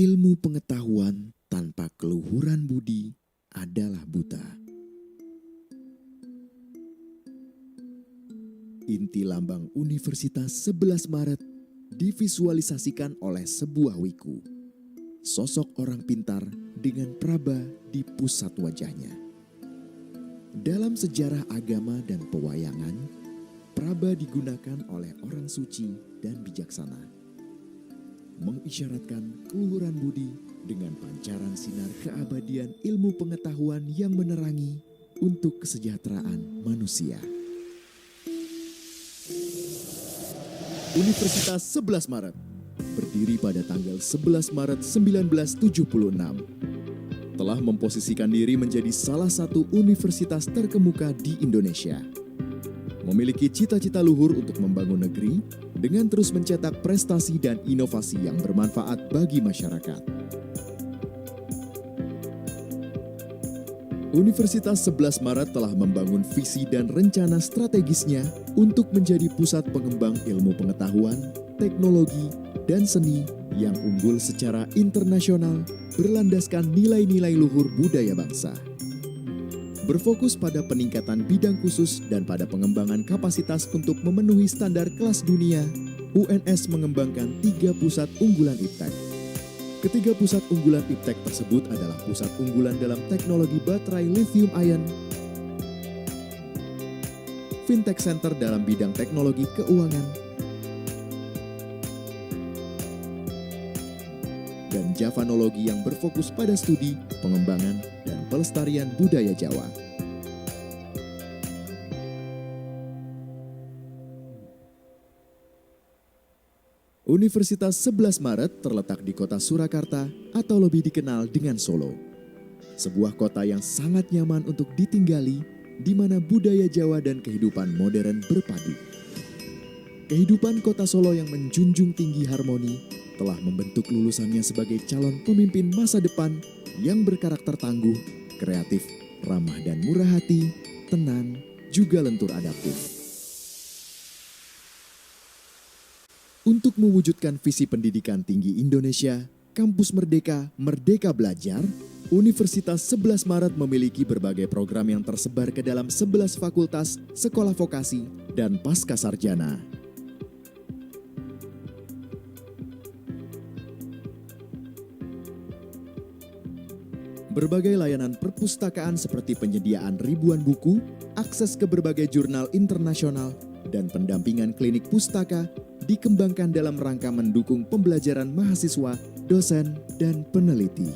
Ilmu pengetahuan tanpa keluhuran budi adalah buta. Inti lambang Universitas 11 Maret divisualisasikan oleh sebuah wiku. Sosok orang pintar dengan praba di pusat wajahnya. Dalam sejarah agama dan pewayangan, praba digunakan oleh orang suci dan bijaksana, mengisyaratkan keluhuran budi dengan pancaran sinar keabadian ilmu pengetahuan yang menerangi untuk kesejahteraan manusia. Universitas 11 Maret berdiri pada tanggal 11 Maret 1976. Telah memposisikan diri menjadi salah satu universitas terkemuka di Indonesia. Memiliki cita-cita luhur untuk membangun negeri dengan terus mencetak prestasi dan inovasi yang bermanfaat bagi masyarakat. Universitas 11 Maret telah membangun visi dan rencana strategisnya untuk menjadi pusat pengembang ilmu pengetahuan, teknologi, dan seni yang unggul secara internasional berlandaskan nilai-nilai luhur budaya bangsa. Berfokus pada peningkatan bidang khusus dan pada pengembangan kapasitas untuk memenuhi standar kelas dunia, UNS mengembangkan 3 pusat unggulan iptek. Ketiga pusat unggulan iptek tersebut adalah pusat unggulan dalam teknologi baterai lithium ion, Fintech Center dalam bidang teknologi keuangan, dan Javanologi yang berfokus pada studi, pengembangan, dan pelestarian budaya Jawa. Universitas 11 Maret terletak di kota Surakarta atau lebih dikenal dengan Solo. Sebuah kota yang sangat nyaman untuk ditinggali, di mana budaya Jawa dan kehidupan modern berpadu. Kehidupan kota Solo yang menjunjung tinggi harmoni telah membentuk lulusannya sebagai calon pemimpin masa depan yang berkarakter tangguh, kreatif, ramah dan murah hati, tenang, juga lentur adaptif. Untuk mewujudkan visi pendidikan tinggi Indonesia, Kampus Merdeka, Merdeka Belajar, Universitas 11 Maret memiliki berbagai program yang tersebar ke dalam 11 fakultas, sekolah vokasi, dan pascasarjana. Berbagai layanan perpustakaan seperti penyediaan ribuan buku, akses ke berbagai jurnal internasional, dan pendampingan klinik pustaka dikembangkan dalam rangka mendukung pembelajaran mahasiswa, dosen, dan peneliti.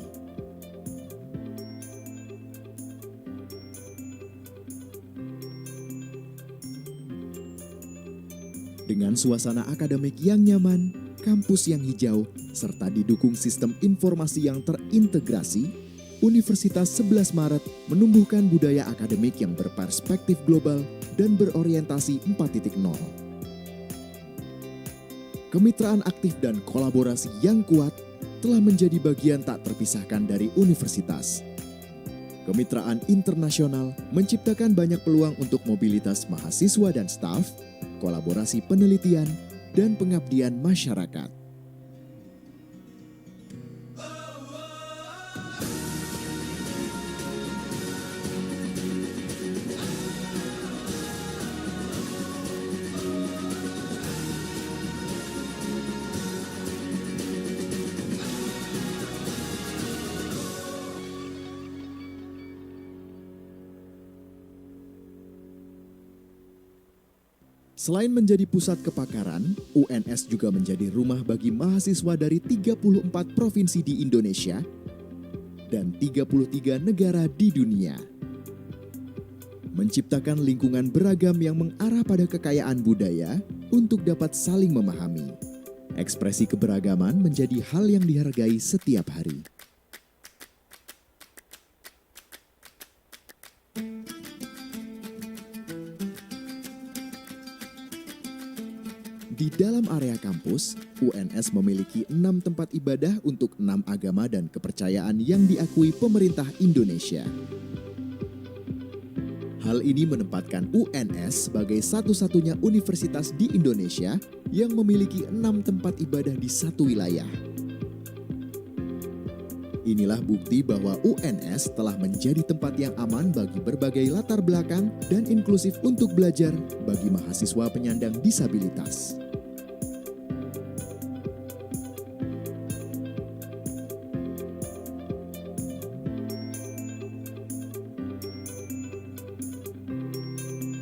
Dengan suasana akademik yang nyaman, kampus yang hijau, serta didukung sistem informasi yang terintegrasi, Universitas 11 Maret menumbuhkan budaya akademik yang berperspektif global dan berorientasi 4.0. Kemitraan aktif dan kolaborasi yang kuat telah menjadi bagian tak terpisahkan dari universitas. Kemitraan internasional menciptakan banyak peluang untuk mobilitas mahasiswa dan staf, kolaborasi penelitian, dan pengabdian masyarakat. Selain menjadi pusat kepakaran, UNS juga menjadi rumah bagi mahasiswa dari 34 provinsi di Indonesia dan 33 negara di dunia. Menciptakan lingkungan beragam yang mengarah pada kekayaan budaya untuk dapat saling memahami. Ekspresi keberagaman menjadi hal yang dihargai setiap hari. Di dalam area kampus, UNS memiliki 6 tempat ibadah untuk 6 agama dan kepercayaan yang diakui pemerintah Indonesia. Hal ini menempatkan UNS sebagai satu-satunya universitas di Indonesia yang memiliki 6 tempat ibadah di satu wilayah. Inilah bukti bahwa UNS telah menjadi tempat yang aman bagi berbagai latar belakang dan inklusif untuk belajar bagi mahasiswa penyandang disabilitas.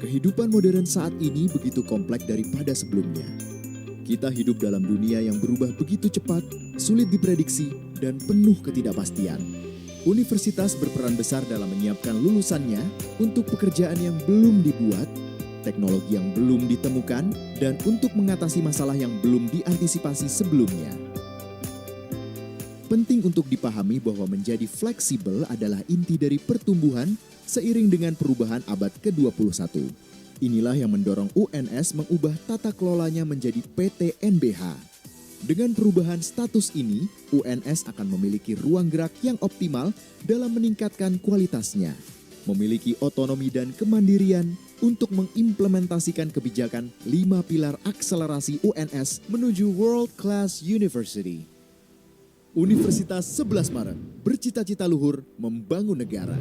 Kehidupan modern saat ini begitu kompleks daripada sebelumnya. Kita hidup dalam dunia yang berubah begitu cepat, sulit diprediksi, dan penuh ketidakpastian. Universitas berperan besar dalam menyiapkan lulusannya untuk pekerjaan yang belum dibuat, teknologi yang belum ditemukan, dan untuk mengatasi masalah yang belum diantisipasi sebelumnya. Penting untuk dipahami bahwa menjadi fleksibel adalah inti dari pertumbuhan seiring dengan perubahan abad ke-21. Inilah yang mendorong UNS mengubah tata kelolanya menjadi PT NBH. Dengan perubahan status ini, UNS akan memiliki ruang gerak yang optimal dalam meningkatkan kualitasnya, memiliki otonomi dan kemandirian untuk mengimplementasikan kebijakan 5 pilar akselerasi UNS menuju World Class University. Universitas 11 Maret, bercita-cita luhur membangun negara.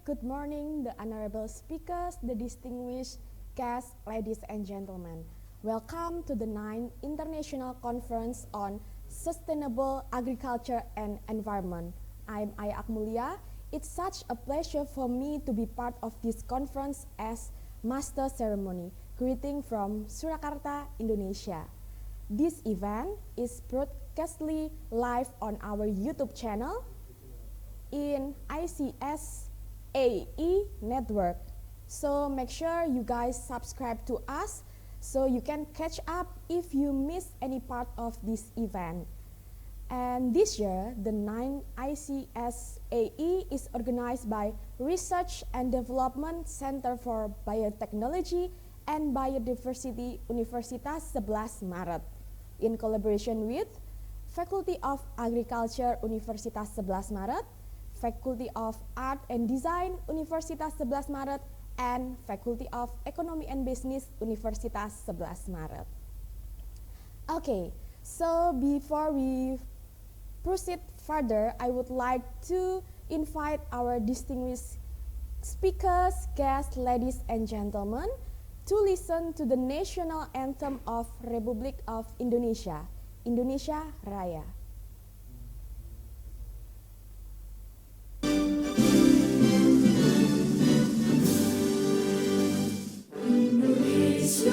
Good morning, the honorable speakers, the distinguished guests, ladies and gentlemen. Welcome to the 9th International Conference on Sustainable Agriculture and Environment. I'm Aya Akmulia. It's such a pleasure for me to be part of this conference as master ceremony. Greeting from Surakarta, Indonesia. This event is broadcastly live on our YouTube channel in ICSAE network. So make sure you guys subscribe to us so you can catch up if you miss any part of this event. And this year, the 9th ICSAE is organized by Research and Development Center for Biotechnology and Biodiversity Universitas 11 Maret in collaboration with Faculty of Agriculture Universitas 11 Maret, Faculty of Art and Design Universitas 11 Maret, and Faculty of Economy and Business Universitas 11 Maret. Okay, so before we proceed further, I would like to invite our distinguished speakers, guests, ladies and gentlemen, to listen to the national anthem of Republic of Indonesia, Indonesia Raya. Indonesia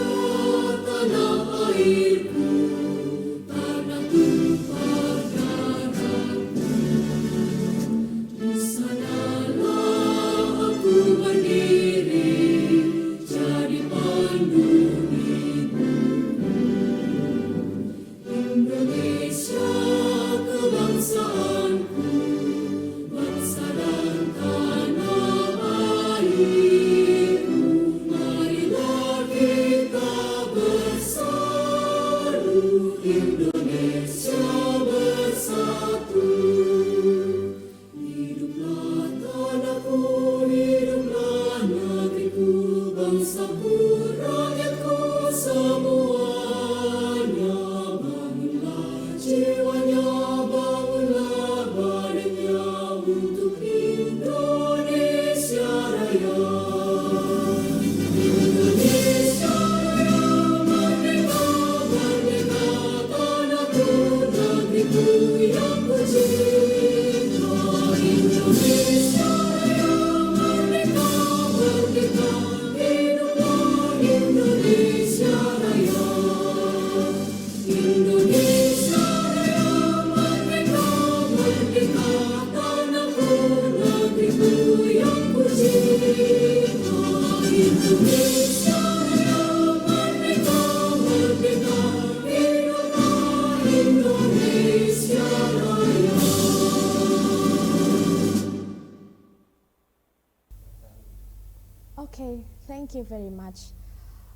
Thank you very much.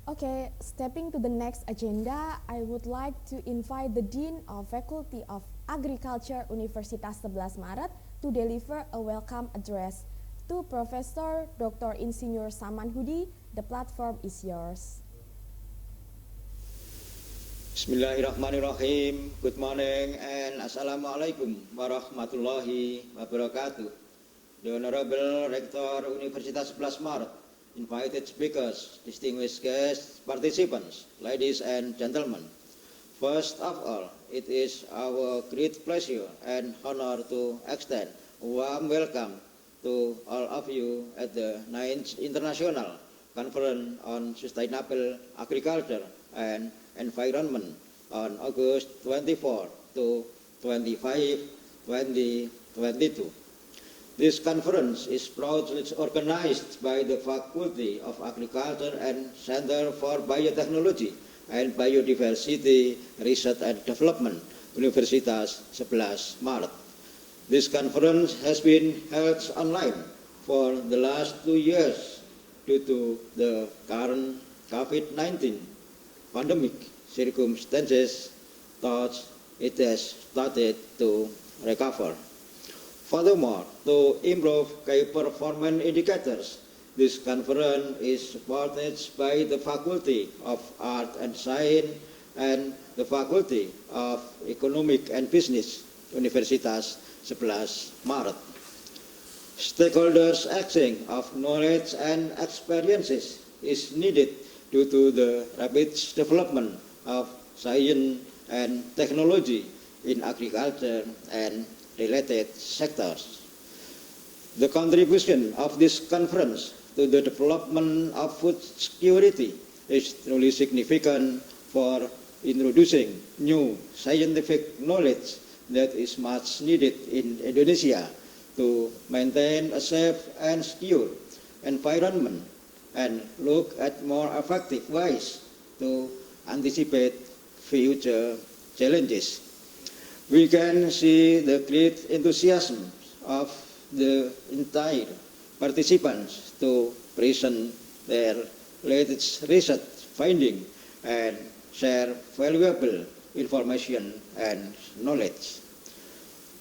Okay, stepping to the next agenda, I would like to invite the Dean of Faculty of Agriculture Universitas 11 Maret to deliver a welcome address to Professor Dr. Insinyur Samanhudi. The platform is yours. Bismillahirrahmanirrahim. Good morning and Assalamualaikum warahmatullahi wabarakatuh. The Honorable Rector Universitas 11 Maret, invited speakers, distinguished guests, participants, ladies and gentlemen. First of all, it is our great pleasure and honor to extend a warm welcome to all of you at the 9th International Conference on Sustainable Agriculture and Environment on August 24 to 25, 2022. This conference is proudly organized by the Faculty of Agriculture and Center for Biotechnology and Biodiversity Research and Development, Universitas 11 Maret. This conference has been held online for the last 2 years due to the current COVID-19 pandemic circumstances, thus it has started to recover. Furthermore, to improve key performance indicators, this conference is supported by the Faculty of Art and Science and the Faculty of Economic and Business, Universitas 11 Maret. Stakeholders' exchange of knowledge and experiences is needed due to the rapid development of science and technology in agriculture and related sectors. The contribution of this conference to the development of food security is truly significant for introducing new scientific knowledge that is much needed in Indonesia to maintain a safe and secure environment and look at more effective ways to anticipate future challenges. We can see the great enthusiasm of the entire participants to present their latest research finding and share valuable information and knowledge.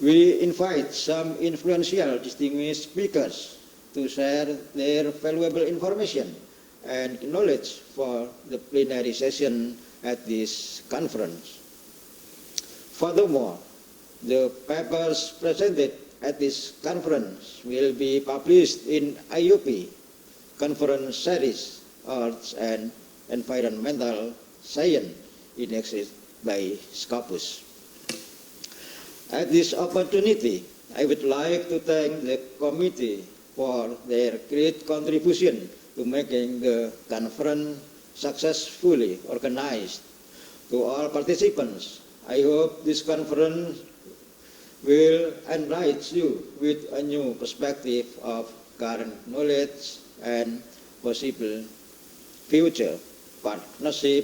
We invite some influential distinguished speakers to share their valuable information and knowledge for the plenary session at this conference. Furthermore, the papers presented at this conference will be published in IUP Conference Series Arts and Environmental Science indexed by Scopus. At this opportunity, I would like to thank the committee for their great contribution to making the conference successfully organized. To all participants, I hope this conference will enrich you with a new perspective of current knowledge and possible future partnership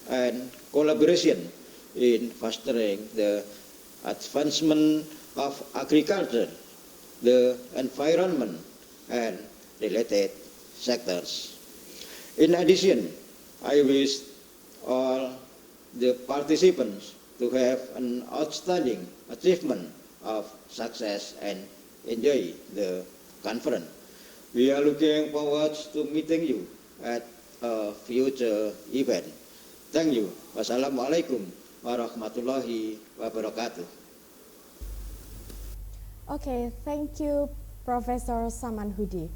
and collaboration in fostering the advancement of agriculture, the environment, and related sectors. In addition, I wish all the participants to have an outstanding achievement of success and enjoy the conference. We are looking forward to meeting you at a future event. Thank you. Wassalamualaikum warahmatullahi wabarakatuh. Okay, thank you, Professor Samanhudi.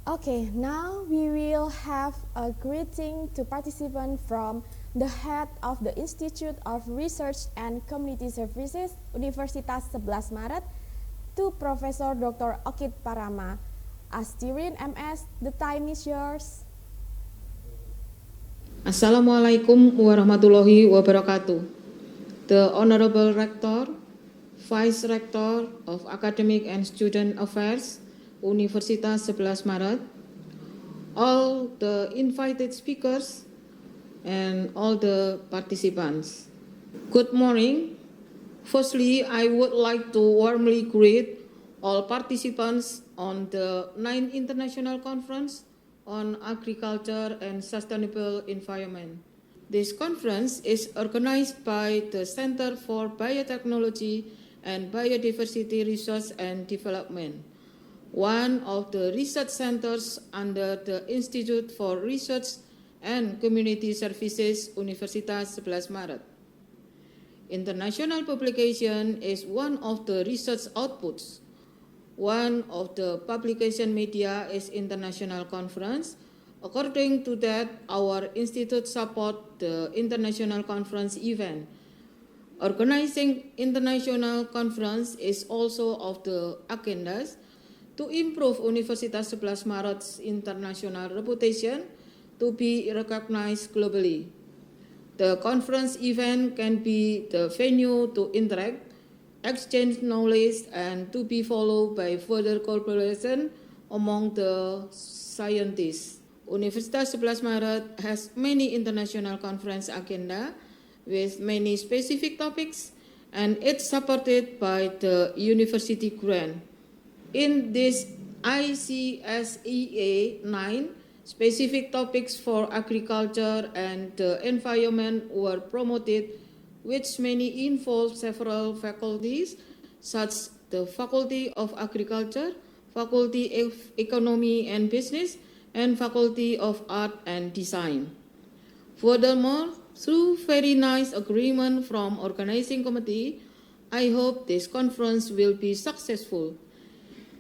Okay, now we will have a greeting to participants from the head of the Institute of Research and Community Services, Universitas 11 Maret, to Professor Dr. Okit Parama. Astirin MS, the time is yours. Assalamualaikum warahmatullahi wabarakatuh. The Honorable Rector, Vice Rector of Academic and Student Affairs, Universitas 11 Maret, all the invited speakers, and all the participants. Good morning. Firstly, I would like to warmly greet all participants on the 9th International Conference on Agriculture and Sustainable Environment. This conference is organized by the Center for Biotechnology and Biodiversity Research and Development, one of the research centers under the Institute for Research and Community Services Universitas 11 Maret. International publication is one of the research outputs. One of the publication media is international conference. According to that, our institute support the international conference event. Organizing international conference is also of the agendas to improve Universitas 11 Maret's international reputation to be recognized globally. The conference event can be the venue to interact, exchange knowledge, and to be followed by further cooperation among the scientists. Universitas 11 Maret has many international conference agenda with many specific topics, and it's supported by the university grant. In this ICSAE-IX, specific topics for agriculture and the environment were promoted, which many involve several faculties, such the Faculty of Agriculture, Faculty of Economy and Business, and Faculty of Art and Design. Furthermore, through very nice agreement from organizing committee, I hope this conference will be successful.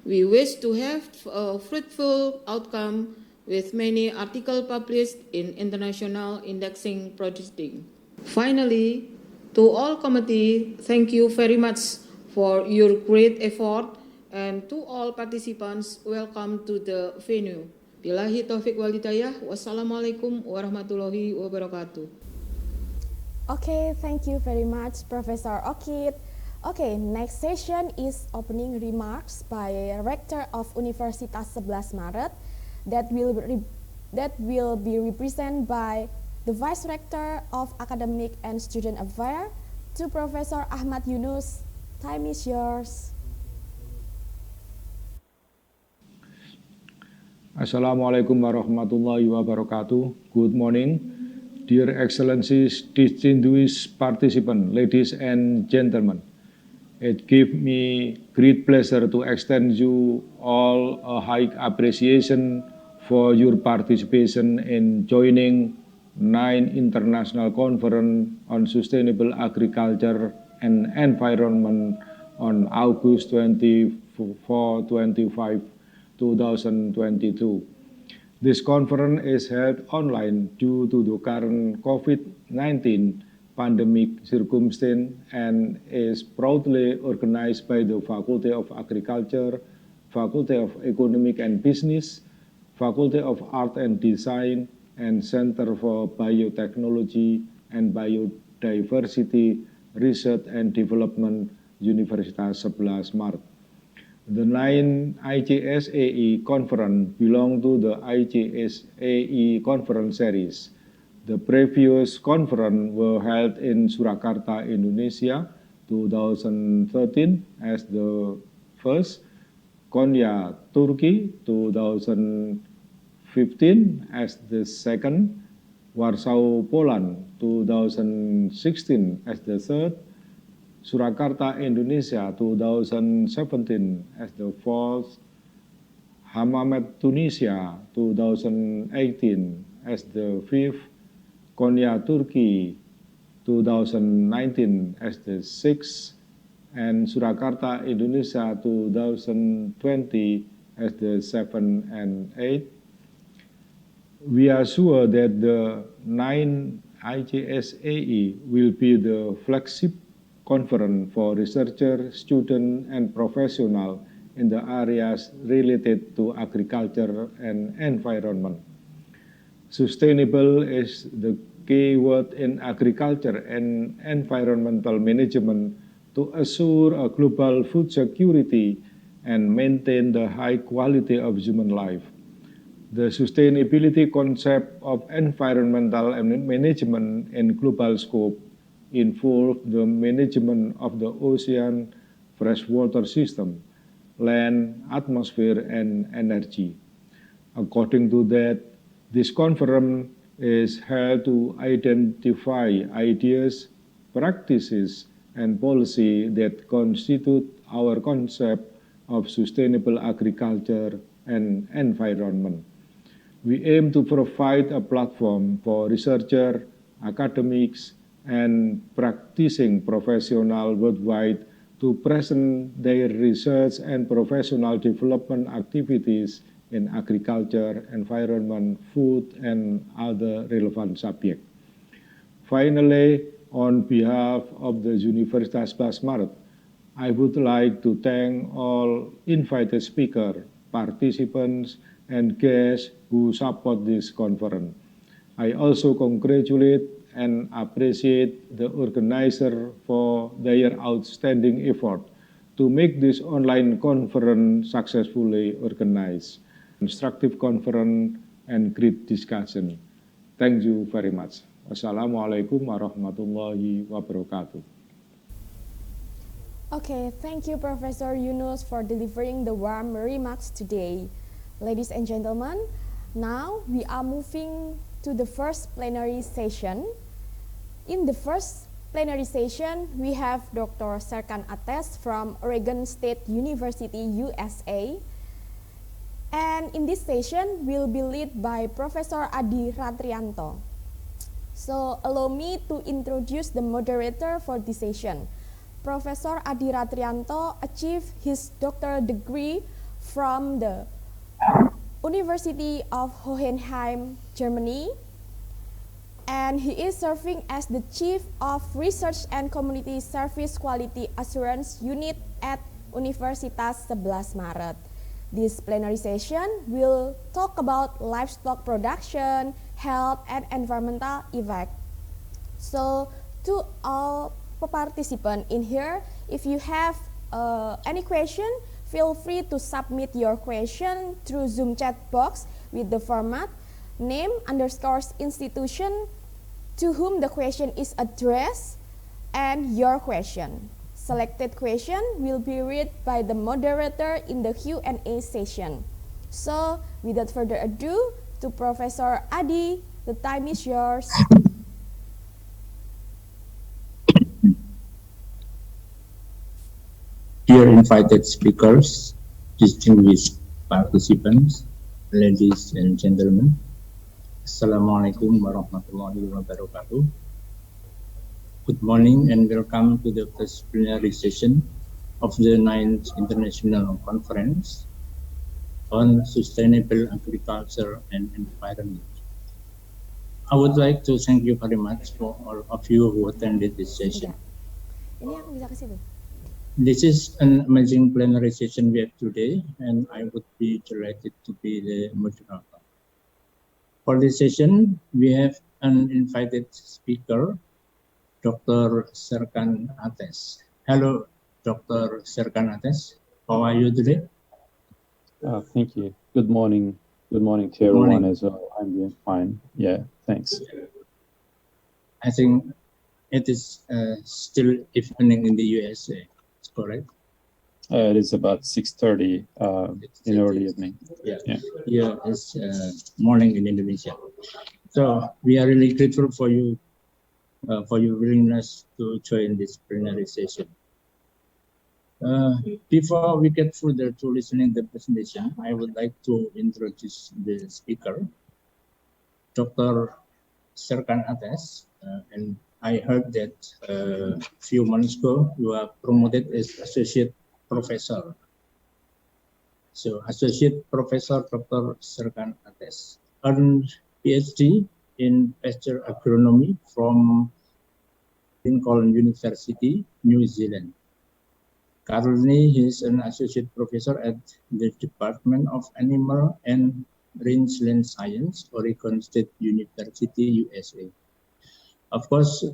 We wish to have a fruitful outcome with many articles published in international indexing proceedings. Finally, to all committee, thank you very much for your great effort, and to all participants, welcome to the venue. Billahi taufiq wal hidayah. Wassalamualaikum warahmatullahi wabarakatuh. Okay, thank you very much, Professor Okit. Okay, next session is opening remarks by Rector of Universitas 11 Maret that will be represented by the Vice Rector of Academic and Student Affairs, to Professor Ahmad Yunus. Time is yours. Assalamualaikum warahmatullahi wabarakatuh. Good morning, dear Excellencies, distinguished participants, ladies and gentlemen. It gives me great pleasure to extend you all a high appreciation for your participation in joining 9th International Conference on Sustainable Agriculture and Environment on August 24-25, 2022. This conference is held online due to the current COVID-19 pandemic circumstance and is proudly organized by the Faculty of Agriculture, Faculty of Economic and Business, Faculty of Art and Design, and Center for Biotechnology and Biodiversity Research and Development, Universitas 11 Maret. The 9th ICSAE conference belongs to the ICSAE conference series. The previous conference were held in Surakarta, Indonesia, 2013 as the first, Konya, Turkey, 2015 as the second, Warsaw, Poland, 2016 as the third, Surakarta, Indonesia, 2017 as the fourth, Hammamet, Tunisia, 2018 as the fifth, Konya, Turkey, 2019 as the sixth, and Surakarta, Indonesia, 2020 as the seventh and eighth. We are sure that the 9th ICSAE will be the flagship conference for researchers, students, and professionals in the areas related to agriculture and environment. Sustainable is the key word in agriculture and environmental management to assure a global food security and maintain the high quality of human life. The sustainability concept of environmental management in global scope involve the management of the ocean, freshwater system, land, atmosphere, and energy. According to that, this conference is held to identify ideas, practices, and policy that constitute our concept of sustainable agriculture and environment. We aim to provide a platform for researchers, academics, and practicing professionals worldwide to present their research and professional development activities in agriculture, environment, food, and other relevant subjects. Finally, on behalf of the Universitas 11 Maret, I would like to thank all invited speakers, participants, and guests who support this conference. I also congratulate and appreciate the organizer for their outstanding effort to make this online conference successfully organized. Constructive conference and great discussion. Thank you very much. Wassalamualaikum warahmatullahi wabarakatuh. Okay, thank you, Professor Yunus, for delivering the warm remarks today. Ladies and gentlemen, now we are moving to the first plenary session. In the first plenary session, we have Dr. Serkan Ates from Oregon State University, USA. And in this session, will be led by Professor Adi Ratrianto. So allow me to introduce the moderator for this session. Professor Adi Ratrianto achieved his doctoral degree from the University of Hohenheim, Germany, and he is serving as the Chief of Research and Community Service Quality Assurance Unit at Universitas 11 Maret. This plenary session will talk about livestock production, health, and environmental effect. So, to all participants in here, if you have any question, feel free to submit your question through Zoom chat box with the format name _ institution to whom the question is addressed and your question. Selected question will be read by the moderator in the Q&A session. So, without further ado, to Professor Adi, the time is yours. Dear invited speakers, distinguished participants, ladies and gentlemen, Assalamualaikum warahmatullahi wabarakatuh. Good morning and welcome to the first plenary session of the 9th International Conference on Sustainable Agriculture and Environment. I would like to thank you very much for all of you who attended this session. Ini aku bisa ke situ. This is an amazing plenary session we have today, and I would be delighted to be the moderator. For this session, we have an invited speaker, Dr. Serkan Ates. Hello, Dr. Serkan Ates. How are you today? Thank you. Good morning. Good morning to everyone as well. I'm doing fine. Yeah, thanks. I think it is still evening in the USA. Correct? It is about 6:30 in early evening. Yeah. It's morning in Indonesia. So we are really grateful for you for your willingness to join this plenary session. Before we get further to listening the presentation, I would like to introduce the speaker, Dr. Serkan Ates, and I heard that a few months ago you are promoted as associate professor. So Associate Professor Dr. Serkan Ates earned PhD in pasture agronomy from Lincoln University, New Zealand. Currently, he is an associate professor at the Department of Animal and Rangeland Science, Oregon State University, USA. Of course,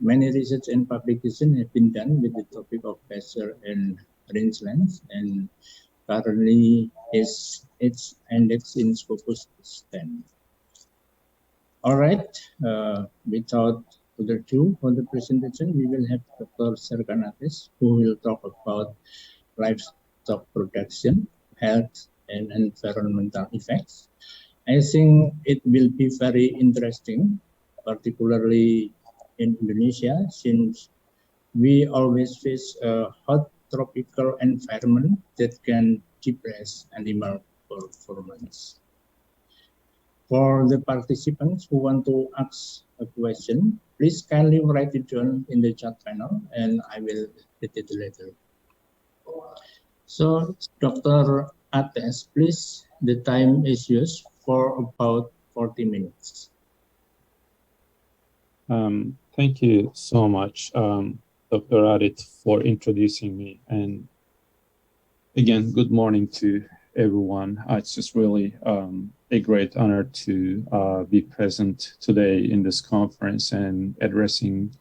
many research and publications have been done with the topic of pasture and rangelands, and currently its index in Scopus is 10. All right, without further ado, for the presentation, we will have Dr. Serkan Ates, who will talk about livestock production, health, and environmental effects. I think it will be very interesting, particularly in Indonesia, since we always face a hot tropical environment that can depress animal performance. For the participants who want to ask a question, please kindly write it down in the chat panel and I will read it later. So, Dr. Ates, please, the time is yours for about 40 minutes. Thank you so much, Dr. Adit, for introducing me. And again, good morning to everyone. It's just really a great honor to be present today in this conference and addressing,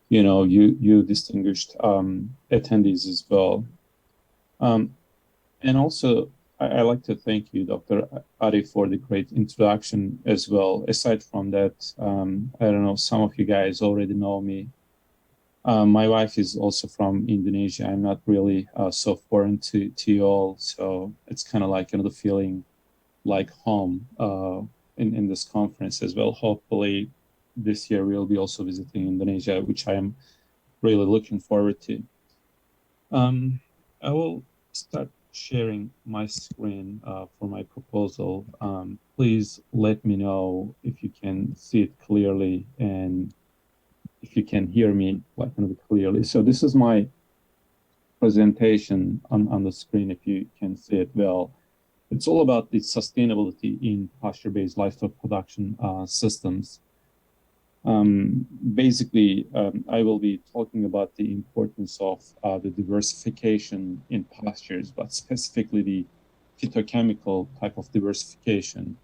you distinguished attendees as well. And also, I like to thank you, Dr. Ari, for the great introduction as well. Aside from that, I don't know, some of you guys already know me. My wife is also from Indonesia. I'm not really so foreign to you all, so it's kind of like the feeling like home in this conference as well. Hopefully, this year we'll be also visiting Indonesia, which I am really looking forward to. I will start sharing my screen for my proposal. Please let me know if you can see it clearly and if you can hear me clearly. So this is my presentation on the screen, if you can see it well. It's all about the sustainability in pasture-based livestock production systems. Basically, I will be talking about the importance of the diversification in pastures, but specifically the phytochemical type of diversification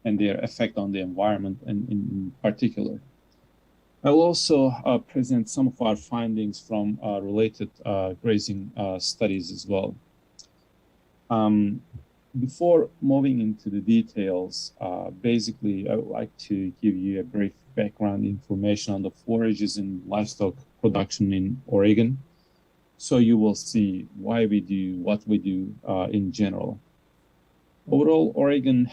and their effect on the environment and in particular. I will also present some of our findings from related grazing studies as well. Before moving into the details, basically, I would like to give you a brief background information on the forages in livestock production in Oregon. So you will see why we do what we do in general. Overall, Oregon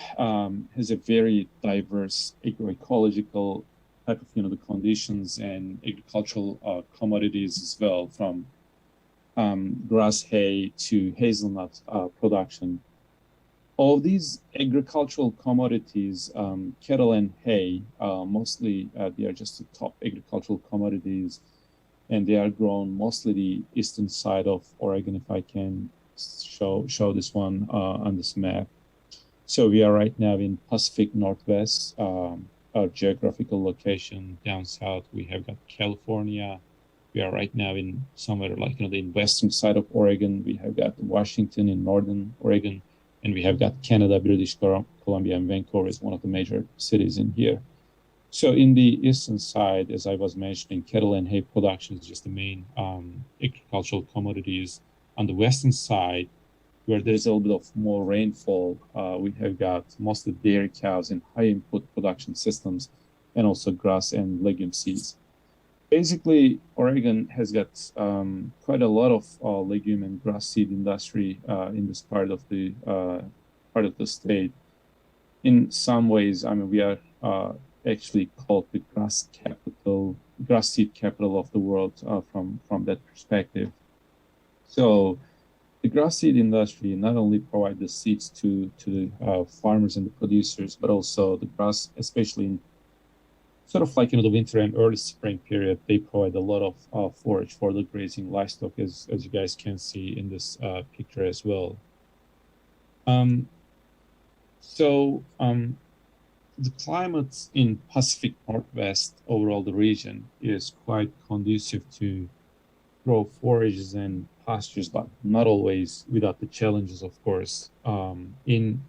has a very diverse agroecological type of the conditions and agricultural commodities as well, from grass hay to hazelnut production. All these agricultural commodities, cattle and hay, mostly they are just the top agricultural commodities, and they are grown mostly the eastern side of Oregon, if I can show this one on this map. So we are right now in Pacific Northwest, our geographical location. Down south, we have got California. We are right now in somewhere like the western side of Oregon. We have got Washington in northern Oregon, and we have got Canada, British Columbia, and Vancouver is one of the major cities in here. So in the eastern side, as I was mentioning, cattle and hay production is just the main agricultural commodities. On the western side, where there's a little bit of more rainfall, we have got mostly dairy cows and high input production systems, and also grass and legume seeds. Basically, Oregon has got quite a lot of legume and grass seed industry in this part of the state. In some ways, I mean, we are actually called the grass seed capital of the world from that perspective. So the grass seed industry not only provides the seeds to the farmers and the producers, but also the grass, especially in sort of like the winter and early spring period, they provide a lot of forage for the grazing livestock, as you guys can see in this picture as well. The climate in Pacific Northwest, overall the region, is quite conducive to grow forages and pastures, but not always without the challenges, of course. In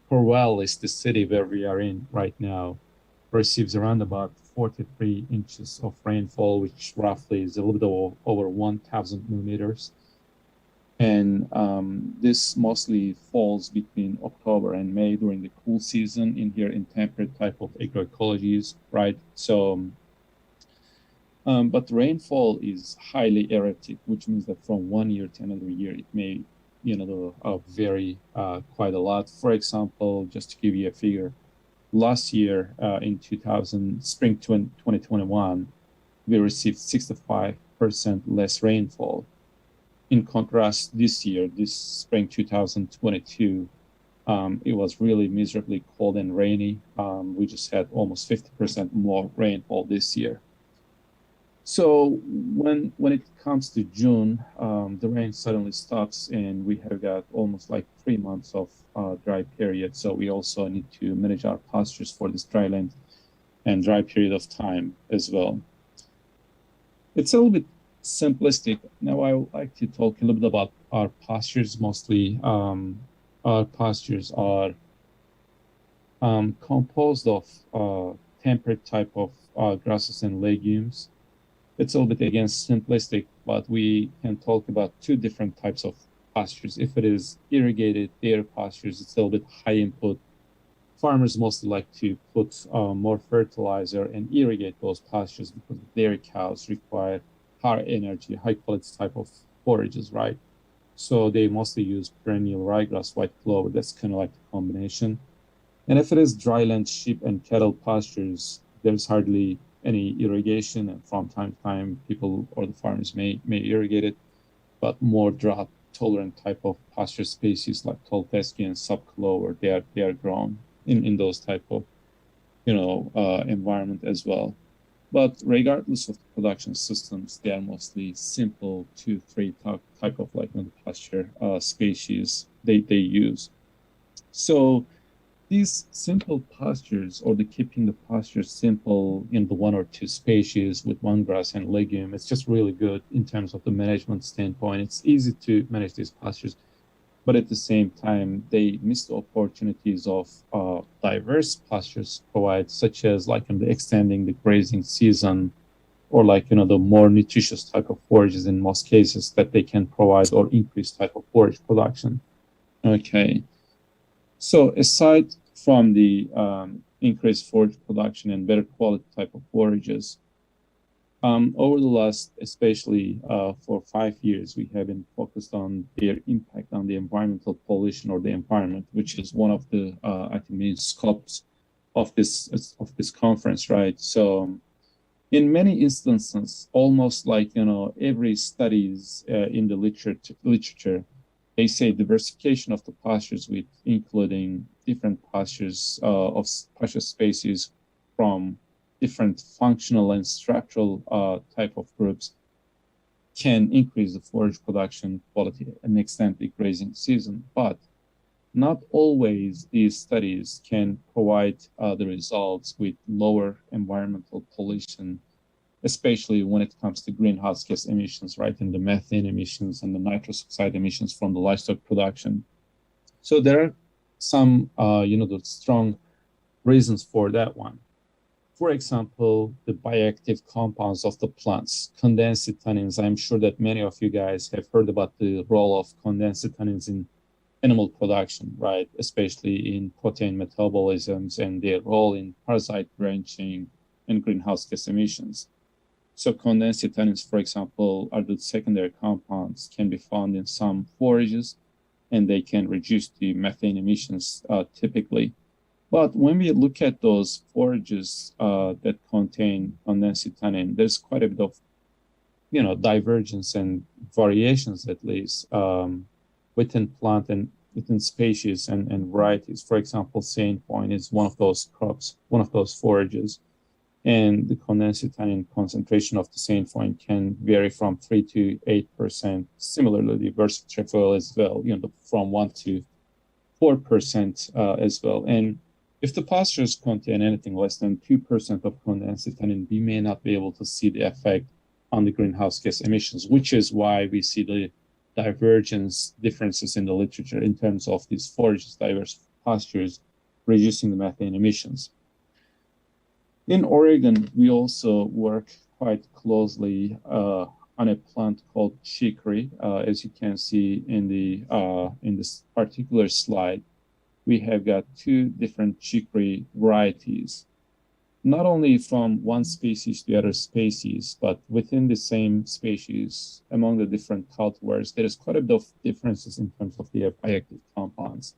Corvallis, the city where we are in right now, receives around about 43 inches of rainfall, which roughly is a little bit over 1,000 millimeters. And this mostly falls between October and May during the cool season in here in temperate type of agroecologies, right? So, but rainfall is highly erratic, which means that from one year to another year, it may vary quite a lot. For example, just to give you a figure, last year in spring 2021, we received 65% less rainfall. In contrast, this year, this spring 2022, it was really miserably cold and rainy. We just had almost 50% more rainfall this year. So when it comes to June, the rain suddenly stops, and we have got almost like 3 months of dry period. So we also need to manage our pastures for this dry land and dry period of time as well. It's a little bit simplistic. Now I would like to talk a little bit about our pastures. Mostly, our pastures are composed of temperate type of grasses and legumes. It's a little bit, again, simplistic, but we can talk about two different types of pastures. If it is irrigated dairy pastures, it's a little bit high input. Farmers mostly like to put more fertilizer and irrigate those pastures because dairy cows require high energy, high quality type of forages, right? So they mostly use perennial ryegrass, white clover. That's kind of like the combination. And if it is dry land sheep and cattle pastures, there's hardly any irrigation, and from time to time, people or the farmers may irrigate it, but more drought tolerant type of pasture species like tall fescue and subclover, they are grown in those type of environment as well. But regardless of the production systems, they are mostly simple 2-3 type of like pasture species they use. So these simple pastures, or the keeping the pasture simple in the 1 or 2 species with one grass and legume, it's just really good in terms of the management standpoint. It's easy to manage these pastures, but at the same time, they miss the opportunities of diverse pastures provide, such as like the extending the grazing season, or like the more nutritious type of forages in most cases that they can provide, or increase type of forage production. Okay. So aside from the increased forage production and better quality type of forages, over the last, especially for 5 years, we have been focused on their impact on the environmental pollution or the environment, which is one of the I think main scopes of this conference, right? So in many instances, almost like every studies in the literature, they say diversification of the pastures, with including different pastures of pasture species from different functional and structural type of groups, can increase the forage production quality and extend the grazing season. But not always these studies can provide the results with lower environmental pollution, especially when it comes to greenhouse gas emissions, right? And the methane emissions and the nitrous oxide emissions from the livestock production. So there are some, the strong reasons for that one. For example, the bioactive compounds of the plants, condensed tannins. I'm sure that many of you guys have heard about the role of condensed tannins in animal production, right? Especially in protein metabolisms and their role in parasite branching and greenhouse gas emissions. So condensed tannins, for example, are the secondary compounds, can be found in some forages, and they can reduce the methane emissions typically. But when we look at those forages that contain condensed tannin, there's quite a bit of, divergence and variations, at least, within plant and within species and varieties. For example, sainfoin is one of those crops, one of those forages. And the condensed tannin concentration of the sainfoin can vary from 3 to 8%. Similarly, the versatility as well, from 1 to 4% as well. And if the pastures contain anything less than 2% of condensed tannin, we may not be able to see the effect on the greenhouse gas emissions, which is why we see the divergence differences in the literature in terms of these forages, diverse pastures, reducing the methane emissions. In Oregon, we also work quite closely on a plant called chicory. As you can see in this particular slide, we have got 2 different chicory varieties. not only from one species to other species, but within the same species, among the different cultivars, there is quite a bit of differences in terms of their bioactive compounds,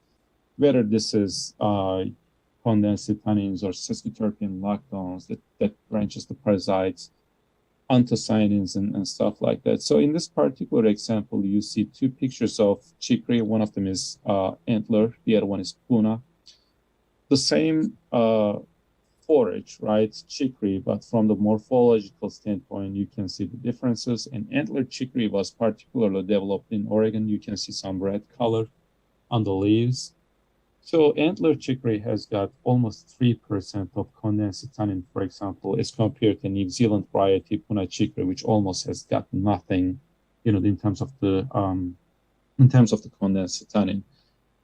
whether this is condensed tannins or sesquiterpene lactones that branches the parasites, anthocyanins and stuff like that. So in this particular example, you see two pictures of chicory. One of them is antler, the other one is puna. The same forage, right, chicory, but from the morphological standpoint, you can see the differences. And antler chicory was particularly developed in Oregon. You can see some red color on the leaves. So antler chicory has got almost 3% of condensed tannin, for example, as compared to New Zealand variety Puna chicory, which almost has got nothing, in terms of the condensed tannin.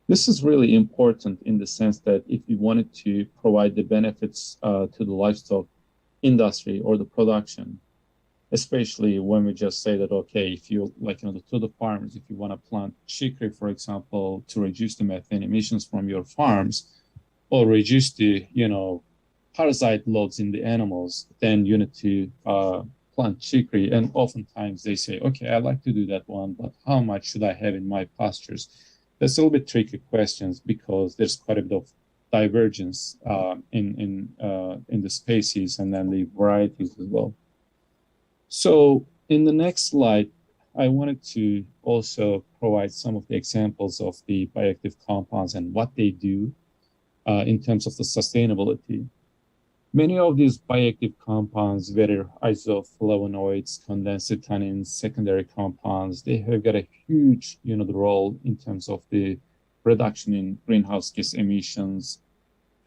This is really important in the sense that if you wanted to provide the benefits to the livestock industry or the production, especially when we just say that, okay, if you to the farmers, if you want to plant chicory, for example, to reduce the methane emissions from your farms or reduce the, parasite loads in the animals, then you need to plant chicory. And oftentimes they say, okay, I'd like to do that one, but how much should I have in my pastures? That's a little bit tricky questions because there's quite a bit of divergence in the species and then the varieties as well. So in the next slide, I wanted to also provide some of the examples of the bioactive compounds and what they do in terms of the sustainability. Many of these bioactive compounds, whether isoflavonoids, condensed tannins, secondary compounds, they have got a huge, the role in terms of the reduction in greenhouse gas emissions,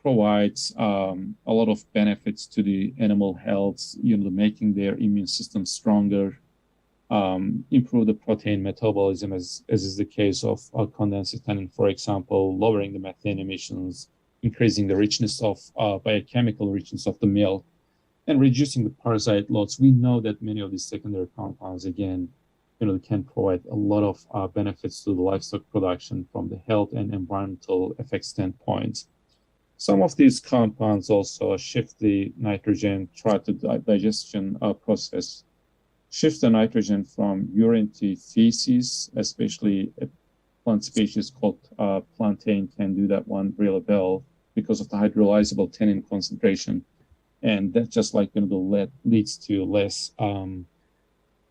provides a lot of benefits to the animal health, making their immune system stronger, improve the protein metabolism, as is the case of condensed tannin, for example, lowering the methane emissions, increasing the richness of biochemical richness of the milk, and reducing the parasite loads. We know that many of these secondary compounds, again, can provide a lot of benefits to the livestock production from the health and environmental effect standpoint. Some of these compounds also shift the nitrogen throughout the digestion process, shift the nitrogen from urine to feces, especially a plant species called plantain can do that one really well because of the hydrolyzable tannin concentration. And that just leads to less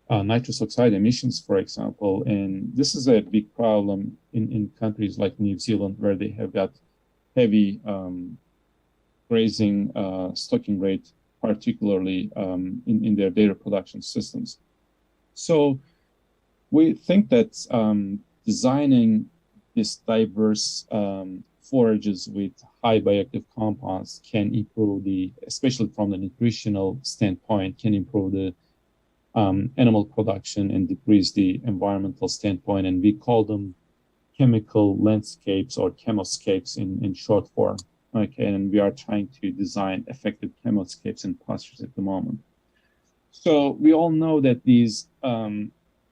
nitrous oxide emissions, for example. And this is a big problem in countries like New Zealand, where they have got heavy grazing stocking rate, particularly in their dairy production systems. So we think that designing these diverse forages with high bioactive compounds can improve especially from the nutritional standpoint, can improve the animal production and decrease the environmental standpoint. And we call them chemical landscapes or chemoscapes in short form. Okay, and we are trying to design effective chemoscapes in pastures at the moment. So we all know that these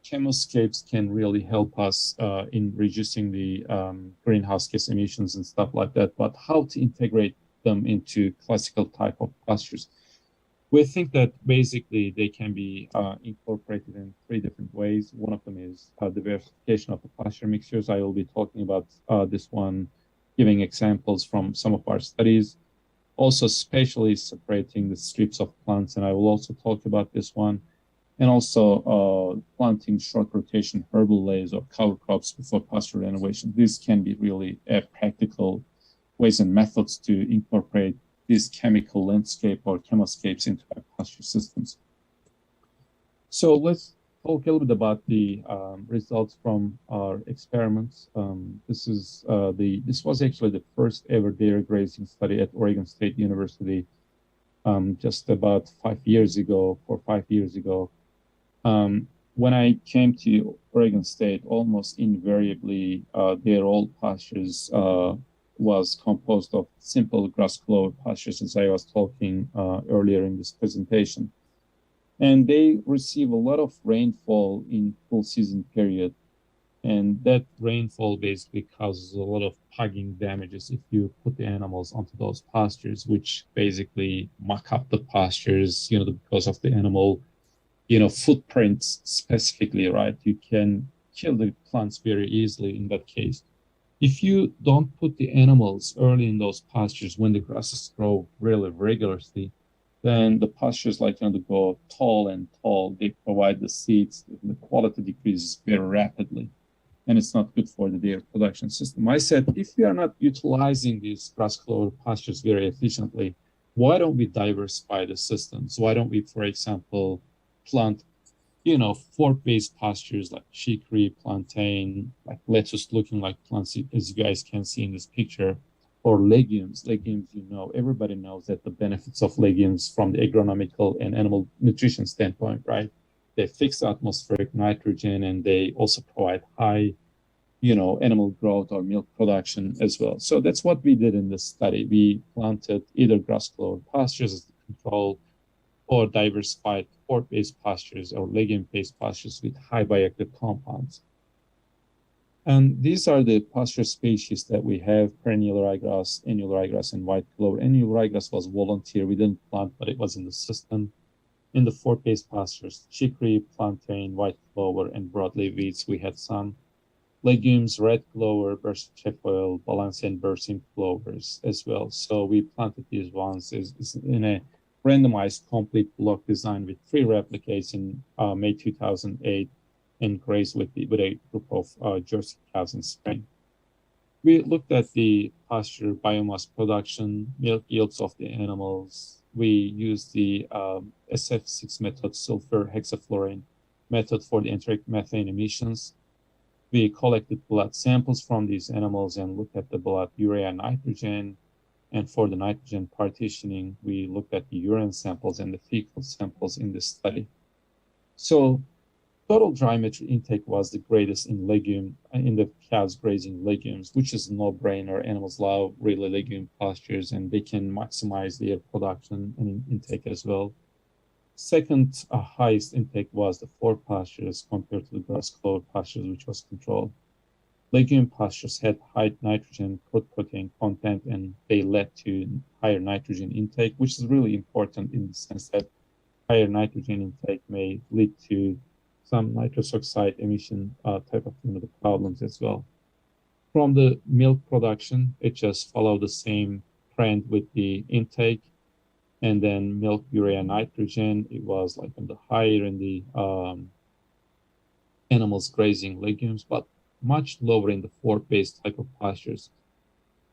chemoscapes can really help us in reducing the greenhouse gas emissions and stuff like that, but how to integrate them into classical type of pastures? We think that basically they can be incorporated in 3 different ways. One of them is diversification of the pasture mixtures. I will be talking about this one, giving examples from some of our studies. Also spatially separating the strips of plants, and I will also talk about this one. And also planting short rotation herbal layers or cover crops before pasture renovation. These can be really practical ways and methods to incorporate these chemical landscape or chemoscapes into our pasture systems. So let's talk a little bit about the results from our experiments. This was actually the first ever dairy grazing study at Oregon State University just about 5 years ago. When I came to Oregon State, almost invariably their old pastures was composed of simple grass clover pastures, as I was talking earlier in this presentation. And they receive a lot of rainfall in full season period. And that rainfall basically causes a lot of pugging damages if you put the animals onto those pastures, which basically muck up the pastures, because of the animal, footprints specifically, right? You can kill the plants very easily in that case. If you don't put the animals early in those pastures when the grasses grow really rigorously, then the pastures to go tall and tall. They provide the seeds. The quality decreases very rapidly, and it's not good for the dairy production system. I said, if we are not utilizing these grass clover pastures very efficiently, why don't we diversify the systems? Why don't we, for example, plant fork-based pastures like chicory, plantain, like lettuce looking like plants, as you guys can see in this picture, or legumes. Legumes, everybody knows that the benefits of legumes from the agronomical and animal nutrition standpoint, right? They fix atmospheric nitrogen, and they also provide high, animal growth or milk production as well. So that's what we did in this study. We planted either grass clover pastures as the control, or diversified fork-based pastures or legume-based pastures with high bioactive compounds. And these are the pasture species that we have: perennial ryegrass, annual ryegrass, and white clover. Annual ryegrass was volunteer. We didn't plant, but it was in the system. In the fork-based pastures, chicory, plantain, white clover, and broadleaf weeds, we had some. Legumes, red clover, bersechefoil, balance, and berseem clovers as well. So we planted these ones in a randomized complete block design with 3 replicates in May 2008, and grazed with a group of Jersey cows in spring. We looked at the pasture biomass production, milk yields of the animals. We used the SF6 method, sulfur hexafluorine method, for the enteric methane emissions. We collected blood samples from these animals and looked at the blood urea and nitrogen. And for the nitrogen partitioning, we looked at the urine samples and the fecal samples in this study. So total dry matter intake was the greatest in the cows grazing legumes, which is a no-brainer. Animals love really legume pastures, and they can maximize their production and intake as well. Second highest intake was the fork pastures compared to the grass clover pastures, which was controlled. Legume pastures had high nitrogen protein content, and they led to higher nitrogen intake, which is really important in the sense that higher nitrogen intake may lead to some nitrous oxide emission type of problems as well. From the milk production, it just followed the same trend with the intake. And then milk, urea, nitrogen, it was like in the higher in the animals grazing legumes, but much lower in the fork-based type of pastures.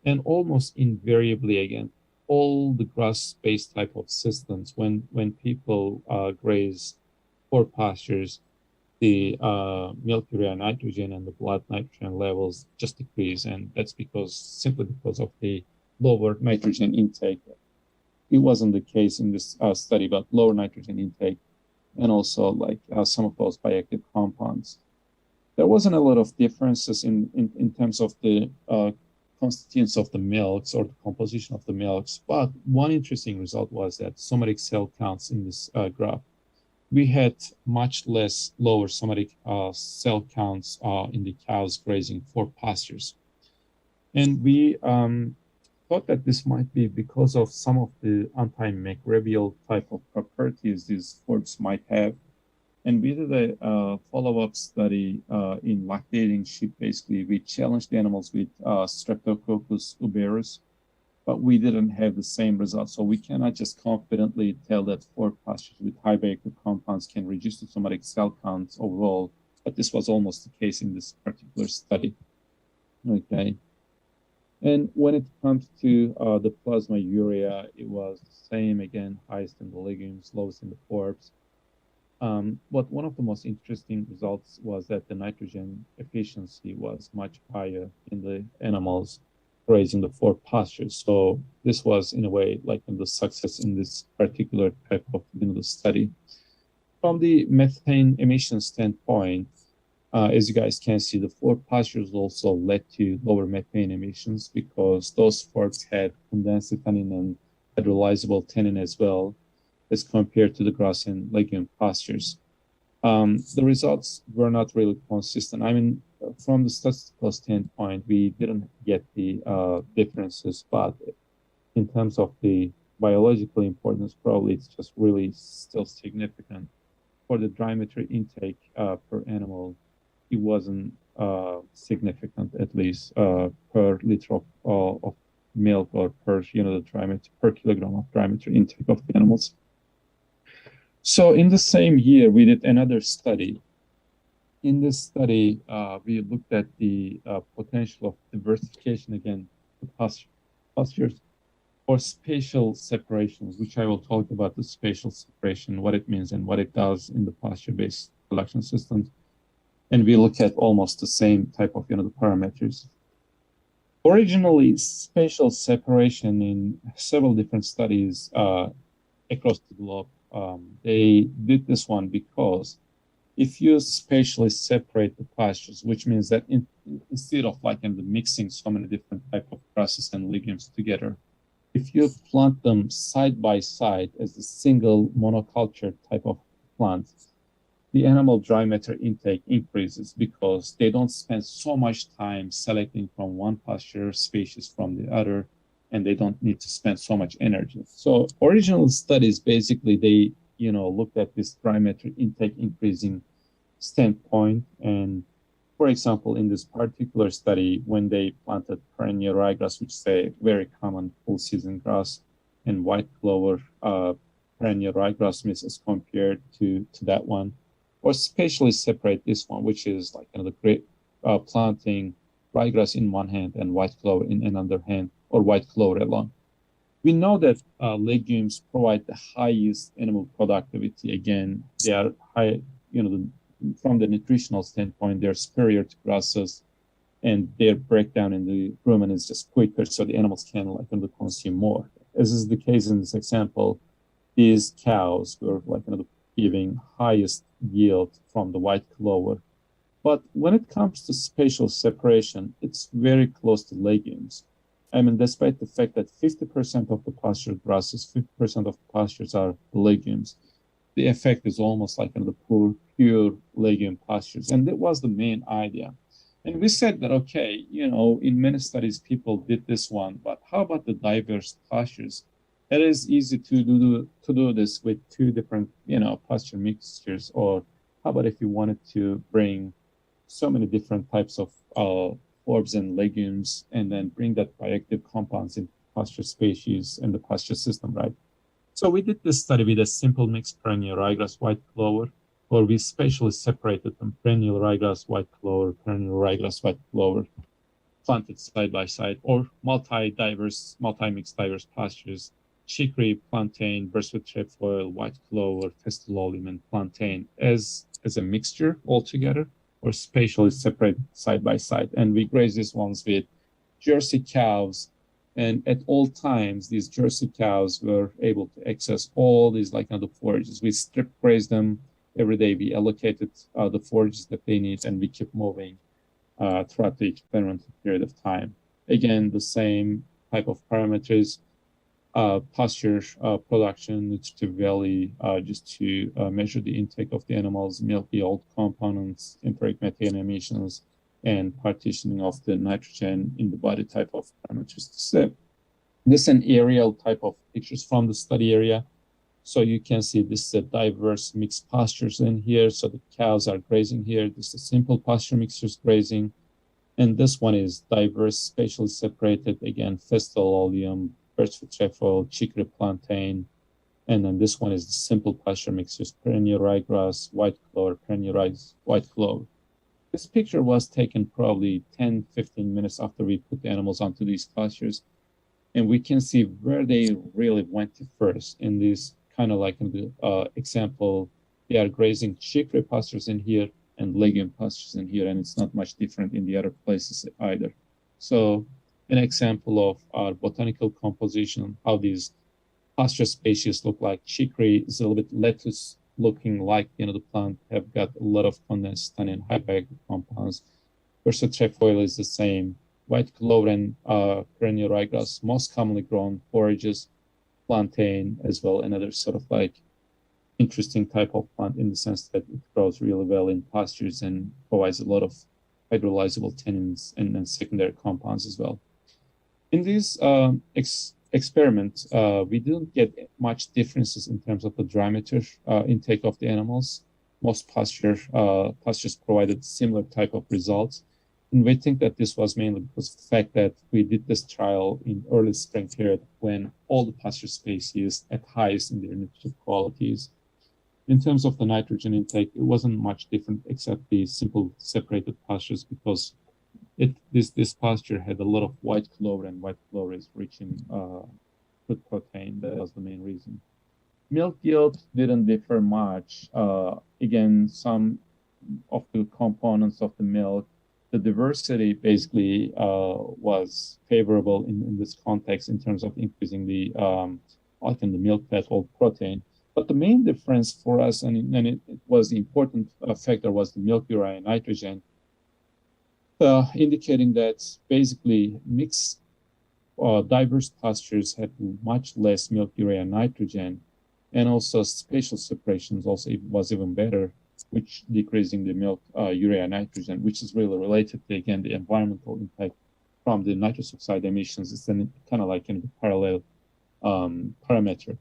And almost invariably, again, all the grass-based type of systems, when people graze fork pastures, the milk, urea, nitrogen, and the blood nitrogen levels just decrease. And that's simply because of the lower nitrogen intake. It wasn't the case in this study, but lower nitrogen intake, and also some of those bioactive compounds. There wasn't a lot of differences in terms of the constituents of the milks or the composition of the milks, but one interesting result was that somatic cell counts in this graph. We had much lower somatic cell counts in the cows grazing fork pastures. And we thought that this might be because of some of the antimicrobial type of properties these forks might have. And we did a follow-up study in lactating sheep. Basically, we challenged the animals with Streptococcus uberus, but we didn't have the same results. So we cannot just confidently tell that fork pastures with high bioactive compounds can reduce the somatic cell counts overall, but this was almost the case in this particular study. Okay. And when it comes to the plasma urea, it was the same again, highest in the legumes, lowest in the forks. But one of the most interesting results was that the nitrogen efficiency was much higher in the animals grazing the fork pastures. So this was, in a way, like the success in this particular type of the study. From the methane emission standpoint, as you guys can see, the fork pastures also led to lower methane emissions because those forks had condensed tannin and hydrolyzable tannin as well, as compared to the grass and legume pastures. the results were not really consistent. I mean, from the statistical standpoint, we didn't get the differences, but in terms of the biological importance, probably it's just really still significant. For the dry matter intake per animal, it wasn't significant, at least per liter of milk or per the dry matter, per kilogram of dry matter intake of the animals. So in the same year, we did another study. In this study, we looked at the potential of diversification again, the pastures or spatial separations, which I will talk about the spatial separation, what it means and what it does in the pasture-based production systems. And we look at almost the same type of the parameters. Originally, spatial separation in several different studies across the globe, they did this one because if you spatially separate the pastures, which means that instead of mixing so many different type of grasses and legumes together, if you plant them side by side as a single monoculture type of plant, the animal dry matter intake increases because they don't spend so much time selecting from one pasture species from the other, and they don't need to spend so much energy. So original studies, basically, they looked at this dry matter intake increasing standpoint. And for example, in this particular study, when they planted perennial ryegrass, which is a very common full season grass, and white clover perennial ryegrass mix as compared to that one, or spatially separate this one, which is the great planting ryegrass in one hand and white clover in another hand, or white clover alone. We know that legumes provide the highest animal productivity. Again, they are high, from the nutritional standpoint, they're superior to grasses, and their breakdown in the rumen is just quicker, so the animals can consume more. As is the case in this example, these cows were giving highest yield from the white clover. But when it comes to spatial separation, it's very close to legumes. I mean, despite the fact that 50% of the pasture grasses, 50% of the pastures are legumes, the effect is almost the pure legume pastures. And that was the main idea. And we said that, okay, in many studies, people did this one, but how about the diverse pastures? It is easy to do this with two different, pasture mixtures. Or how about if you wanted to bring so many different types of herbs and legumes, and then bring that bioactive compounds in pasture species and the pasture system, right? So we did this study with a simple mixed perennial ryegrass, white clover, where we spatially separated them, perennial ryegrass, white clover, perennial ryegrass, white clover, planted side by side, or multi-mixed diverse pastures, chicory, plantain, brushwood trefoil, white clover, festalolium, and plantain as a mixture altogether, or spatially separated side by side. And we graze these ones with Jersey cows. And at all times, these Jersey cows were able to access all these forages. We strip graze them every day. We allocated the forages that they need, and we keep moving throughout the experimental period of time. Again, the same type of parameters, pasture production, nutritive value, just to measure the intake of the animals, milk yield components, empiric methane emissions, and partitioning of the nitrogen in the body type of parameters. So this is an aerial type of pictures from the study area. So you can see this is a diverse mixed pastures in here. So the cows are grazing here. This is a simple pasture mixtures grazing. And this one is diverse, spatially separated, again, festalolium, birchwood trefoil, chicory plantain. And then this one is the simple pasture mixtures, perennial ryegrass, white clover, perennial rice, white clover. This picture was taken probably 10, 15 minutes after we put the animals onto these pastures. And we can see where they really went to first. In this in the example, they are grazing chicory pastures in here and legume pastures in here, and it's not much different in the other places either. So an example of our botanical composition, how these pasture species look like. Chicory is a little bit lettuce looking like, the plant have got a lot of condensed tannin, high bioactive compounds. Brushwood trefoil is the same. White clover and perennial ryegrass, most commonly grown forages, plantain as well, another interesting type of plant in the sense that it grows really well in pastures and provides a lot of hydrolyzable tannins and secondary compounds as well. In these experiments, we didn't get much differences in terms of the dry matter intake of the animals. Most pastures provided similar type of results. And we think that this was mainly because of the fact that we did this trial in early spring period when all the pasture species at highest in their nutritive qualities. In terms of the nitrogen intake, it wasn't much different except the simple separated pastures because this pasture had a lot of white clover, and white clover is rich in food protein. That was the main reason. Milk yield didn't differ much. Again, some of the components of the milk, the diversity basically was favorable in this context in terms of increasing the the milk fat or protein. But the main difference for us, and it was the important factor, was the milk urea nitrogen, indicating that basically mixed diverse pastures had much less milk urea nitrogen, and also spatial separations also was even better, which decreasing the milk urea nitrogen, which is really related to, again, the environmental impact from the nitrous oxide emissions. It's kind of like in the parallel parameter.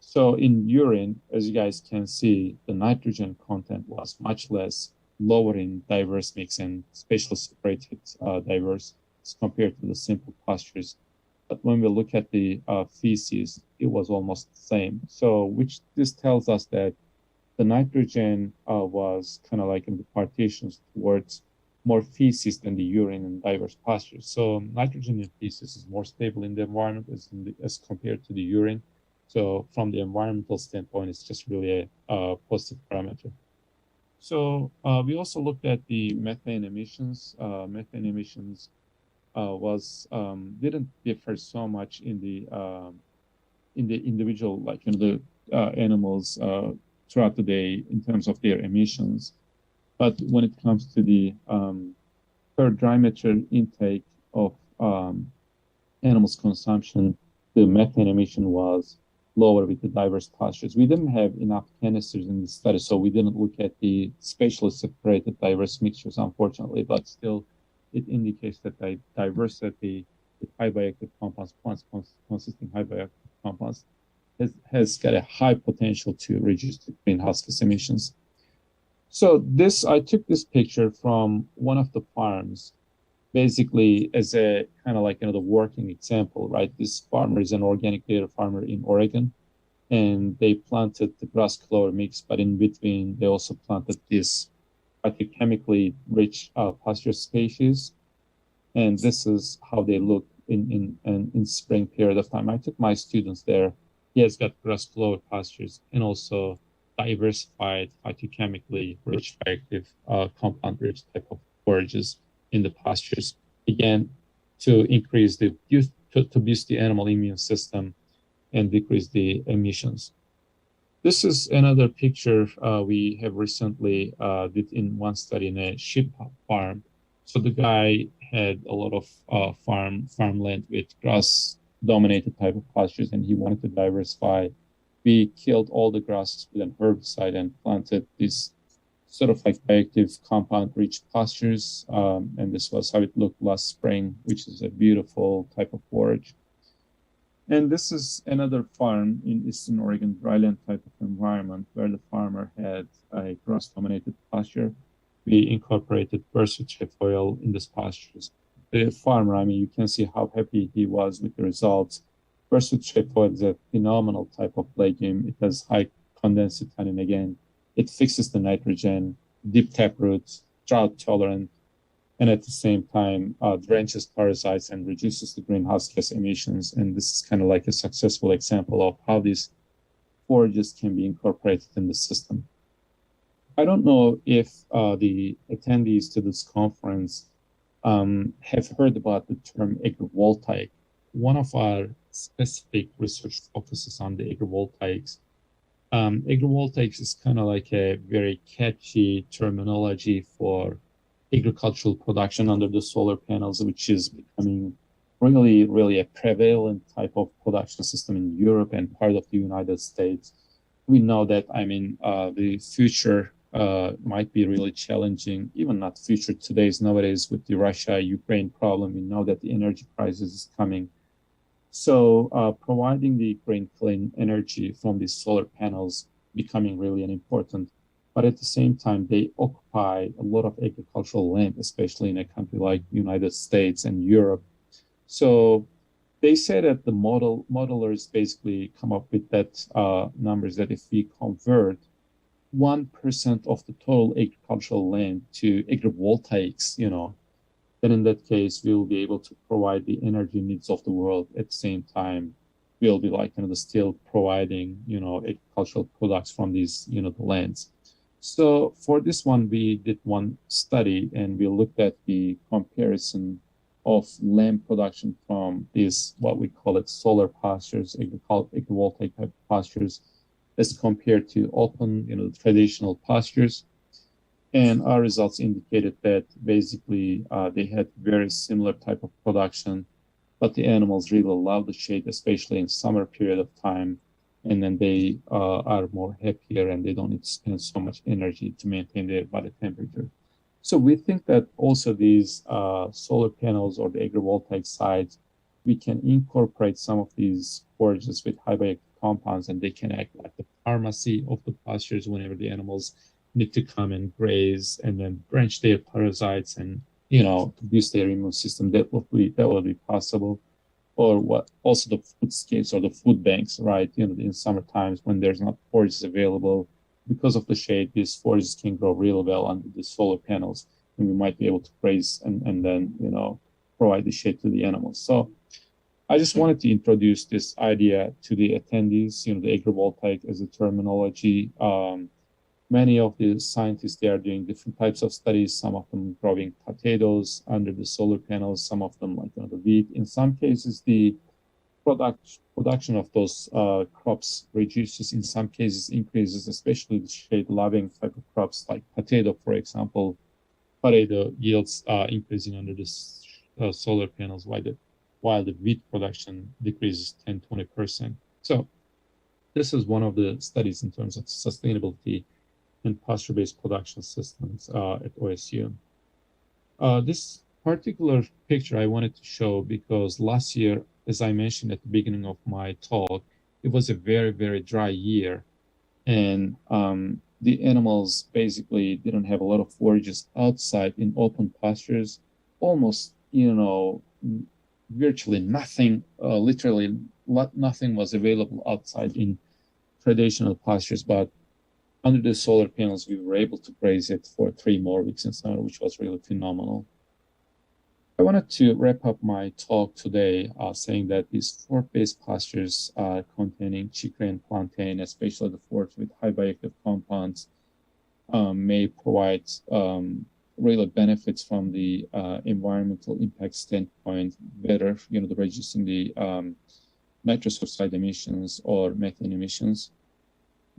So in urine, as you guys can see, the nitrogen content was much less, lower in diverse mix and spatially separated diverse as compared to the simple pastures. But when we look at the feces, it was almost the same. So which this tells us that the nitrogen was kind of like in the partitions towards more feces than the urine in diverse pastures. So nitrogen in feces is more stable in the environment as compared to the urine. So from the environmental standpoint, it's just really a positive parameter. So we also looked at the methane emissions. Methane emissions didn't differ so much in the individual, like the animals throughout the day in terms of their emissions. But when it comes to the per dry matter intake of animals' consumption, the methane emission was lower with the diverse pastures. We didn't have enough canisters in the study, so we didn't look at the spatially separated diverse mixtures, unfortunately, but still it indicates that the diversity with high bioactive compounds, plants consisting high bioactive compounds, has got a high potential to reduce the greenhouse gas emissions. So I took this picture from one of the farms, basically as a kind of like the working example, right? This farmer is an organic dairy farmer in Oregon, and they planted the grass clover mix, but in between they also planted this chemically rich pasture species, and this is how they look in spring period of time. I took my students there. He has got grass clover pastures and also diversified phytochemically rich bioactive compound rich type of forages in the pastures, again, to increase to boost the animal immune system and decrease the emissions. This is another picture we have recently did in one study in a sheep farm. So the guy had a lot of farmland with grass-dominated type of pastures, and he wanted to diversify. We killed all the grasses with an herbicide and planted these sort of like bioactive compound-rich pastures, and this was how it looked last spring, which is a beautiful type of forage. And this is another farm in Eastern Oregon, dryland type of environment, where the farmer had a grass-dominated pasture. We incorporated bursa trefoil in this pastures. The farmer, you can see how happy he was with the results. Bursa trefoil is a phenomenal type of legume. It has high condensate tannin again. It fixes the nitrogen, deep taproots, drought tolerant, and at the same time drenches parasites and reduces the greenhouse gas emissions. And this is kind of like a successful example of how these forages can be incorporated in the system. I don't know if the attendees to this conference have heard about the term agrivoltaic. One of our specific research focuses on the agrivoltaics. Agrivoltaics is kind of like a very catchy terminology for agricultural production under the solar panels, which is becoming really, really a prevalent type of production system in Europe and part of the United States. we know that, the future might be really challenging, even not future, nowadays with the Russia-Ukraine problem. We know that the energy crisis is coming. So providing the green clean energy from these solar panels becoming really an important, but at the same time, they occupy a lot of agricultural land, especially in a country like United States and Europe. So they say that the modelers basically come up with that numbers that if we convert 1% of the total agricultural land to agrivoltaics, then in that case, we'll be able to provide the energy needs of the world. At the same time, we'll be still providing, agricultural products from these, the lands. So for this one, we did one study and we looked at the comparison of land production from these, what we call it, solar pastures, agrivoltaic type pastures, as compared to open, traditional pastures. And our results indicated that basically they had very similar type of production, but the animals really love the shade, especially in summer period of time. And then they are more happier and they don't need to spend so much energy to maintain their body temperature. So we think that also these solar panels or the agrivoltaic sites, we can incorporate some of these forages with high bioactive compounds, and they can act like the pharmacy of the pastures whenever the animals need to come and graze and then drench their parasites and boost their immune system. That will be possible. Or what also the foodscapes or the food banks, right? In summer times when there's not forages available, because of the shade, these forages can grow really well under the solar panels, and we might be able to graze and then provide the shade to the animals. So I just wanted to introduce this idea to the attendees. The agrivoltaic as a terminology. Many of the scientists, they are doing different types of studies, some of them growing potatoes under the solar panels, some of them like the wheat. In some cases, the production of those crops reduces, in some cases increases, especially the shade-loving type of crops like potato, for example. Potato yields increasing under the solar panels, while the wheat production decreases 10-20%. So this is one of the studies in terms of sustainability and pasture-based production systems at OSU. This particular picture I wanted to show because last year, as I mentioned at the beginning of my talk, it was a very, very dry year. And the animals basically didn't have a lot of forages outside in open pastures. Almost, virtually nothing, literally nothing was available outside in traditional pastures, but under the solar panels, we were able to graze it for 3 more weeks in summer, which was really phenomenal. I wanted to wrap up my talk today saying that these fork-based pastures containing chicory and plantain, especially the forks with high bioactive compounds, may provide real benefits from the environmental impact standpoint, better, the reducing the nitrous oxide emissions or methane emissions.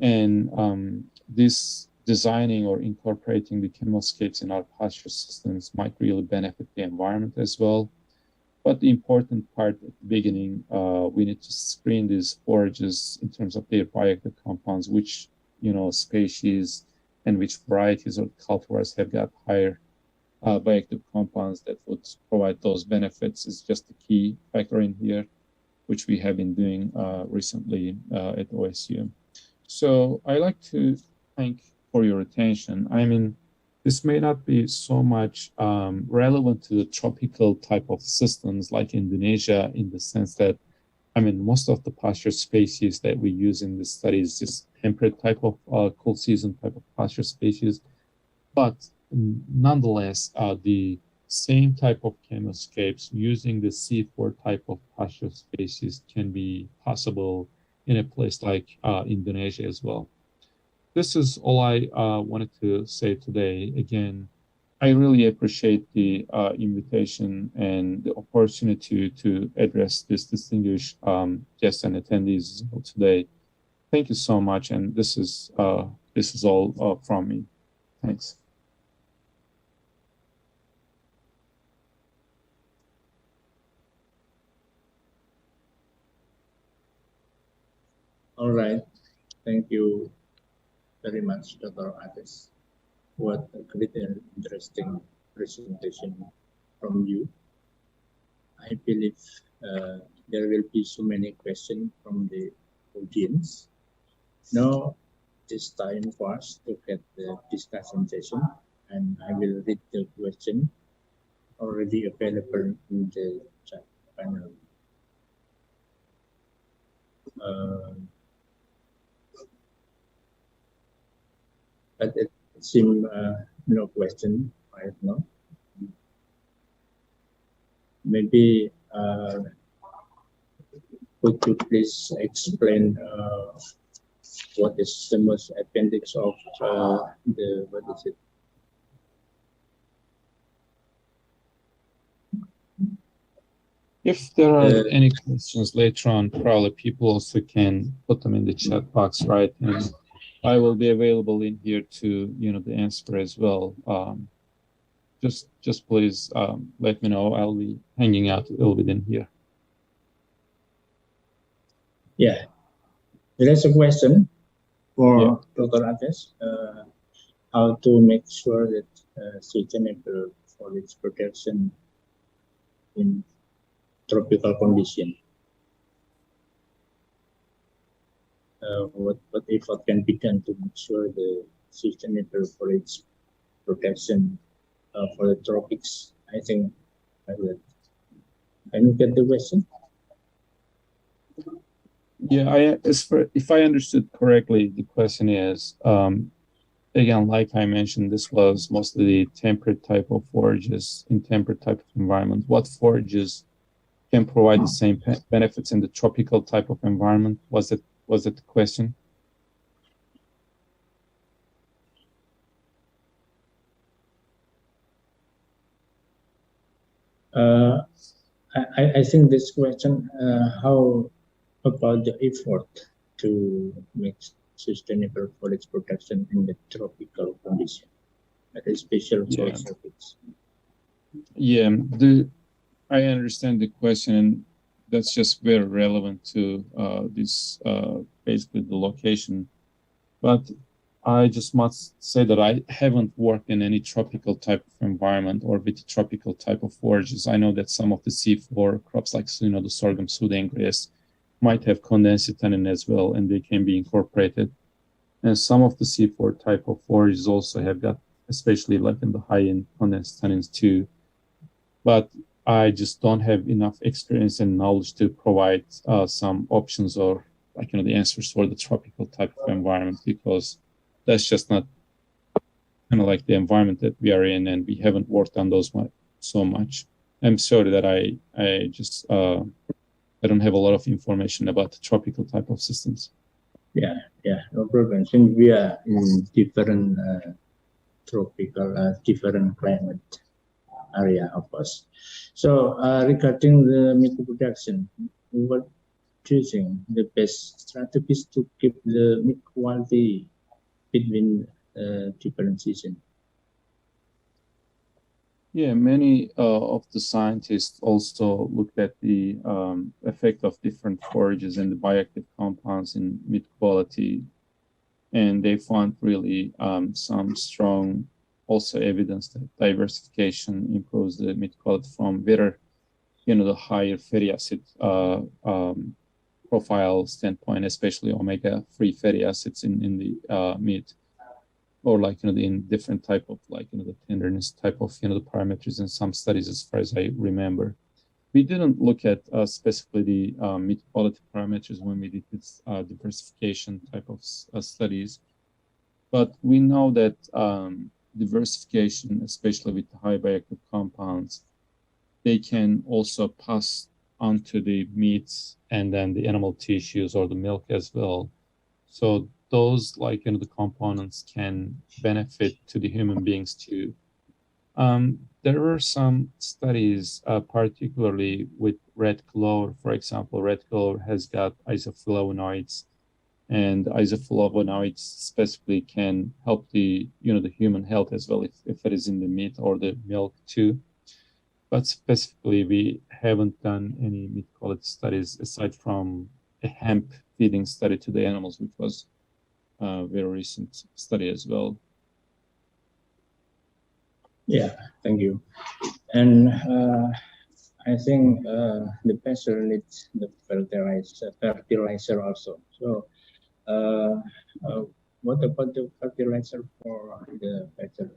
And this designing or incorporating the chemoscapes in our pasture systems might really benefit the environment as well. But the important part at the beginning, we need to screen these forages in terms of their bioactive compounds, which species and which varieties of cultivars have got higher bioactive compounds that would provide those benefits is just the key factor in here, which we have been doing recently at OSU. So I like to thank for your attention. This may not be so much relevant to the tropical type of systems like Indonesia, in the sense that, most of the pasture species that we use in this study is just temperate type of cool season type of pasture species. But nonetheless, the same type of chemoscapes using the C4 type of pasture species can be possible in a place like Indonesia as well. This is all I wanted to say today. Again, I really appreciate the invitation and the opportunity to address this distinguished guests and attendees today. Thank you so much, and this is all from me. Thanks. All right. Thank you very much, Dr. Ates. What a great and interesting presentation from you. I believe there will be so many questions from the audience. Now it's time for us to get the discussion session, and I will read the question already available in the chat panel. But it seems no question right now. Maybe could you please explain what is the most appendix of the, what is it? If there are any questions later on, probably people also can put them in the chat box, right? And I will be available in here to, the answer as well. Just please let me know. I'll be hanging out a little bit in here. Yeah, there is a question for Dr. Ates. How to make sure that sustainable foliage protection in tropical condition. What effort can be done to make sure the sustainable foliage protection for the tropics? I think I will. Can you get the question? Yeah, if I understood correctly, the question is, again, like I mentioned, this was mostly the temperate type of forages in temperate type of environment. What forages can provide the same benefits in the tropical type of environment? Was it the question? I think this question, how about the effort to make sustainable foliage protection in the tropical condition, especially for tropics? Yeah, I understand the question, and that's just very relevant to this, basically the location. But I just must say that I haven't worked in any tropical type of environment or with tropical type of forages. I know that some of the C4 crops, like the sorghum, Sudan grass, might have condensed tannin as well, and they can be incorporated. And some of the C4 type of forages also have got, especially like in the high-end condensed tannins too. But I just don't have enough experience and knowledge to provide some options or the answers for the tropical type of environment, because that's just not like the environment that we are in, and we haven't worked on those so much. I'm sorry that I don't have a lot of information about the tropical type of systems. Yeah, no problem. Since we are in different tropical, different climate area, of course. So regarding the meat production, what do you think the best strategies to keep the meat quality between different seasons? Yeah, many of the scientists also looked at the effect of different forages and the bioactive compounds in meat quality, and they found really some strong also evidence that diversification improves the meat quality from better, the higher fatty acid profile standpoint, especially omega-3 fatty acids in the meat, or in different type of the tenderness type of the parameters in some studies, as far as I remember. We didn't look at specifically the meat quality parameters when we did this diversification type of studies, but we know that diversification, especially with the high bioactive compounds, they can also pass onto the meats and then the animal tissues or the milk as well. So those the components can benefit to the human beings too. There were some studies, particularly with red clover. For example, red clover has got isoflavonoids, and isoflavonoids specifically can help the the human health as well, if it is in the meat or the milk too. But specifically, we haven't done any meat quality studies aside from a hemp feeding study to the animals, which was very recent study as well. Yeah, thank you. And I think the pasture needs the fertilizer also. So what about the fertilizer for the pasture?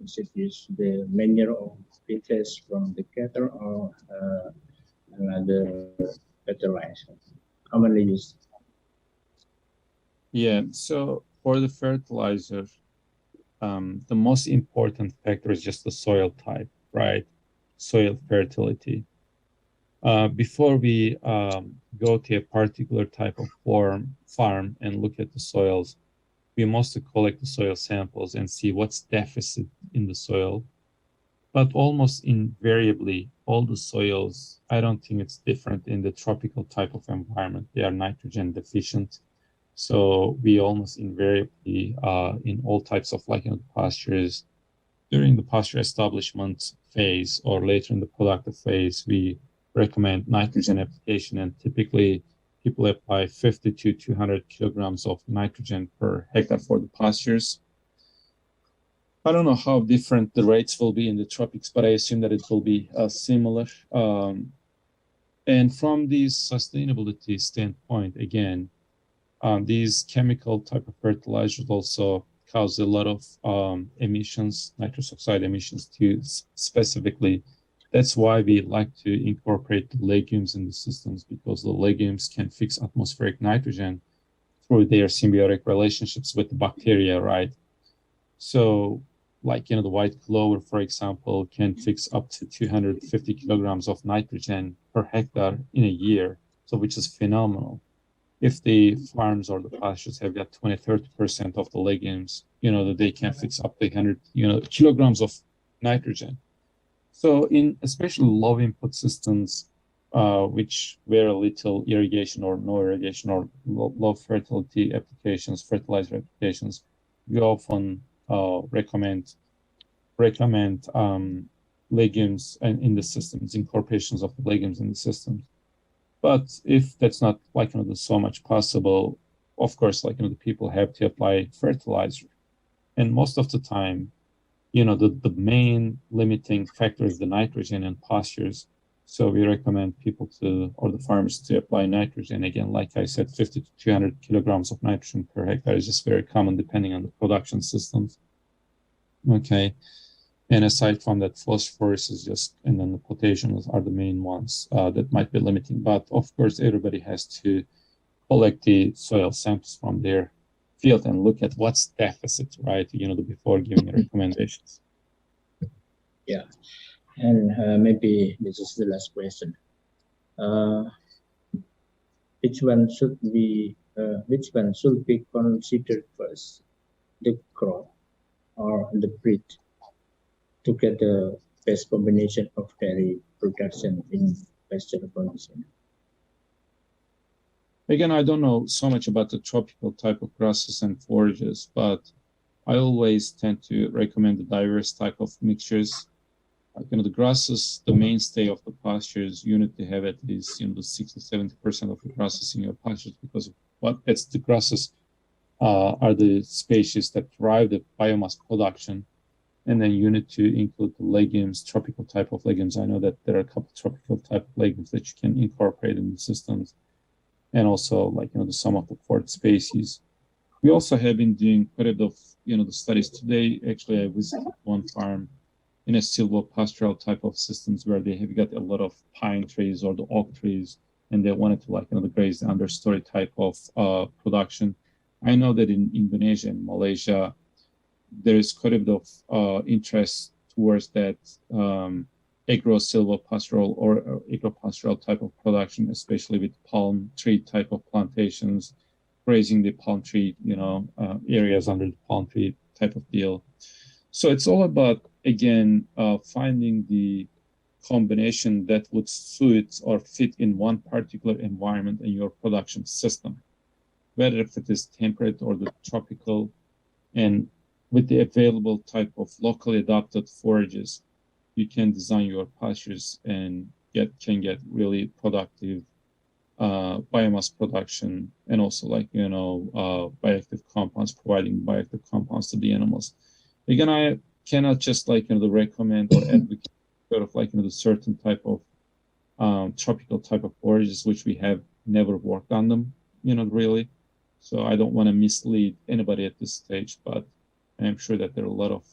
Is it use the manure of feces from the cattle or another fertilizer commonly used? Yeah, so for the fertilizer, the most important factor is just the soil type, right? Soil fertility. Before we go to a particular type of farm and look at the soils, we must collect the soil samples and see what's deficit in the soil. But almost invariably, all the soils, I don't think it's different in the tropical type of environment. They are nitrogen deficient. So we almost invariably, in all types of pastures, during the pasture establishment phase or later in the productive phase, we recommend nitrogen application, and typically people apply 50 to 200 kilograms of nitrogen per hectare for the pastures. I don't know how different the rates will be in the tropics, but I assume that it will be similar. And from the sustainability standpoint, again, these chemical type of fertilizers also cause a lot of emissions, nitrous oxide emissions too, specifically. That's why we like to incorporate the legumes in the systems, because the legumes can fix atmospheric nitrogen through their symbiotic relationships with the bacteria, right? So the white clover, for example, can fix up to 250 kilograms of nitrogen per hectare in a year, so which is phenomenal. If the farms or the pastures have got 20-30% of the legumes, that they can fix up to 100 kilograms of nitrogen. So in especially low input systems, which very little irrigation or no irrigation or low fertility applications, fertilizer applications, we often recommend legumes and in the systems, incorporations of the legumes in the systems. But if that's not so much possible, of course, the people have to apply fertilizer. And most of the time, the main limiting factor is the nitrogen in pastures. So we recommend people or the farmers to apply nitrogen. Again, like I said, 50 to 200 kilograms of nitrogen per hectare is just very common depending on the production systems. Okay. And aside from that, phosphorus is and then the potassium are the main ones that might be limiting. But of course, everybody has to collect the soil samples from their field and look at what's deficit, right? Before giving recommendations. Yeah, and maybe this is the last question. Which one should be considered first, the crop or the breed, to get the best combination of dairy production in pasture condition? Again, I don't know so much about the tropical type of grasses and forages, but I always tend to recommend the diverse type of mixtures. The grasses, the mainstay of the pastures, you need to have at least the 60-70% of the grasses in your pastures, because the grasses are the species that drive the biomass production. And then you need to include the legumes, tropical type of legumes. I know that there are a couple of tropical type of legumes that you can incorporate in the systems, and also some of the port species. We also have been doing quite a bit of the studies. Today, actually, I visited one farm in a silvopastoral type of systems where they have got a lot of pine trees or the oak trees, and they wanted to graze the understory type of production. I know that in Indonesia and Malaysia, there is quite a bit of interest towards that agro-silvopastoral or agro-pastoral type of production, especially with palm tree type of plantations, grazing the palm tree, areas under the palm tree type of deal. So it's all about, again, finding the combination that would suit or fit in one particular environment in your production system, whether if it is temperate or the tropical, and with the available type of locally adapted forages, you can design your pastures and can get really productive biomass production, and also bioactive compounds, providing bioactive compounds to the animals. Again, I cannot just recommend or advocate sort of the certain type of tropical type of forages which we have never worked on them, really. So I don't want to mislead anybody at this stage, but I'm sure that there are a lot of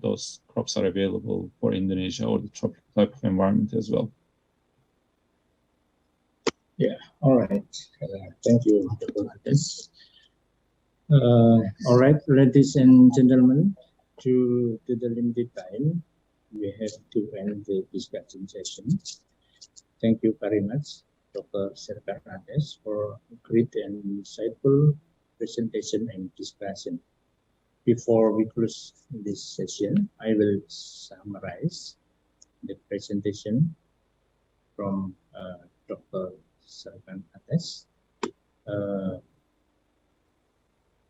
those crops are available for Indonesia or the tropical type of environment as well. Yeah, all right. Thank you, Dr. Antes. All right, ladies and gentlemen, due to the limited time, we have to end the discussion session. Thank you very much, Dr. Serkan Antes, for a great and insightful presentation and discussion. Before we close this session, I will summarize the presentation from Dr. Serkan Antes.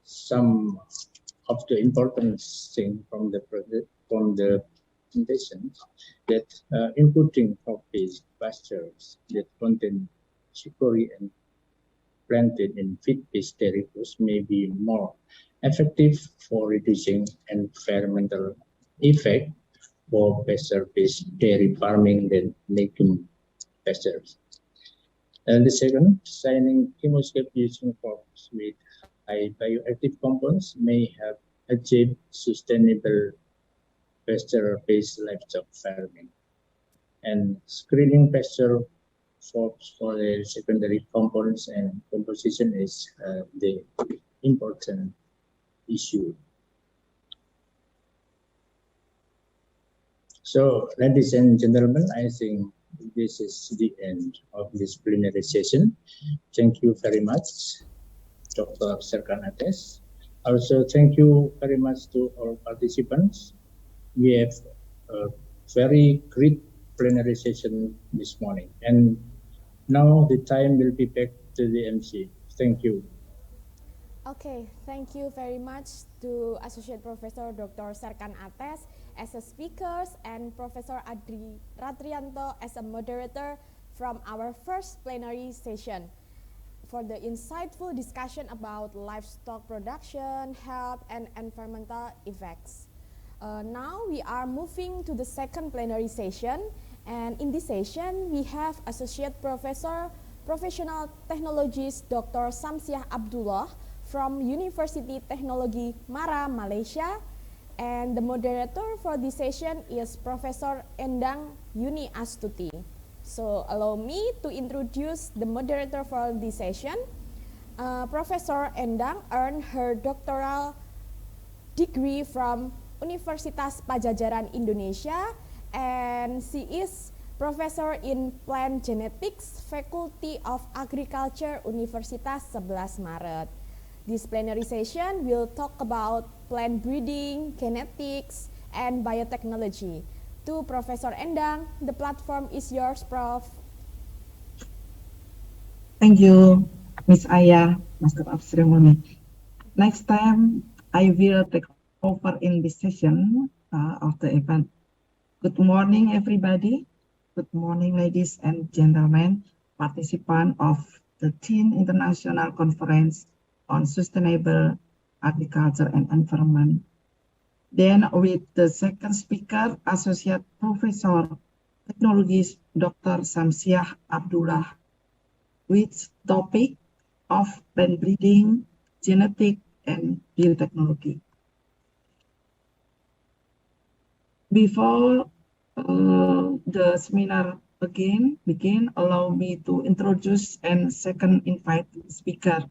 Some of the important things from the presentation that including crop-based pastures that contain chicory and planted in feed-based dairy foods may be more effective for reducing environmental effect for pasture-based dairy farming than legume pastures. And the second, designing chemoscape using crops with high bioactive compounds may have achieved sustainable pasture-based livestock farming. And screening pasture for the secondary components and composition is the important issue. So, ladies and gentlemen, I think this is the end of this plenary session. Thank you very much, Dr. Serkan Antes. Also, thank you very much to all participants. We have a very great plenary session this morning. And now the time will be back to the MC. Thank you. Okay, thank you very much to Associate Professor Dr. Serkan Antes as a speaker and Professor Adri Ratrianto as a moderator from our first plenary session for the insightful discussion about livestock production, health, and environmental effects. Now we are moving to the second plenary session, and in this session we have Associate Professor Professional Technologist Dr. Samsiah Abdullah from University Teknologi Mara, Malaysia, and the moderator for this session is Professor Endang Yuni Astuti. So allow me to introduce the moderator for this session. Professor Endang earned her doctoral degree from Universitas Pajajaran Indonesia, and she is Professor in Plant Genetics, Faculty of Agriculture, Universitas 11 Maret. This plenary session will talk about plant breeding, genetics, and biotechnology. To Professor Endang, the platform is yours, Prof. Thank you, Ms. Aya, Master of Ceremony. Next time, I will take over in this session of the event. Good morning, everybody. Good morning, ladies and gentlemen, participants of the 10th International Conference on Sustainable Agriculture and Environment. Then with the second speaker, Associate Professor Technologist Dr. Samsiah Abdullah, with topic of plant breeding, genetic, and biotechnology. Before the seminar begin, allow me to introduce and second invite speaker.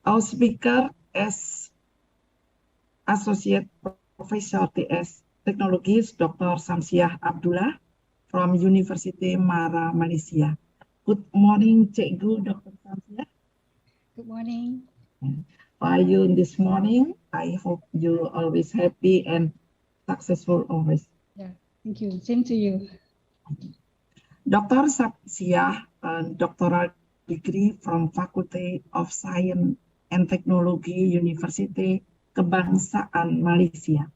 Our speaker is Associate Professor TS Technologist Dr. Samsiah Abdullah from University Mara, Malaysia. Good morning, Cikgu Dr. Samsiah. Good morning. How are you this morning? I hope you always happy and successful always. Yeah, thank you. Same to you. Dr. Samsiah, doctoral degree from Faculty of Science and Technology, University Kebangsaan Malaysia.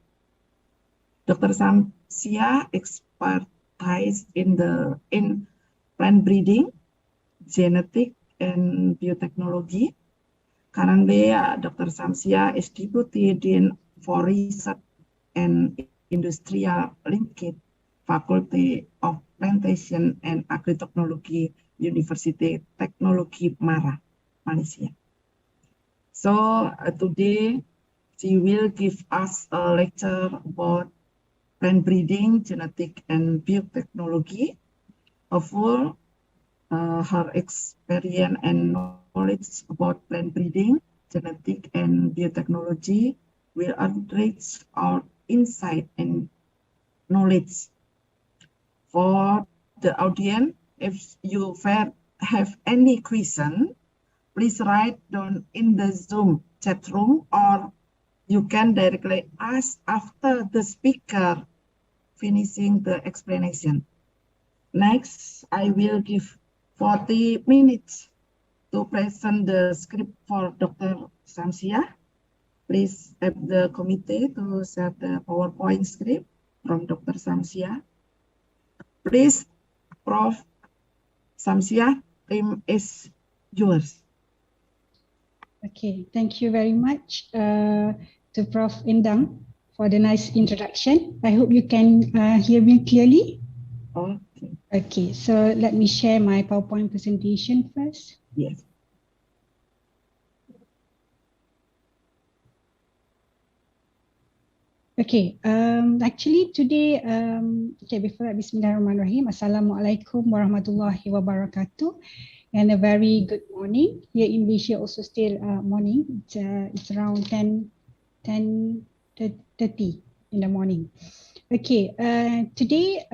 Dr. Samsiah expertise in plant breeding, Genetic and Biotechnology. Currently, Dr. Samsia is Deputy Dean for Research and Industrial Linkage, Faculty of Plantation and Agri-Technology, University Technology Mara, Malaysia. So today, she will give us a lecture about plant breeding, genetic and biotechnology. Full her experience and knowledge about plant breeding, genetic and biotechnology will enrich our insight and knowledge. For the audience, if you have any question, please write down in the Zoom chat room, or you can directly ask after the speaker finishing the explanation. Next, I will give 40 minutes to present the script for Dr. Samsia. Please have the committee to set the PowerPoint script from Dr. Samsia. Please, Prof. Samsia, time is yours. Okay, thank you very much to Prof. Endang for the nice introduction. I hope you can hear me clearly. Okay. Okay, so let me share my PowerPoint presentation first. Yes. Okay, actually today, before that, Bismillahirrahmanirrahim. Assalamualaikum warahmatullahi wabarakatuh. And a very good morning. Here in Malaysia also still morning. It's around 10:30 in the morning. Okay, today,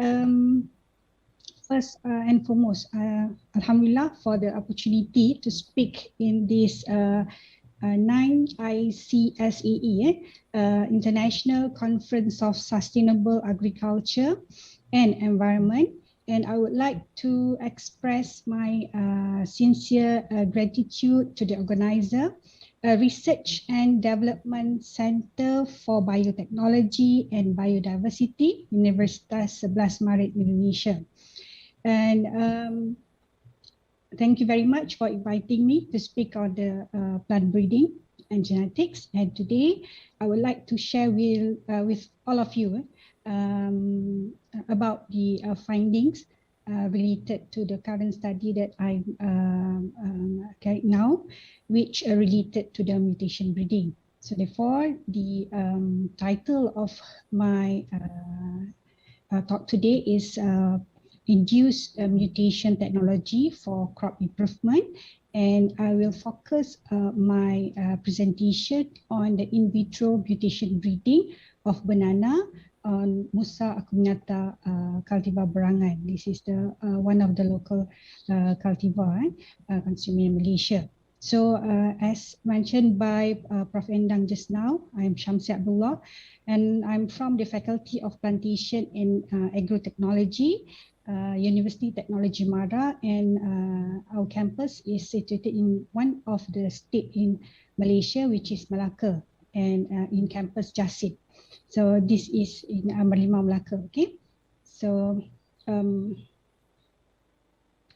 first and foremost, Alhamdulillah for the opportunity to speak in this 9 ICSAE, International Conference of Sustainable Agriculture and Environment. And I would like to express my sincere gratitude to the organizer, Research and Development Center for Biotechnology and Biodiversity, Universitas 11 Maret, Indonesia. And thank you very much for inviting me to speak on the plant breeding and genetics. And today, I would like to share with all of you about the findings related to the current study that I carried now, which are related to the mutation breeding. So therefore, the title of my talk today is Induced Mutation Technology for Crop Improvement, and I will focus my presentation on the in vitro mutation breeding of banana on Musa acuminata cultivar Berangan. This is the one of the local cultivar consumed in Malaysia. So as mentioned by Prof. Endang just now, I'm Syamsi Abdullah, and I'm from the Faculty of Plantation and Agrotechnology, University Technology Mara, and our campus is situated in one of the state in Malaysia, which is Malacca, and in campus Jasid. So this is in Merlimau, Malacca. Okay, so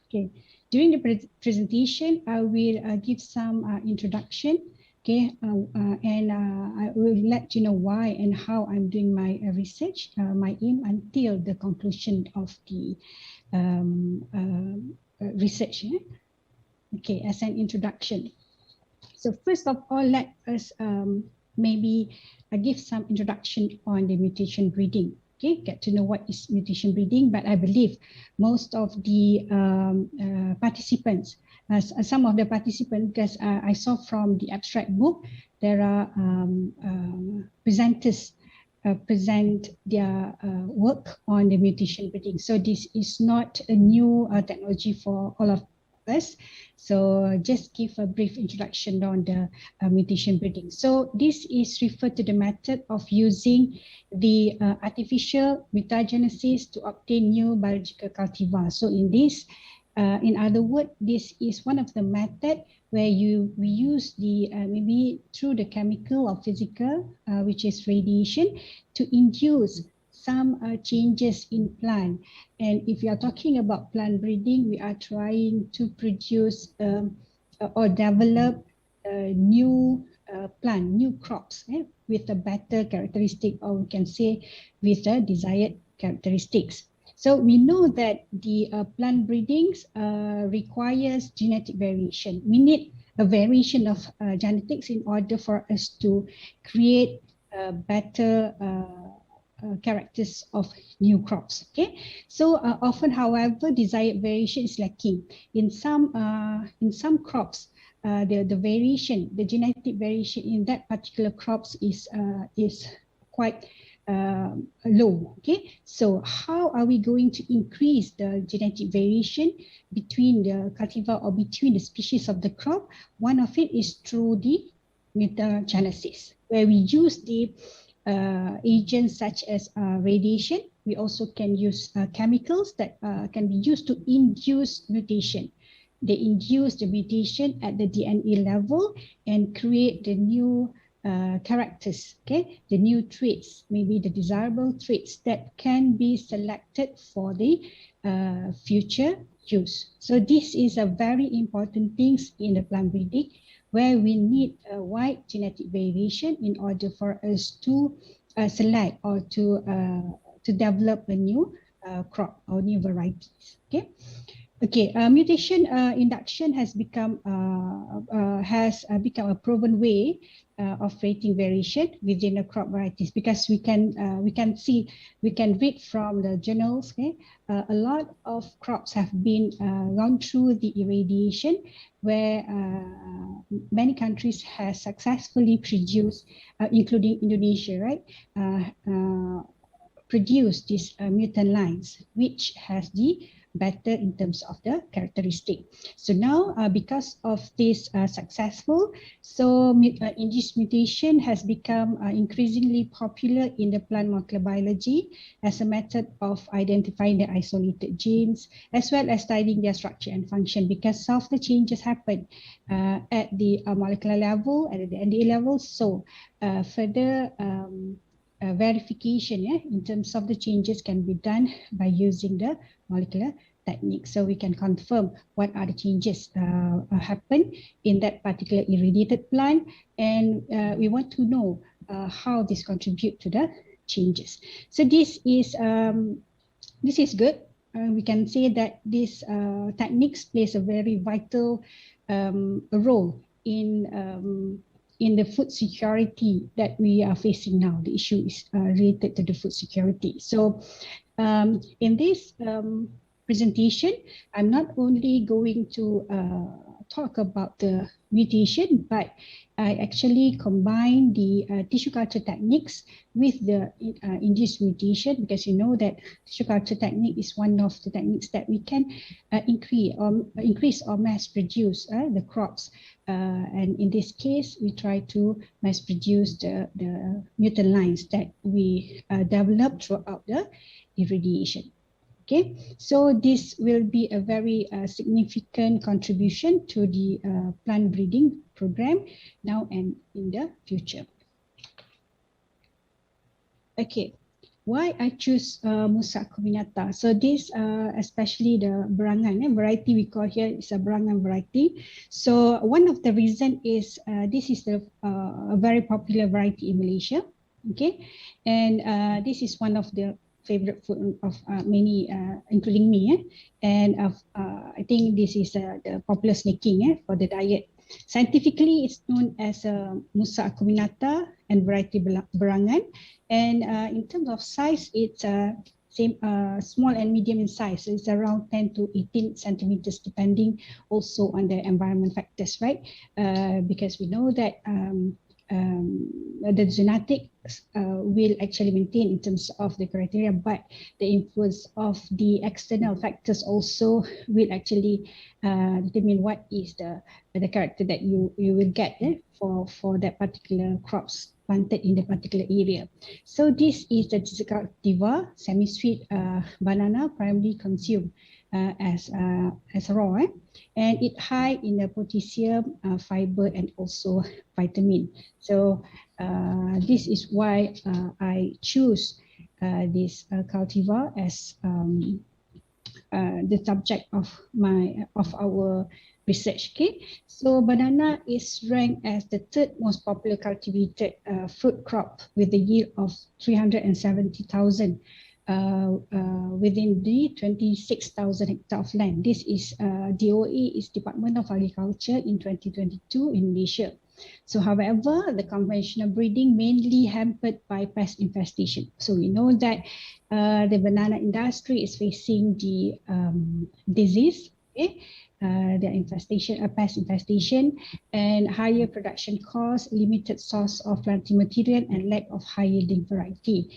okay, during the presentation, I will give some introduction. Okay, and I will let you know why and how I'm doing my research, my aim until the conclusion of the research. Okay, as an introduction. So first of all, let us maybe give some introduction on the mutation breeding. Okay, get to know what is mutation breeding, but I believe most of the participants, some of the participants, because I saw from the abstract book, there are presenters present their work on the mutation breeding. So this is not a new technology for all of us. So just give a brief introduction on the mutation breeding. So this is referred to the method of using the artificial mutagenesis to obtain new biological cultivar. So in this, in other words, this is one of the method where we use the maybe through the chemical or physical, which is radiation, to induce some changes in plant. And if you are talking about plant breeding, we are trying to produce or develop new plant, new crops with a better characteristic, or we can say with the desired characteristics. So we know that the plant breedings requires genetic variation. We need a variation of genetics in order for us to create better characters of new crops. Okay, so often, however, desired variation is lacking in some crops. The variation, the genetic variation in that particular crops is quite low. Okay, so how are we going to increase the genetic variation between the cultivar or between the species of the crop? One of it is through the mutagenesis, where we use the agents such as radiation. We also can use chemicals that can be used to induce mutation. They induce the mutation at the DNA level and create the new characters, okay, the new traits, maybe the desirable traits that can be selected for the future use. So this is a very important thing in the plant breeding, where we need a wide genetic variation in order for us to select or to develop a new crop or new varieties. Okay. Okay, mutation induction has become a proven way of creating variation within the crop varieties, because we can read from the journals. Okay, a lot of crops have been gone through the irradiation, where many countries have successfully produced, including Indonesia, right? Produce these mutant lines, which has the better in terms of the characteristic. So now, because of this successful, so induced mutation has become increasingly popular in the plant molecular biology as a method of identifying the isolated genes, as well as studying their structure and function, because of the changes happen at the molecular level and at the NDA level. So further verification in terms of the changes can be done by using the molecular technique. So we can confirm what are the changes happen in that particular irradiated plant, and we want to know how this contribute to the changes. So this is good. We can say that this techniques plays a very vital role in the food security that we are facing now. The issue is related to the food security. So in this presentation, I'm not only going to talk about the mutation, but I actually combine the tissue culture techniques with the induced mutation, because you know that tissue culture technique is one of the techniques that we can increase or mass produce the crops. And in this case, we try to mass produce the mutant lines that we develop throughout the irradiation. Okay, so this will be a very significant contribution to the plant breeding program now and in the future. Okay, why I choose Musa acuminata? So this, especially the berangan variety we call here, is a berangan variety. So one of the reason is this is a very popular variety in Malaysia. Okay, and this is one of the favorite food of many, including me, and I think this is the popular snacking for the diet. Scientifically, it's known as Musa acuminata and variety berangan, and in terms of size, it's same small and medium in size. So it's around 10 to 18 centimeters, depending also on the environment factors, right? Because we know that the genetics will actually maintain in terms of the criteria, but the influence of the external factors also will actually determine what is the character that you will get for that particular crops planted in the particular area. So this is the cultivar, semi-sweet banana, primarily consumed as raw, and it high in the potassium, fiber, and also vitamin. So this is why I choose this cultivar as the subject of our research. Okay, so banana is ranked as the third most popular cultivated fruit crop with a yield of 370,000 within the 26,000 hectare of land. This is DOA is Department of Agriculture in 2022 in Malaysia. So however, the conventional breeding mainly hampered by pest infestation. So we know that the banana industry is facing the disease, okay? The infestation, pest infestation, and higher production costs, limited source of planting material, and lack of high yielding variety.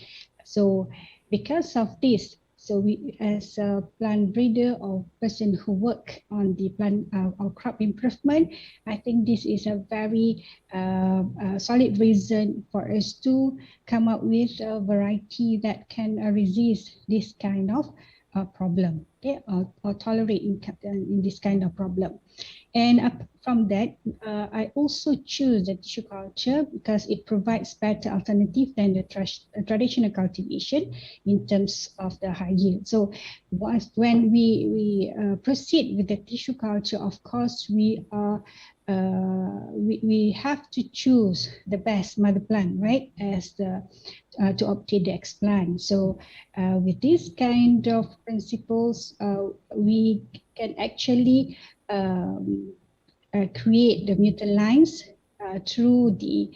So because of this, so we, as a plant breeder or person who work on the plant or crop improvement, I think this is a very solid reason for us to come up with a variety that can resist this kind of problem, okay, or tolerate in this kind of problem. And from that, I also choose the tissue culture because it provides better alternative than the traditional cultivation in terms of the high yield. So when we proceed with the tissue culture, of course, we have to choose the best mother plant, right, as the to obtain the explant. So with this kind of principles, we can actually create the mutant lines through the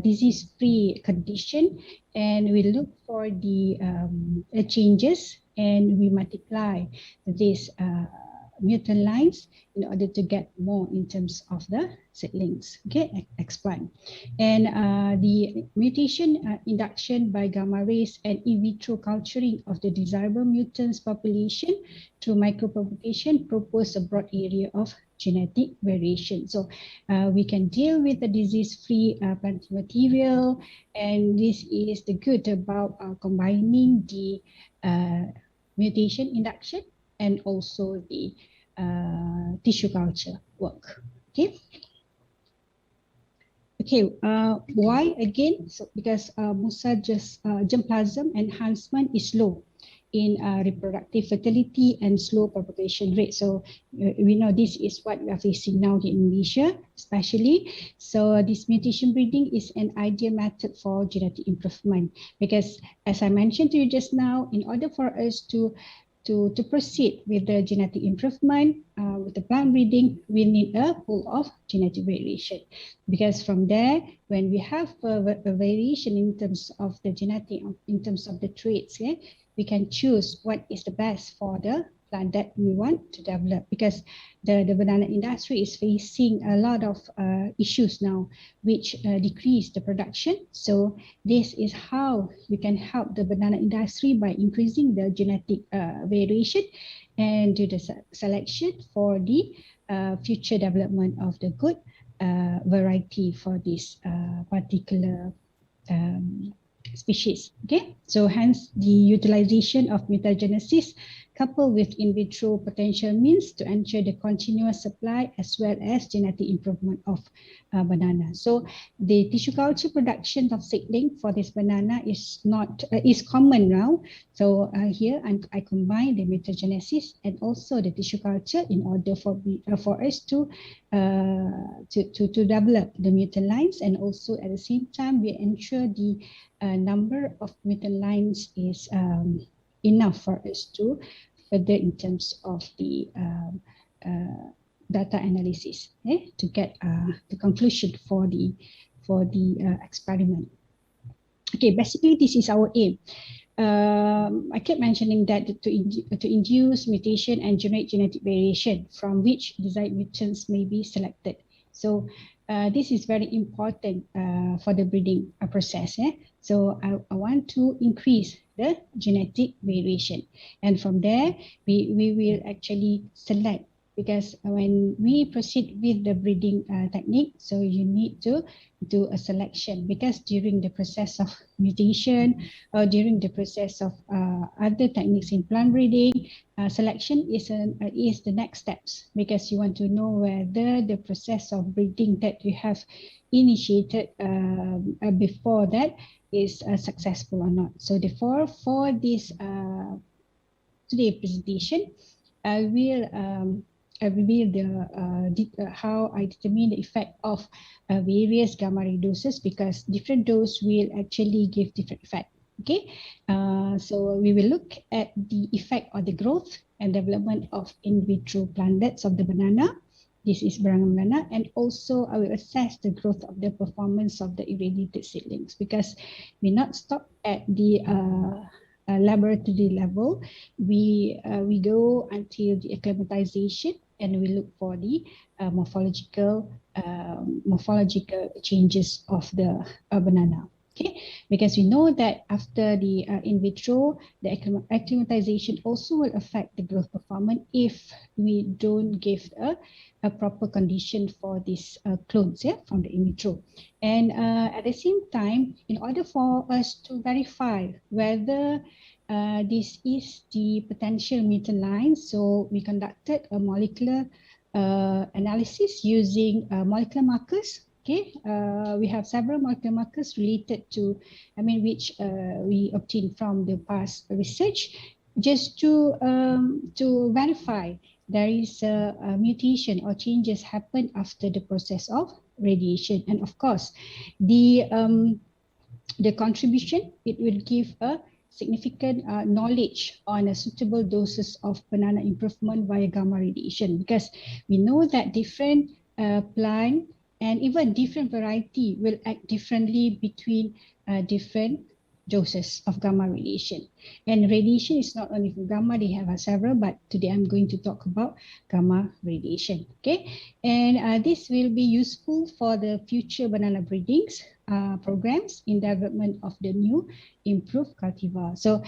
disease-free condition, and we look for the changes, and we multiply these mutant lines in order to get more in terms of the seedlings, okay, explant. And the mutation induction by gamma rays and in vitro culturing of the desirable mutants population through micropropagation propose a broad area of genetic variation. So we can deal with the disease-free planting material, and this is the good about combining the mutation induction and also the tissue culture work. Okay. Okay, why again? So because Musa just germplasm enhancement is low in reproductive fertility and slow propagation rate. So we know this is what we are facing now in Malaysia, especially. So this mutation breeding is an ideal method for genetic improvement because, as I mentioned to you just now, in order for us to proceed with the genetic improvement with the plant breeding, we need a pool of genetic variation, because from there, when we have a variation in terms of the genetic, in terms of the traits, yeah, we can choose what is the best for the plant that we want to develop, because the banana industry is facing a lot of issues now which decrease the production. So this is how you can help the banana industry by increasing the genetic variation and do the selection for the future development of the good variety for this particular species. Okay, so hence the utilization of mutagenesis coupled with in vitro potential means to ensure the continuous supply as well as genetic improvement of banana. So the tissue culture production of seedling for this banana is not is common now. So here I combine the mutagenesis and also the tissue culture in order for us to develop the mutant lines, and also at the same time we ensure the number of mutant lines is enough for us to further in terms of the data analysis, to get the conclusion for the experiment. Okay, basically this is our aim. I kept mentioning that to induce mutation and generate genetic variation from which desired mutants may be selected. So this is very important for the breeding process. So I want to increase the genetic variation, and from there we will actually select because when we proceed with the breeding technique, so you need to do a selection, because during the process of mutation or during the process of other techniques in plant breeding, selection is the next steps, because you want to know whether the process of breeding that you have initiated before that is successful or not. So therefore, for this today presentation, I will reveal how I determine the effect of various gamma ray doses, because different dose will actually give different effect. Okay, so we will look at the effect on the growth and development of in vitro plantlets of the banana. This is Barangan banana, and also I will assess the growth of the performance of the irradiated seedlings, because we not stop at the laboratory level. We go until the acclimatization, and we look for the morphological changes of the banana. Okay, because we know that after the in vitro, the acclimatization also will affect the growth performance if we don't give a proper condition for these clones, from the in vitro. And at the same time, in order for us to verify whether this is the potential mutant line, so we conducted a molecular analysis using molecular markers. Okay, we have several molecular markers related to, which we obtained from the past research, just to verify there is a mutation or changes happen after the process of radiation. And of course, the contribution, it will give a significant knowledge on a suitable doses of banana improvement via gamma radiation, because we know that different plant and even different variety will act differently between different doses of gamma radiation. And radiation is not only for gamma, they have several, but today I'm going to talk about gamma radiation. Okay, and this will be useful for the future banana breedings programs in development of the new improved cultivar. So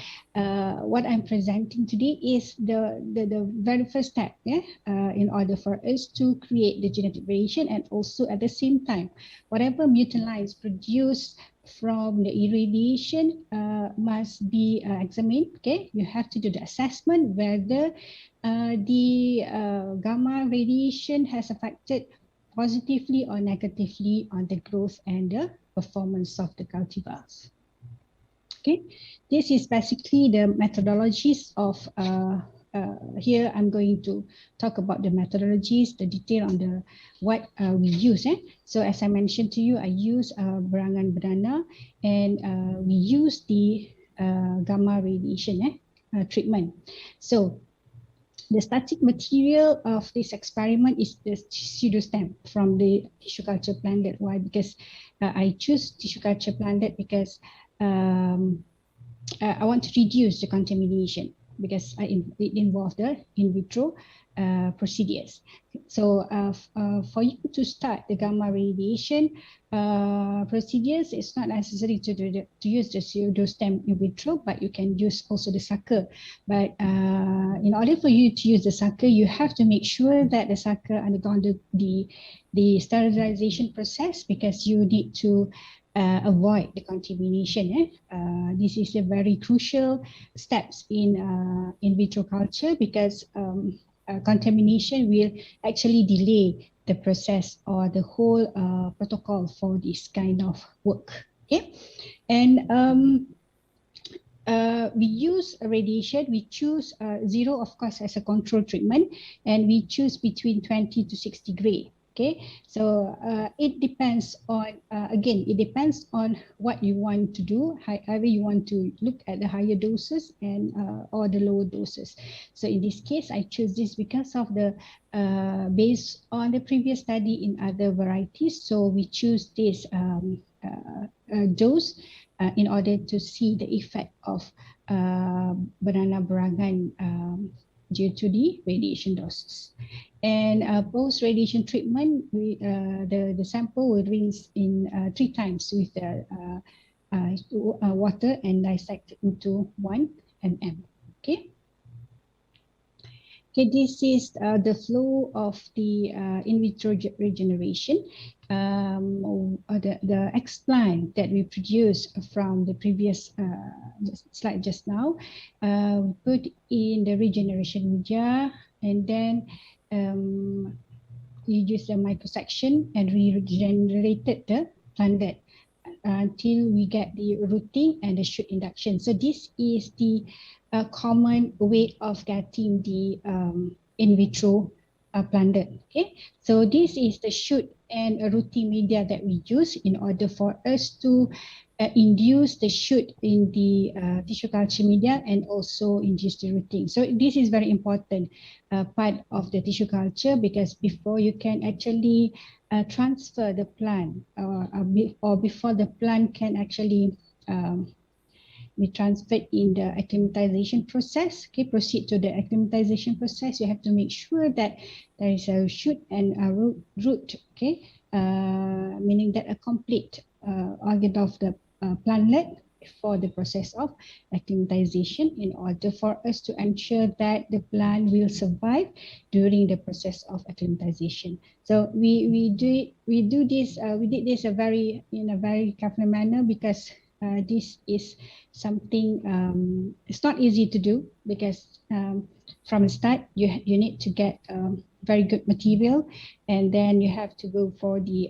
what I'm presenting today is the very first step, in order for us to create the genetic variation, and also at the same time, whatever mutant lines produced from the irradiation must be examined. Okay, you have to do the assessment whether the gamma radiation has affected positively or negatively on the growth and the performance of the cultivars. Okay, this is basically the methodologies of here I'm going to talk about the methodologies, the detail on the what we use. So as I mentioned to you, I use Barangan banana, and we use the gamma radiation treatment. So the starting material of this experiment is the pseudostem from the tissue culture plantlet. Why? Because I choose tissue culture plantlet because I want to reduce the contamination, because it involves the in vitro procedures. So for you to start the gamma radiation procedures, it's not necessary to use the pseudostem in vitro, but you can use also the sucker. But in order for you to use the sucker, you have to make sure that the sucker undergone the sterilization process, because you need to avoid the contamination. This is a very crucial steps in vitro culture, because contamination will actually delay the process or the whole protocol for this kind of work. Okay, and we use radiation. We choose 0, of course, as a control treatment, and we choose between 20 to 60 gray. Okay, so it depends on, again, it depends on what you want to do. However, you want to look at the higher doses and or the lower doses. So in this case, I choose this because of the based on the previous study in other varieties. So we choose this dose in order to see the effect of banana Barangan due to the radiation doses. And post-radiation treatment, the sample will rinse in 3 times with the water and dissect into 1 mm. Okay. Okay, this is the flow of the in vitro regeneration. The X-line that we produced from the previous slide just now, we put in the regeneration media, and then you use the microsection and regenerated the plantlet until we get the rooting and the shoot induction. So this is the common way of getting the in vitro plantlet. Okay, so this is the shoot and rooting media that we use in order for us to induce the shoot in the tissue culture media and also induce the rooting. So this is very important part of the tissue culture, because before you can actually transfer the plant or before the plant can actually be transferred in the acclimatization process, okay, proceed to the acclimatization process, you have to make sure that there is a shoot and a root, okay, meaning that a complete organ of the plantlet for the process of acclimatization, in order for us to ensure that the plant will survive during the process of acclimatization. So we did this in a very careful manner, because this is something it's not easy to do, because from the start you need to get very good material, and then you have to go for the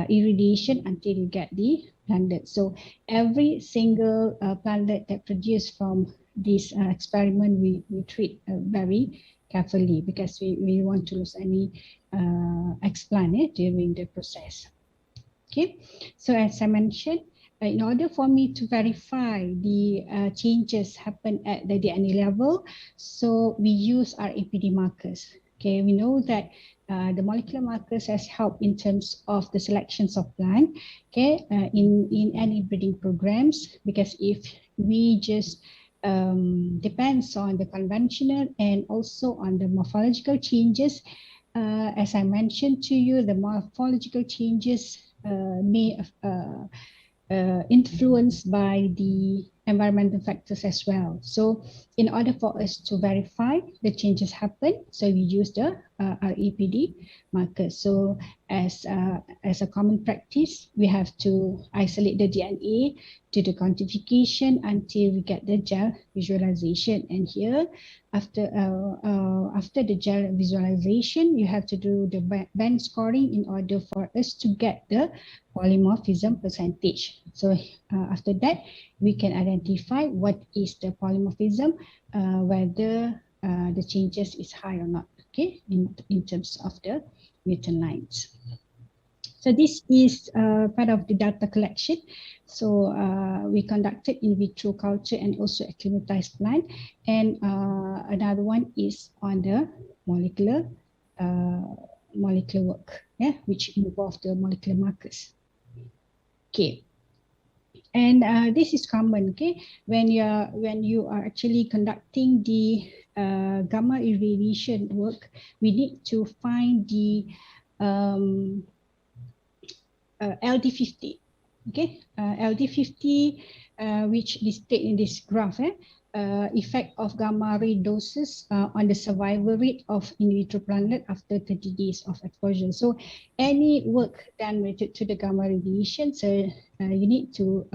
irradiation until you get the plantlet. So every single plantlet that produced from this experiment, we treat very carefully, because we want to lose any explant during the process. Okay, so as I mentioned, in order for me to verify the changes happen at the DNA level, so we use our APD markers. Okay, we know that the molecular markers has helped in terms of the selections of plant, okay, in any breeding programs, because if we just depends on the conventional and also on the morphological changes, as I mentioned to you, the morphological changes may influenced by the environmental factors as well. So in order for us to verify the changes happen, so we use the RAPD markers. So as a common practice, we have to isolate the DNA, do the quantification until we get the gel visualization. And here, after the gel visualization, you have to do the band scoring in order for us to get the polymorphism percentage. So after that, we can identify what is the polymorphism, whether the changes is high or not, okay, in terms of the mutant lines. So this is part of the data collection. So we conducted in vitro culture and also acclimatized plant. And another one is on the molecular work, yeah, which involve the molecular markers. Okay. And this is common, okay, when you are actually conducting the gamma irradiation work, we need to find the LD50, okay, LD50, which displayed in this graph, effect of gamma ray doses on the survival rate of in vitro plantlet after 30 days of exposure. So any work done related to the gamma radiation, so you need to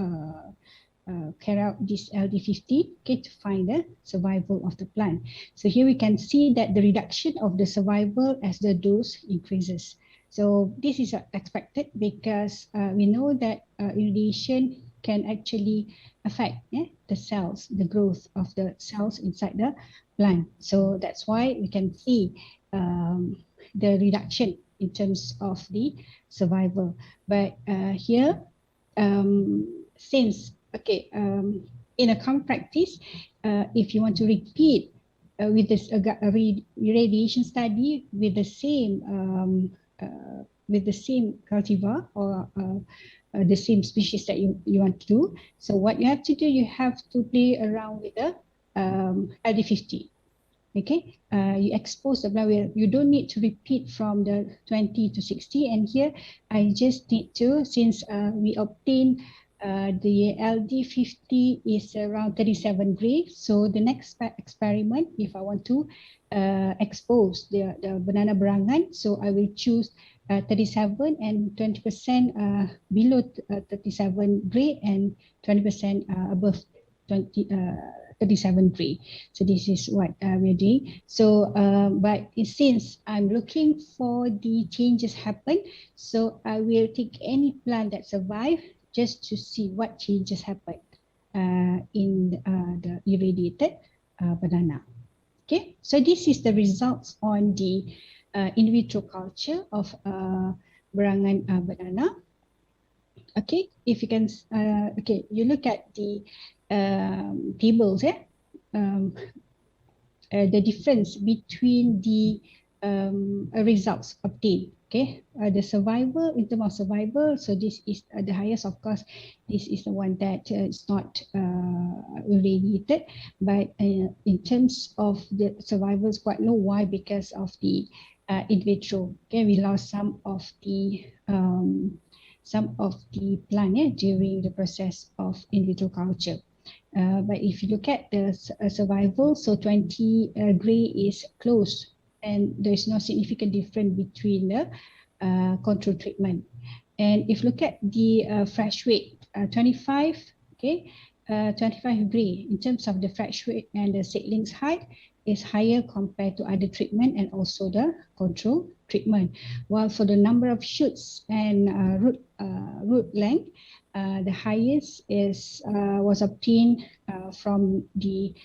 carry out this LD50, okay, to find the survival of the plant. So here we can see that the reduction of the survival as the dose increases. So this is expected, because we know that irradiation can actually affect the cells, the growth of the cells inside the plant. So that's why we can see the reduction in terms of the survival. But here, since, okay, in a common practice, if you want to repeat with this radiation study with the same cultivar or the same species that you want to do. So what you have to do, you have to play around with the LD50. Okay, you expose the blood. You don't need to repeat from the 20 to 60. And here I just need to, since we obtain The LD50 is around 37 gray. So the next experiment, if I want to expose the banana berangan, so I will choose 37 and 20% below 37 gray and 20% above 37 gray. So this is what we're doing. So, but since I'm looking for the changes happen, so I will take any plant that survive just to see what changes happen in the irradiated banana. Okay, so this is the results on the in vitro culture of berangan banana. Okay, if you can, okay, you look at the tables, the difference between the results obtained. Okay, the survival, in terms of survival, so this is the highest, of course. This is the one that is not irradiated, but in terms of the survival is quite low. Why? Because of the in vitro. Okay, we lost some of the plant during the process of in vitro culture. But if you look at the survival, so 20 gray is close, and there's no significant difference between the control treatment. And if you look at the fresh weight, 25, okay, 25 gray in terms of the fresh weight and the seedlings height is higher compared to other treatment and also the control treatment. While for the number of shoots and root length, the highest was obtained from the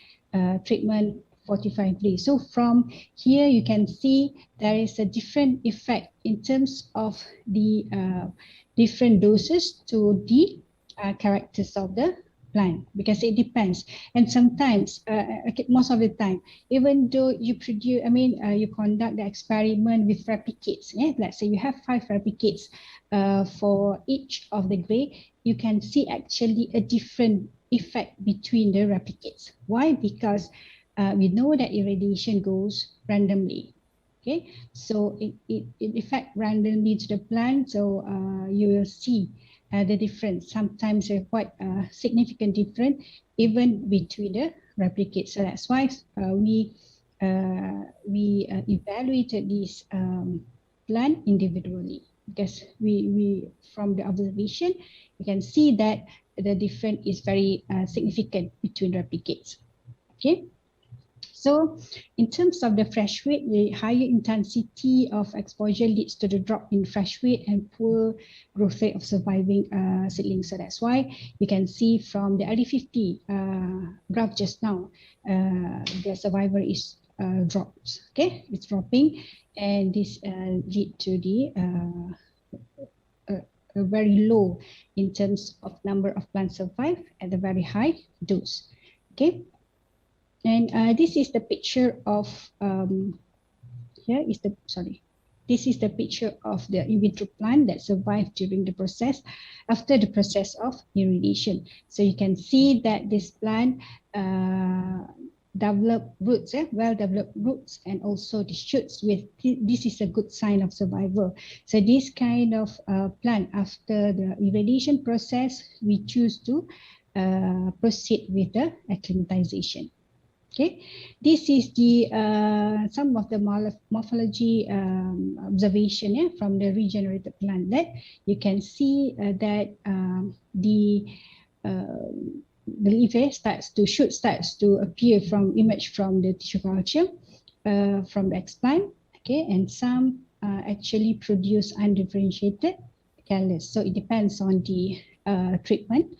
treatment 45 days. So from here you can see there is a different effect in terms of the different doses to the characters of the plant, because it depends. And sometimes, most of the time, even though you produce, you conduct the experiment with replicates. Yeah? Let's say you have 5 replicates for each of the grade, you can see actually a different effect between the replicates. Why? Because we know that irradiation goes randomly. Okay, so it affects randomly to the plant. So you will see the difference. Sometimes a quite significant difference even between the replicates. So that's why we evaluated this plant individually, because we from the observation you can see that the difference is very significant between replicates. Okay. So in terms of the fresh weight, the higher intensity of exposure leads to the drop in fresh weight and poor growth rate of surviving seedlings. So that's why you can see from the LD50 graph just now, the survivor is drops. Okay, it's dropping, and this lead to the very low in terms of number of plants survive at the very high dose. Okay. And this is the picture of this is the picture of the in vitro plant that survived during the process, after the process of irradiation. So you can see that this plant developed roots, well-developed roots, and also the shoots. This is a good sign of survival. So this kind of plant, after the irradiation process, we choose to proceed with the acclimatization. Okay, this is the some of the morphology observation from the regenerated plant. That you can see that the leaf starts to appear emerge from the tissue culture from the explant. Okay, and some actually produce undifferentiated callus. So it depends on the treatment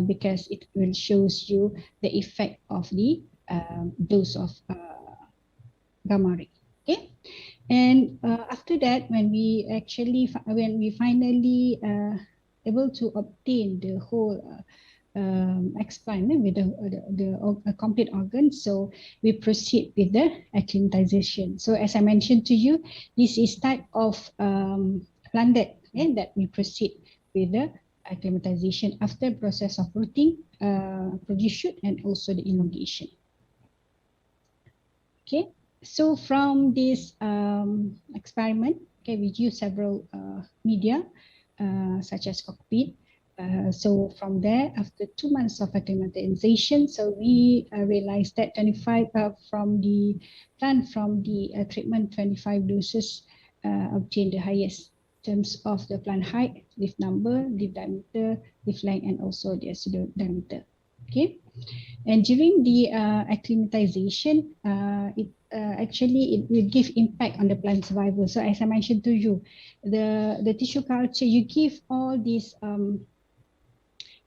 because it will shows you the effect of the dose of gamma ray. Okay, and after that, when we finally able to obtain the whole explant with the complete organ, so we proceed with the acclimatization. So as I mentioned to you, this is type of plantlet that we proceed with the acclimatization after process of rooting, produce shoot, and also the elongation. Okay, so from this experiment, okay, we use several media such as cockpit, So from there, after 2 months of acclimatization, so we realized that 25 from the treatment, 25 doses obtained the highest in terms of the plant height, leaf number, leaf diameter, leaf length, and also the pseudo diameter. Okay, and during the acclimatization, it will give impact on the plant survival. So as I mentioned to you, the tissue culture, you give all these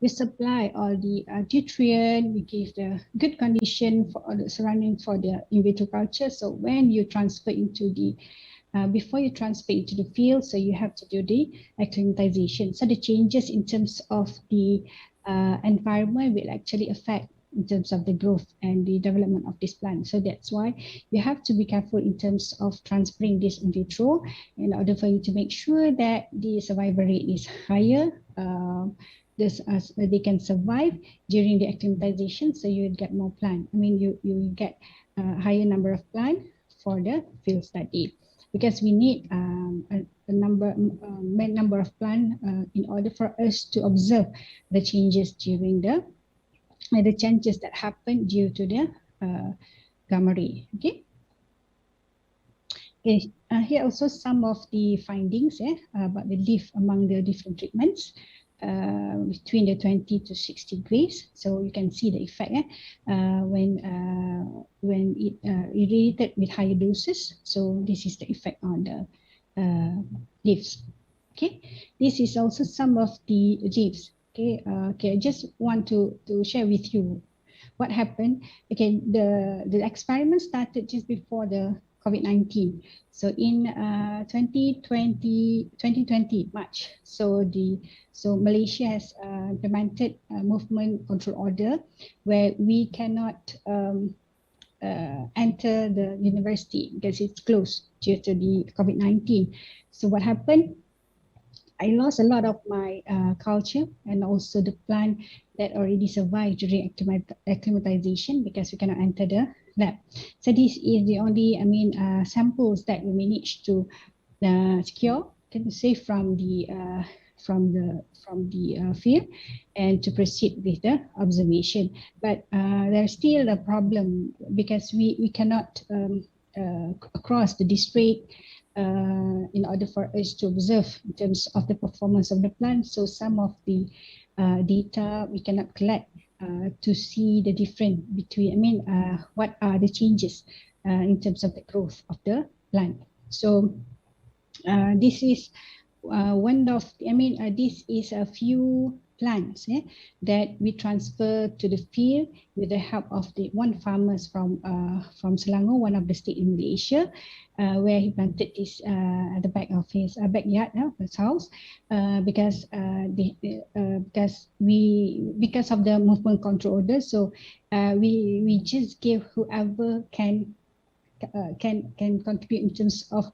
you supply all the nutrient, you give the good condition for all the surrounding for the in vitro culture. So when you transfer into the before you transfer into the field, so you have to do the acclimatization. So the changes in terms of the environment will actually affect in terms of the growth and the development of this plant. So that's why you have to be careful in terms of transferring this in vitro in order for you to make sure that the survival rate is higher. They can survive during the acclimatization, so you will get more plant. I mean, you will get a higher number of plant for the field study, because we need a number of plant in order for us to observe the changes during the changes that happen due to the gamma ray. Okay. Okay. Here also some of the findings about the leaf among the different treatments. Between the 20 to 60 degrees, so you can see the effect when it irradiated with higher doses. So this is the effect on the leaves. Okay, this is also some of the leaves. Okay, I just want to share with you what happened. Okay, the experiment started just before the COVID-19. So in 2020 March, so Malaysia has implemented a movement control order where we cannot enter the university because it's closed due to the COVID-19. So what happened? I lost a lot of my culture and also the plant that already survived during acclimatization because we cannot enter the lab. So this is the only, samples that we managed to secure, can say, from the field and to proceed with the observation. But there's still a problem because we cannot cross the district in order for us to observe in terms of the performance of the plant. So some of the data we cannot collect to see the difference between, what are the changes in terms of the growth of the plant. So this is one of, this is a few plants that we transfer to the field with the help of the one farmers from Selangor, one of the state in Malaysia, where he planted this at the back of his backyard, his house, because of the movement control order. So we just give whoever can contribute in terms of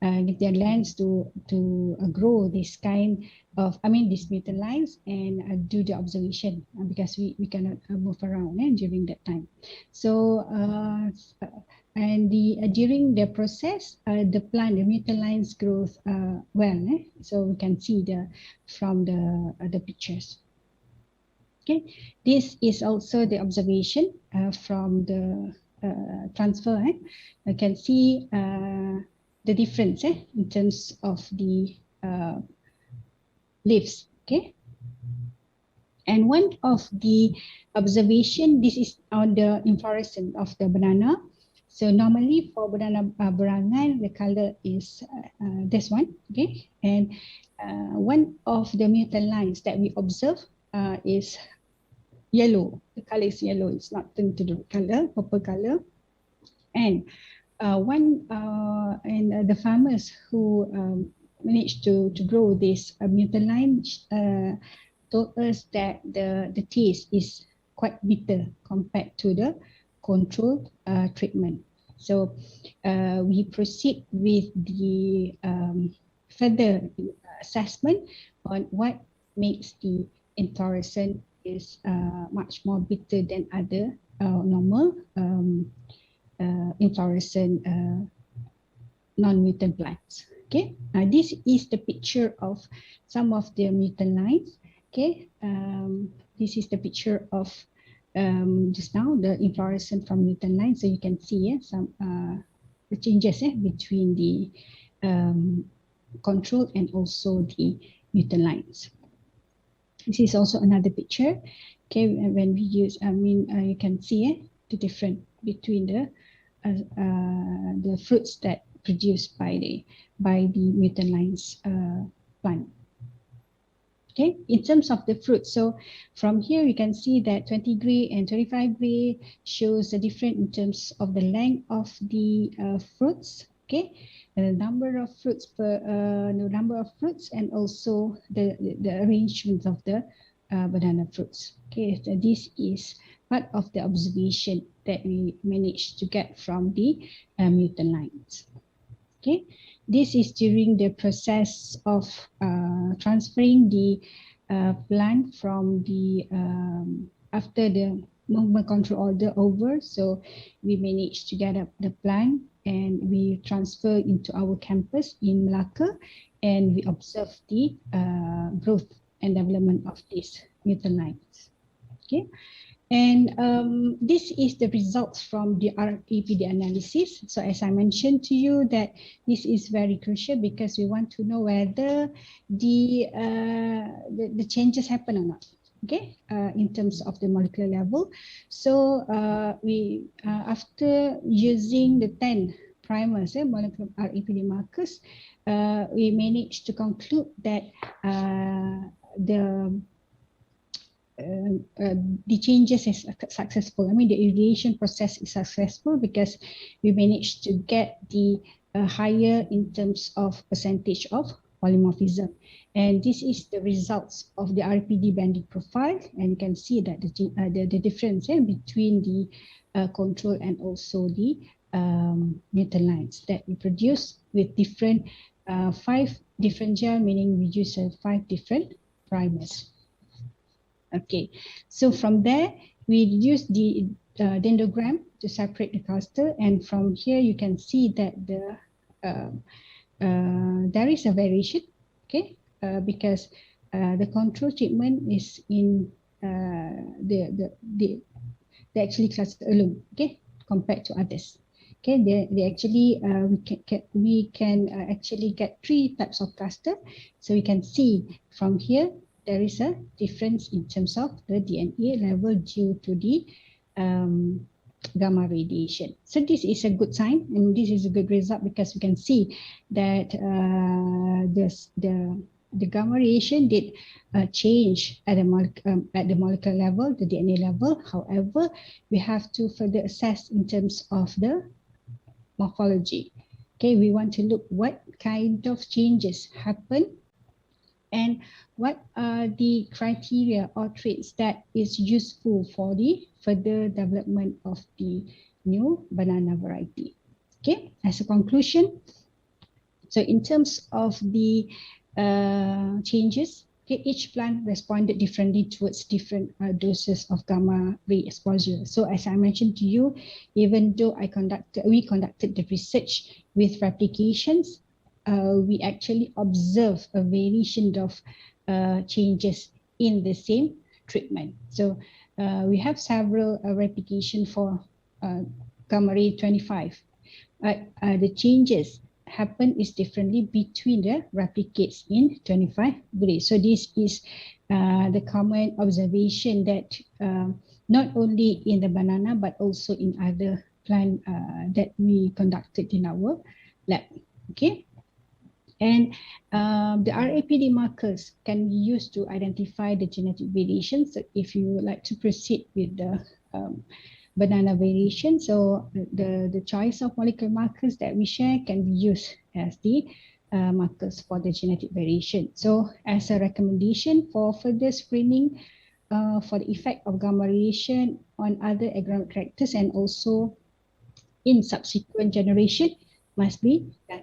give their lands to grow this kind of, these mutant lines and do the observation because we cannot move around during that time. So and during the process, the plant, the mutant lines grows well. So we can see from the pictures. Okay, this is also the observation from the transfer. You can see the difference in terms of the leaves. Okay, and one of the observation, this is on the inflorescence of the banana. So normally for banana berangan, the color is this one. Okay, and one of the mutant lines that we observe is yellow. The color is yellow. It's not turned to the color, purple color. And the farmers who managed to grow this mutant line told us that the taste is quite bitter compared to the controlled treatment. So we proceed with the further assessment on what makes the inflorescence is much more bitter than other normal inflorescent non-mutant plants. Okay, this is the picture of some of the mutant lines. Okay, this is the picture of just now the inflorescence from Newton line. So you can see some the changes between the control and also the Newton lines. This is also another picture. Okay, when we use, you can see the difference between the fruits that produced by the Newton lines plant. Okay, in terms of the fruit, so from here you can see that 20 gray and 25 gray shows the difference in terms of the length of the fruits. Okay, and the number of fruits and also the arrangement of the banana fruits. Okay, so this is part of the observation that we managed to get from the Newton lines. Okay, this is during the process of transferring the plant from the after the movement control order over. So we managed to get up the plant and we transfer into our campus in Melaka, and we observe the growth and development of these Newton lines. Okay. And this is the results from the RAPD analysis. So as I mentioned to you that this is very crucial because we want to know whether the changes happen or not. Okay, in terms of the molecular level. So we after using the 10 primers, molecular RAPD markers, we managed to conclude that the changes is successful. The irradiation process is successful because we managed to get the higher in terms of percentage of polymorphism. And this is the results of the RPD banding profile. And you can see that the difference between the control and also the Newton lines that we produce with different 5 different gel, meaning we use 5 different primers. Okay, so from there we use the dendrogram to separate the cluster, and from here you can see that there is a variation. Okay, because the control treatment is in the actually cluster alone. Okay, compared to others. Okay, they actually we can actually get 3 types of cluster. So we can see from here there is a difference in terms of the DNA level due to the gamma radiation. So this is a good sign, and this is a good result because we can see that the gamma radiation did change at the molecular level, the DNA level. However, we have to further assess in terms of the morphology. Okay, we want to look what kind of changes happen and what are the criteria or traits that is useful for the further development of the new banana variety. Okay, as a conclusion, so in terms of the changes, okay, each plant responded differently towards different doses of gamma ray exposure. So as I mentioned to you, even though we conducted the research with replications, we actually observe a variation of changes in the same treatment. So we have several replication for gamma ray 25, but the changes happen is differently between the replicates in 25 gray. So this is the common observation that not only in the banana but also in other plant that we conducted in our lab. Okay. And the RAPD markers can be used to identify the genetic variation. So if you would like to proceed with the banana variation, so the choice of molecular markers that we share can be used as the markers for the genetic variation. So as a recommendation for further screening for the effect of gamma radiation on other agronomic characters and also in subsequent generation must be done.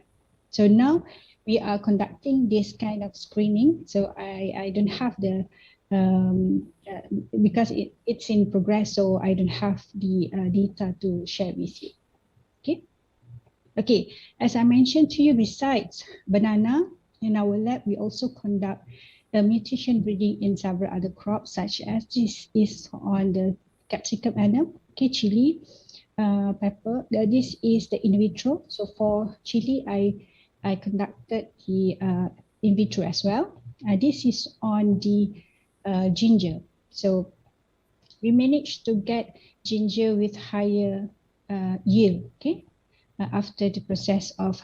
So now we are conducting this kind of screening. So I don't have the because it's in progress, so I don't have the data to share with you. Okay. As I mentioned to you, besides banana, in our lab we also conduct mutation breeding in several other crops, such as this is on the capsicum annum, okay, chili, pepper. This is the in vitro. So for chili, I conducted the in vitro as well. This is on the ginger. So we managed to get ginger with higher yield, okay, after the process of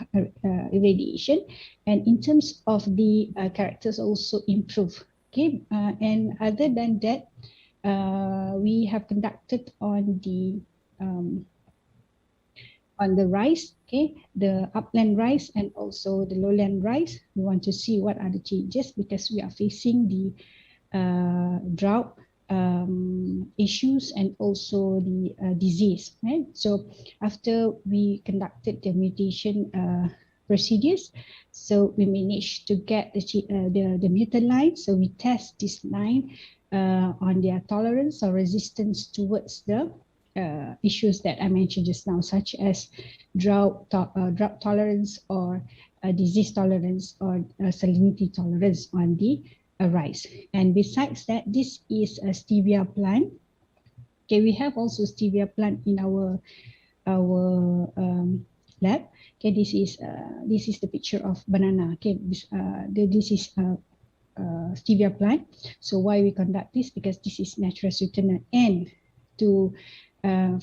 irradiation. And in terms of the characters also improve, okay. And other than that, we have conducted on the rice, okay, the upland rice and also the lowland rice. We want to see what are the changes because we are facing the drought issues and also the disease, right? So after we conducted the mutation procedures, so we managed to get the mutant line. So we test this line on their tolerance or resistance towards the issues that I mentioned just now, such as drought tolerance or disease tolerance or salinity tolerance on the rice. And besides that, this is a stevia plant. Okay, we have also stevia plant in our lab. Okay, this is the picture of banana. Okay, this is stevia plant. So why we conduct this? Because this is natural sweetener. And to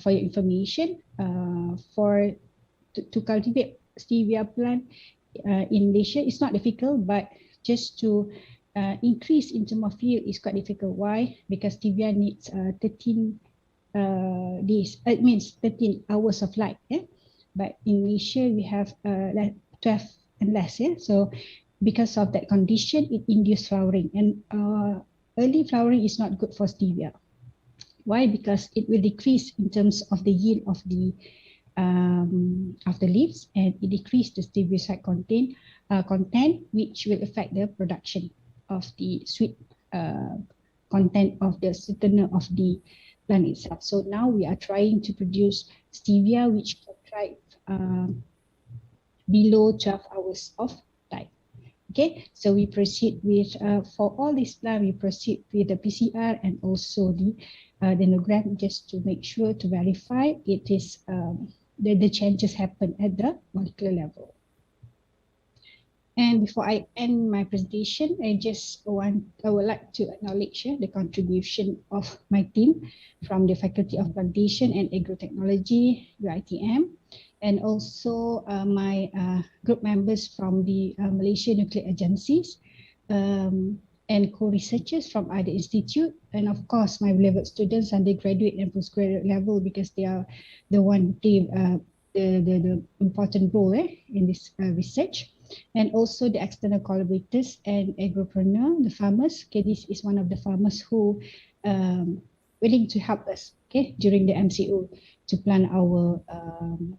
for your information, to cultivate stevia plant in Malaysia, it's not difficult, but just to increase in terms of yield is quite difficult. Why? Because stevia needs 13 days. It means 13 hours of light. Yeah? But in Malaysia, we have 12 and less. Yeah? So because of that condition, it induces flowering. And early flowering is not good for stevia. Why? Because it will decrease in terms of the yield of the leaves, and it decrease the steviocyte content, which will affect the production of the sweet content of the sweetener of the plant itself. So now we are trying to produce stevia which can thrive below 12 hours of light. Okay, so we proceed with for all these plants, we proceed with the PCR and also the dendrogram just to make sure to verify it is the changes happen at the molecular level. And before I end my presentation, I would like to acknowledge the contribution of my team from the Faculty of Plantation and Agrotechnology, UITM, and also my group members from the Malaysia Nuclear Agencies, and co-researchers from other institute, and of course my beloved students, undergraduate and postgraduate level, because they are the one who play the important role in this research, and also the external collaborators and agropreneur, the farmers. Okay, this is one of the farmers who willing to help us, okay, during the MCO to plan our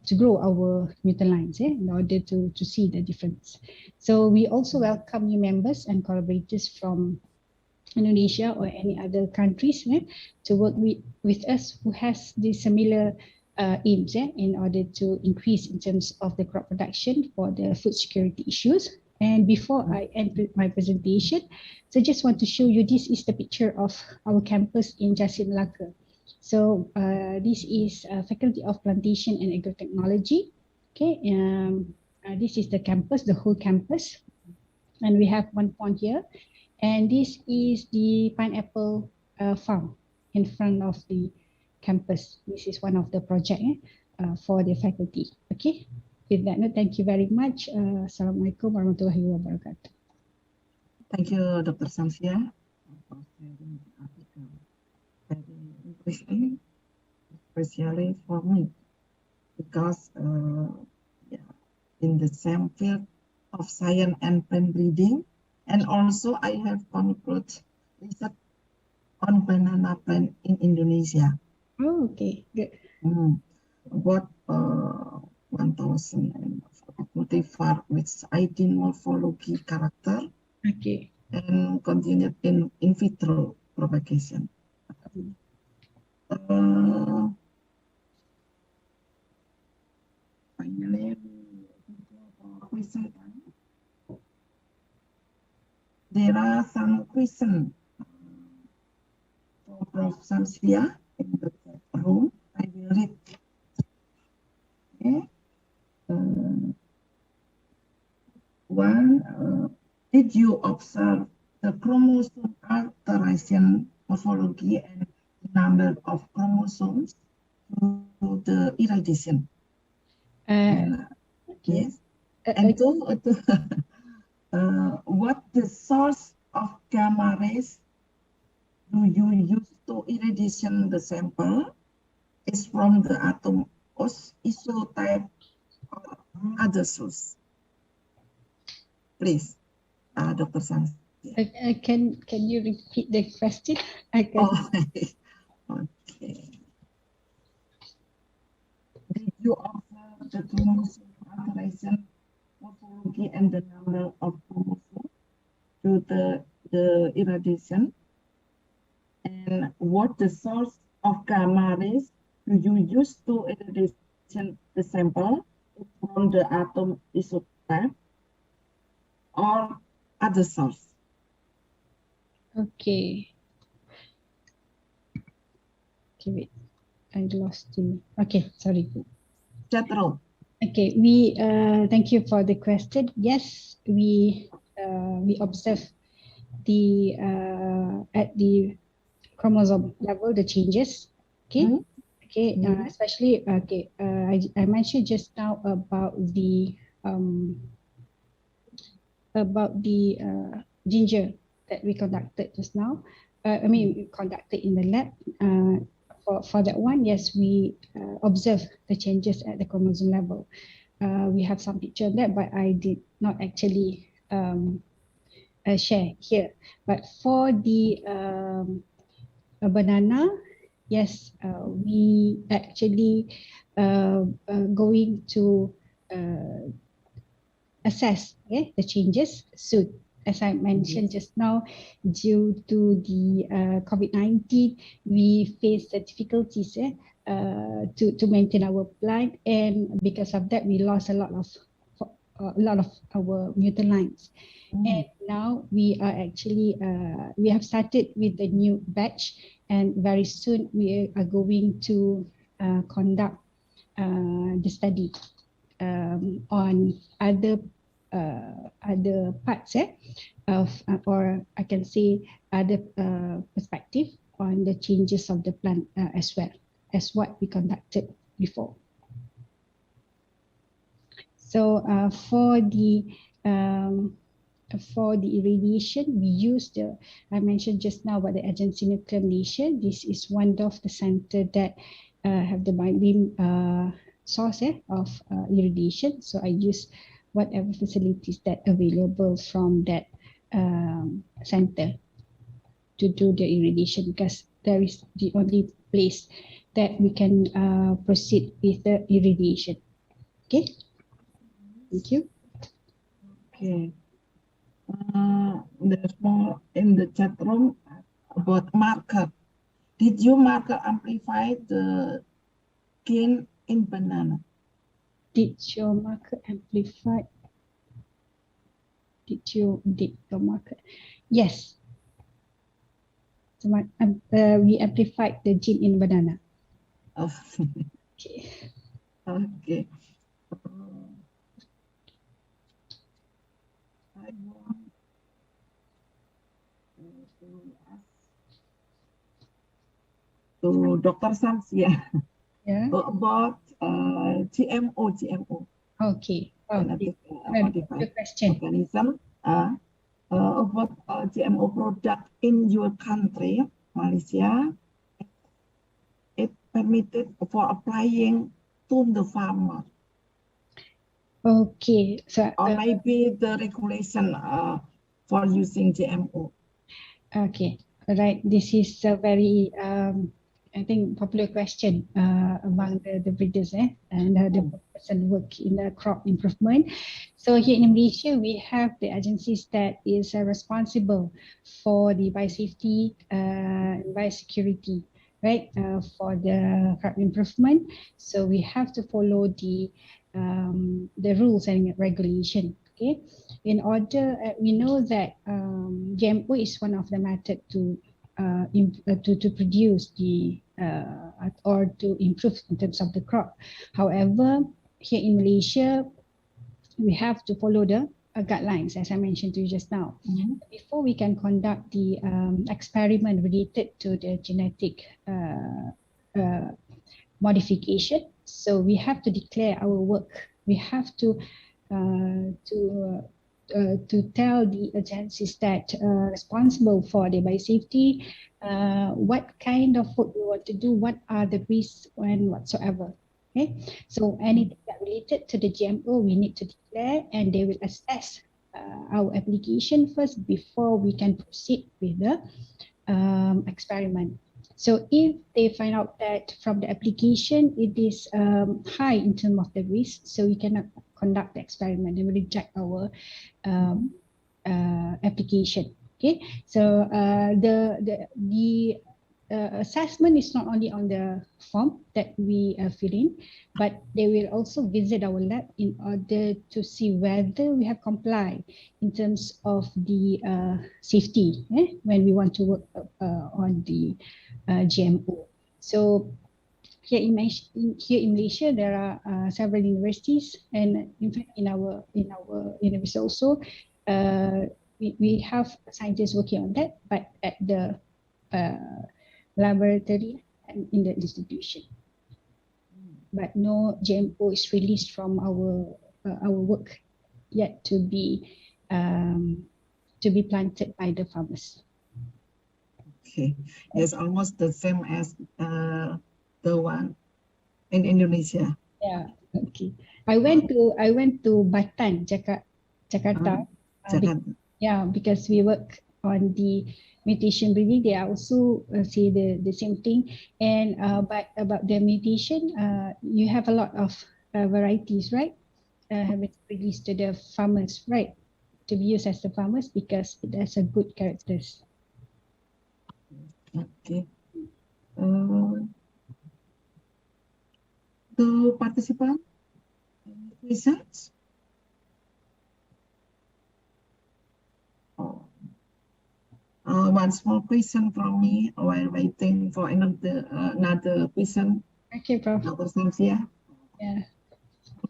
to grow our mutant lines, in order to see the difference. So we also welcome new members and collaborators from Indonesia or any other countries to work with us who has the similar aims in order to increase in terms of the crop production for the food security issues. And before I end my presentation, so I just want to show you, this is the picture of our campus in Jasin Melaka. So this is Faculty of Plantation and Agrotechnology. Okay, this is the campus, the whole campus, and we have one pond here. And this is the pineapple farm in front of the campus. This is one of the project for the faculty. Okay, with that, thank you very much. Assalamualaikum warahmatullahi wabarakatuh. Thank you, Dr. Samsia, for sharing the article. Very interesting, especially for me, because in the same field of science and plant breeding, and also I have concluded research on banana plant in Indonesia. Oh, okay, good. About 1,000 cultivar with ID morphology character. Okay. And continued in vitro propagation. Finally, there are some question for Prof. Samsia in the chat room. I will read. Okay. Did you observe the chromosome alteration morphology and number of chromosomes to the irradiation? Yes. And what the source of gamma rays do you use to irradiation the sample? Is from the atom isotype or other source? Please, Dr. Samsia. Can you repeat the question? Okay. Did you observe the chromosome alteration morphology and the number of chromosomes to the irradiation? And what the source of gamma rays do you use to irradiation the sample from the atom isotype or other source? Okay. Okay, wait. I lost you. Okay, sorry. Jethro. Okay, thank you for the question. Yes, we observe the at the chromosome level the changes. Okay. Okay, especially I mentioned just now about the ginger that we conducted just now. We conducted in the lab. For that one, yes, we observe the changes at the chromosome level. We have some picture of that, but I did not actually share here. But for the banana, yes, we actually going to assess the changes soon. As I mentioned just now, due to the COVID-19, we face the difficulties to maintain our plant, and because of that, we lost a lot of our mutant lines. And now we are actually we have started with the new batch, and very soon we are going to conduct the study on other parts of or I can say other perspective on the changes of the plant as well as what we conducted before. So for the irradiation, we use I mentioned just now about the agency nucleation. This is one of the center that have the beam source of irradiation. So I use whatever facilities that available from that center to do the irradiation, because there is the only place that we can proceed with the irradiation. Okay, thank you. Okay. There's more in the chat room about marker. Did you marker amplify the gain in banana? Did your marker amplify? Did your marker? Yes. So we amplified the gene in banana. Oh. Okay. Okay. I want to ask to Dr. Samsia about GMO. Okay. Good question. Mechanism about GMO product in your country, Malaysia. It permitted for applying to the farmer. Okay. So or maybe the regulation for using GMO. Okay. Right. This is a very I think popular question among the breeders and the person work in the crop improvement. So here in Malaysia, we have the agencies that is responsible for the biosafety and biosecurity, right, for the crop improvement. So we have to follow the rules and regulation Okay, in order, we know that GMO is one of the method to to produce the or to improve in terms of the crop. However, here in Malaysia, we have to follow the guidelines, as I mentioned to you just now. Before we can conduct the experiment related to the genetic modification, so we have to declare our work. We have to tell the agencies that responsible for the biosafety, what kind of work we want to do, what are the risks and whatsoever. Okay, so anything that related to the GMO, we need to declare, and they will assess our application first before we can proceed with the experiment. So if they find out that from the application it is high in terms of the risk, so we cannot conduct the experiment, they will reject our application. Okay, so the assessment is not only on the form that we fill in, but they will also visit our lab in order to see whether we have complied in terms of the safety when we want to work on the GMO. So here in Malaysia, there are several universities, and in fact in our university also, we have scientists working on that, but at the laboratory and in the institution. But no GMO is released from our work yet to be planted by the farmers. Okay, it's almost the same as the one in Indonesia. Yeah. Okay. I went to Batam, Jakarta. Yeah, because we work on the mutation breeding. They are also say the same thing. And but about the mutation, you have a lot of varieties, right? Have been released to the farmers, right? To be used as the farmers because it has a good characters. Okay. The participant questions? One small question from me while waiting for another question. Okay, Prof. Dr. Samsia. Yeah.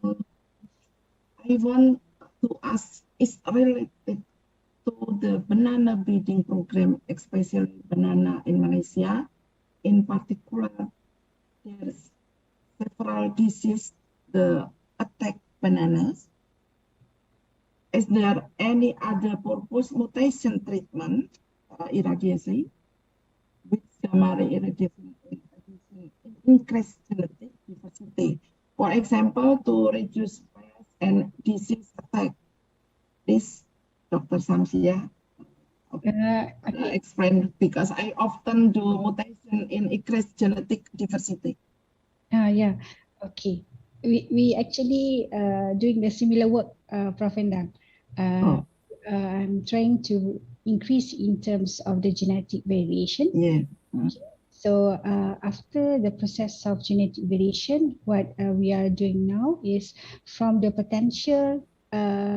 I want to ask, is related to the banana breeding program, especially banana in Malaysia. In particular, there's several diseases that attack bananas. Is there any other purpose mutation treatment, irradiation, with gamma ray irradiation increase genetic diversity? For example, to reduce pest and disease attack. This, Dr. Samsia, explain, because I often do mutation in increase genetic diversity. Yeah, okay. We actually doing the similar work, Prof. Endang. I'm trying to increase in terms of the genetic variation. Yeah. So after the process of genetic variation, what we are doing now is from the potential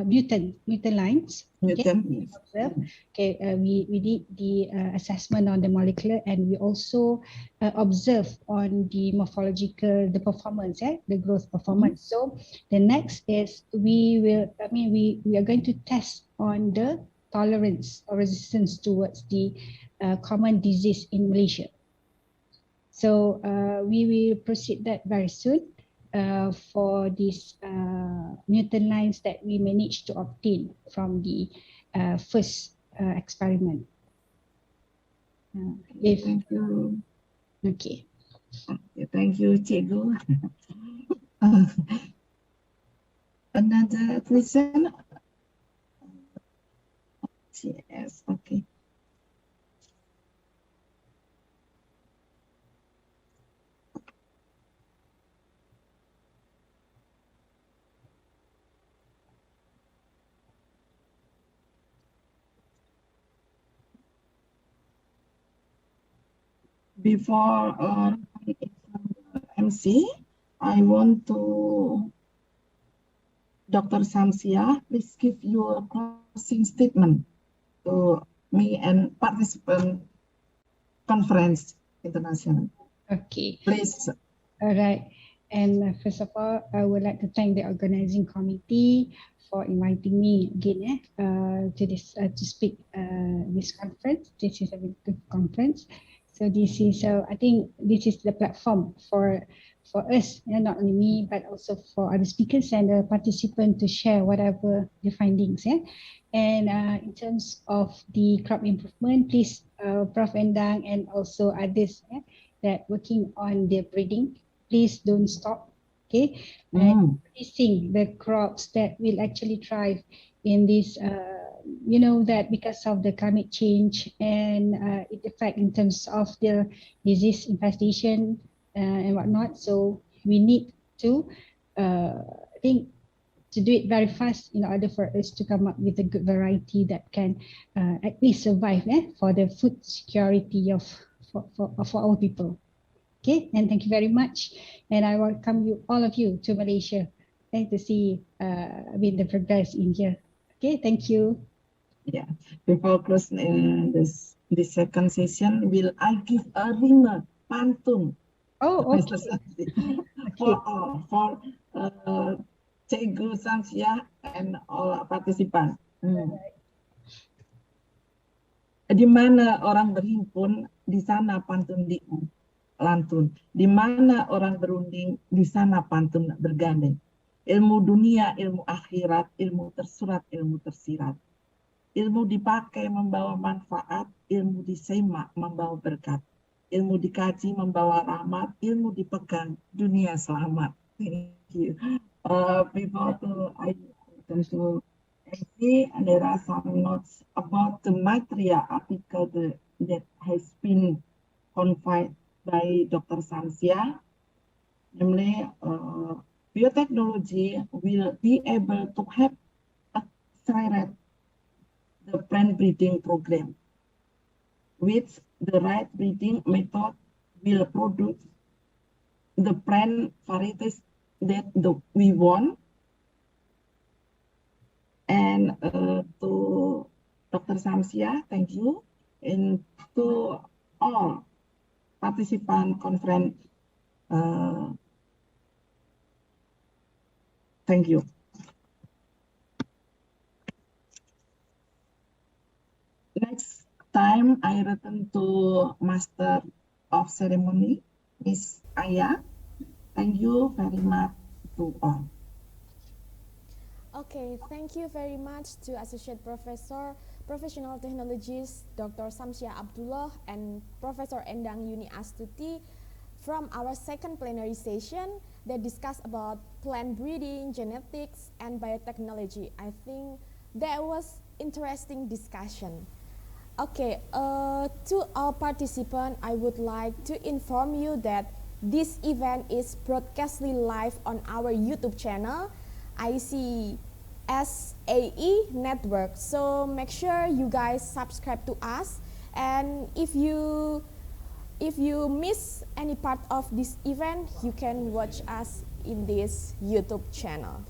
mutant lines. Mutant, yes. Okay, we did the assessment on the molecular, and we also observe on the morphological, the performance, the growth performance. So the next is we are going to test on the tolerance or resistance towards the common disease in Malaysia. So we will proceed that very soon for these mutant lines that we managed to obtain from the first experiment. Thank you. Okay. Thank you, Cikgu. Another question? Yes, okay. Before MC, I want to Dr. Samsia, please give your closing statement to me and participant conference international. Okay. Please. All right. And first of all, I would like to thank the organizing committee for inviting me again to this to speak this conference. This is a very good conference. So this is I think this is the platform for us, not only me but also for other speakers and the participants to share whatever the findings. And in terms of the crop improvement, please, Prof. Endang and also others that working on the breeding, please don't stop, okay? And producing the crops that will actually thrive in this, that because of the climate change and it affect in terms of the disease infestation and whatnot. So we need to, I think, to do it very fast in order for us to come up with a good variety that can at least survive for the food security of for our people. Okay, and thank you very much. And I welcome you, all of you, to Malaysia and to see the progress in here. Okay, thank you. Yeah, before closing this second session, will I give a rima pantun? Oh, okay. For Cikgu Samsia and all participants. Di mana orang berhimpun, di sana pantun lantun. Di mana orang berunding, di sana pantun bergandeng. Ilmu dunia, ilmu akhirat, ilmu tersurat, ilmu tersirat. Ilmu dipakai membawa manfaat, ilmu disemak membawa berkat. Ilmu dikaji membawa rahmat, ilmu dipegang dunia selamat. Thank you. Before I turn to MC, and there are some notes about the Maitreya article that has been confined by Dr. Samsia. Namely, biotechnology will be able to help accelerate the plant breeding program, which the right breeding method will produce the plant varieties that we want. And to Dr. Samsia, thank you. And to all participant conference, thank you. Next time, I return to Master of Ceremony, Miss Aya. Thank you very much to all. Okay, thank you very much to Associate Professor, Professional Technologist, Dr. Samsia Abdullah and Professor Endang Yuni Astuti from our second plenary session that discussed about plant breeding, genetics, and biotechnology. I think that was interesting discussion. Okay, to all participants, I would like to inform you that this event is broadcastly live on our YouTube channel, ICSAE Network. So make sure you guys subscribe to us, and if you miss any part of this event, you can watch us in this YouTube channel.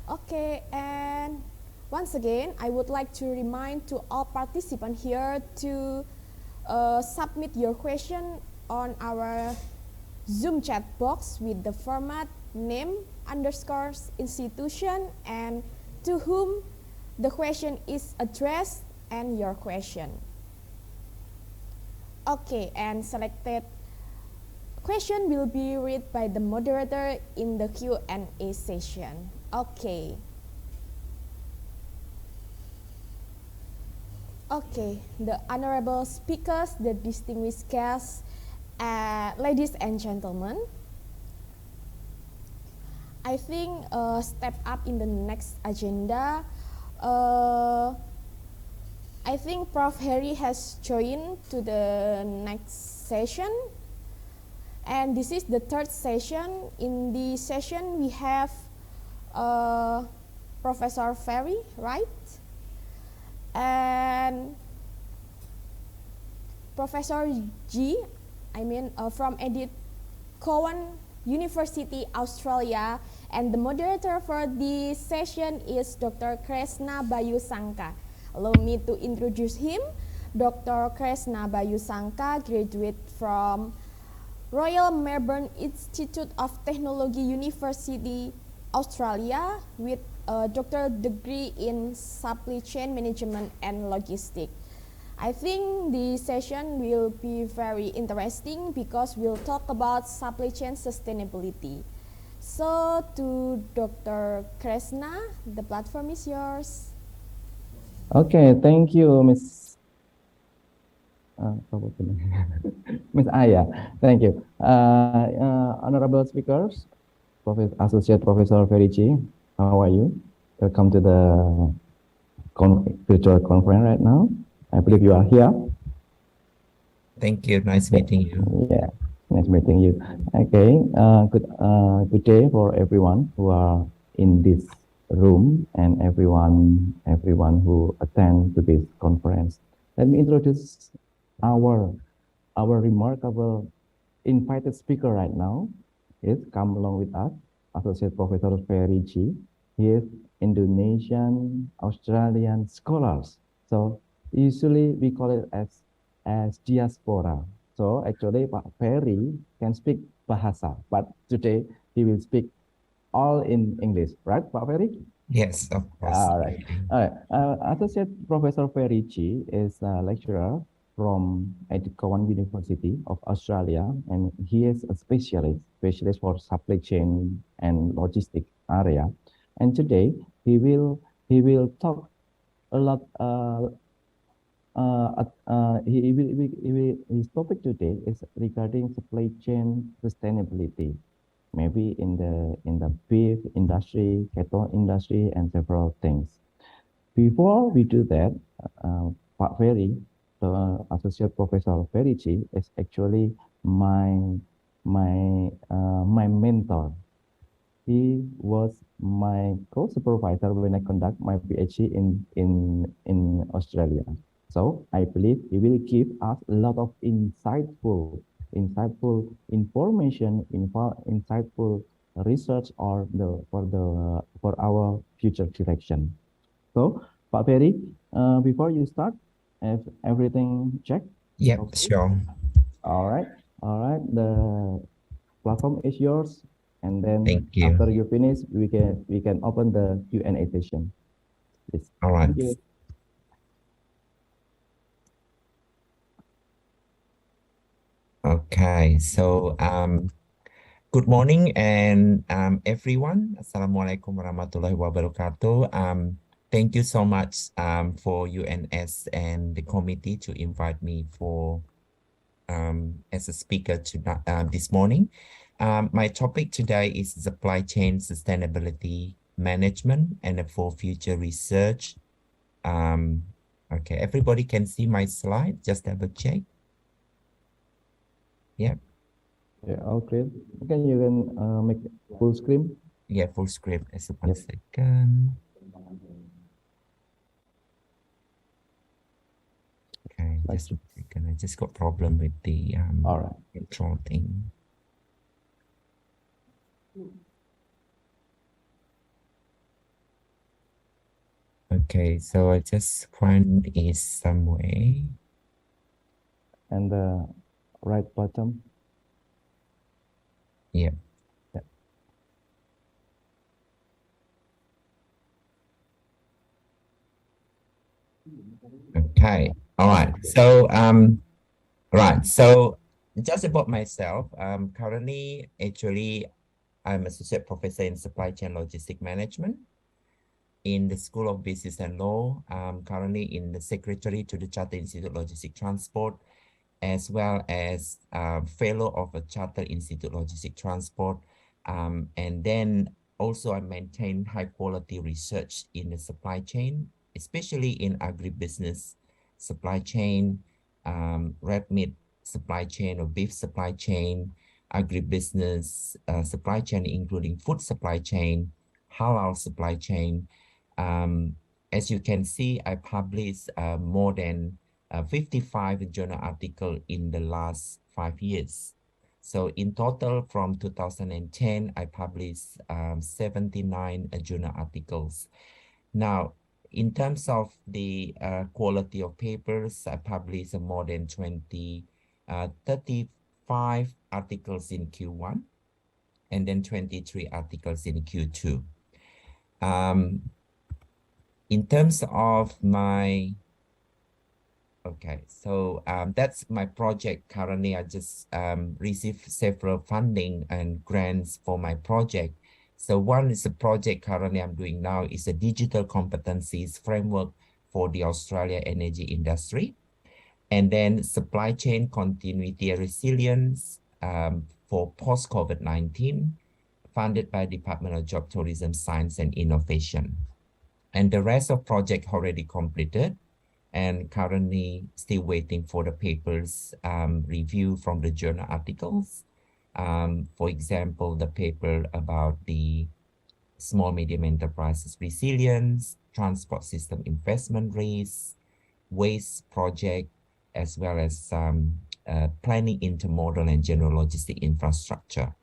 Okay, and once again, I would like to remind to all participants here to submit your question on our Zoom chat box with the format name _ institution and to whom the question is addressed and your question. Okay, and selected question will be read by the moderator in the Q&A session. Okay. Okay, the honorable speakers, the distinguished guests, ladies and gentlemen, I think step up in the next agenda, I think Prof. Harry has joined to the next session, and this is the third session. In the session we have Professor Ferry, right? And Professor G, from Edith Cowan University, Australia, and the moderator for this session is Dr. Kresna Bayu Sangka. Allow me to introduce him. Dr. Kresna Bayu Sangka graduated from Royal Melbourne Institute of Technology, University, Australia, with a doctoral degree in supply chain management and logistics. I think the session will be very interesting because we'll talk about supply chain sustainability. So to Dr. Kresna, the platform is yours. Okay, thank you, Miss Miss Aya. Thank you. Honorable speakers, Associate Professor Ferici, how are you? Welcome to the virtual conference right now. I believe you are here. Thank you. Nice meeting you. Yeah, nice meeting you. Okay, good day for everyone who are in this room and everyone who attend to this conference. Let me introduce our remarkable invited speaker right now. Is come along with us, Associate Professor Ferry G. He is Indonesian Australian scholars. So usually we call it as diaspora. So actually Pak Ferry can speak bahasa, but today he will speak all in English, right, Pak Ferry? Yes, of course. All right. Associate Professor Ferry Chi is a lecturer from Edikowan University of Australia, and he is a specialist for supply chain and logistics area. And today he will talk a lot. His topic today is regarding supply chain sustainability, maybe in the beef industry, cattle industry, and several things. Before we do that, Pak Ferry, the Associate Professor Ferry Chi, is actually my mentor. He was my co-supervisor when I conduct my PhD in Australia. So I believe he will give us a lot of insightful information, insightful research for our future direction. So, Pak Ferry, before you start, if everything checked? Yep, okay. Sure. All right. The platform is yours, and then Thank you. after you finish, we can open the Q&A session. Please. All right. Thank you. Okay, so good morning and everyone. Assalamualaikum warahmatullahi wabarakatuh. Thank you so much for UNS and the committee to invite me for as a speaker this morning. My topic today is supply chain sustainability management and for future research. Okay, everybody can see my slide. Just double check. Yeah. Yeah, okay. You can make full screen. Yeah, full screen. Just one second. Okay, just a second. I just got problem with the all right control thing. Okay, so I just find is some way. And the right bottom. Yeah. Okay. All right. So right. So just about myself. Currently, actually, I'm associate professor in supply chain logistic management in the School of Business and Law. Currently in the secretary to the Chartered Institute of Logistic Transport, as well as fellow of a Chartered Institute of Logistic Transport. And then also I maintain high quality research in the supply chain, especially in agribusiness supply chain, red meat supply chain or beef supply chain, agribusiness supply chain, including food supply chain, halal supply chain. As you can see, I published more than 55 journal articles in the last 5 years. So in total, from 2010, I published 79 journal articles. Now, in terms of the quality of papers, I published more than 35 articles in Q1, and then 23 articles in Q2. In terms of my Okay, so that's my project. Currently, I just received several funding and grants for my project. So one is a project currently I'm doing now is a digital competencies framework for the Australia energy industry. And then supply chain continuity and resilience for post-COVID-19, funded by Department of Job, Tourism, Science and Innovation. And the rest of project already completed, and currently still waiting for the papers review from the journal articles. For example, the paper about the small medium enterprises resilience, transport system investment risk, waste project, as well as planning intermodal and general logistic infrastructure.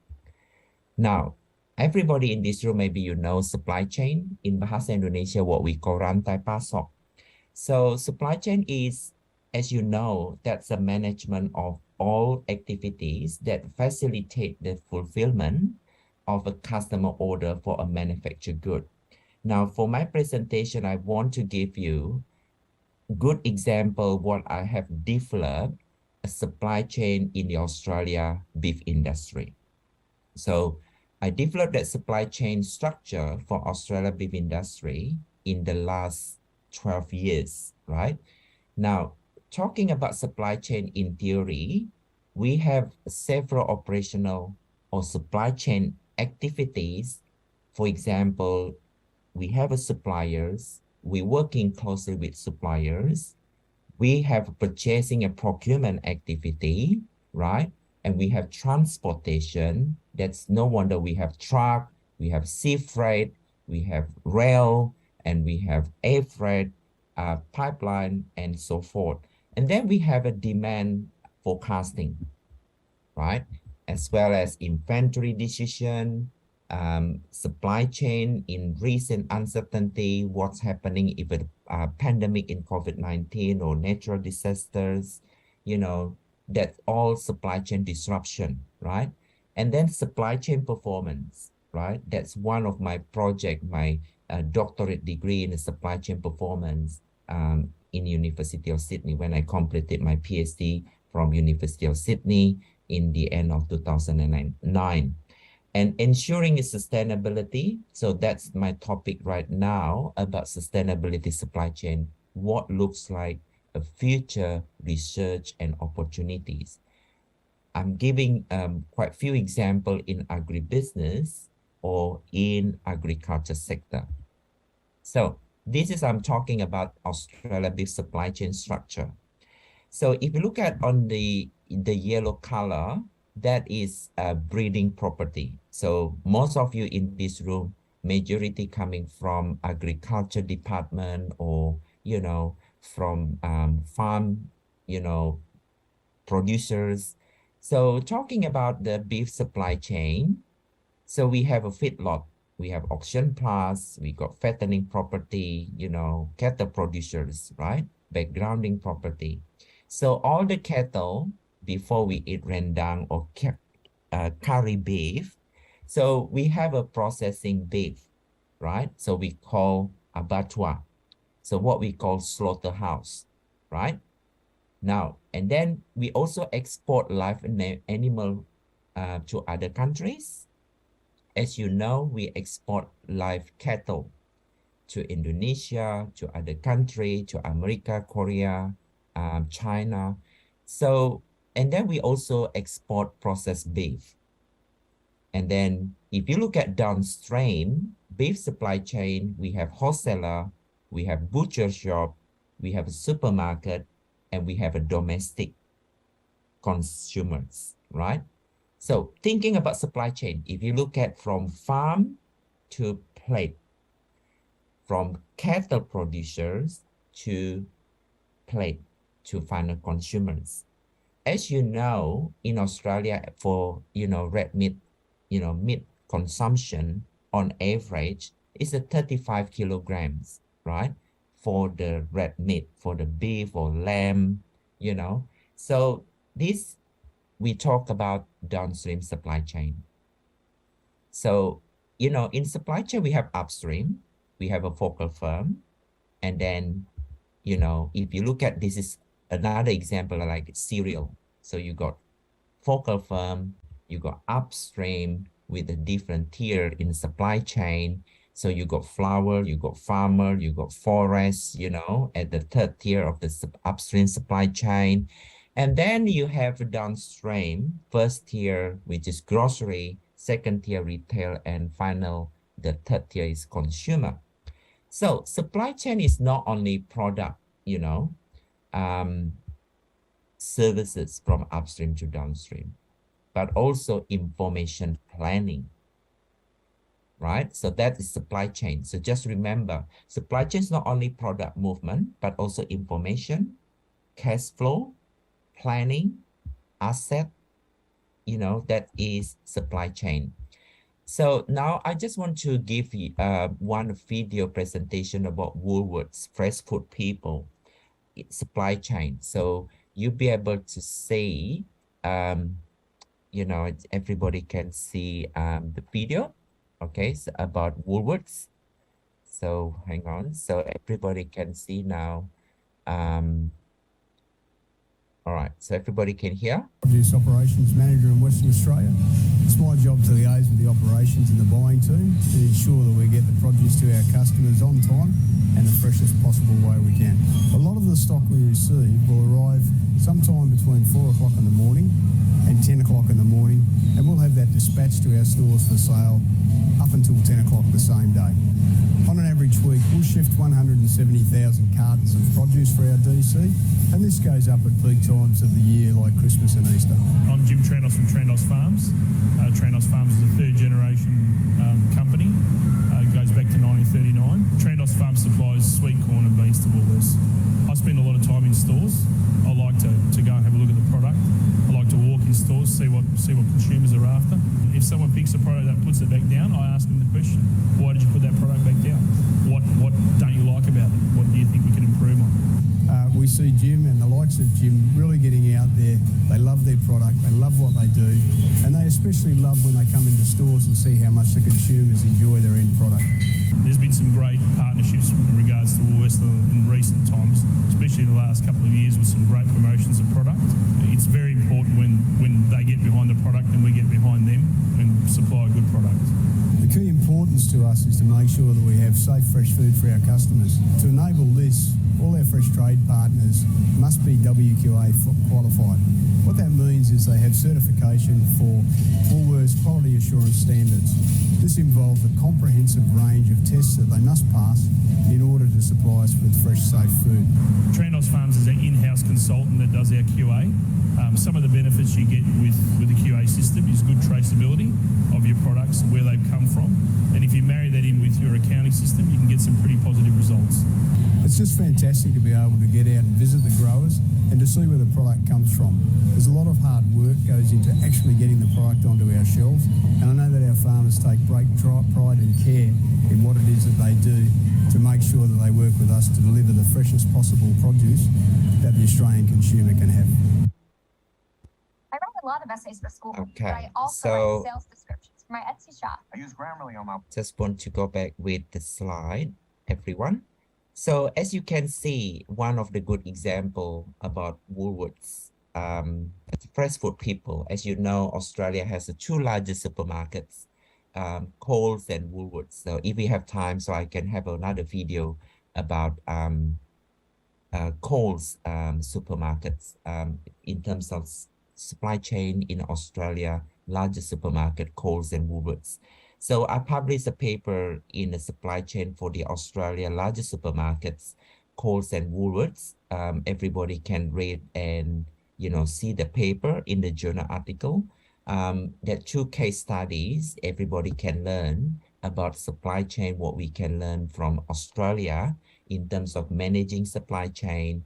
Now, everybody in this room, maybe you know supply chain. In Bahasa Indonesia, what we call rantai pasok. So supply chain is, as you know, that's a management of all activities that facilitate the fulfillment of a customer order for a manufactured good. Now, for my presentation, I want to give you a good example what I have developed a supply chain in the Australia beef industry. So I developed that supply chain structure for Australia beef industry in the last 12 years, right? Now, talking about supply chain in theory, we have several operational or supply chain activities. For example, we have a suppliers, we're working closely with suppliers, we have purchasing and procurement activity, right? And we have transportation. That's no wonder we have truck, we have sea freight, we have rail, and we have air freight, pipeline, and so forth. And then we have a demand forecasting, right? As well as inventory decision, supply chain in recent uncertainty, what's happening if a pandemic in COVID-19 or natural disasters, you know, that's all supply chain disruption, right? And then supply chain performance, right? That's one of my project, my doctorate degree in supply chain performance in University of Sydney when I completed my PhD from University of Sydney in the end of 2009. And ensuring its sustainability, so that's my topic right now about sustainability supply chain, what looks like a future research and opportunities. I'm giving quite a few examples in agribusiness or in agriculture sector. So this is, I'm talking about Australia beef supply chain structure. So if you look at on the yellow color, that is a breeding property. So most of you in this room, majority coming from agriculture department or, you know, from farm, you know, producers. So talking about the beef supply chain, so we have a feedlot, we have auction plus, we got fattening property, you know, cattle producers, right? Backgrounding property. So all the cattle, before we eat rendang or curry beef, so we have a processing beef, right? So we call abattoir. So what we call slaughterhouse, right? Now, and then we also export live animal to other countries. As you know, we export live cattle to Indonesia, to other countries, to America, Korea, China. So, and then we also export processed beef. And then if you look at downstream beef supply chain, we have wholesaler, we have butcher shop, we have a supermarket, and we have a domestic consumers, right? So thinking about supply chain, if you look at from farm to plate, from cattle producers to plate to final consumers. as you know, in Australia, for, red meat, meat consumption on average is 35 kilograms, right? For the red meat, for the beef or lamb, So this, we talk about downstream supply chain. So, in supply chain, we have upstream, we have a focal firm, and then, if you look at, this is another example like cereal. So you got focal firm, you got upstream with a different tier in supply chain. So you got flour, you got farmer, you got forest, at the third tier of the upstream supply chain. And then you have downstream, first tier, which is grocery, second tier retail, and final, the third tier is consumer. So supply chain is not only product, services from upstream to downstream, but also information planning, right? So that is supply chain. So just remember, supply chain is not only product movement, but also information, cash flow, planning, asset, that is supply chain. So now I just want to give you one video presentation about Woolworths Fresh Food People supply chain. So you'll be able to see, everybody can see the video, okay, so about Woolworths. So hang on, so everybody can see now. All right, so everybody can hear? Produce Operations Manager in Western Australia. It's my job to liaise with the operations and the buying team to ensure that we get the produce to our customers on time and the freshest possible way we can. A lot of the stock we receive will arrive sometime between 4 o'clock in the morning and 10 o'clock in the morning, and we'll have that dispatched to our stores for sale up until 10 o'clock the same day. On an average week, we'll shift 170,000 cartons of produce for our DC, and this goes up at peak times of the year like Christmas and Easter. I'm Jim Trandos from Trandos Farms. Trandos Farms is a third generation company. It goes back to 1939. Trandos Farms supplies sweet corn and beans to Woolworths. I spend a lot of time in stores. I like to go and have a look at the product. I like to walk in stores, see what consumers are after. If someone picks a product that puts it back down, I ask them the question, why did you put that product back down? What don't you like about it? What do you think we can improve on? We see Jim and the likes of Jim really getting out there. They love their product, they love what they do, and they especially love when they come into stores and see how much the consumers enjoy their end product. There's been some great partnerships in regards to Woolworths in recent times, especially in the last couple of years with some great promotions of product. It's very important when they get behind the product and we get behind them and supply a good product. The key importance to us is to make sure that we have safe, fresh food for our customers. To enable this, all our fresh trade partners must be WQA qualified. What that means is they have certification for Woolworths Quality Assurance Standards. This involves a comprehensive range of tests that they must pass in order to supply us with fresh, safe food. Trandos Farms is an in-house consultant that does our QA. Some of the benefits you get with the QA system is good traceability of your products, where they've come from. And if you marry that in with your accounting system, you can get some pretty positive results. It's just fantastic to be able to get out and visit the growers and to see where the product comes from. There's a lot of hard work goes into actually getting the product onto our shelves, and I know that our farmers take great pride and care in what it is that they do to make sure that they work with us to deliver the freshest possible produce that the Australian consumer can have. I wrote a lot of essays for school, Okay, but I also so write sales descriptions for my Etsy shop. I use Grammarly on my... just want to go back with the slide, everyone. So as you can see, one of the good example about Woolworths, Fresh Food People, as you know, Australia has the two largest supermarkets, Coles and Woolworths. So if we have time, so I can have another video about Coles supermarkets in terms of supply chain in Australia, largest supermarket, Coles and Woolworths. So I published a paper in the supply chain for the Australia largest supermarkets, Coles and Woolworths. Everybody can read and see the paper in the journal article. There are two case studies. Everybody can learn about supply chain, what we can learn from Australia in terms of managing supply chain,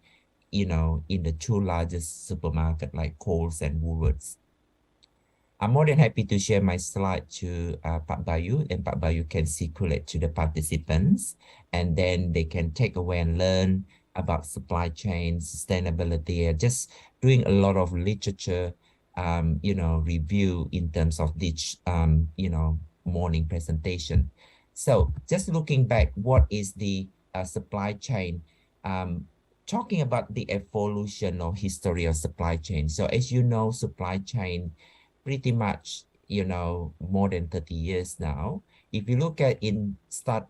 you know, in the two largest supermarket like Coles and Woolworths. I'm more than happy to share my slide to Pak Bayu, and Pak Bayu can circulate to the participants, and then they can take away and learn about supply chain sustainability, and just doing a lot of literature, you know, review in terms of this, you know, morning presentation. So just looking back, what is the supply chain? Talking about the evolution or history of supply chain. So as you know, supply chain pretty much, you know, more than 30 years now. If you look at in start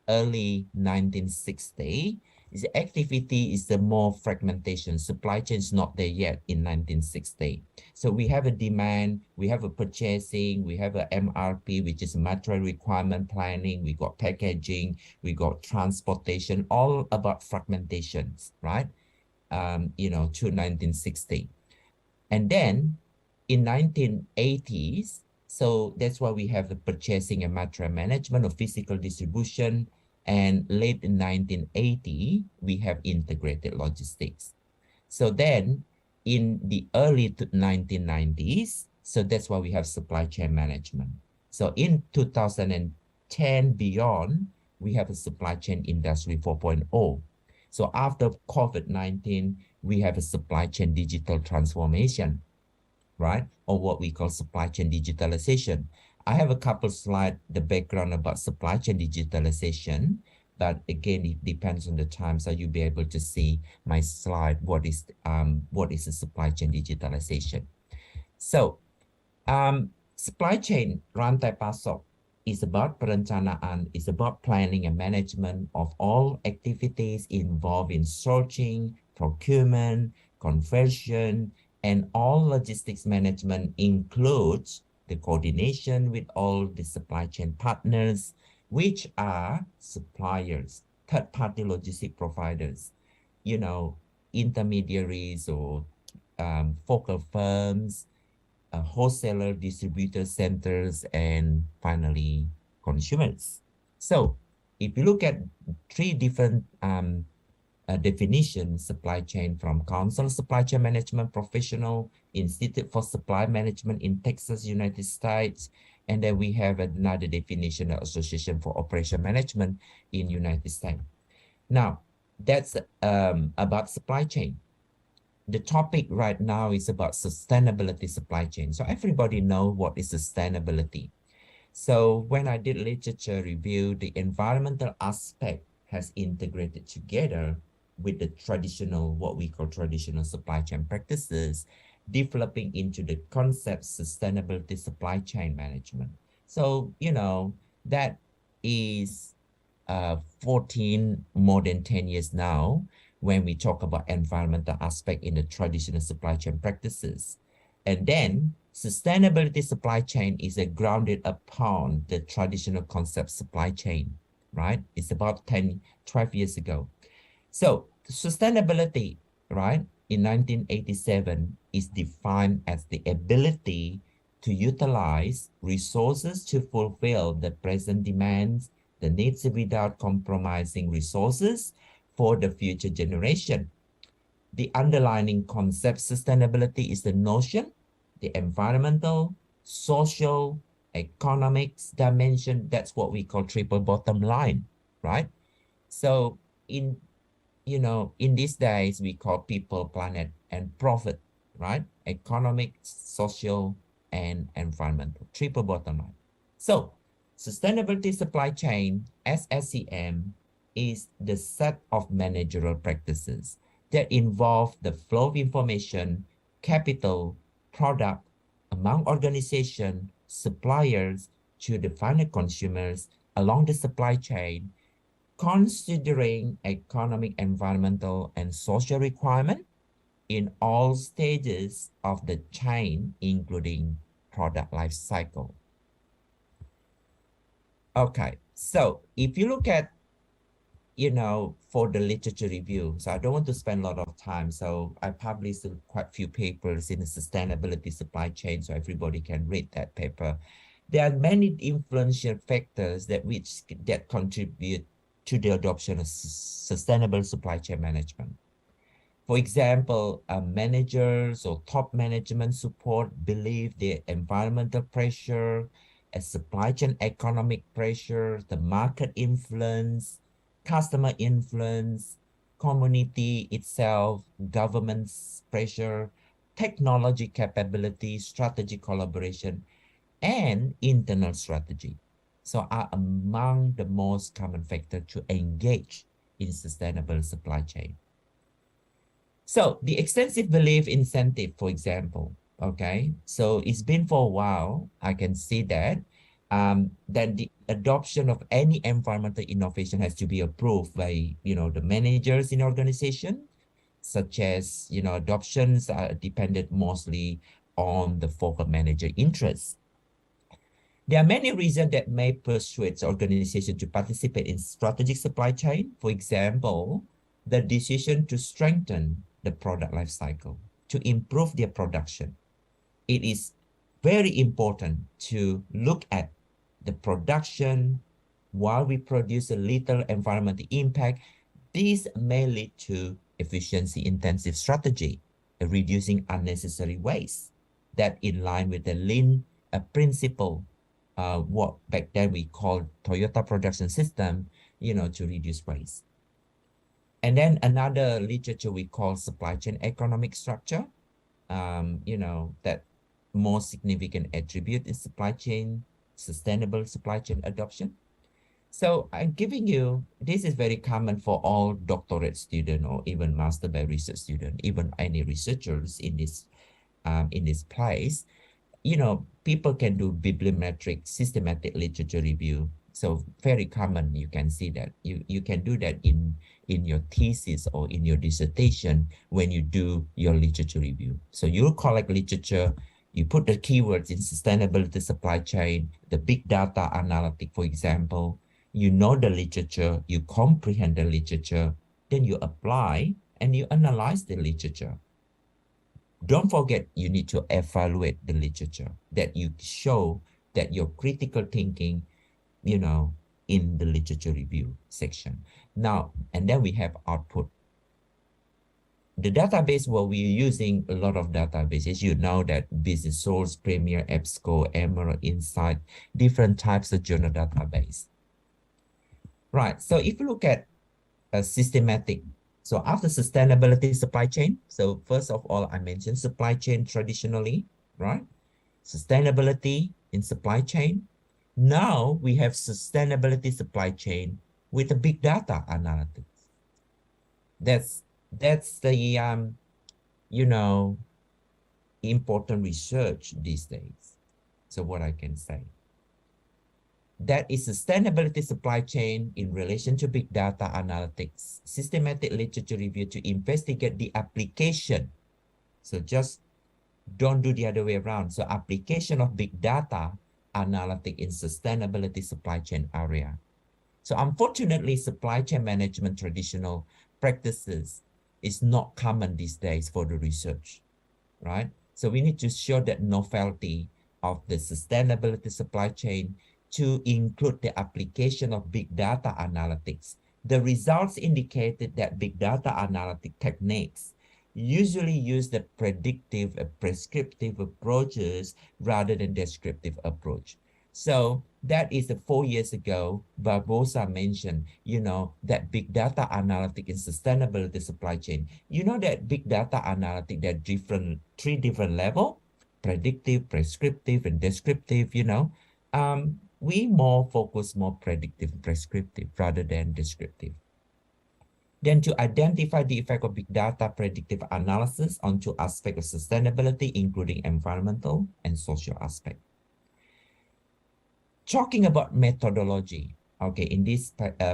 early 1960, the activity is the more fragmentation. Supply chain is not there yet in 1960. So we have a demand, we have a purchasing, we have a MRP, which is material requirement planning, we got packaging, we got transportation, all about fragmentations, right? You know, to 1960. And then in 1980s, so that's why we have the purchasing and material management of physical distribution. And late in 1980, we have integrated logistics. So then in the early 1990s, so that's why we have supply chain management. So in 2010 beyond, we have a supply chain industry 4.0. So after COVID-19, we have a supply chain digital transformation, right? Or what we call supply chain digitalization. I have a couple slides, the background about supply chain digitalization, but again, it depends on the time, so you'll be able to see my slide, what is the supply chain digitalization. So, supply chain rantai pasok is about perencanaan, is about planning and management of all activities involved in sourcing, procurement, conversion, and all logistics management includes the coordination with all the supply chain partners, which are suppliers, third-party logistic providers, you know, intermediaries or focal firms, wholesaler, distributor centers, and finally, consumers. So if you look at three different definition supply chain from Council Supply Chain Management Professional, Institute for Supply Management in Texas, United States, and then we have another definition, Association for Operation Management in United States. Now, that's about supply chain. The topic right now is about sustainability supply chain. So everybody knows what is sustainability. So when I did literature review, the environmental aspect has integrated together with the traditional, what we call traditional supply chain practices, developing into the concept sustainability supply chain management. So, you know, that is 14, more than 10 years now, when we talk about environmental aspect in the traditional supply chain practices. And then sustainability supply chain is grounded upon the traditional concept supply chain, right? It's about 10, 12 years ago. So sustainability, right, in 1987 is defined as the ability to utilize resources to fulfill the present demands, the needs without compromising resources for the future generation. The underlying concept sustainability is the notion, the environmental, social, economics dimension. That's what we call triple bottom line, right? So in, you know, in these days, we call people, planet, and profit, right? Economic, social, and environmental, triple bottom line. So sustainability supply chain, SSCM, is the set of managerial practices that involve the flow of information, capital, product among organization, suppliers to the final consumers along the supply chain, considering economic, environmental, and social requirement in all stages of the chain, including product life cycle. Okay, so if you look at, you know, for the literature review, so I don't want to spend a lot of time, so I published quite a few papers in the sustainability supply chain, so everybody can read that paper. There are many influential factors that contribute to the adoption of sustainable supply chain management. For example, managers or top management support believe the environmental pressure, a supply chain economic pressure, the market influence, customer influence, community itself, government's pressure, technology capability, strategy collaboration, and internal strategy. So are among the most common factors to engage in sustainable supply chain. So the extensive belief incentive, for example, okay, so it's been for a while, I can see that, that the adoption of any environmental innovation has to be approved by, the managers in organization, such as, adoptions are dependent mostly on the focal manager interests. There are many reasons that may persuade organizations to participate in strategic supply chain. For example, the decision to strengthen the product life cycle, to improve their production. It is very important to look at the production while we produce a little environmental impact. This may lead to efficiency intensive strategy, reducing unnecessary waste that in line with the lean principle, what back then we called Toyota production system, to reduce waste. And then another literature we call supply chain economic structure, that most significant attribute is supply chain, sustainable supply chain adoption. So I'm giving you, this is very common for all doctorate student or even master by research student, even any researchers in this place. People can do bibliometric systematic literature review. So very common, you can see that. You can do that in your thesis or in your dissertation when you do your literature review. So you'll collect literature, you put the keywords in sustainability supply chain, the big data analytic, for example, you know the literature, you comprehend the literature, then you apply and you analyze the literature. Don't forget, you need to evaluate the literature, that you show that your critical thinking, in the literature review section. Now, and then we have output. The database, well, we're using a lot of databases. You know that Business Source, Premier, EBSCO, Emerald, Insight, different types of journal database. Right, so if you look at a systematic, so after sustainability supply chain, so first of all, I mentioned supply chain traditionally, right? Sustainability in supply chain. Now we have sustainability supply chain with the big data analytics. That's the, important research these days. So what I can say, that is sustainability supply chain in relation to big data analytics, systematic literature review to investigate the application. So just don't do the other way around. So application of big data analytic in sustainability supply chain area. So unfortunately, supply chain management traditional practices is not common these days for the research, right? So we need to show that novelty of the sustainability supply chain to include the application of big data analytics. The results indicated that big data analytic techniques usually use the predictive, prescriptive approaches rather than descriptive approach. So that is 4 years ago, Barbosa mentioned, that big data analytic in sustainability supply chain. That big data analytic, there are 3 different levels, predictive, prescriptive, and descriptive, we focus more predictive, prescriptive rather than descriptive. Then to identify the effect of big data predictive analysis on 2 aspects of sustainability, including environmental and social aspect. Talking about methodology, okay, in this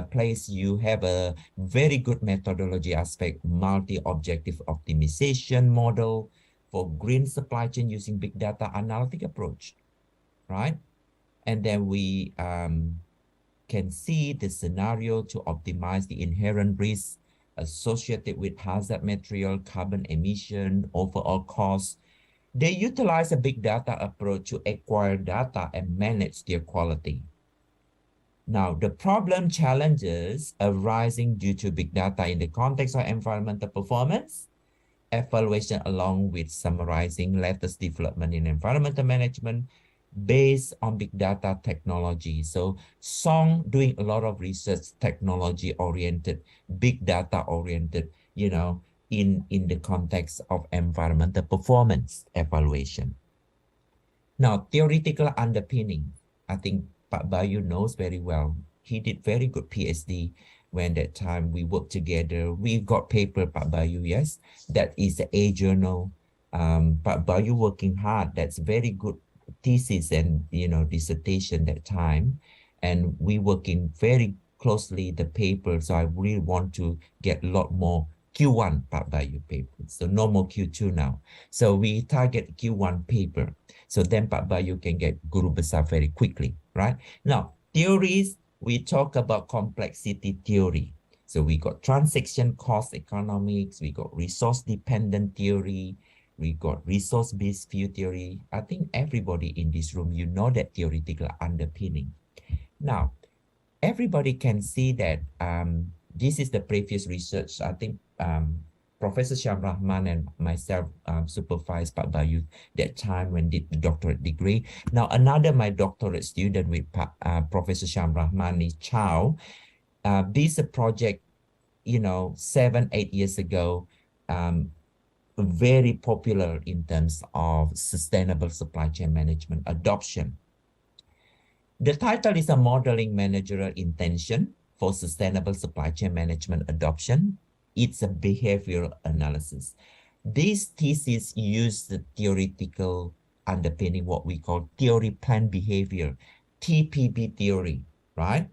place, you have a very good methodology aspect, multi-objective optimization model for green supply chain using big data analytic approach, right? And then we can see the scenario to optimize the inherent risks associated with hazard material, carbon emission, overall cost. They utilize a big data approach to acquire data and manage their quality. Now, the problem challenges arising due to big data in the context of environmental performance evaluation along with summarizing latest development in environmental management based on big data technology. So Song doing a lot of research, technology oriented, big data oriented, you know, in the context of environmental performance evaluation. Now, theoretical underpinning, I think Pak Bayu knows very well. He did very good PhD when that time we worked together. We got paper, Pak Bayu, yes, that is a journal. Pak Bayu working hard, that's very good thesis and, you know, dissertation that time. And we working very closely the paper. So I really want to get a lot more Q1 Pak Bayu papers. So no more Q2 now. So we target Q1 paper. So then Pak Bayu can get Guru Besar very quickly, right? Now, theories, we talk about complexity theory. So we got transaction cost economics, we got resource dependent theory, we got resource-based field theory. I think everybody in this room, you know that theoretical underpinning. Now, everybody can see that this is the previous research. I think Professor Syam Rahman and myself supervised Pak Bayu that time when did the doctorate degree. Now, another my doctorate student with Professor Syam Rahman is Chow. This is a project, you know, 7-8 years ago, very popular in terms of sustainable supply chain management adoption. The title is a modeling managerial intention for sustainable supply chain management adoption. It's a behavioral analysis. This thesis used the theoretical underpinning, what we call theory plan behavior, TPB theory, right?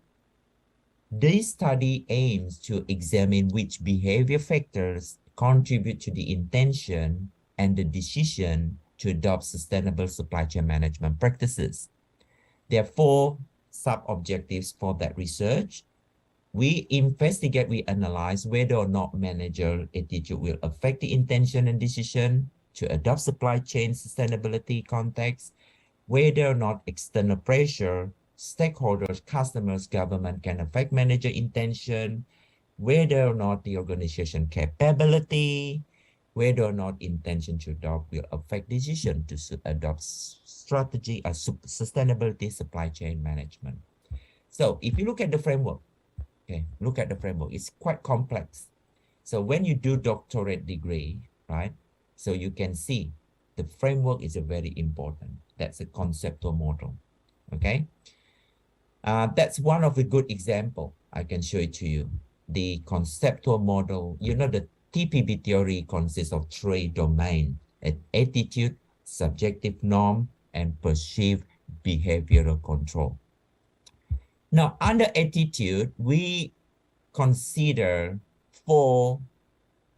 This study aims to examine which behavior factors contribute to the intention and the decision to adopt sustainable supply chain management practices. There are 4 sub-objectives for that research. We investigate, we analyze whether or not managerial attitude will affect the intention and decision to adopt supply chain sustainability context, whether or not external pressure, stakeholders, customers, government can affect manager intention, whether or not the organization capability, whether or not intention to adopt will affect decision to adopt strategy or sustainability supply chain management. So if you look at the framework, okay, look at the framework, it's quite complex. So when you do doctorate degree, right, so you can see the framework is a very important. That's a conceptual model, okay? That's one of the good example. I can show it to you. The conceptual model, you know, the TPB theory consists of 3 domains: attitude, subjective norm, and perceived behavioral control. Now, under attitude, we consider 4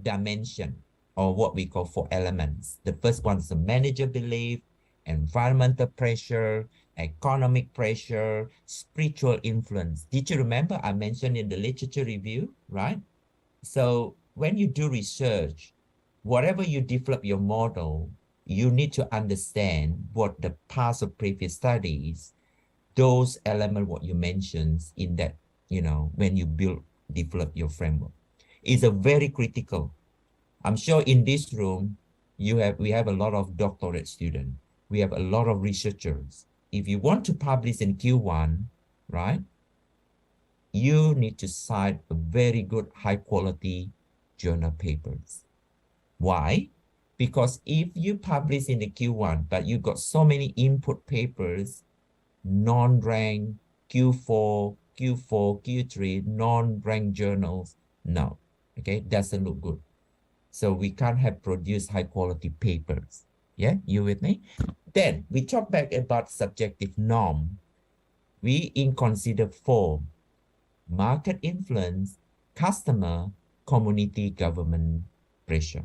dimensions, or what we call 4 elements. The first one is the manager belief, environmental pressure, economic pressure, spiritual influence. Did you remember I mentioned in the literature review, right? So when you do research, whatever you develop your model, you need to understand what the past of previous studies, those elements, what you mentioned in that, you know, when you develop your framework, is a very critical. I'm sure in this room, we have a lot of doctorate students. We have a lot of researchers. If you want to publish in Q1, right, you need to cite a very good high quality journal papers. Why? Because if you publish in the Q1, but you got so many input papers, non-ranked, Q4, Q3, non-ranked journals, no, okay, doesn't look good. So we can't have produced high quality papers. Yeah, you with me? Then we talk back about subjective norm. We consider 4: market influence, customer, community, government pressure.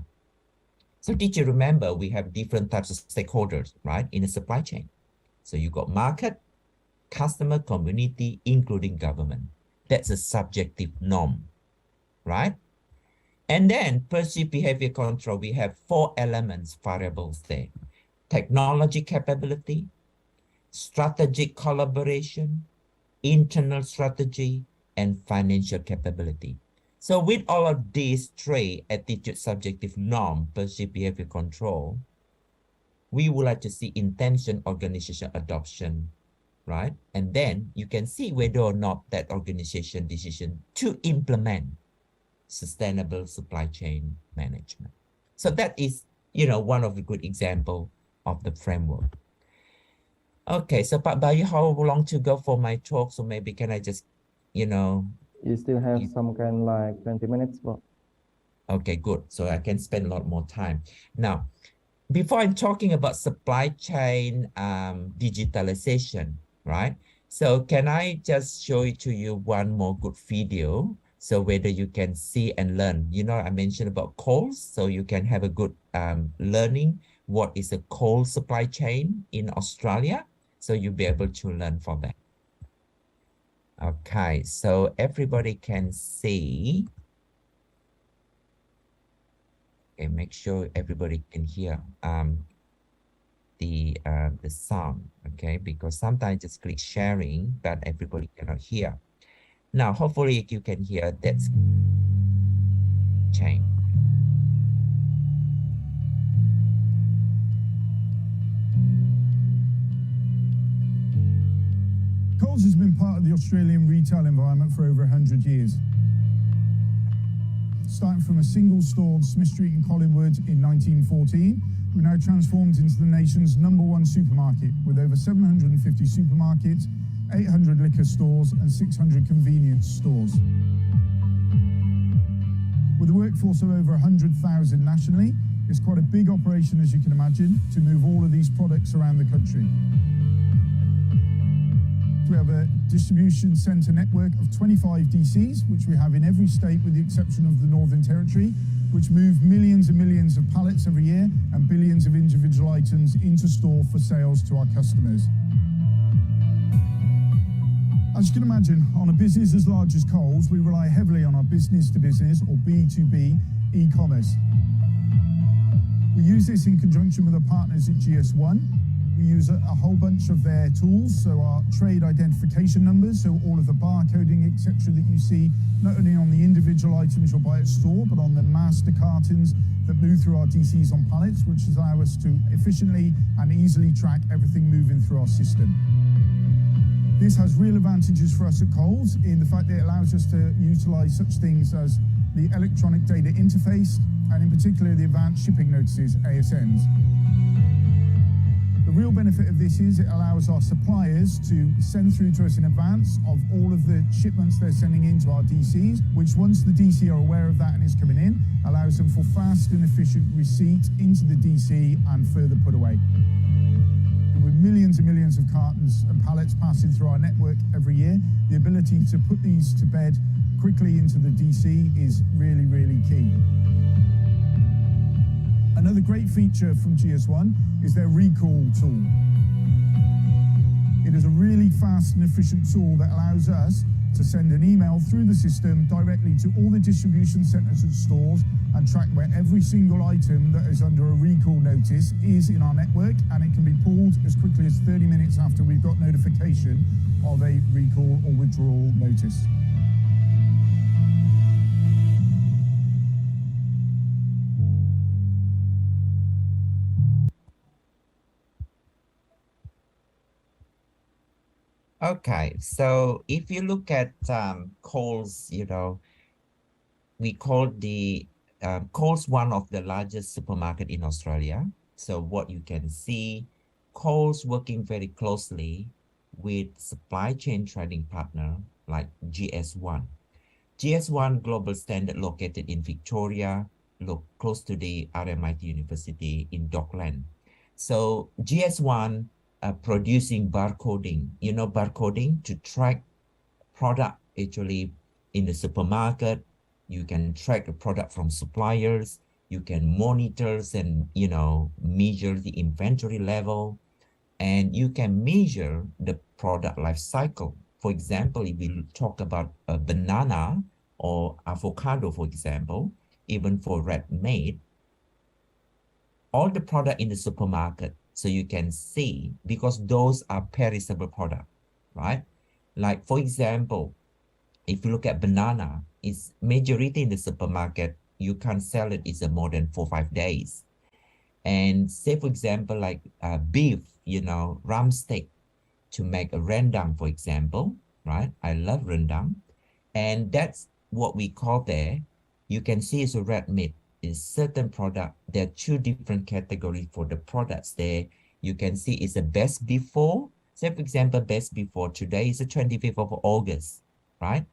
So did you remember we have different types of stakeholders, right, in the supply chain? So you got market, customer, community, including government. That's a subjective norm, right? And then perceived behavior control, we have 4 elements, variables there: technology capability, strategic collaboration, internal strategy, and financial capability. So with all of these three attitude, subjective norm, perceived behavior control, we would like to see intention, organization, adoption, right? And then you can see whether or not that organization decision to implement sustainable supply chain management. So that is, one of the good example of the framework. Okay, so Pak Bayu, how long to go for my talk? So maybe can I just, You still have some kind like 20 minutes, but okay, good. So I can spend a lot more time. Now, before I'm talking about supply chain digitalization, right? So can I just show it to you one more good video? So whether you can see and learn, I mentioned about coals, so you can have a good learning what is a coal supply chain in Australia. So you'll be able to learn from that. Okay, so everybody can see. Okay, make sure everybody can hear the sound, okay? Because sometimes just click sharing, but everybody cannot hear. Now, hopefully you can hear that chain. Coles has been part of the Australian retail environment for over 100 years. Starting from a single-stored Smith Street in Collingwood in 1914, we're now transformed into the nation's #1 supermarket with over 750 supermarkets, 800 liquor stores and 600 convenience stores. With a workforce of over 100,000 nationally, it's quite a big operation, as you can imagine, to move all of these products around the country. We have a distribution centre network of 25 DCs, which we have in every state with the exception of the Northern Territory, which move millions and millions of pallets every year and billions of individual items into store for sales to our customers. As you can imagine, on a business as large as Coles, we rely heavily on our business-to-business or B2B e-commerce. We use this in conjunction with our partners at GS1. We use a whole bunch of their tools, so our trade identification numbers, so all of the barcoding, etc., that you see, not only on the individual items you'll buy at store, but on the master cartons that move through our DCs on pallets, which allow us to efficiently and easily track everything moving through our system. This has real advantages for us at Coles in the fact that it allows us to utilise such things as the electronic data interface, and in particular the advanced shipping notices, ASNs. The real benefit of this is it allows our suppliers to send through to us in advance of all of the shipments they're sending into our DCs, which once the DC are aware of that and is coming in, allows them for fast and efficient receipt into the DC and further put away. And with millions and millions of cartons and pallets passing through our network every year, the ability to put these to bed quickly into the DC is really, really key. Another great feature from GS1 is their recall tool. It is a really fast and efficient tool that allows us to send an email through the system directly to all the distribution centres and stores and track where every single item that is under a recall notice is in our network, and it can be pulled as quickly as 30 minutes after we've got notification of a recall or withdrawal notice. Okay, so if you look at Coles, we call the Coles one of the largest supermarket in Australia. So what you can see, Coles working very closely with supply chain trading partner like GS1. GS1 Global Standard located in Victoria, close to the RMIT University in Dockland. So GS1 producing barcoding, barcoding to track product actually in the supermarket. You can track the product from suppliers. You can monitor and, measure the inventory level, and you can measure the product life cycle. For example, if we talk about a banana or avocado, for example, even for red meat, all the product in the supermarket, so you can see, because those are perishable products, right? Like, for example, if you look at banana, it's majority in the supermarket, you can't sell it, it's more than 4 or 5 days. And say, for example, like beef, you know, ram steak to make a rendang, for example, right? I love rendang. And that's what we call there. You can see it's a red meat. Is certain product. There are 2 different categories for the products there. You can see it's a best before. Say, for example, best before today is the 25th of August, right?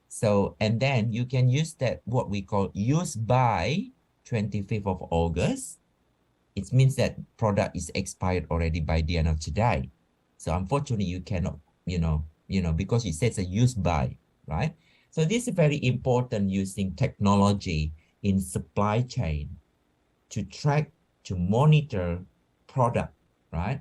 So, and then you can use that, what we call use by 25th of August. It means that product is expired already by the end of today. So unfortunately, you cannot, you know, because it says a use by, right? So this is very important, using technology in supply chain to track, to monitor product, right?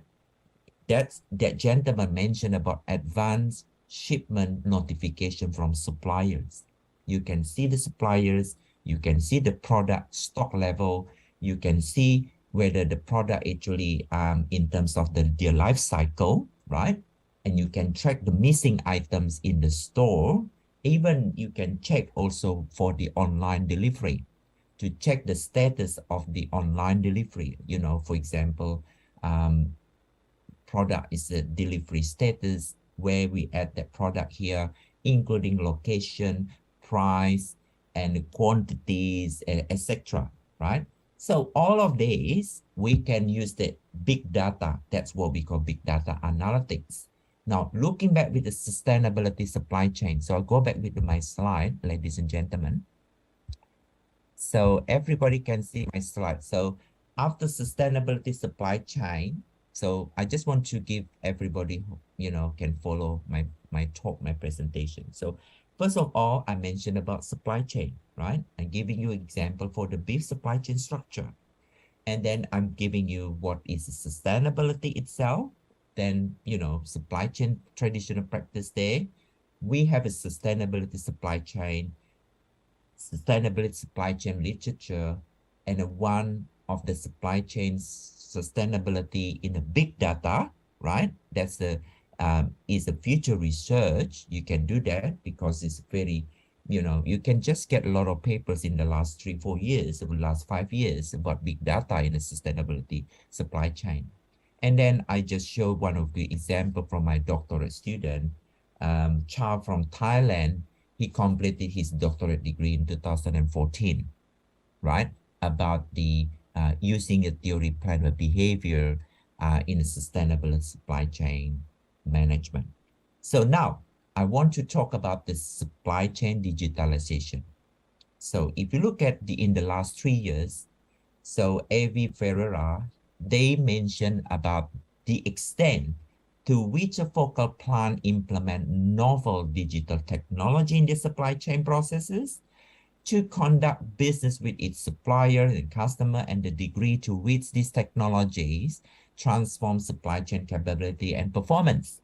That gentleman mentioned about advanced shipment notification from suppliers. You can see the suppliers, you can see the product stock level, you can see whether the product actually in terms of their life cycle, right? And you can track the missing items in the store. Even you can check also for the online delivery to check the status of the online delivery. You know, for example, product is the delivery status, where we add that product here, including location, price, and quantities, etc. Right? So all of these, we can use the big data. That's what we call big data analytics. Now, looking back with the sustainability supply chain. So I'll go back with my slide, ladies and gentlemen. So everybody can see my slide. So after sustainability supply chain, so I just want to give everybody, you know, can follow my talk, my presentation. So first of all, I mentioned about supply chain, right? I'm giving you an example for the beef supply chain structure. And then I'm giving you what is sustainability itself. Then, you know, supply chain traditional practice there. We have a sustainability supply chain literature, and one of the supply chain sustainability in the big data, right? That's the is a future research. You can do that because it's very, you know, you can just get a lot of papers in the last 3-4 years, or the last 5 years about big data in the sustainability supply chain. And then I just showed one of the example from my doctorate student, child from Thailand. He completed his doctorate degree in 2014, right? About the using a theory plan of behavior in a sustainable supply chain management. So now I want to talk about the supply chain digitalization. So if you look at in the last 3 years, so AV Ferreira, they mentioned about the extent to which a focal plant implement novel digital technology in the supply chain processes to conduct business with its supplier and customer, and the degree to which these technologies transform supply chain capability and performance.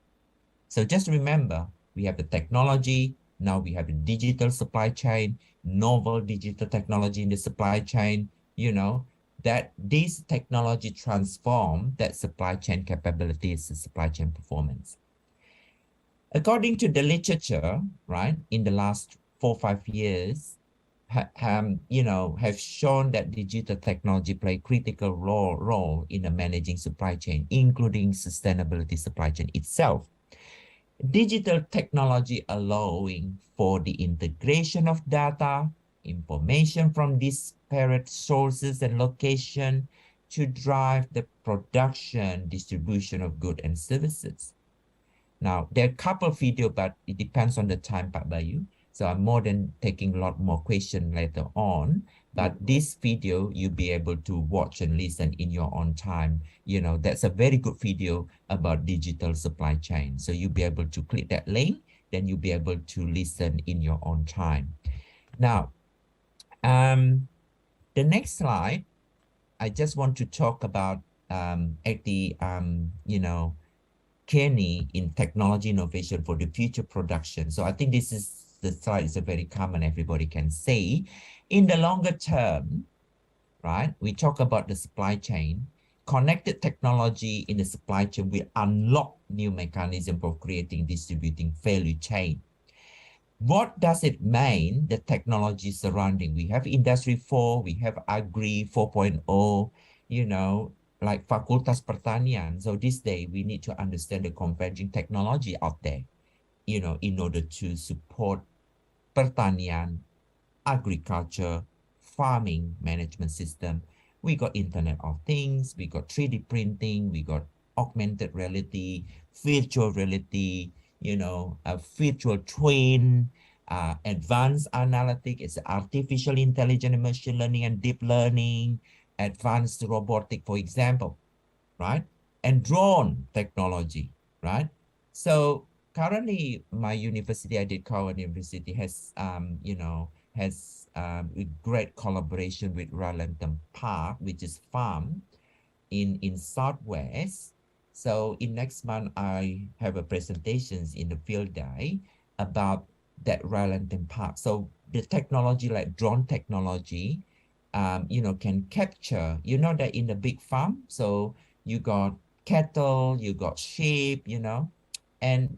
So just remember, we have the technology, now we have the digital supply chain, novel digital technology in the supply chain, you know, that this technology transform that supply chain capabilities and supply chain performance. According to the literature, right, in the last 4 or 5 years, you know, have shown that digital technology play a critical role in the managing supply chain, including sustainability supply chain itself. Digital technology allowing for the integration of data, information from disparate sources and location to drive the production, distribution of goods and services. Now, there are a couple of videos, but it depends on the time, Pak Bayu. So I'm more than taking a lot more questions later on. But this video, you'll be able to watch and listen in your own time. You know, that's a very good video about digital supply chain. So you'll be able to click that link, then you'll be able to listen in your own time. Now, the next slide, I just want to talk about you know, Kenny in technology innovation for the future production. So I think this is the slide is a very common, everybody can see. In the longer term, right, we talk about the supply chain. Connected technology in the supply chain will unlock new mechanisms for creating, distributing value chain. What does it mean, the technology surrounding? We have Industry 4, we have Agri 4.0, you know, like Fakultas Pertanian. So this day, we need to understand the converging technology out there, you know, in order to support pertanian, agriculture, farming management system. We got Internet of Things, we got 3D printing, we got augmented reality, virtual reality, you know, a virtual twin, advanced analytics, is artificial intelligence, machine learning and deep learning, advanced robotic, for example, right? And drone technology, right? So currently, my university, I did Cowan University, has, you know, has a great collaboration with Ralentham Park, which is farm in Southwest. So in next month, I have a presentations in the field day about that Ralentham Park. So the technology like drone technology, you know, can capture, you know, that in the big farm. So you got cattle, you got sheep, you know, and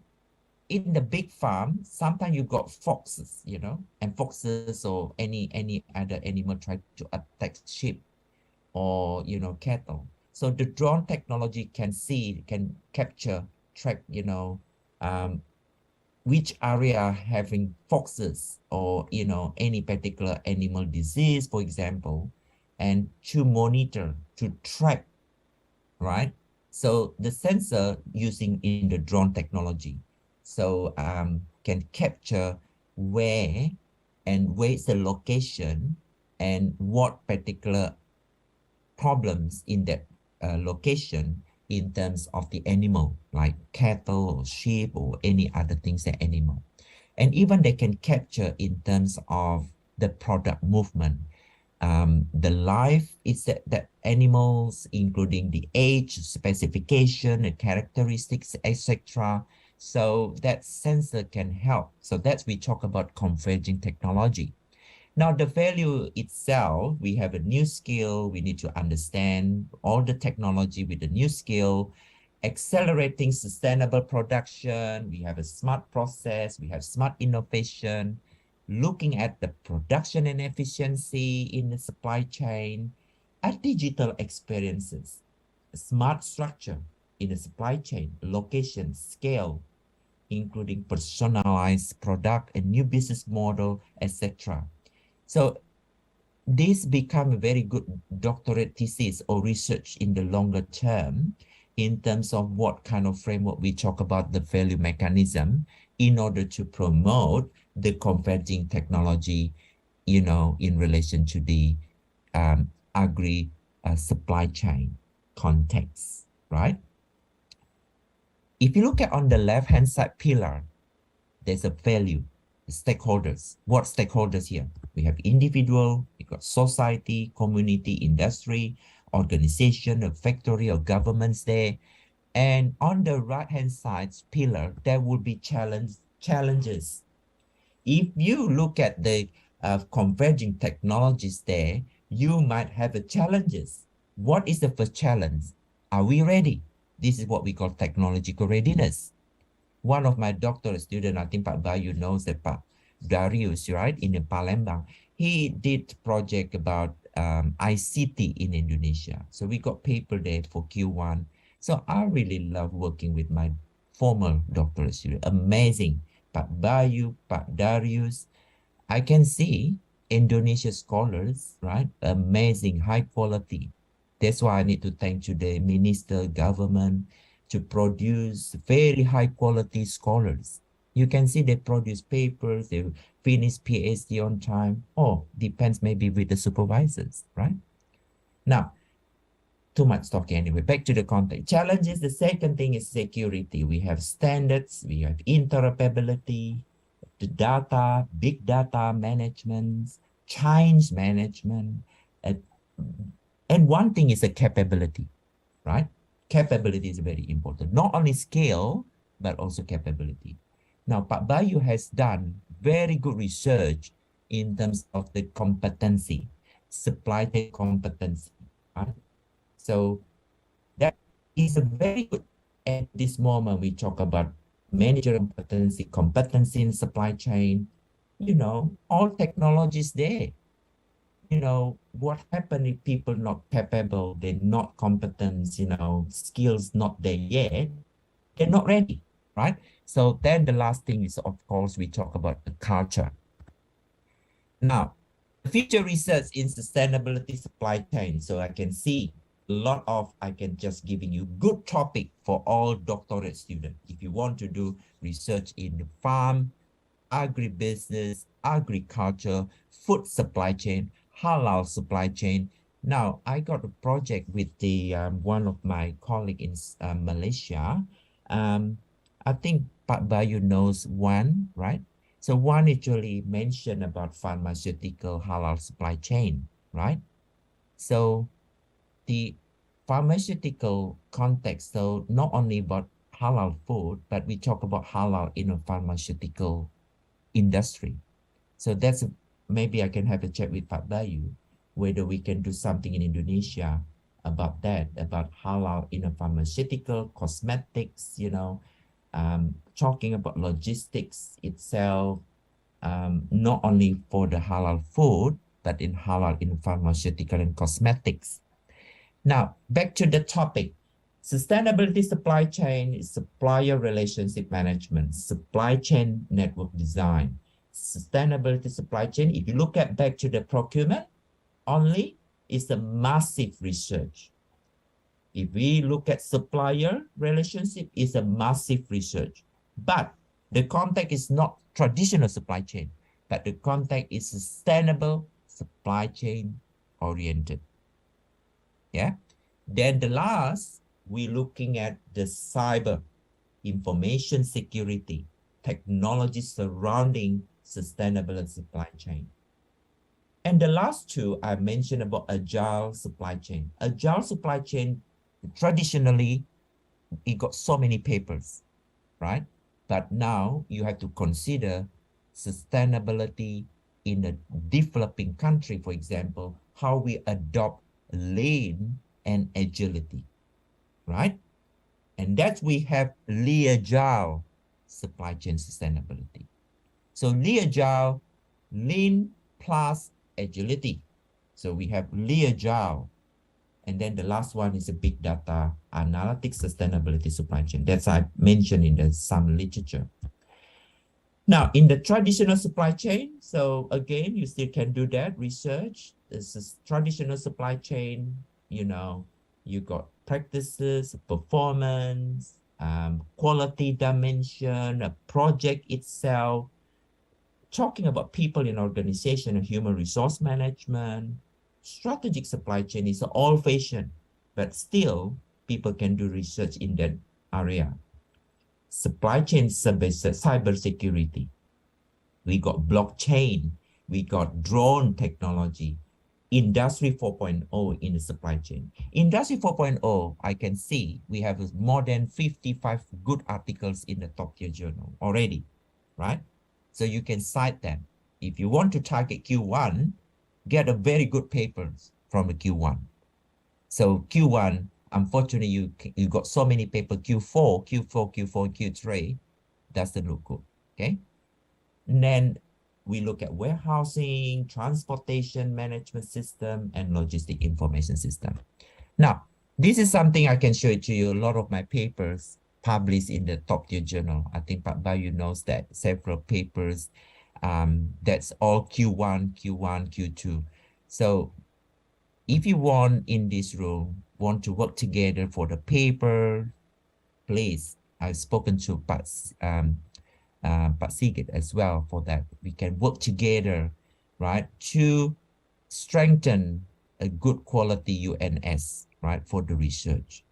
in the big farm, sometimes you got foxes, you know, and foxes or any other animal try to attack sheep or, you know, cattle. So the drone technology can see, can capture, track, you know, which area having foxes or, you know, any particular animal disease, for example, and to monitor, to track, right? So the sensor using in the drone technology, so can capture where and where's the location and what particular problems in that location in terms of the animal, like cattle or sheep or any other things that animal. And even they can capture in terms of the product movement. The life is that animals, including the age, specification, the characteristics, etc. So that sensor can help. So that's we talk about converging technology. Now, the value itself, we have a new skill. We need to understand all the technology with the new skill, accelerating sustainable production. We have a smart process. We have smart innovation, looking at the production and efficiency in the supply chain, at digital experiences, smart structure in the supply chain, location, scale, including personalized product and new business model, etc. So this become a very good doctorate thesis or research in the longer term in terms of what kind of framework we talk about the value mechanism in order to promote the converging technology, you know, in relation to the agri supply chain context, right? If you look at on the left-hand side pillar, there's a value, stakeholders. What stakeholders here? We have individual, we got society, community, industry, organization, a factory or governments there. And on the right-hand side pillar, there will be challenges. If you look at the converging technologies there, you might have a challenges. What is the first challenge? Are we ready? This is what we call technological readiness. One of my doctoral students, I think Pak Bayu knows that Pak Darius, right, in Palembang, he did project about ICT in Indonesia. So we got paper there for Q1. So I really love working with my former doctoral student. Amazing. Pak Bayu, Pak Darius. I can see Indonesia scholars, right? Amazing, high quality. That's why I need to thank to the minister, government, to produce very high quality scholars. You can see they produce papers, they finish PhD on time. Oh, depends maybe with the supervisors, right? Now, too much talking anyway. Back to the context. Challenges, the second thing is security. We have standards, we have interoperability, the data, big data management, change management, and one thing is a capability, right? Capability is very important. Not only scale, but also capability. Now, Pak Bayu has done very good research in terms of the competency, supply chain competency, right? So that is a very good, at this moment we talk about manager competency in supply chain, all technologies there. What happened if people not capable, they're not competent, skills not there yet, they're not ready, right? So then the last thing is, of course, we talk about the culture. Now, future research in sustainability supply chain. So I can see I can just giving you good topic for all doctorate students. If you want to do research in the farm, agribusiness, agriculture, food supply chain, halal supply chain. Now, I got a project with the one of my colleague in Malaysia. I think Pak Bayu knows one, right? So one actually mentioned about pharmaceutical halal supply chain, right? So the pharmaceutical context, so not only about halal food, but we talk about halal in a pharmaceutical industry. So that's maybe I can have a chat with Pak Bayu, whether we can do something in Indonesia about that, about halal in a pharmaceutical, cosmetics, talking about logistics itself, not only for the halal food, but in halal in pharmaceutical and cosmetics. Now, back to the topic. Sustainability supply chain is supplier relationship management, supply chain network design. Sustainability supply chain, if you look at back to the procurement, only is a massive research. If we look at supplier relationship, it's a massive research. But the context is not traditional supply chain, but the context is sustainable supply chain oriented. Yeah. Then the last, we're looking at the cyber information security technology surrounding sustainable supply chain. And the last two I mentioned about agile supply chain. Agile supply chain, traditionally, it got so many papers, right? But now you have to consider sustainability in a developing country, for example, how we adopt lean and agility, right? And that we have agile supply chain sustainability. So agile, lean plus agility. So we have agile. And then the last one is a big data analytics sustainability supply chain. That's I mentioned in some literature. Now, in the traditional supply chain, so again, you still can do that research. This is traditional supply chain, you got practices, performance, quality dimension, a project itself, talking about people in organization and human resource management. Strategic supply chain is old-fashioned, but still people can do research in that area. Supply chain cybersecurity. We got blockchain, we got drone technology, Industry 4.0 in the supply chain. Industry 4.0, I can see we have more than 55 good articles in the top-tier journal already, right? So you can cite them. If you want to target Q1, get a very good papers from the Q1. So Q1, unfortunately, you got so many papers, Q4, Q3, doesn't look good, okay? And then we look at warehousing, transportation management system, and logistic information system. Now, this is something I can show it to you. A lot of my papers published in the top-tier journal. I think Pak Bayu knows that. Several papers, that's all Q1, Q2. So if you want in this room, want to work together for the paper, please, I've spoken to Pak Sigit as well for that. We can work together, right, to strengthen a good quality UNS, right, for the research.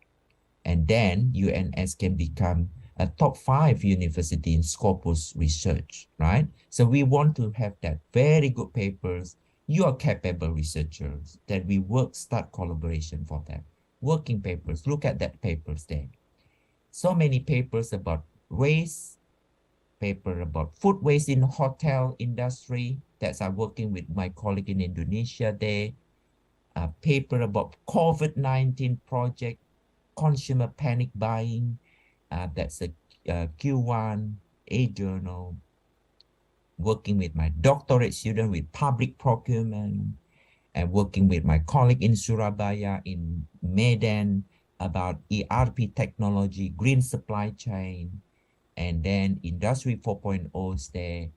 And then UNS can become a top 5 university in Scopus research, right? So we want to have that very good papers. You are capable researchers that we start collaboration for that. Working papers, look at that papers there. So many papers about waste, paper about food waste in hotel industry. That's I'm working with my colleague in Indonesia there. A paper about COVID-19 project, consumer panic buying. That's a Q1, A journal, working with my doctorate student with public procurement, and working with my colleague in Surabaya, in Medan, about ERP technology, green supply chain, and then Industry 4.0 is there.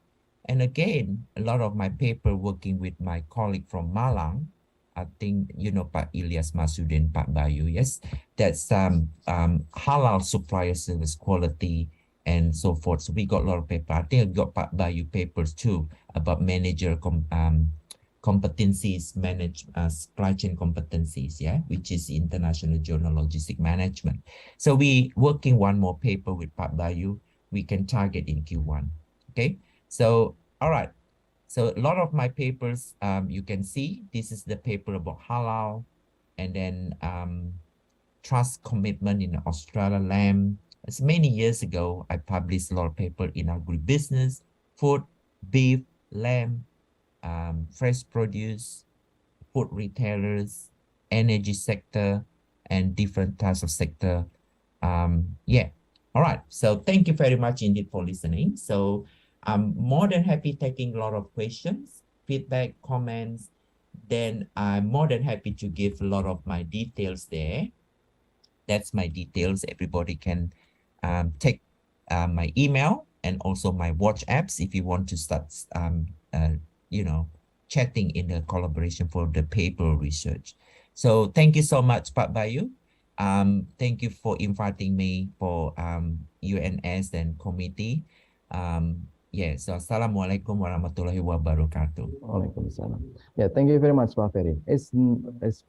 And again, a lot of my paper working with my colleague from Malang, I think, you know, Pak Ilyas Masudin, Pak Bayu, yes, that's halal supplier service quality and so forth. So we got a lot of paper. I think I got Pak Bayu papers too about manager competencies, supply chain competencies, yeah, which is International Journal Logistic Management. So we working one more paper with Pak Bayu, we can target in Q1, okay? So, all right. So a lot of my papers, you can see, this is the paper about halal, and then trust commitment in Australia lamb. It's many years ago, I published a lot of paper in agribusiness, food, beef, lamb, fresh produce, food retailers, energy sector, and different types of sector. Yeah, all right. So thank you very much indeed for listening. So I'm more than happy taking a lot of questions, feedback, comments. Then I'm more than happy to give a lot of my details there. That's my details. Everybody can take my email and also my watch apps if you want to start, you know, chatting in the collaboration for the paper research. So thank you so much, Pak Bayu. Thank you for inviting me for UNS and committee. Yeah, so Assalamualaikum warahmatullahi wabarakatuh. Waalaikumsalam. Yeah, thank you very much, Pak Ferry. It's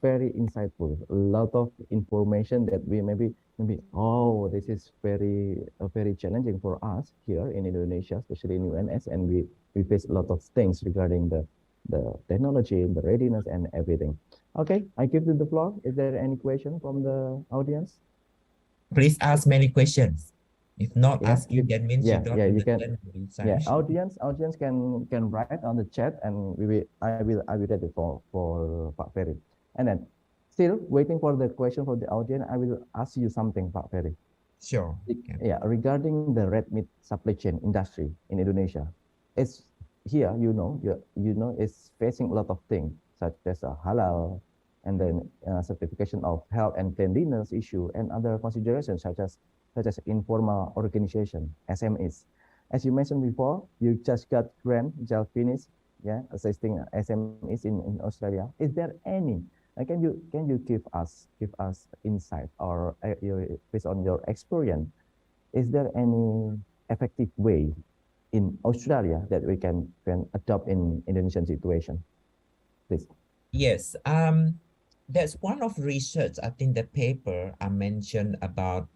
very insightful. A lot of information that we maybe oh, this is very challenging for us here in Indonesia, especially in UNS, and we face a lot of things regarding the technology, the readiness, and everything. Okay, I give you the floor. Is there any question from the audience? Please ask many questions. If not asking, that means you don't understand. Yeah, audience can write on the chat, and I will read it for Pak Ferry. And then, still waiting for the question from the audience, I will ask you something, Pak Ferry. Sure. Yeah, regarding the red meat supply chain industry in Indonesia, it's here, you know, it's facing a lot of things such as halal, and then certification of health and cleanliness issue, and other considerations such as informal organization, SMEs. As you mentioned before, you just got grant, just finished, yeah, assisting SMEs in Australia. Is there any? Can you give us insight, or based on your experience, is there any effective way in Australia that we can adopt in Indonesian situation? Please. Yes. That's one of research. I think the paper I mentioned about.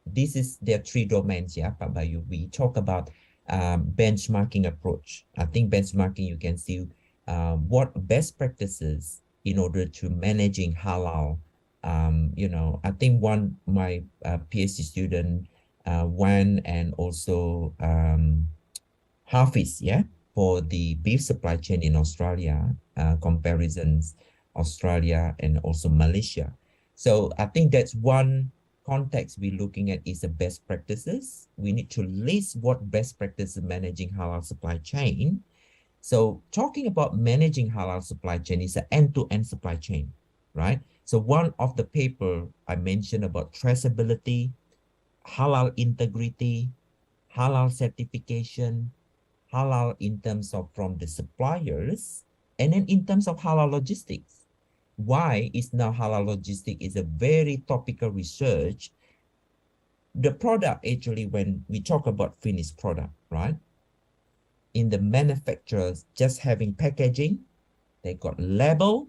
This is their three domains, yeah, Pak Bayu. We talk about benchmarking approach. I think benchmarking, you can see what best practices in order to managing halal. You know, I think my PhD student went, and also Hafiz, yeah, for the beef supply chain in Australia, comparisons, Australia and also Malaysia. So I think that's one context we're looking at is the best practices. We need to list what best practices managing halal supply chain. So talking about managing halal supply chain is an end-to-end supply chain, right? So one of the paper I mentioned about traceability, halal integrity, halal certification, halal in terms of from the suppliers, and then in terms of halal logistics. Why is now halal logistic is a very topical research. The product actually, when we talk about finished product, right? In the manufacturers, just having packaging, they got label,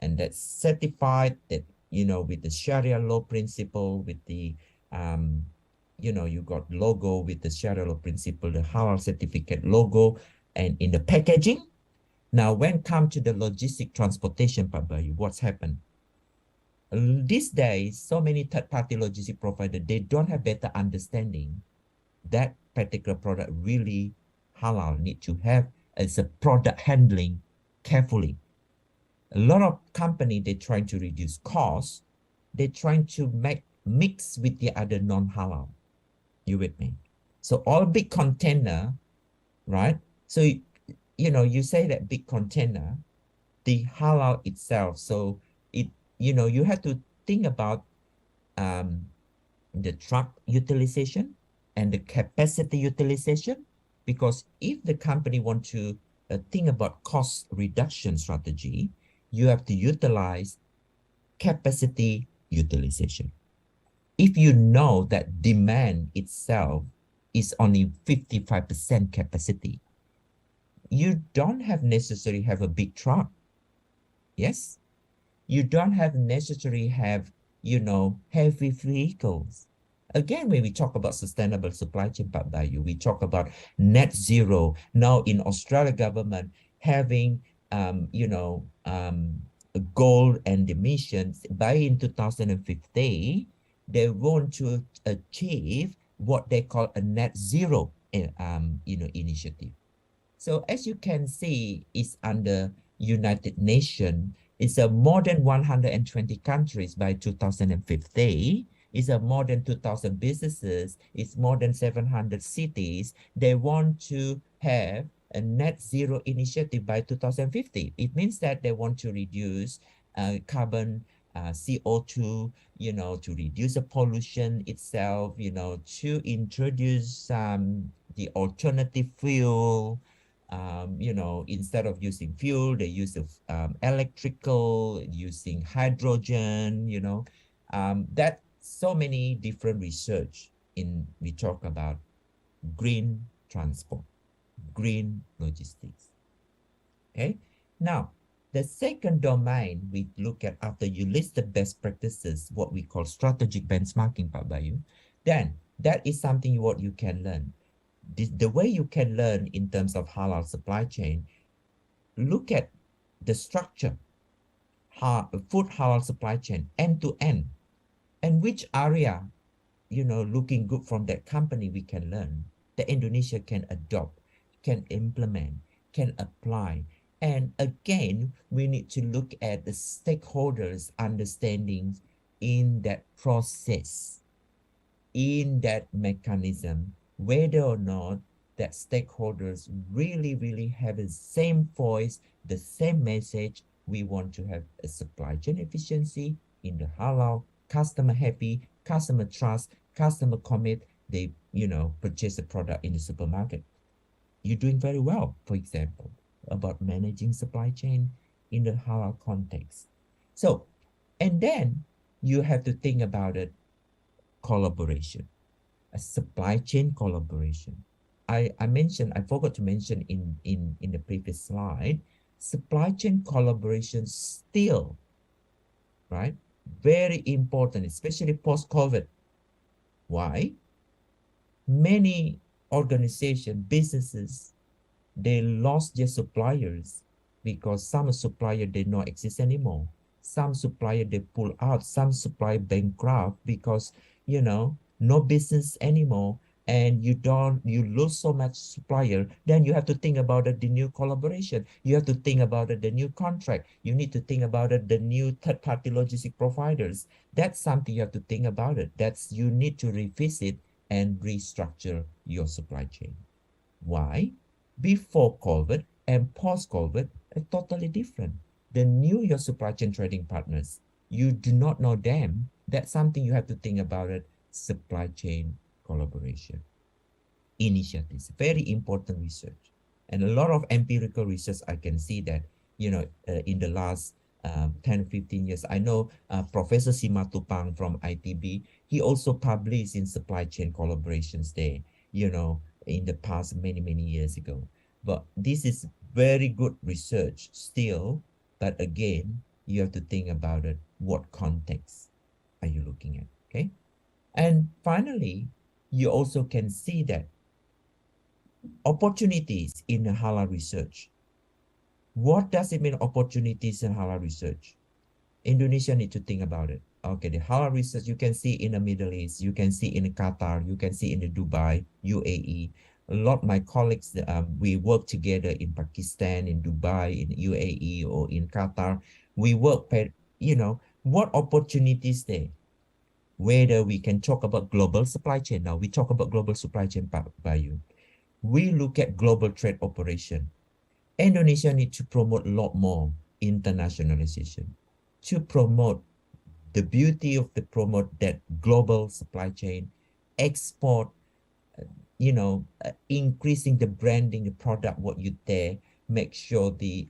and that's certified that, you know, with the Sharia law principle, with the, you know, you got logo with the Sharia law principle, the halal certificate logo, and in the packaging. Now, when it comes to the logistic transportation, Pak Bayu, what's happened? These days, so many third-party logistic providers, they don't have better understanding that particular product really halal need to have as a product handling carefully. A lot of companies, they're trying to reduce costs. They're trying to mix with the other non-halal. You with me? So all big container, right? So, you know, you say that big container, the halal itself. So it, you know, you have to think about the truck utilization and the capacity utilization, because if the company want to think about cost reduction strategy, you have to utilize capacity utilization. If you know that demand itself is only 55% capacity, you don't have necessarily have a big truck. Yes, you don't have necessarily have, you know, heavy vehicles. Again, when we talk about sustainable supply chain, Pak Bayu, we talk about net zero. Now in Australia government having, you know, a goal and emissions by in 2050, they want to achieve what they call a net zero, you know, initiative. So as you can see, it's under United Nations. It's a more than 120 countries by 2050. It's a more than 2,000 businesses. It's more than 700 cities. They want to have a net zero initiative by 2050. It means that they want to reduce carbon, CO2, you know, to reduce the pollution itself, you know, to introduce the alternative fuel. You know, instead of using fuel, they use electrical, using hydrogen, you know, that so many different research we talk about green transport, green logistics. Okay, now the second domain we look at after you list the best practices, what we call strategic benchmarking, Pak Bayu, then that is something what you can learn. The way you can learn in terms of halal supply chain, look at the structure, food halal supply chain, end to end, and which area, you know, looking good from that company we can learn, that Indonesia can adopt, can implement, can apply. And again, we need to look at the stakeholders' understanding in that process, in that mechanism, whether or not that stakeholders really have the same voice, the same message. We want to have a supply chain efficiency in the halal, customer happy, customer trust, customer commit, they, you know, purchase a product in the supermarket. You're doing very well, for example, about managing supply chain in the halal context. So, and then you have to think about it, collaboration, a supply chain collaboration. I forgot to mention in the previous slide, supply chain collaboration still, right? Very important, especially post-COVID. Why? Many organizations, businesses, they lost their suppliers because some supplier did not exist anymore. Some supplier they pull out, some supplier bankrupt because, you know, no business anymore, and you lose so much supplier, then you have to think about the new collaboration. You have to think about the new contract. You need to think about the new third-party logistic providers. That's something you have to think about it. That's, you need to revisit and restructure your supply chain. Why? Before COVID and post-COVID are totally different. The new your supply chain trading partners, you do not know them. That's something you have to think about it. Supply chain collaboration initiatives, very important research, and a lot of empirical research. I can see that, you know, in the last 10-15 years. I know Professor Simatupang from ITB, he also published in supply chain collaborations there, you know, in the past many years ago. But this is very good research still, but again, you have to think about it. What context are you looking at? Okay. And finally, you also can see that opportunities in halal research. What does it mean, opportunities in halal research? Indonesia need to think about it. Okay, the halal research you can see in the Middle East, you can see in Qatar, you can see in the Dubai, UAE. A lot of my colleagues, we work together in Pakistan, in Dubai, in UAE, or in Qatar. We work, you know, what opportunities there? whether we can talk about global supply chain. Now we talk about global supply chain by you. We look at global trade operation. Indonesia needs to promote a lot more internationalization to promote the beauty of the promote that global supply chain, export, increasing the branding, the product, what you there, make sure the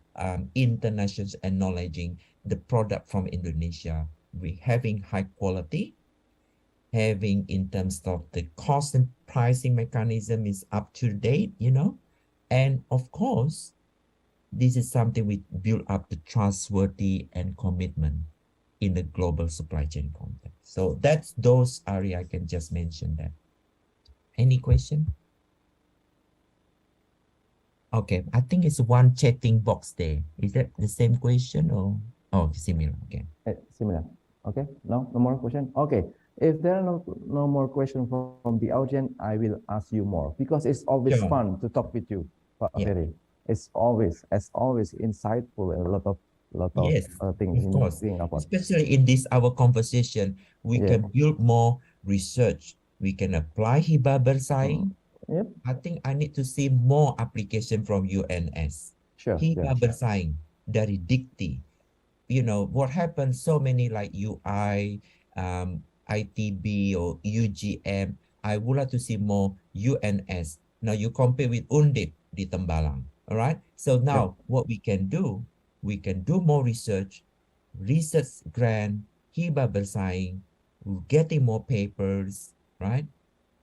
internationals acknowledging the product from Indonesia. We having high quality, having in terms of the cost and pricing mechanism is up to date, and of course, this is something we build up the trustworthy and commitment in the global supply chain context. So that's those area I can just mention that. Any question? Okay, I think it's one chatting box there. Is that the same question or similar? Okay. Similar. Okay. No more question. Okay. If there are no more questions from the audience, I will ask you more because it's always fun to talk with you, Pak Ferry. It's always, as always, insightful and a lot of things. Of course. Especially in this our conversation, we can build more research. We can apply hibah bersaing. I think I need to see more application from UNS. Hibah bersaing dari dikti. What happens, so many like UI, ITB or UGM, I would like to see more UNS. Now you compare with Undip di Tembalang, all right? So now what we can do more research grant, hibah bersaing, getting more papers, right?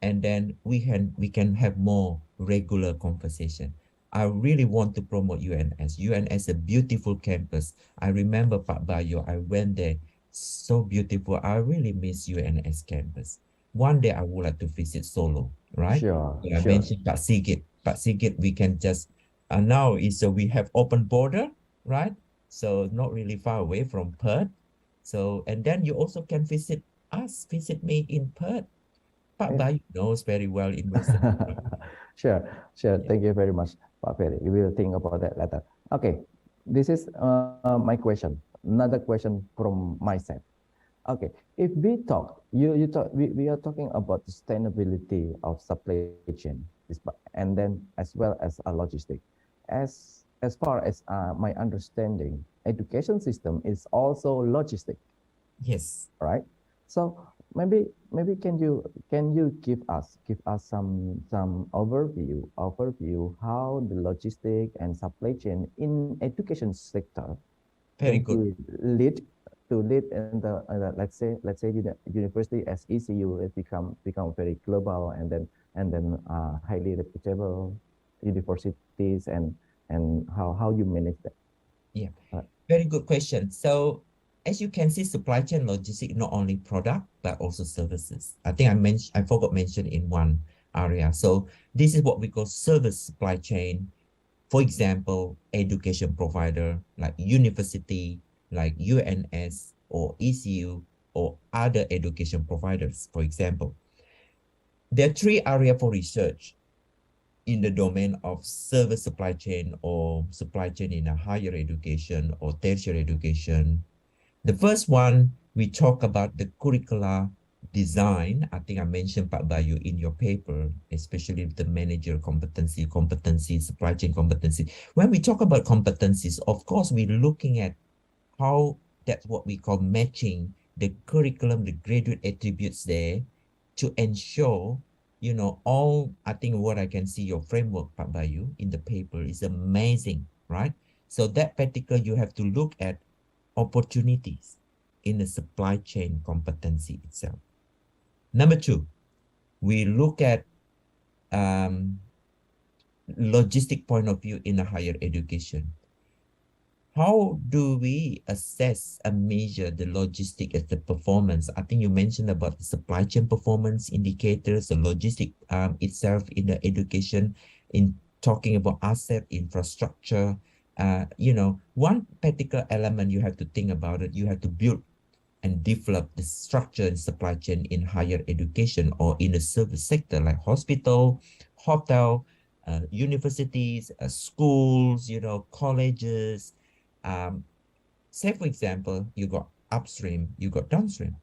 And then we can have more regular conversation. I really want to promote UNS. UNS is a beautiful campus. I remember Pak Bayo, I went there, so beautiful. I really miss UNS campus. One day I would like to visit Solo, right? I mentioned Pak Sigit, we can just, now we have open border, right? So not really far away from Perth. So, and then you also can visit me in Perth. Pak Bayu knows very well in Western. Sure. Thank you very much, Pak Ferry. We will think about that later. Okay, this is my question. Another question from my side. Okay, if we talk, we are talking about sustainability of supply chain, and then as well as a logistic. As far as my understanding, education system is also logistic. Yes. Right. So maybe can you give us some overview how the logistic and supply chain in education sector very good lead in the let's say the university as ECU it become very global and then highly reputable universities and how you manage that. Very good question. So as you can see, supply chain logistics not only product but also services. I think I forgot mention in one area. So this is what we call service supply chain. For example, education provider like university, like UNS or ECU or other education providers, for example. There are three areas for research in the domain of service supply chain or supply chain in a higher education or tertiary education. The first one, we talk about the curricula design. I think I mentioned Pak Bayu in your paper, especially the manager competency, supply chain competency. When we talk about competencies, of course, we're looking at how that's what we call matching the curriculum, the graduate attributes there to ensure, all, I think what I can see your framework, Pak Bayu, in the paper is amazing, right? So that particular, you have to look at opportunities in the supply chain competency itself. Number two, we look at logistic point of view in a higher education. How do we assess and measure the logistic as the performance? I think you mentioned about the supply chain performance indicators, the logistic itself in the education, in talking about asset infrastructure. One particular element you have to think about it, you have to build and develop the structure and supply chain in higher education or in the service sector like hospital, hotel, universities, schools, colleges. Say, for example, you got upstream, you got downstream.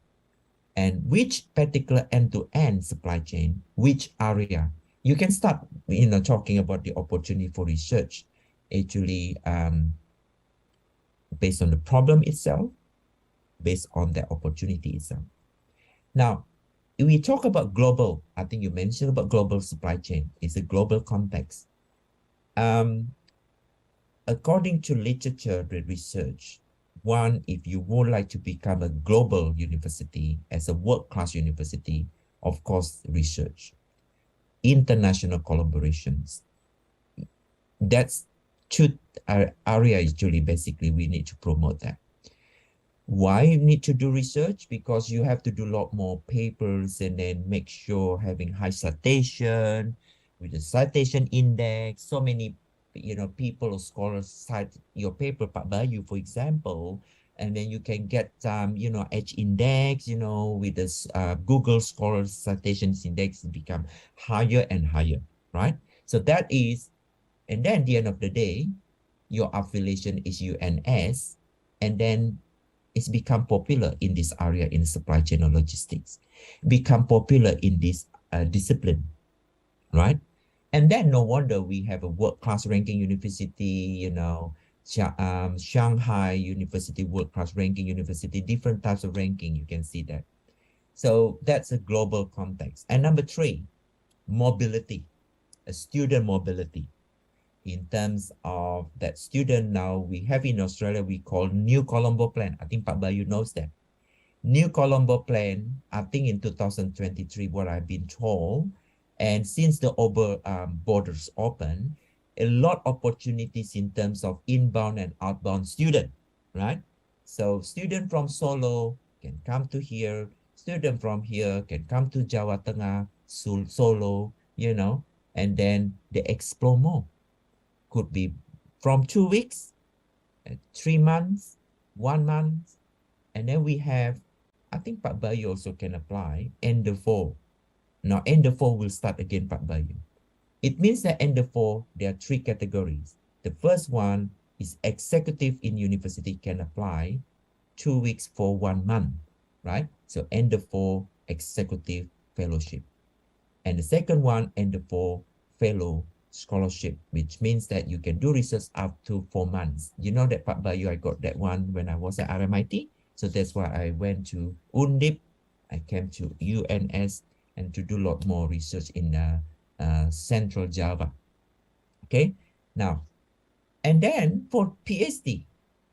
and which particular end-to-end supply chain, which area. You can start, talking about the opportunity for research, actually, based on the problem itself, based on the opportunity itself. Now, if we talk about global, I think you mentioned about global supply chain. It's a global context. According to literature, the research, one, if you would like to become a global university, as a world-class university, of course, research, international collaborations. That's two areas, actually, basically, we need to promote that. Why you need to do research? Because you have to do a lot more papers and then make sure having high citation with the citation index, so many people or scholars cite your paper, Pak Bayu, for example, and then you can get H index, with this Google Scholars Citations Index become higher and higher, right? So that is, and then at the end of the day, your affiliation is UNS, and then it's become popular in this area in supply chain or logistics, become popular in this discipline, right? And then no wonder we have a world-class ranking university, Shanghai University, world-class ranking university, different types of ranking, you can see that. So that's a global context. And number three, mobility, student mobility. In terms of that student, now we have in Australia, we call New Colombo Plan. I think Pak Bayu knows that. New Colombo Plan, I think in 2023, what I've been told, and since the borders open, a lot of opportunities in terms of inbound and outbound student, right? So student from Solo can come to here, student from here can come to Jawa Tengah, Solo, and then they explore more. Could be from 2 weeks, 3 months, 1 month, and then we have, I think Pak Bayu also can apply, End-of-4. Now, End-of-4 will start again, Pak Bayu. It means that End-of-4, there are 3 categories. The first one is executive in university can apply 2 weeks for 1 month, right? So End-of-4 executive fellowship. And the second one, End-of-4 fellow scholarship, which means that you can do research up to 4 months. You know that, Pak Bayu, I got that one when I was at RMIT. So that's why I went to Undip, I came to UNS, and to do a lot more research in Central Java. Okay, now, and then for PhD,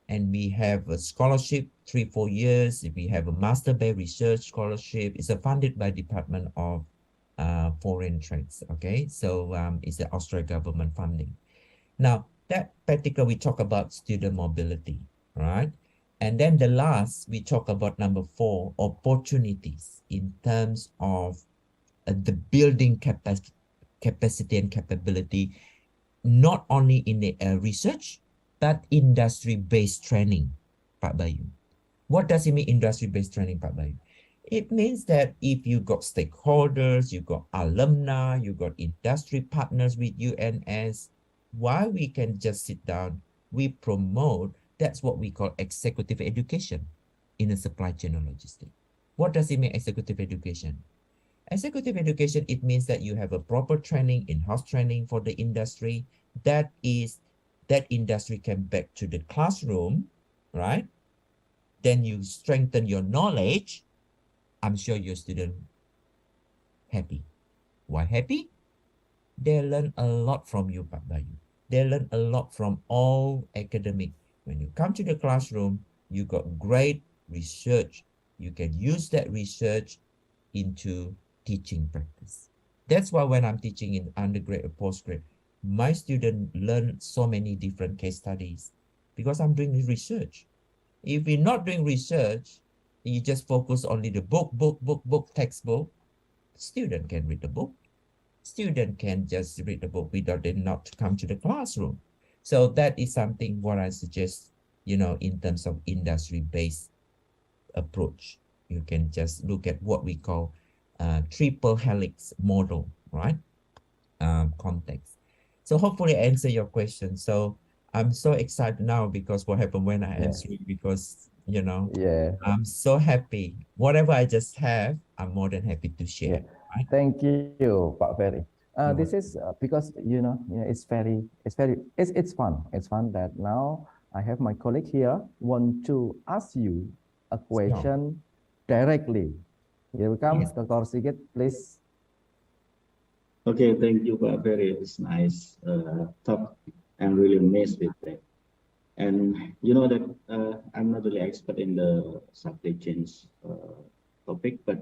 and we have a scholarship 3-4 years. We have a master-based research scholarship. It's funded by Department of Foreign Trades. Okay, so it's the Australian government funding. Now, that particular, we talk about student mobility, right? And then the last, we talk about number 4, opportunities in terms of the building capacity and capability, not only in the research, but industry-based training, Pak Bayu. What does it mean, industry-based training, Pak Bayu? It means that if you got stakeholders, you got alumni, you got industry partners with UNS, why we can just sit down, we promote, that's what we call executive education in a supply chain or logistics. What does it mean, executive education? Executive education, it means that you have a proper training, in-house training for the industry. That is, that industry can back to the classroom, right? Then you strengthen your knowledge. I'm sure your student happy. Why happy? They learn a lot from you, Pak Bayu. They learn a lot from all academic. When you come to the classroom, you got great research. You can use that research into teaching practice. That's why when I'm teaching in undergrad or postgrad, my students learn so many different case studies because I'm doing research. If you're not doing research, you just focus only the book, textbook, student can read the book. Student can just read the book without them not to come to the classroom. So that is something what I suggest, in terms of industry-based approach. You can just look at what we call triple helix model, right? Context. So hopefully I answer your question. So I'm so excited now because what happened when I answer it, because you know. Yeah. I'm so happy. Whatever I just have, I'm more than happy to share. Yeah. Right? Thank you, Pak Ferry. You're This is because it's fun. It's fun that now I have my colleague here want to ask you a question directly. Here we come, Yes. Dr. Sigit, please. Okay, thank you, Pak Ferry. It's nice talk. I'm really amazed with that. And you know that I'm not really expert in the supply chains topic, but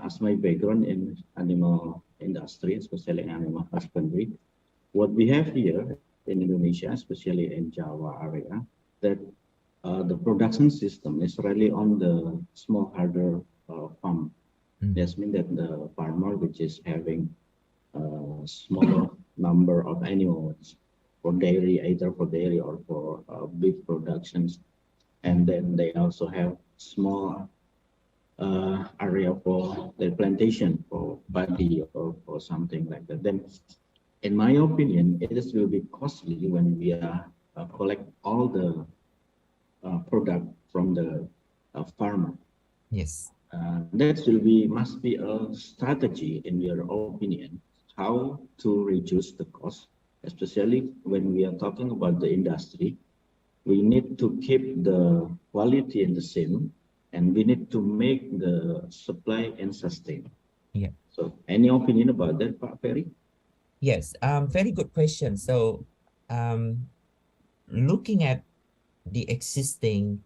as my background in animal industry, especially animal husbandry, what we have here in Indonesia, especially in Java area, that the production system is really on the smallholder farm. That means that the farmer which is having a small number of animals for dairy, either for dairy or for beef productions, and then they also have small area for their plantation for paddy or something like that. Then, in my opinion, it is will be costly when we are collect all the product from the farmer. Yes. That will be must be a strategy, in your opinion, how to reduce the cost, especially when we are talking about the industry. We need to keep the quality in the same, and we need to make the supply and sustain. Yeah. So, any opinion about that, Pak Ferry? Yes. Very good question. So, looking at the existing,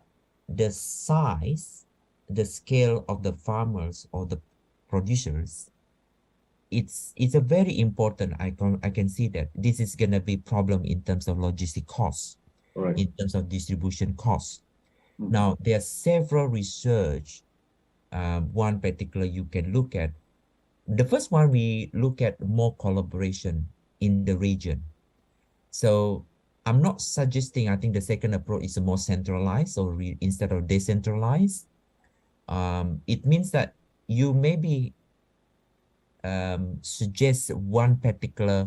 the size, the scale of the farmers or the producers, it's a very important. I can see that this is gonna be problem in terms of logistic costs, right, in terms of distribution costs. Now there are several research. One particular you can look at. The first one, we look at more collaboration in the region. So I'm not suggesting. I think the second approach is a more centralized, or instead of decentralized. It means that you maybe suggest one particular,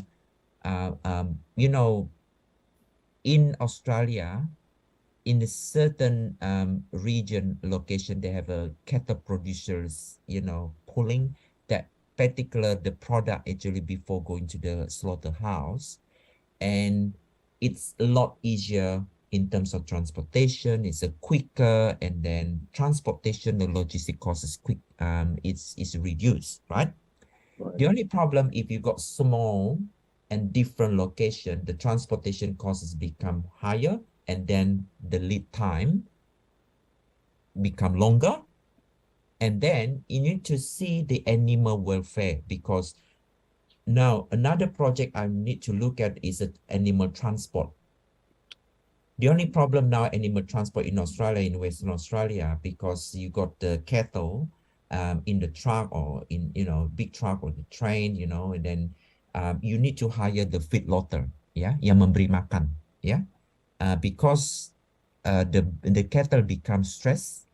in Australia, in a certain region location, they have a cattle producers, pulling that particular the product actually before going to the slaughterhouse, and it's a lot easier in terms of transportation. It's a quicker, and then transportation, the logistic cost is quick. It's reduced, right? The only problem, if you got small and different location, the transportation costs become higher, and then the lead time become longer. And then you need to see the animal welfare, because now another project I need to look at is animal transport. The only problem now, animal transport in Australia, in Western Australia, because you got the cattle in the truck, or in, big truck or the train, and then you need to hire the feedlotter, yang memberi makan, because the cattle become stressed.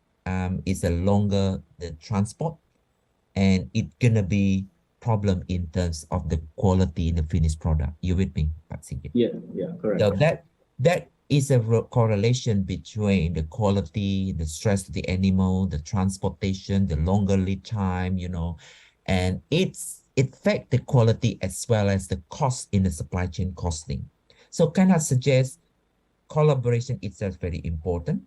It's a longer the transport, and it's gonna be problem in terms of the quality in the finished product. You with me, Pak Sigit? Yeah, correct. So that is a correlation between the quality, the stress of the animal, the transportation, the longer lead time, and it affects the quality as well as the cost in the supply chain costing. So can I suggest collaboration itself very important.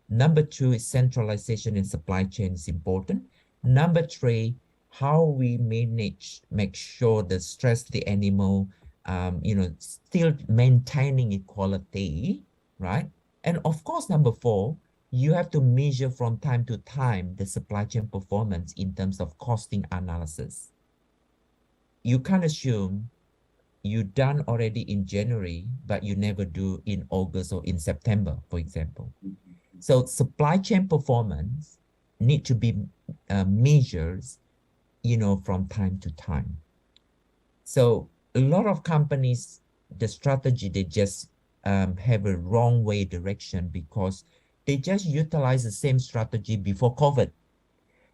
Number two is centralization in supply chain is important. Number three, how we make sure the stress the animal, still maintaining equality, right? And of course, number four, you have to measure from time to time the supply chain performance in terms of costing analysis. You can't assume you done already in January, but you never do in August or in September, for example. So supply chain performance need to be measured, from time to time. So a lot of companies, the strategy, they just have a wrong way direction, because they just utilize the same strategy before COVID.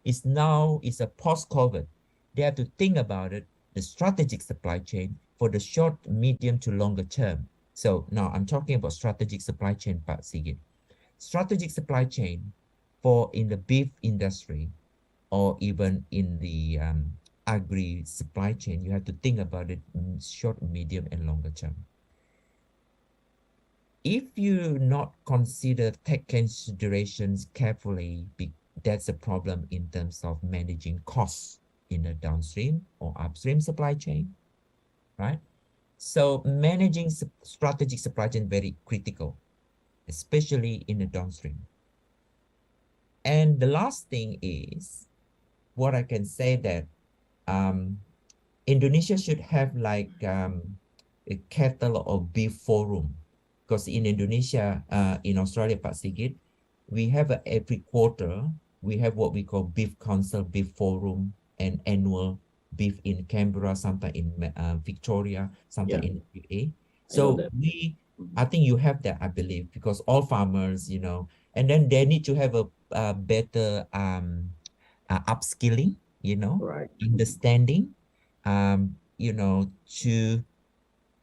It's a post-COVID. They have to think about it, the strategic supply chain for the short, medium to longer term. So now I'm talking about strategic supply chain, Pak Sigit. strategic supply chain for in the beef industry or even in the agri supply chain, you have to think about it in short, medium, and longer term. If you not consider take considerations carefully, that's a problem in terms of managing costs in the downstream or upstream supply chain, right? So managing strategic supply chain very critical, especially in the downstream. And the last thing is, what I can say that Indonesia should have like a cattle or beef forum, because in Indonesia, in Australia, Pak Sigit, we have every quarter, we have what we call beef council, beef forum, and annual beef in Canberra, sometimes in Victoria, sometimes in UA. So I think you have that, I believe, because all farmers, you know, and then they need to have a better upskilling, you know, understanding, you know, to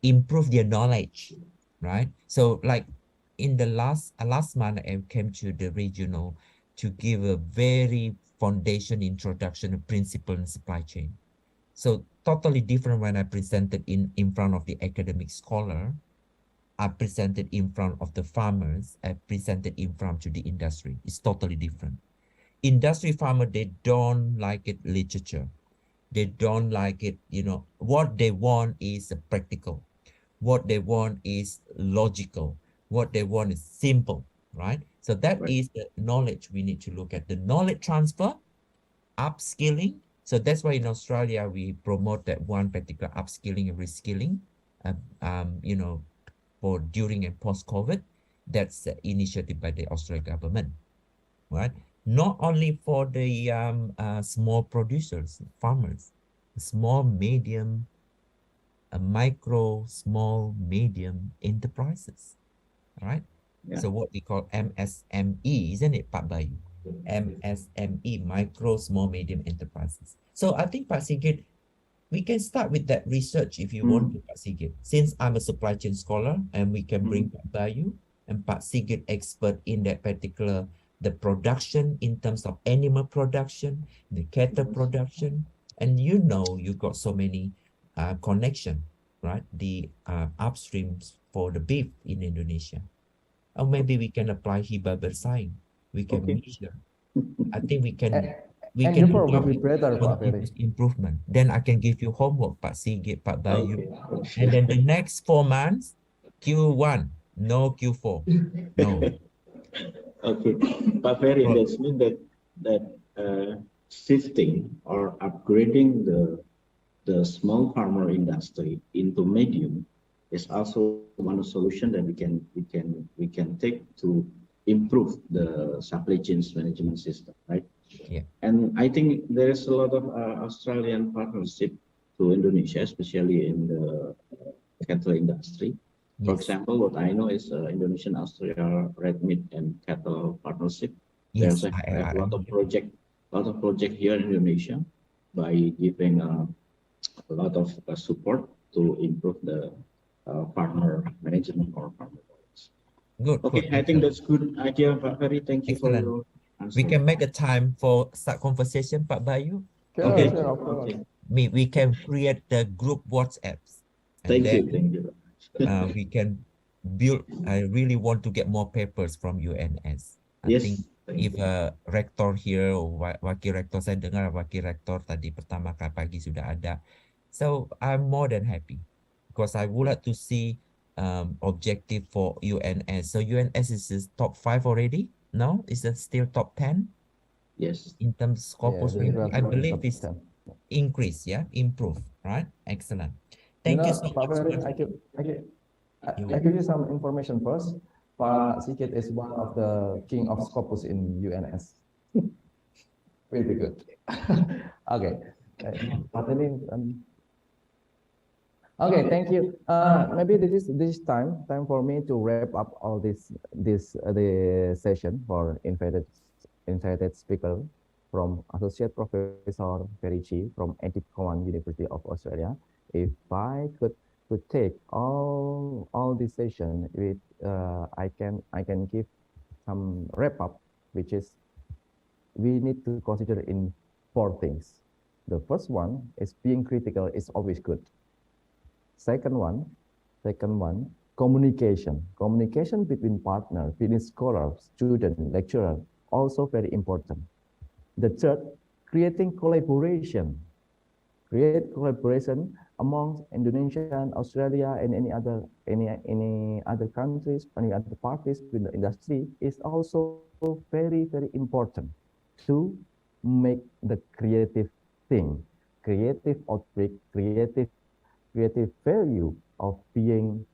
improve their knowledge, right? So like in the last month, I came to the regional to give a very foundation introduction of principle and supply chain. So totally different when I presented in front of the academic scholar. I presented in front of the farmers. I presented in front to the industry. It's totally different. Industry farmer, they don't like it literature. They don't like it, you know, what they want is practical. What they want is logical. What they want is simple, right? So that is the knowledge we need to look at. The knowledge transfer, upskilling. So that's why in Australia, we promote that one particular upskilling and reskilling, you know, for during and post-COVID. That's the initiative by the Australian government, right? Not only for the small producers, farmers, small, medium, micro, small, medium enterprises, right? So what we call MSME, isn't it, Pak Bayu? MSME, micro, small, medium enterprises. So I think, Pak Sigit, we can start with that research if you want to, Pak Sigit. Since I'm a supply chain scholar, and we can bring Pak Bayu and Pak Sigit expert in that particular, the production in terms of animal production, the cattle production, and you know, you got so many connection, right? The upstreams for the beef in Indonesia. Or maybe we can apply Hiba Bersaing. We can measure. I think we can improvement. Then I can give you homework, Pak Sigit, Pak Bayu. And then the next 4 months, Q1, no Q4. No. Okay, Pak Ferry, that means that shifting or upgrading the small farmer industry into medium is also one solution that we can take to improve the supply chains management system, right? Yeah. And I think there is a lot of Australian partnership to Indonesia, especially in the cattle industry. For example, what I know is Indonesian Australia Red Meat and Cattle Partnership. They also have a lot of project here in Indonesia by giving a lot of support to improve the farmer management or farmer products. Good. Okay, I think that's good idea, Pak Ferry. Thank you for your answer. We can make a time for start conversation, Pak Bayu. Okay. We can create the group WhatsApps. Thank you. We can build. I really want to get more papers from UNS. I think if a rector here or wakil rektor, saya dengar wakil rektor tadi pertama kali pagi sudah ada. So I'm more than happy because I would like to see objective for UNS. So UNS is top 5 already. No, is it still top 10? Yes. In terms of Scopus, I believe it's increase, improve, right? Excellent. Thank you so much. I give you some information first. Pak Sigit is one of the king of Scopus in UNS. Very good. Okay. Okay, thank you. Maybe this is time for me to wrap up all the session for invited speaker from Associate Professor Ferry Chi from Ethicoan University of Australia. If I could take all this session with I can give some wrap up, which is we need to consider in 4 things. The first one is being critical is always good. Second one, communication. Communication between partners, between scholars, student, lecturer, also very important. The third, creating collaboration. Create collaboration among Indonesia and Australia and any other countries, any other parties in the industry is also very, very important to make the creative thing, creative outbreak, creative value of being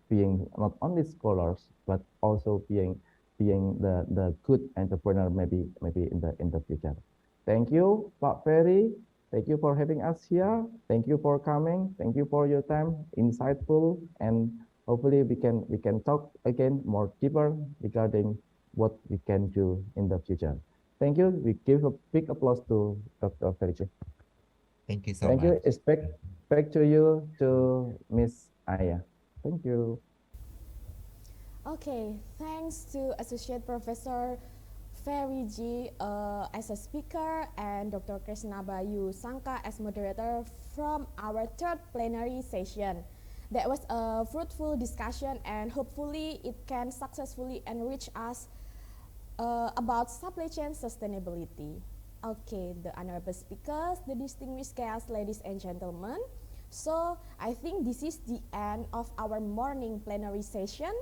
not only scholars but also being the good entrepreneur maybe in the future. Thank you, Pak Ferry. Thank you for having us here. Thank you for coming. Thank you for your time, insightful, and hopefully we can talk again more deeper regarding what we can do in the future. Thank you. We give a big applause to Dr. Ferry. Thank you so much. Thank you. It's back to you, to Miss Aya. Thank you. Okay, thanks to Associate Professor Ferry G as a speaker and Dr. Krishna Bayu Sangka as moderator from our third plenary session. That was a fruitful discussion and hopefully it can successfully enrich us about supply chain sustainability. Okay, the honorable speakers, the distinguished guests, ladies and gentlemen. So I think this is the end of our morning plenary session.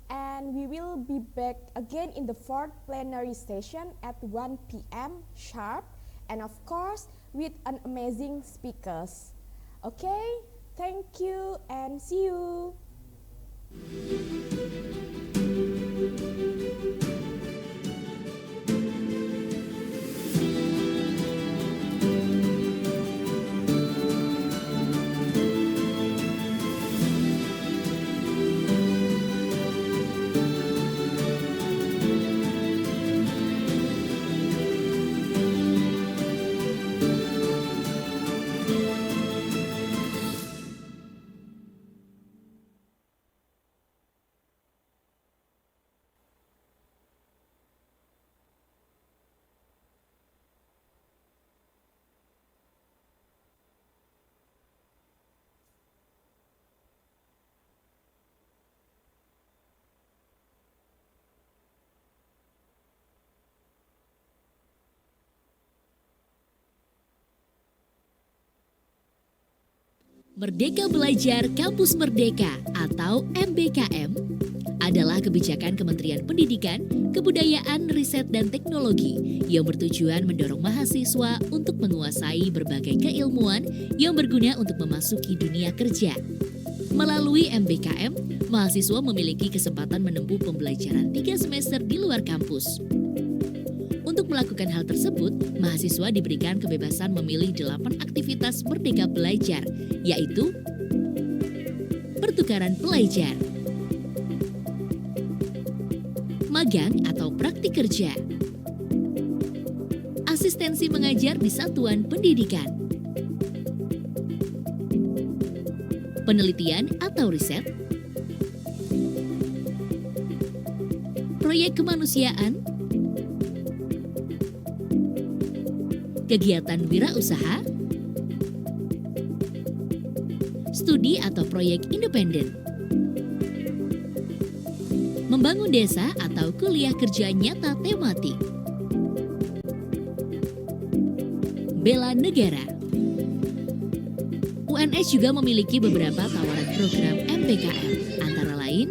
And we will be back again in the fourth plenary session at 1 p.m. sharp, and of course with an amazing speakers. Okay, thank you and see you. Merdeka Belajar Kampus Merdeka atau MBKM adalah kebijakan Kementerian Pendidikan, Kebudayaan, Riset, dan Teknologi yang bertujuan mendorong mahasiswa untuk menguasai berbagai keilmuan yang berguna untuk memasuki dunia kerja. Melalui MBKM, mahasiswa memiliki kesempatan menempuh pembelajaran 3 semester di luar kampus. Untuk melakukan hal tersebut, mahasiswa diberikan kebebasan memilih 8 aktivitas Merdeka Belajar, yaitu pertukaran pelajar, magang atau praktik kerja, asistensi mengajar di satuan pendidikan, penelitian atau riset, proyek kemanusiaan, kegiatan wirausaha, studi atau proyek independen, membangun desa atau kuliah kerja nyata tematik, bela negara. UNS juga memiliki beberapa tawaran program MBKM, antara lain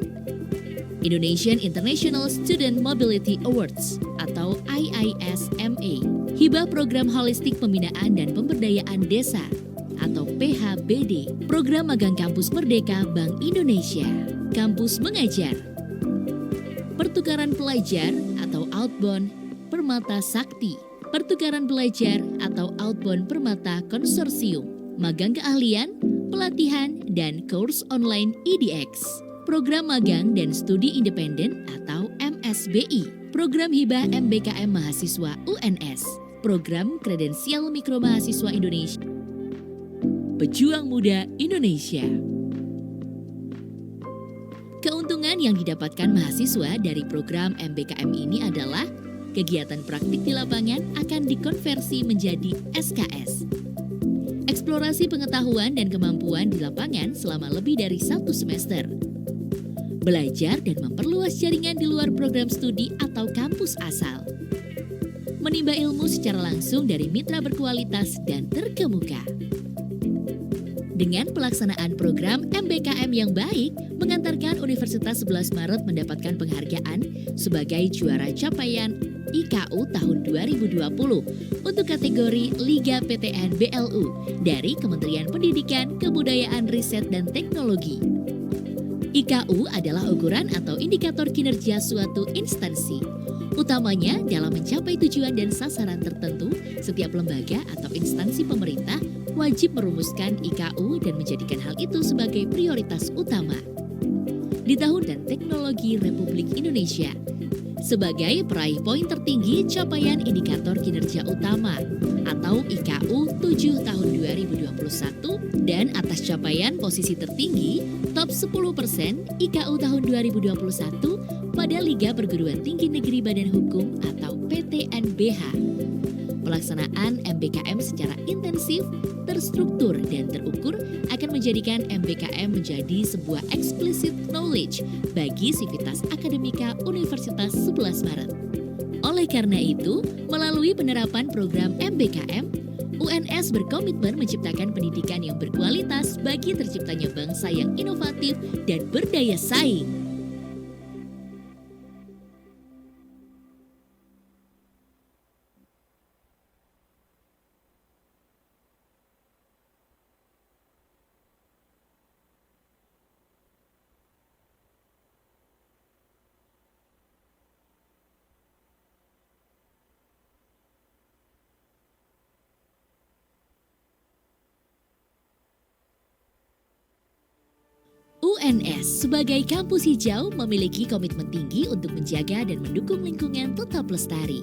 Indonesian International Student Mobility Awards atau ICSAE, hibah program holistik pembinaan dan pemberdayaan desa atau PHBD, program magang kampus Merdeka Bank Indonesia, kampus mengajar, pertukaran pelajar atau outbound Permata Sakti, pertukaran belajar atau outbound Permata Konsorsium, magang keahlian, pelatihan, dan course online EDX, program magang dan studi independen atau MSBI, program hibah MBKM mahasiswa UNS, program kredensial mikro mahasiswa Indonesia, pejuang muda Indonesia. Keuntungan yang didapatkan mahasiswa dari program MBKM ini adalah kegiatan praktik di lapangan akan dikonversi menjadi SKS. Eksplorasi pengetahuan dan kemampuan di lapangan selama lebih dari 1 semester. Belajar dan memperluas jaringan di luar program studi atau kampus asal. Menimba ilmu secara langsung dari mitra berkualitas dan terkemuka. Dengan pelaksanaan program MBKM yang baik, mengantarkan Universitas 11 Maret mendapatkan penghargaan sebagai juara capaian IKU tahun 2020 untuk kategori Liga PTN BLU dari Kementerian Pendidikan, Kebudayaan, Riset, dan Teknologi. IKU adalah ukuran atau indikator kinerja suatu instansi. Utamanya dalam mencapai tujuan dan sasaran tertentu, setiap lembaga atau instansi pemerintah wajib merumuskan IKU dan menjadikan hal itu sebagai prioritas utama. Di tahun dan teknologi Republik Indonesia, sebagai peraih poin tertinggi capaian indikator kinerja utama atau IKU 7 tahun 2021 dan atas capaian posisi tertinggi top 10% IKU tahun 2021 pada Liga Perguruan Tinggi Negeri Badan Hukum atau PTNBH. Pelaksanaan MBKM secara intensif, terstruktur, dan terukur akan menjadikan MBKM menjadi sebuah explicit knowledge bagi sivitas akademika Universitas 11 Maret. Oleh karena itu, melalui penerapan program MBKM, UNS berkomitmen menciptakan pendidikan yang berkualitas bagi terciptanya bangsa yang inovatif dan berdaya saing. UNS sebagai kampus hijau memiliki komitmen tinggi untuk menjaga dan mendukung lingkungan tetap lestari.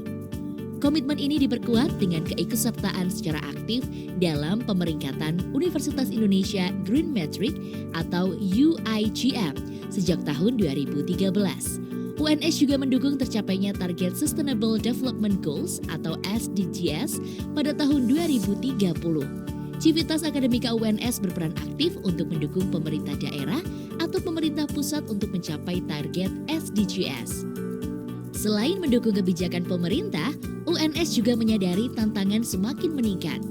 Komitmen ini diperkuat dengan keikutsertaan secara aktif dalam pemeringkatan Universitas Indonesia Green Metric atau UIGM sejak tahun 2013. UNS juga mendukung tercapainya target Sustainable Development Goals atau SDGs pada tahun 2030. Civitas Akademika UNS berperan aktif untuk mendukung pemerintah daerah atau pemerintah pusat untuk mencapai target SDGs. Selain mendukung kebijakan pemerintah, UNS juga menyadari tantangan semakin meningkat.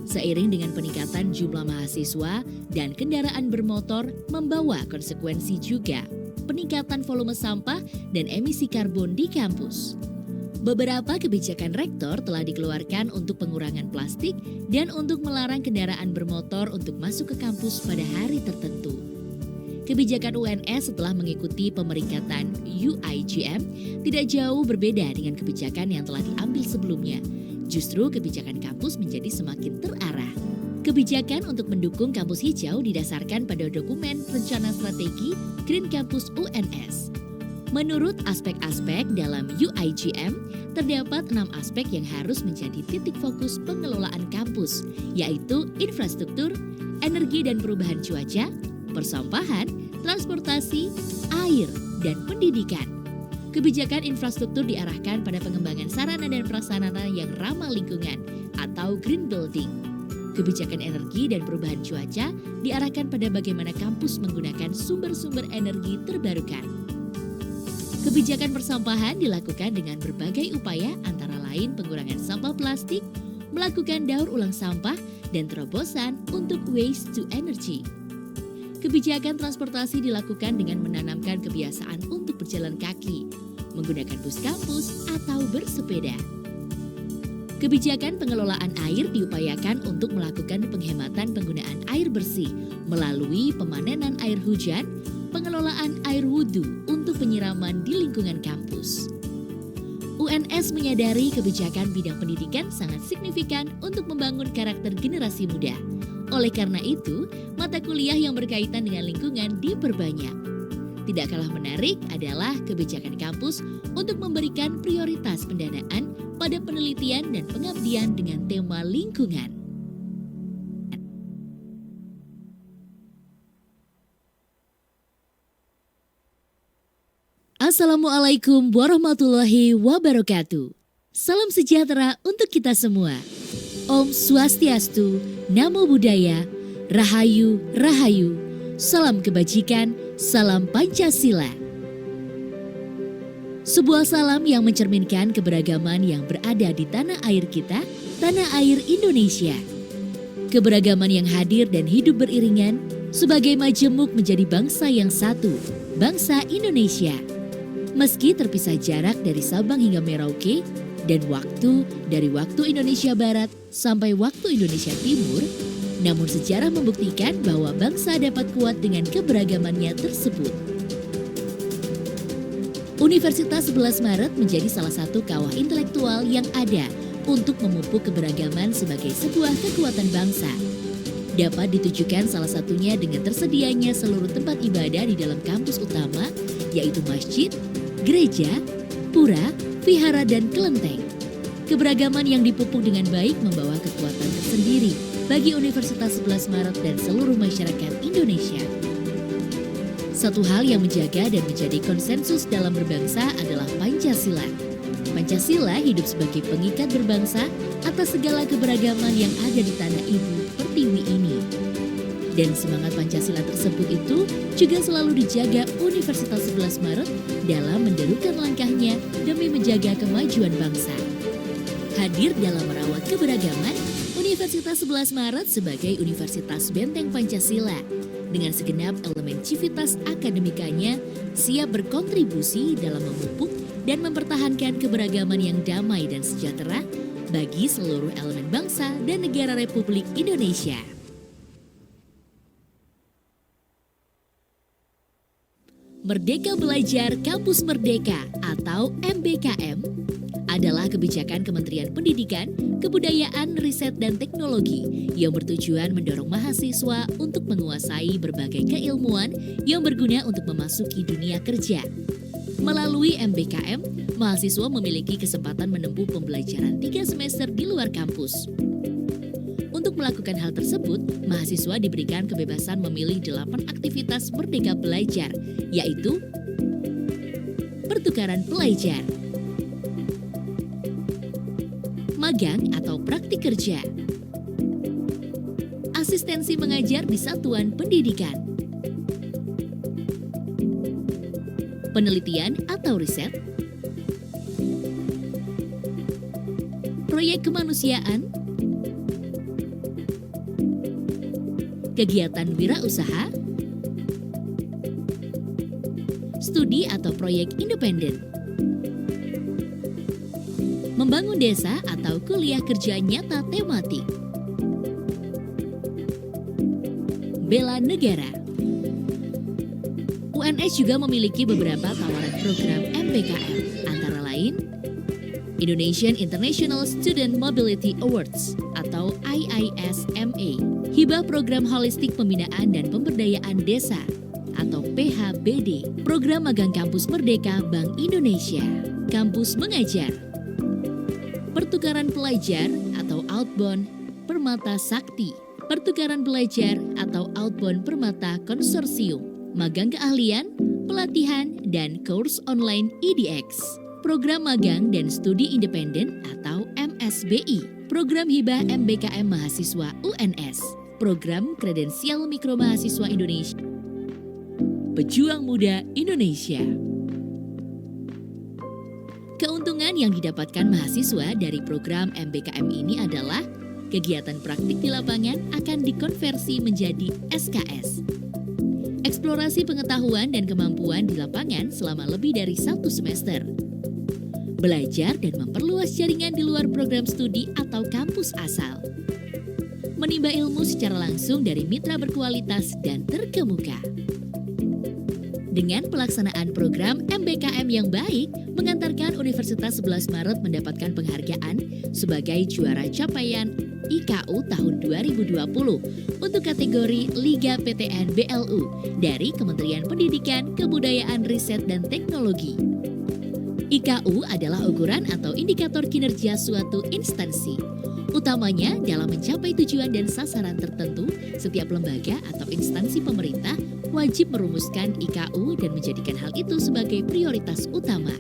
Seiring dengan peningkatan jumlah mahasiswa dan kendaraan bermotor membawa konsekuensi juga peningkatan volume sampah dan emisi karbon di kampus. Beberapa kebijakan rektor telah dikeluarkan untuk pengurangan plastik dan untuk melarang kendaraan bermotor untuk masuk ke kampus pada hari tertentu. Kebijakan UNS setelah mengikuti pemeringkatan UIGM tidak jauh berbeda dengan kebijakan yang telah diambil sebelumnya. Justru kebijakan kampus menjadi semakin terarah. Kebijakan untuk mendukung kampus hijau didasarkan pada dokumen Rencana Strategi Green Campus UNS. Menurut aspek-aspek dalam UIGM, terdapat 6 aspek yang harus menjadi titik fokus pengelolaan kampus, yaitu infrastruktur, energi dan perubahan cuaca, persampahan, transportasi, air, dan pendidikan. Kebijakan infrastruktur diarahkan pada pengembangan sarana dan prasarana yang ramah lingkungan atau green building. Kebijakan energi dan perubahan cuaca diarahkan pada bagaimana kampus menggunakan sumber-sumber energi terbarukan. Kebijakan persampahan dilakukan dengan berbagai upaya antara lain pengurangan sampah plastik, melakukan daur ulang sampah, dan terobosan untuk waste to energy. Kebijakan transportasi dilakukan dengan menanamkan kebiasaan untuk berjalan kaki, menggunakan bus kampus, atau bersepeda. Kebijakan pengelolaan air diupayakan untuk melakukan penghematan penggunaan air bersih melalui pemanenan air hujan, pengelolaan air wudhu untuk penyiraman di lingkungan kampus. UNS menyadari kebijakan bidang pendidikan sangat signifikan untuk membangun karakter generasi muda. Oleh karena itu, mata kuliah yang berkaitan dengan lingkungan diperbanyak. Tidak kalah menarik adalah kebijakan kampus untuk memberikan prioritas pendanaan pada penelitian dan pengabdian dengan tema lingkungan. Assalamualaikum warahmatullahi wabarakatuh. Salam sejahtera untuk kita semua. Om Swastiastu, Namo Buddhaya, Rahayu, Rahayu, salam kebajikan, salam Pancasila. Sebuah salam yang mencerminkan keberagaman yang berada di tanah air kita, tanah air Indonesia. Keberagaman yang hadir dan hidup beriringan sebagai majemuk menjadi bangsa yang satu, bangsa Indonesia. Meski terpisah jarak dari Sabang hingga Merauke dan waktu dari waktu Indonesia Barat sampai waktu Indonesia Timur, namun sejarah membuktikan bahwa bangsa dapat kuat dengan keberagamannya tersebut. Universitas 11 Maret menjadi salah satu kawah intelektual yang ada untuk memupuk keberagaman sebagai sebuah kekuatan bangsa. Dapat ditujukan salah satunya dengan tersedianya seluruh tempat ibadah di dalam kampus utama, yaitu masjid, gereja, pura, vihara, dan kelenteng. Keberagaman yang dipupuk dengan baik membawa kekuatan tersendiri bagi Universitas 11 Maret dan seluruh masyarakat Indonesia. Satu hal yang menjaga dan menjadi konsensus dalam berbangsa adalah Pancasila. Pancasila hidup sebagai pengikat berbangsa atas segala keberagaman yang ada di tanah ibu pertiwi ini. Dan semangat Pancasila tersebut itu juga selalu dijaga Universitas 11 Maret dalam menderukan langkahnya demi menjaga kemajuan bangsa. Hadir dalam merawat keberagaman, Universitas 11 Maret sebagai Universitas Benteng Pancasila dengan segenap elemen civitas akademikanya siap berkontribusi dalam memupuk dan mempertahankan keberagaman yang damai dan sejahtera bagi seluruh elemen bangsa dan negara Republik Indonesia. Merdeka Belajar Kampus Merdeka atau MBKM adalah kebijakan Kementerian Pendidikan, Kebudayaan, Riset, dan Teknologi yang bertujuan mendorong mahasiswa untuk menguasai berbagai keilmuan yang berguna untuk memasuki dunia kerja. Melalui MBKM, mahasiswa memiliki kesempatan menempuh pembelajaran 3 semester di luar kampus. Untuk melakukan hal tersebut, mahasiswa diberikan kebebasan memilih 8 aktivitas Merdeka Belajar, yaitu pertukaran pelajar, magang atau praktik kerja, asistensi mengajar di satuan pendidikan, penelitian atau riset, proyek kemanusiaan, kegiatan wirausaha, studi atau proyek independen, membangun desa atau kuliah kerja nyata tematik, bela negara. UNS juga memiliki beberapa tawaran program MBKM, antara lain Indonesian International Student Mobility Awards atau ICSAE, hibah program holistik pembinaan dan pemberdayaan desa atau PHBD, program magang kampus Merdeka Bank Indonesia, kampus mengajar, pertukaran pelajar atau outbound Permata Sakti, pertukaran belajar atau outbound Permata Konsorsium, magang keahlian, pelatihan, dan kurs online EDX, program magang dan studi independen atau MSBI, program hibah MBKM mahasiswa UNS, program kredensial mikro mahasiswa Indonesia, Pejuang Muda Indonesia. Keuntungan yang didapatkan mahasiswa dari program MBKM ini adalah kegiatan praktik di lapangan akan dikonversi menjadi SKS. Eksplorasi pengetahuan dan kemampuan di lapangan selama lebih dari 1 semester. Belajar dan memperluas jaringan di luar program studi atau kampus asal. Menimba ilmu secara langsung dari mitra berkualitas dan terkemuka. Dengan pelaksanaan program MBKM yang baik, mengantarkan Universitas 11 Maret mendapatkan penghargaan sebagai juara capaian IKU tahun 2020 untuk kategori Liga PTN BLU dari Kementerian Pendidikan, Kebudayaan, Riset, dan Teknologi. IKU adalah ukuran atau indikator kinerja suatu instansi. Utamanya dalam mencapai tujuan dan sasaran tertentu, setiap lembaga atau instansi pemerintah wajib merumuskan IKU dan menjadikan hal itu sebagai prioritas utama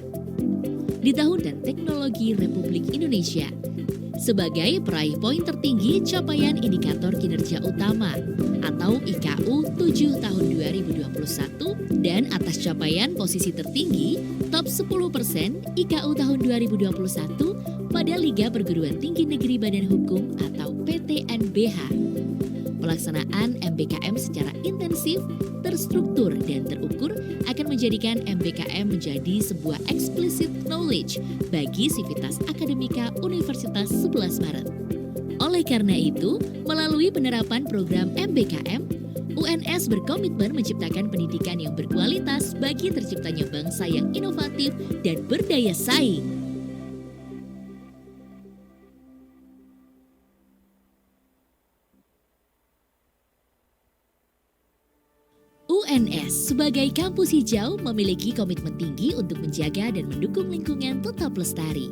di tahun dan teknologi Republik Indonesia. Sebagai peraih poin tertinggi capaian indikator kinerja utama atau IKU 7 tahun 2021 dan atas capaian posisi tertinggi top 10% IKU tahun 2021 pada Liga Perguruan Tinggi Negeri Badan Hukum atau PTNBH. Pelaksanaan MBKM secara intensif, terstruktur, dan terukur akan menjadikan MBKM menjadi sebuah explicit knowledge bagi Sivitas Akademika Universitas 11 Maret. Oleh karena itu, melalui penerapan program MBKM, UNS berkomitmen menciptakan pendidikan yang berkualitas bagi terciptanya bangsa yang inovatif dan berdaya saing. UNS sebagai kampus hijau memiliki komitmen tinggi untuk menjaga dan mendukung lingkungan tetap lestari.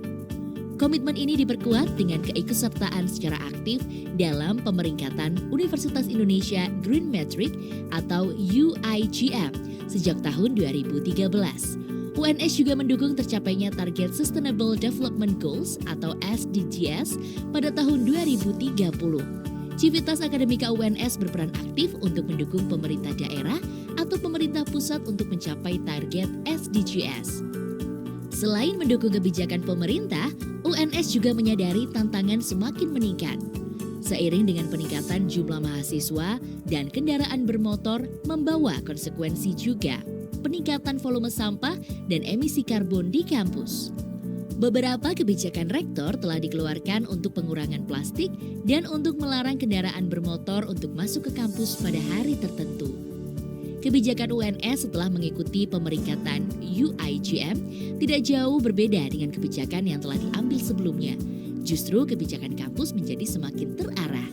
Komitmen ini diperkuat dengan keikutsertaan secara aktif dalam pemeringkatan Universitas Indonesia Green Metric atau UIGM sejak tahun 2013. UNS juga mendukung tercapainya target Sustainable Development Goals atau SDGs pada tahun 2030. Civitas Akademika UNS berperan aktif untuk mendukung pemerintah daerah atau pemerintah pusat untuk mencapai target SDGs. Selain mendukung kebijakan pemerintah, UNS juga menyadari tantangan semakin meningkat. Seiring dengan peningkatan jumlah mahasiswa dan kendaraan bermotor membawa konsekuensi juga peningkatan volume sampah dan emisi karbon di kampus. Beberapa kebijakan rektor telah dikeluarkan untuk pengurangan plastik dan untuk melarang kendaraan bermotor untuk masuk ke kampus pada hari tertentu. Kebijakan UNS setelah mengikuti pemeringkatan UIGM tidak jauh berbeda dengan kebijakan yang telah diambil sebelumnya. Justru kebijakan kampus menjadi semakin terarah.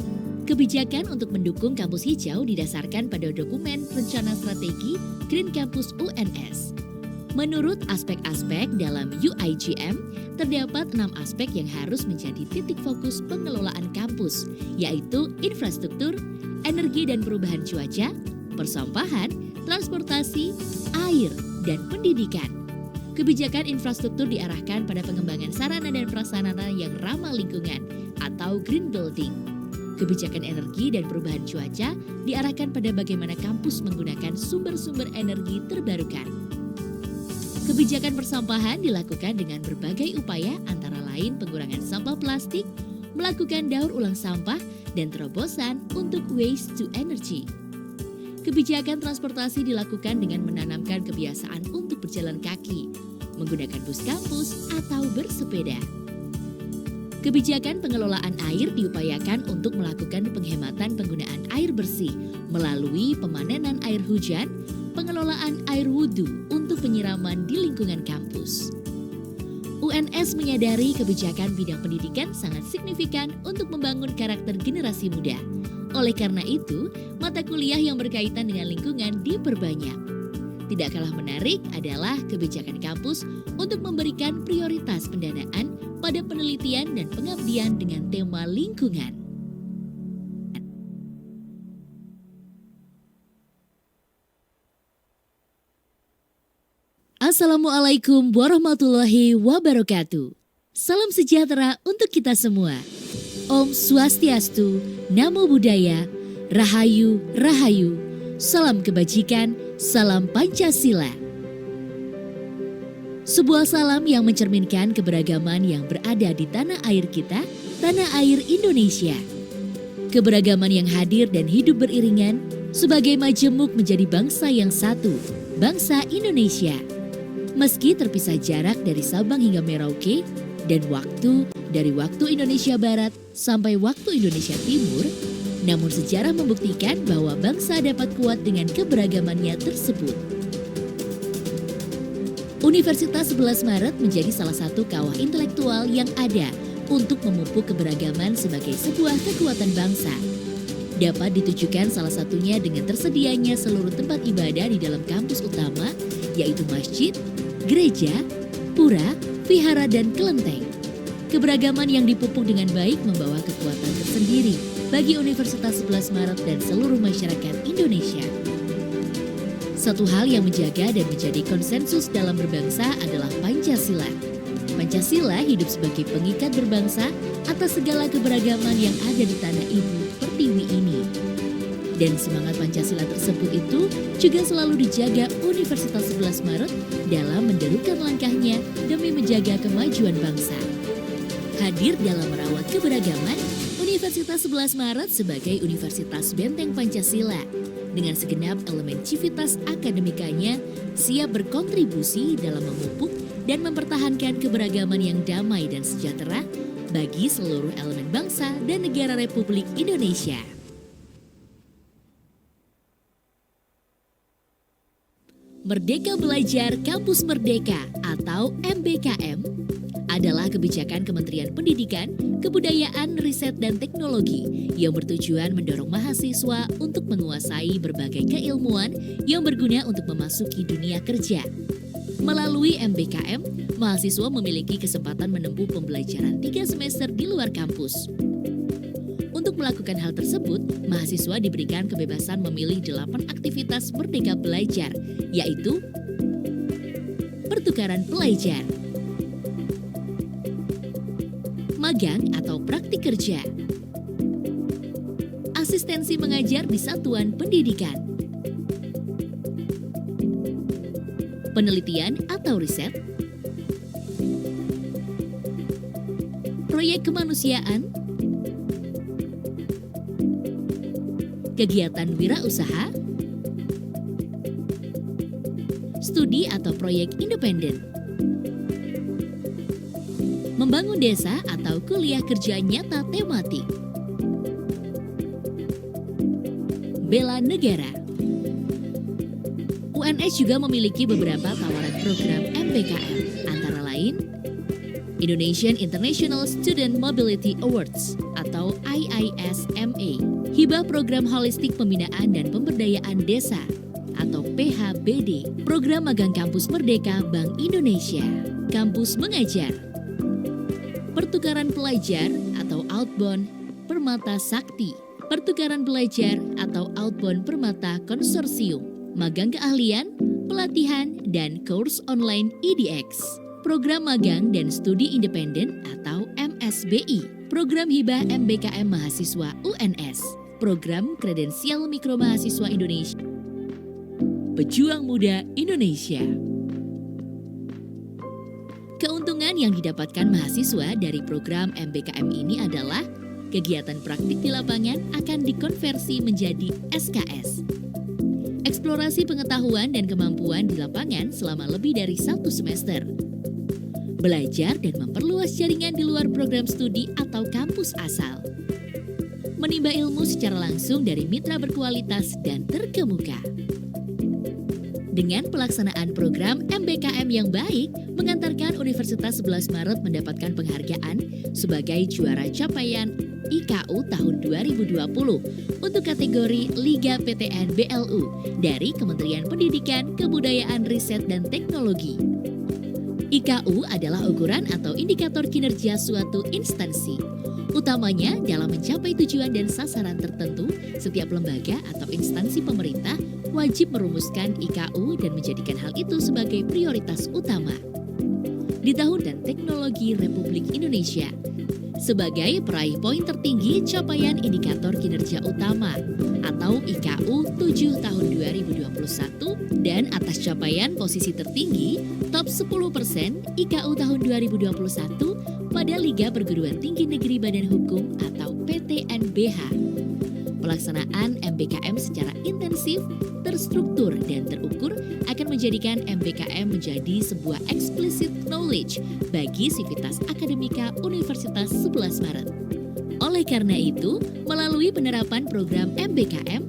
Kebijakan untuk mendukung kampus hijau didasarkan pada dokumen rencana strategi Green Campus UNS. Menurut aspek-aspek dalam UIGM, terdapat 6 aspek yang harus menjadi titik fokus pengelolaan kampus, yaitu infrastruktur, energi dan perubahan cuaca, persampahan, transportasi, air, dan pendidikan. Kebijakan infrastruktur diarahkan pada pengembangan sarana dan prasarana yang ramah lingkungan atau green building. Kebijakan energi dan perubahan cuaca diarahkan pada bagaimana kampus menggunakan sumber-sumber energi terbarukan. Kebijakan persampahan dilakukan dengan berbagai upaya antara lain pengurangan sampah plastik, melakukan daur ulang sampah, dan terobosan untuk waste to energy. Kebijakan transportasi dilakukan dengan menanamkan kebiasaan untuk berjalan kaki, menggunakan bus kampus, atau bersepeda. Kebijakan pengelolaan air diupayakan untuk melakukan penghematan penggunaan air bersih melalui pemanenan air hujan, pengelolaan air wudhu untuk penyiraman di lingkungan kampus. UNS menyadari kebijakan bidang pendidikan sangat signifikan untuk membangun karakter generasi muda. Oleh karena itu, mata kuliah yang berkaitan dengan lingkungan diperbanyak. Tidak kalah menarik adalah kebijakan kampus untuk memberikan prioritas pendanaan pada penelitian dan pengabdian dengan tema lingkungan. Assalamualaikum warahmatullahi wabarakatuh. Salam sejahtera untuk kita semua. Om Swastiastu, Namo Buddhaya, Rahayu, Rahayu, salam kebajikan, salam Pancasila. Sebuah salam yang mencerminkan keberagaman yang berada di tanah air kita, tanah air Indonesia. Keberagaman yang hadir dan hidup beriringan sebagai majemuk menjadi bangsa yang satu, bangsa Indonesia. Meski terpisah jarak dari Sabang hingga Merauke dan waktu dari waktu Indonesia Barat sampai waktu Indonesia Timur, namun sejarah membuktikan bahwa bangsa dapat kuat dengan keberagamannya tersebut. Universitas 11 Maret menjadi salah satu kawah intelektual yang ada untuk memupuk keberagaman sebagai sebuah kekuatan bangsa. Dapat ditujukan salah satunya dengan tersedianya seluruh tempat ibadah di dalam kampus utama, yaitu masjid, gereja, pura, vihara, dan kelenteng. Keberagaman yang dipupuk dengan baik membawa kekuatan tersendiri bagi Universitas 11 Maret dan seluruh masyarakat Indonesia. Satu hal yang menjaga dan menjadi konsensus dalam berbangsa adalah Pancasila. Pancasila hidup sebagai pengikat berbangsa atas segala keberagaman yang ada di tanah ibu pertiwi ini. Dan semangat Pancasila tersebut itu juga selalu dijaga Universitas 11 Maret dalam menderukan langkahnya demi menjaga kemajuan bangsa. Hadir dalam merawat keberagaman, Universitas 11 Maret sebagai Universitas Benteng Pancasila dengan segenap elemen civitas akademikanya siap berkontribusi dalam memupuk dan mempertahankan keberagaman yang damai dan sejahtera bagi seluruh elemen bangsa dan negara Republik Indonesia. Merdeka Belajar Kampus Merdeka atau MBKM adalah kebijakan Kementerian Pendidikan, Kebudayaan, Riset, dan Teknologi yang bertujuan mendorong mahasiswa untuk menguasai berbagai keilmuan yang berguna untuk memasuki dunia kerja. Melalui MBKM, mahasiswa memiliki kesempatan menempuh pembelajaran 3 semester di luar kampus. Untuk melakukan hal tersebut, mahasiswa diberikan kebebasan memilih 8 aktivitas Merdeka Belajar, yaitu pertukaran pelajar, magang atau praktik kerja, asistensi mengajar di satuan pendidikan, penelitian atau riset, proyek kemanusiaan, kegiatan wirausaha, studi atau proyek independen, membangun desa atau kuliah kerja nyata tematik, bela negara. UNS juga memiliki beberapa tawaran program MBKM, antara lain Indonesian International Student Mobility Awards atau ICSAE, hibah program holistik pembinaan dan pemberdayaan desa atau PHBD, program magang kampus Merdeka Bank Indonesia, kampus mengajar, pertukaran pelajar atau outbound Permata Sakti, pertukaran pelajar atau outbound Permata Konsorsium, magang keahlian, pelatihan, dan kurs online EDX, program magang dan studi independen atau MSBI, program hibah MBKM mahasiswa UNS, program kredensial mikro mahasiswa Indonesia, Pejuang Muda Indonesia. Keuntungan yang didapatkan mahasiswa dari program MBKM ini adalah kegiatan praktik di lapangan akan dikonversi menjadi SKS. Eksplorasi pengetahuan dan kemampuan di lapangan selama lebih dari 1 semester. Belajar dan memperluas jaringan di luar program studi atau kampus asal. Menimba ilmu secara langsung dari mitra berkualitas dan terkemuka. Dengan pelaksanaan program MBKM yang baik, mengantarkan Universitas 11 Maret mendapatkan penghargaan sebagai juara capaian IKU tahun 2020 untuk kategori Liga PTN BLU dari Kementerian Pendidikan, Kebudayaan, Riset, dan Teknologi. IKU adalah ukuran atau indikator kinerja suatu instansi. Utamanya dalam mencapai tujuan dan sasaran tertentu, setiap lembaga atau instansi pemerintah wajib merumuskan IKU dan menjadikan hal itu sebagai prioritas utama. Di tahun dan teknologi Republik Indonesia, sebagai peraih poin tertinggi capaian indikator kinerja utama atau IKU 7 tahun 2021 dan atas capaian posisi tertinggi top 10% IKU tahun 2021 pada Liga Perguruan Tinggi Negeri Badan Hukum atau PTNBH. Pelaksanaan MBKM secara intensif, terstruktur, dan terukur akan menjadikan MBKM menjadi sebuah explicit knowledge bagi sivitas akademika Universitas 11 Maret. Oleh karena itu, melalui penerapan program MBKM,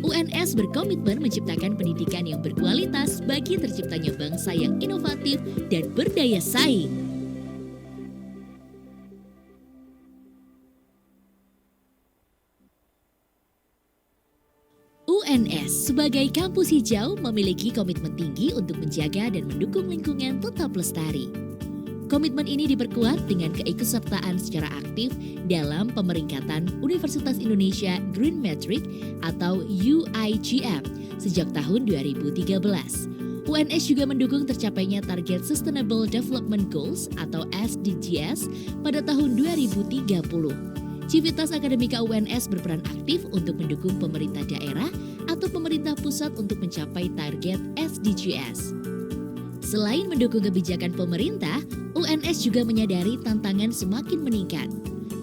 UNS berkomitmen menciptakan pendidikan yang berkualitas bagi terciptanya bangsa yang inovatif dan berdaya saing. UNS sebagai kampus hijau memiliki komitmen tinggi untuk menjaga dan mendukung lingkungan tetap lestari. Komitmen ini diperkuat dengan keikutsertaan secara aktif dalam pemeringkatan Universitas Indonesia Green Metric atau UIGM sejak tahun 2013. UNS juga mendukung tercapainya target Sustainable Development Goals atau SDGs pada tahun 2030. Civitas Akademika UNS berperan aktif untuk mendukung pemerintah daerah atau pemerintah pusat untuk mencapai target SDGs. Selain mendukung kebijakan pemerintah, UNS juga menyadari tantangan semakin meningkat.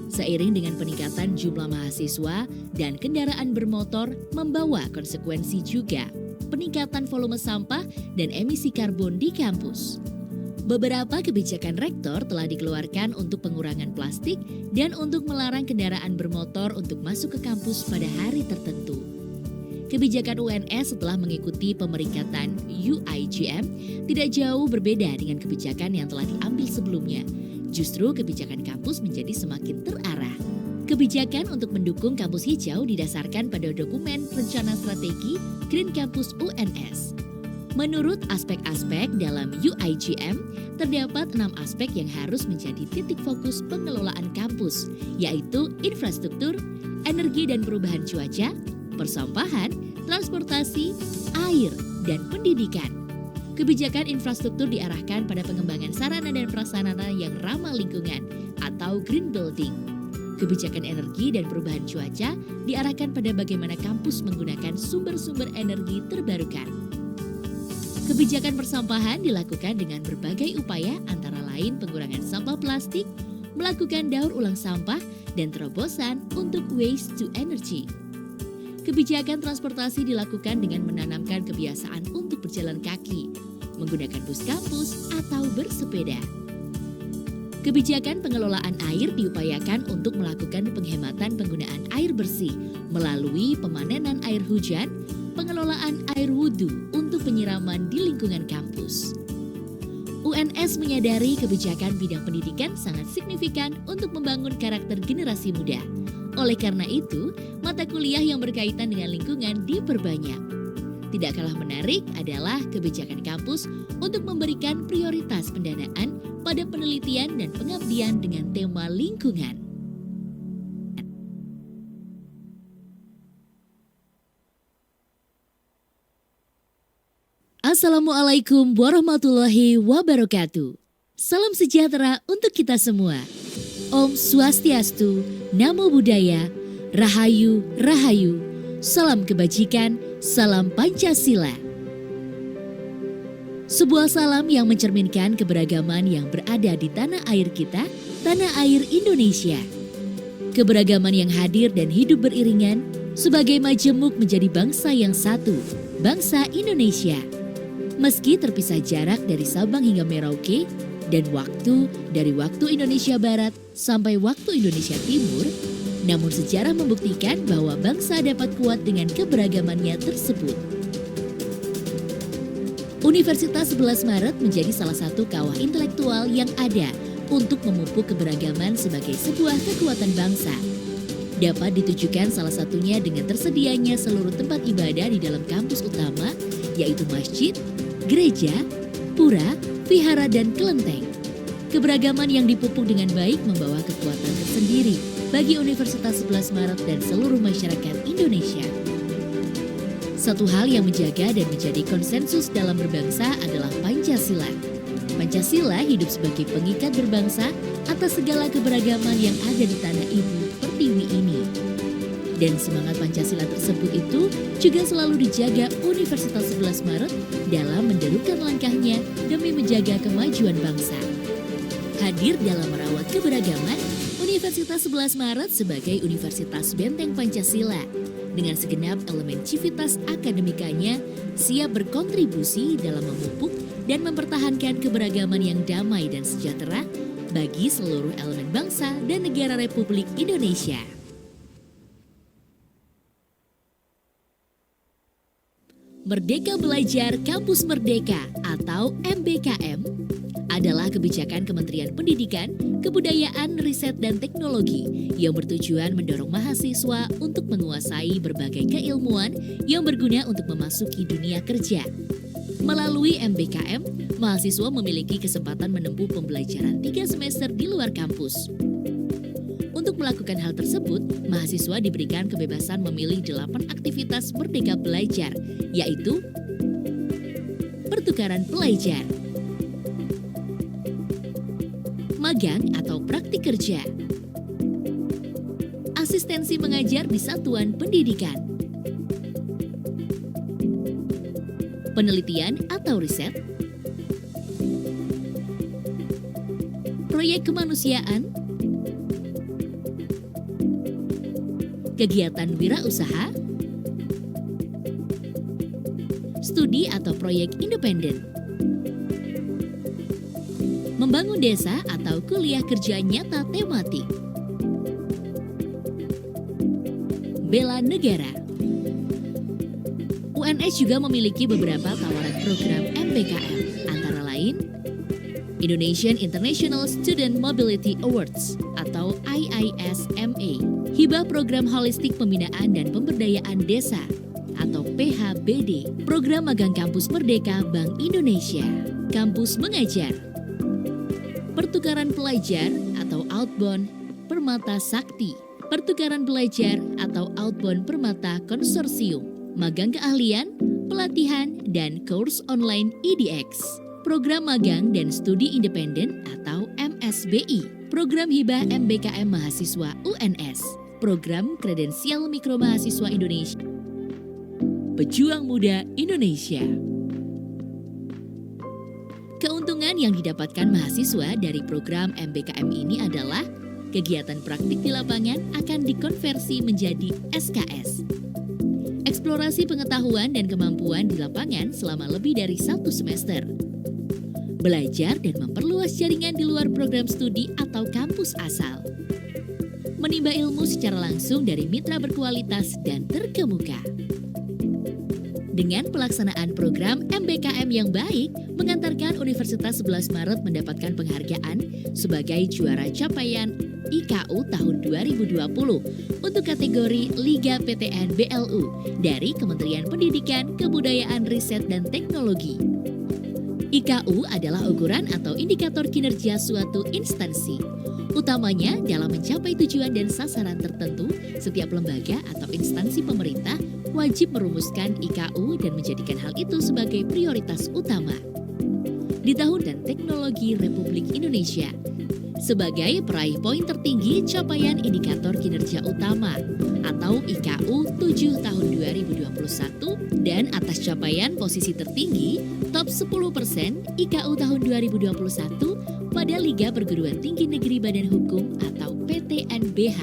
Seiring dengan peningkatan jumlah mahasiswa dan kendaraan bermotor membawa konsekuensi juga peningkatan volume sampah dan emisi karbon di kampus. Beberapa kebijakan rektor telah dikeluarkan untuk pengurangan plastik dan untuk melarang kendaraan bermotor untuk masuk ke kampus pada hari tertentu. Kebijakan UNS setelah mengikuti pemeringkatan UIGM tidak jauh berbeda dengan kebijakan yang telah diambil sebelumnya. Justru kebijakan kampus menjadi semakin terarah. Kebijakan untuk mendukung kampus hijau didasarkan pada dokumen Rencana Strategi Green Campus UNS. Menurut aspek-aspek dalam UIGM, terdapat 6 aspek yang harus menjadi titik fokus pengelolaan kampus, yaitu infrastruktur, energi dan perubahan cuaca, persampahan, transportasi, air, dan pendidikan. Kebijakan infrastruktur diarahkan pada pengembangan sarana dan prasarana yang ramah lingkungan atau green building. Kebijakan energi dan perubahan cuaca diarahkan pada bagaimana kampus menggunakan sumber-sumber energi terbarukan. Kebijakan persampahan dilakukan dengan berbagai upaya antara lain pengurangan sampah plastik, melakukan daur ulang sampah, dan terobosan untuk waste to energy. Kebijakan transportasi dilakukan dengan menanamkan kebiasaan untuk berjalan kaki, menggunakan bus kampus, atau bersepeda. Kebijakan pengelolaan air diupayakan untuk melakukan penghematan penggunaan air bersih melalui pemanenan air hujan, pengelolaan air wudhu untuk penyiraman di lingkungan kampus. UNS menyadari kebijakan bidang pendidikan sangat signifikan untuk membangun karakter generasi muda. Oleh karena itu, mata kuliah yang berkaitan dengan lingkungan diperbanyak. Tidak kalah menarik adalah kebijakan kampus untuk memberikan prioritas pendanaan pada penelitian dan pengabdian dengan tema lingkungan. Assalamualaikum warahmatullahi wabarakatuh. Salam sejahtera untuk kita semua. Om Swastiastu, Namo Buddhaya, Rahayu, Rahayu, salam kebajikan, salam Pancasila. Sebuah salam yang mencerminkan keberagaman yang berada di tanah air kita, tanah air Indonesia. Keberagaman yang hadir dan hidup beriringan sebagai majemuk menjadi bangsa yang satu, bangsa Indonesia. Meski terpisah jarak dari Sabang hingga Merauke dan waktu dari waktu Indonesia Barat sampai waktu Indonesia Timur, namun sejarah membuktikan bahwa bangsa dapat kuat dengan keberagamannya tersebut. Universitas 11 Maret menjadi salah satu kawah intelektual yang ada untuk memupuk keberagaman sebagai sebuah kekuatan bangsa. Dapat ditujukan salah satunya dengan tersedianya seluruh tempat ibadah di dalam kampus utama, yaitu masjid, gereja, pura, vihara, dan kelenteng. Keberagaman yang dipupuk dengan baik membawa kekuatan tersendiri bagi Universitas 11 Maret dan seluruh masyarakat Indonesia. Satu hal yang menjaga dan menjadi konsensus dalam berbangsa adalah Pancasila. Pancasila hidup sebagai pengikat berbangsa atas segala keberagaman yang ada di tanah ibu pertiwi ini. Dan semangat Pancasila tersebut itu juga selalu dijaga Universitas 11 Maret dalam menderukan langkahnya demi menjaga kemajuan bangsa. Hadir dalam merawat keberagaman, Universitas 11 Maret sebagai Universitas Benteng Pancasila dengan segenap elemen civitas akademikanya siap berkontribusi dalam memupuk dan mempertahankan keberagaman yang damai dan sejahtera bagi seluruh elemen bangsa dan negara Republik Indonesia. Merdeka Belajar Kampus Merdeka atau MBKM adalah kebijakan Kementerian Pendidikan, Kebudayaan, Riset, dan Teknologi yang bertujuan mendorong mahasiswa untuk menguasai berbagai keilmuan yang berguna untuk memasuki dunia kerja. Melalui MBKM, mahasiswa memiliki kesempatan menempuh pembelajaran 3 semester di luar kampus. Untuk melakukan hal tersebut, mahasiswa diberikan kebebasan memilih 8 aktivitas merdeka belajar, yaitu pertukaran pelajar, magang atau praktik kerja, asistensi mengajar di satuan pendidikan, penelitian atau riset, proyek kemanusiaan, kegiatan wirausaha, studi atau proyek independen, membangun desa atau kuliah kerja nyata tematik, bela negara. UNS juga memiliki beberapa tawaran program MBKM, antara lain Indonesian International Student Mobility Awards atau ICSAE, hibah program holistik pembinaan dan pemberdayaan desa atau PHBD, program magang kampus merdeka Bank Indonesia, kampus mengajar, pertukaran pelajar atau outbound Permata Sakti, pertukaran belajar atau outbound Permata Konsorsium, magang keahlian, pelatihan, dan course online EDX, program magang dan studi independen atau MSBI, program hibah MBKM mahasiswa UNS, program kredensial mikro mahasiswa Indonesia, Pejuang Muda Indonesia. Keuntungan yang didapatkan mahasiswa dari program MBKM ini adalah kegiatan praktik di lapangan akan dikonversi menjadi SKS. Eksplorasi pengetahuan dan kemampuan di lapangan selama lebih dari 1 semester. Belajar dan memperluas jaringan di luar program studi atau kampus asal. Menimba ilmu secara langsung dari mitra berkualitas dan terkemuka. Dengan pelaksanaan program MBKM yang baik, mengantarkan Universitas 11 Maret mendapatkan penghargaan sebagai juara capaian IKU tahun 2020 untuk kategori Liga PTN BLU dari Kementerian Pendidikan, Kebudayaan, Riset, dan Teknologi. IKU adalah ukuran atau indikator kinerja suatu instansi. Utamanya dalam mencapai tujuan dan sasaran tertentu, setiap lembaga atau instansi pemerintah wajib merumuskan IKU dan menjadikan hal itu sebagai prioritas utama. Di tahun dan teknologi Republik Indonesia, sebagai peraih poin tertinggi capaian indikator kinerja utama atau IKU 7 tahun 2021 dan atas capaian posisi tertinggi top 10% IKU tahun 2021 pada Liga Perguruan Tinggi Negeri Badan Hukum atau PTNBH.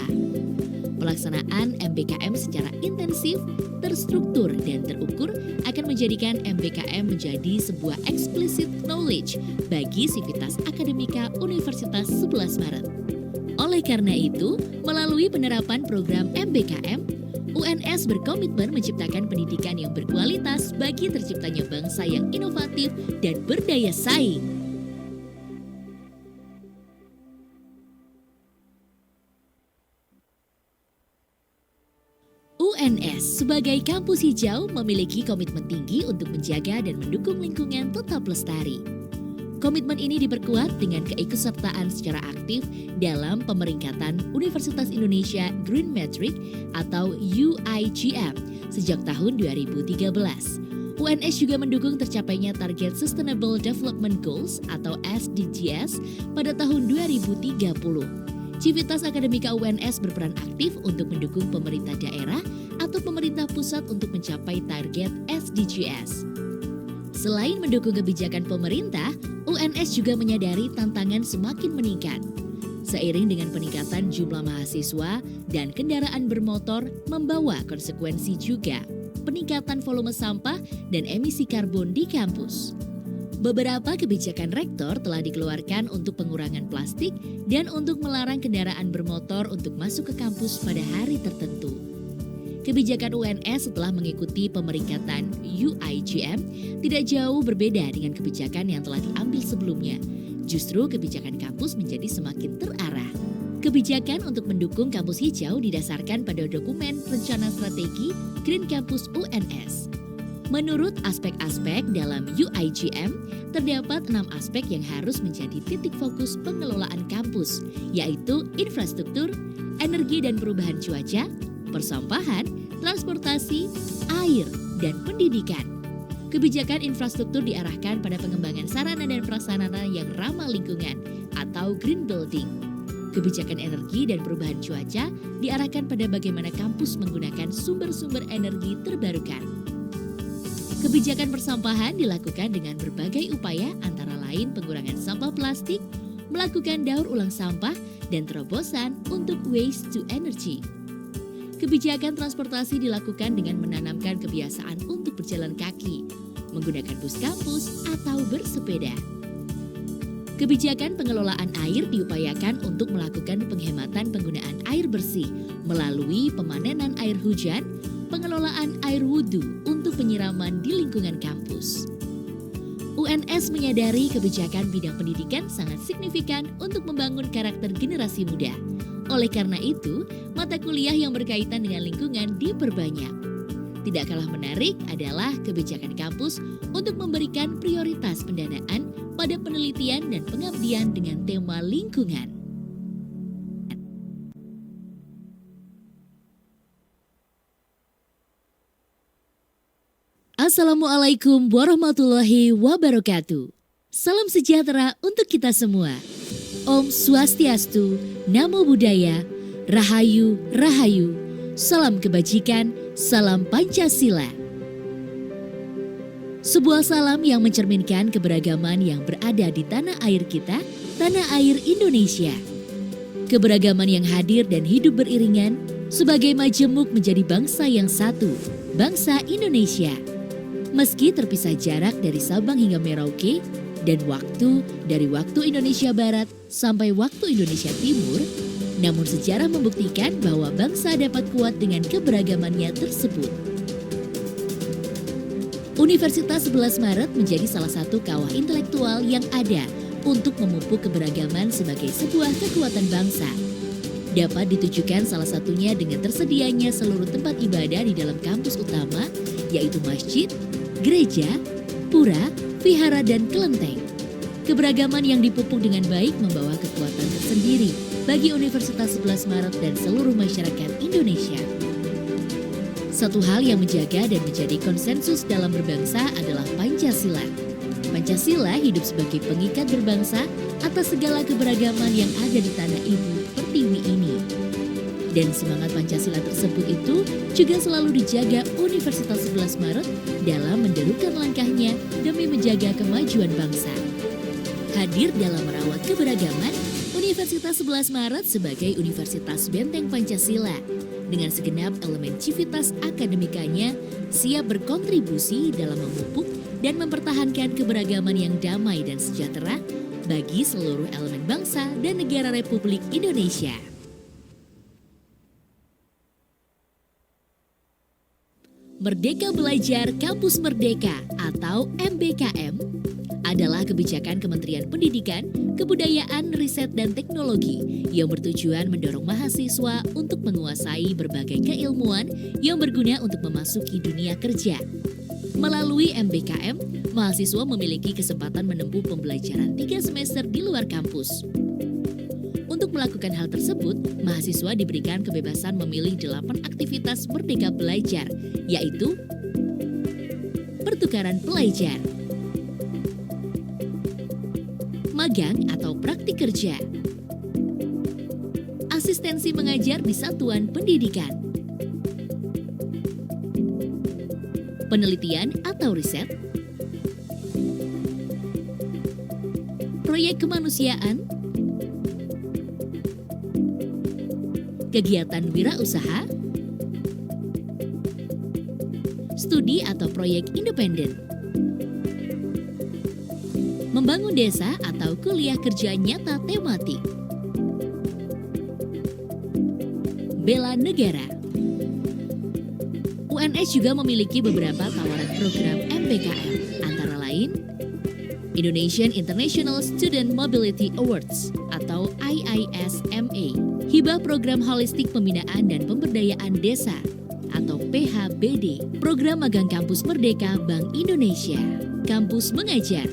Pelaksanaan MBKM secara intensif, terstruktur, dan terukur akan menjadikan MBKM menjadi sebuah explicit knowledge bagi sivitas akademika Universitas 11 Maret. Oleh karena itu, melalui penerapan program MBKM, UNS berkomitmen menciptakan pendidikan yang berkualitas bagi terciptanya bangsa yang inovatif dan berdaya saing. UNS sebagai kampus hijau memiliki komitmen tinggi untuk menjaga dan mendukung lingkungan tetap lestari. Komitmen ini diperkuat dengan keikutsertaan secara aktif dalam pemeringkatan Universitas Indonesia Green Metric atau UIGM sejak tahun 2013. UNS juga mendukung tercapainya target Sustainable Development Goals atau SDGs pada tahun 2030. Civitas Akademika UNS berperan aktif untuk mendukung pemerintah daerah atau pemerintah pusat untuk mencapai target SDGs. Selain mendukung kebijakan pemerintah, UNS juga menyadari tantangan semakin meningkat. Seiring dengan peningkatan jumlah mahasiswa dan kendaraan bermotor membawa konsekuensi juga peningkatan volume sampah dan emisi karbon di kampus. Beberapa kebijakan rektor telah dikeluarkan untuk pengurangan plastik dan untuk melarang kendaraan bermotor untuk masuk ke kampus pada hari tertentu. Kebijakan UNS setelah mengikuti pemeringkatan UIGM tidak jauh berbeda dengan kebijakan yang telah diambil sebelumnya. Justru kebijakan kampus menjadi semakin terarah. Kebijakan untuk mendukung kampus hijau didasarkan pada dokumen Rencana Strategi Green Campus UNS. Menurut aspek-aspek dalam UIGM, terdapat 6 aspek yang harus menjadi titik fokus pengelolaan kampus, yaitu infrastruktur, energi dan perubahan cuaca, persampahan, transportasi, air, dan pendidikan. Kebijakan infrastruktur diarahkan pada pengembangan sarana dan prasarana yang ramah lingkungan atau green building. Kebijakan energi dan perubahan cuaca diarahkan pada bagaimana kampus menggunakan sumber-sumber energi terbarukan. Kebijakan persampahan dilakukan dengan berbagai upaya antara lain pengurangan sampah plastik, melakukan daur ulang sampah, dan terobosan untuk waste to energy. Kebijakan transportasi dilakukan dengan menanamkan kebiasaan untuk berjalan kaki, menggunakan bus kampus, atau bersepeda. Kebijakan pengelolaan air diupayakan untuk melakukan penghematan penggunaan air bersih melalui pemanenan air hujan, pengelolaan air wudhu untuk penyiraman di lingkungan kampus. UNS menyadari kebijakan bidang pendidikan sangat signifikan untuk membangun karakter generasi muda. Oleh karena itu, mata kuliah yang berkaitan dengan lingkungan diperbanyak. Tidak kalah menarik adalah kebijakan kampus untuk memberikan prioritas pendanaan pada penelitian dan pengabdian dengan tema lingkungan. Assalamualaikum warahmatullahi wabarakatuh. Salam sejahtera untuk kita semua. Om Swastiastu, Namo Buddhaya, Rahayu, Rahayu, salam kebajikan, salam Pancasila. Sebuah salam yang mencerminkan keberagaman yang berada di tanah air kita, tanah air Indonesia. Keberagaman yang hadir dan hidup beriringan sebagai majemuk menjadi bangsa yang satu, bangsa Indonesia. Meski terpisah jarak dari Sabang hingga Merauke dan waktu dari waktu Indonesia Barat sampai waktu Indonesia Timur, namun sejarah membuktikan bahwa bangsa dapat kuat dengan keberagamannya tersebut. Universitas 11 Maret menjadi salah satu kawah intelektual yang ada untuk memupuk keberagaman sebagai sebuah kekuatan bangsa. Dapat ditujukan salah satunya dengan tersedianya seluruh tempat ibadah di dalam kampus utama, yaitu masjid, gereja, pura, vihara, dan kelenteng. Keberagaman yang dipupuk dengan baik membawa kekuatan tersendiri bagi Universitas 11 Maret dan seluruh masyarakat Indonesia. Satu hal yang menjaga dan menjadi konsensus dalam berbangsa adalah Pancasila. Pancasila hidup sebagai pengikat berbangsa atas segala keberagaman yang ada di tanah ibu pertiwi ini. Dan semangat Pancasila tersebut itu juga selalu dijaga Universitas 11 Maret dalam menderukan langkahnya demi menjaga kemajuan bangsa. Hadir dalam merawat keberagaman, Universitas 11 Maret sebagai Universitas Benteng Pancasila dengan segenap elemen civitas akademikanya siap berkontribusi dalam memupuk dan mempertahankan keberagaman yang damai dan sejahtera bagi seluruh elemen bangsa dan negara Republik Indonesia. Merdeka Belajar Kampus Merdeka atau MBKM adalah kebijakan Kementerian Pendidikan, Kebudayaan, Riset, dan Teknologi yang bertujuan mendorong mahasiswa untuk menguasai berbagai keilmuan yang berguna untuk memasuki dunia kerja. Melalui MBKM, mahasiswa memiliki kesempatan menempuh pembelajaran 3 semester di luar kampus. Untuk melakukan hal tersebut, mahasiswa diberikan kebebasan memilih 8 aktivitas Merdeka Belajar, yaitu pertukaran pelajar, magang atau praktik kerja, asistensi mengajar di satuan pendidikan, penelitian atau riset, proyek kemanusiaan, kegiatan wirausaha, studi atau proyek independen, membangun desa atau kuliah kerja nyata tematik, bela negara. UNS juga memiliki beberapa tawaran program MBKM, antara lain Indonesian International Student Mobility Awards atau ICSAE-IX, hibah program holistik pembinaan dan pemberdayaan desa atau PHBD, Program Magang Kampus Merdeka Bank Indonesia, Kampus Mengajar,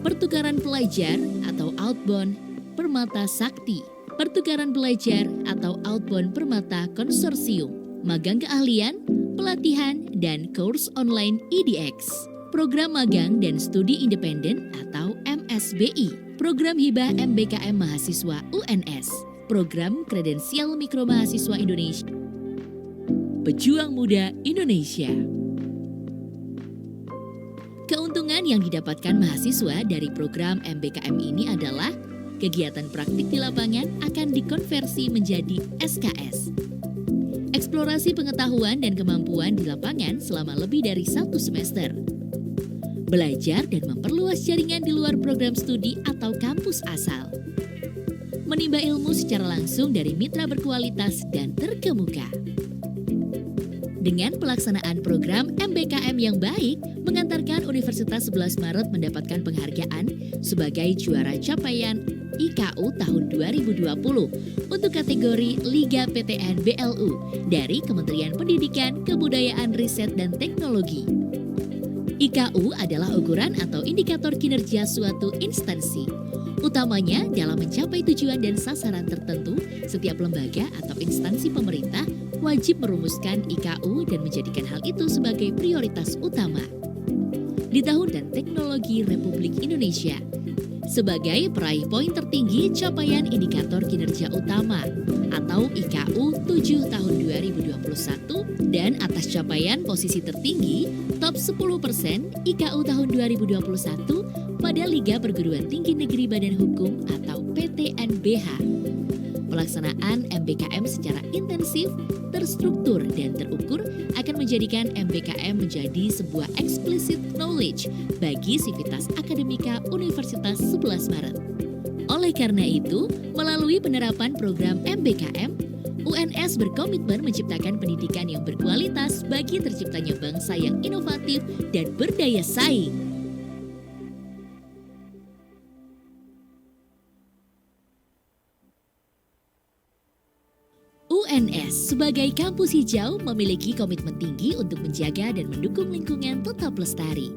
Pertukaran Pelajar atau Outbound Permata Sakti, Pertukaran Belajar atau Outbound Permata Konsorsium, Magang Keahlian, Pelatihan, dan Course Online EDX, Program Magang dan Studi Independen atau MSBI, Program Hibah MBKM Mahasiswa UNS, Program Kredensial Mikro Mahasiswa Indonesia, Pejuang Muda Indonesia. Keuntungan yang didapatkan mahasiswa dari program MBKM ini adalah kegiatan praktik di lapangan akan dikonversi menjadi SKS. Eksplorasi pengetahuan dan kemampuan di lapangan selama lebih dari 1 semester. Belajar dan memperluas jaringan di luar program studi atau kampus asal. Menimba ilmu secara langsung dari mitra berkualitas dan terkemuka. Dengan pelaksanaan program MBKM yang baik, mengantarkan Universitas 11 Maret mendapatkan penghargaan sebagai juara capaian IKU tahun 2020 untuk kategori Liga PTN BLU dari Kementerian Pendidikan, Kebudayaan, Riset, dan Teknologi. IKU adalah ukuran atau indikator kinerja suatu instansi. Utamanya dalam mencapai tujuan dan sasaran tertentu, setiap lembaga atau instansi pemerintah wajib merumuskan IKU dan menjadikan hal itu sebagai prioritas utama. Di tahun dan teknologi Republik Indonesia, sebagai peraih poin tertinggi capaian indikator kinerja utama atau IKU 7 tahun 2021 dan atas capaian posisi tertinggi top 10% IKU tahun 2021 pada Liga Perguruan Tinggi Negeri Badan Hukum atau PTNBH. Pelaksanaan MBKM secara intensif, terstruktur, dan terukur akan menjadikan MBKM menjadi sebuah explicit knowledge bagi sivitas akademika Universitas 11 Maret. Oleh karena itu, melalui penerapan program MBKM, UNS berkomitmen menciptakan pendidikan yang berkualitas bagi terciptanya bangsa yang inovatif dan berdaya saing. UNS sebagai kampus hijau memiliki komitmen tinggi untuk menjaga dan mendukung lingkungan tetap lestari.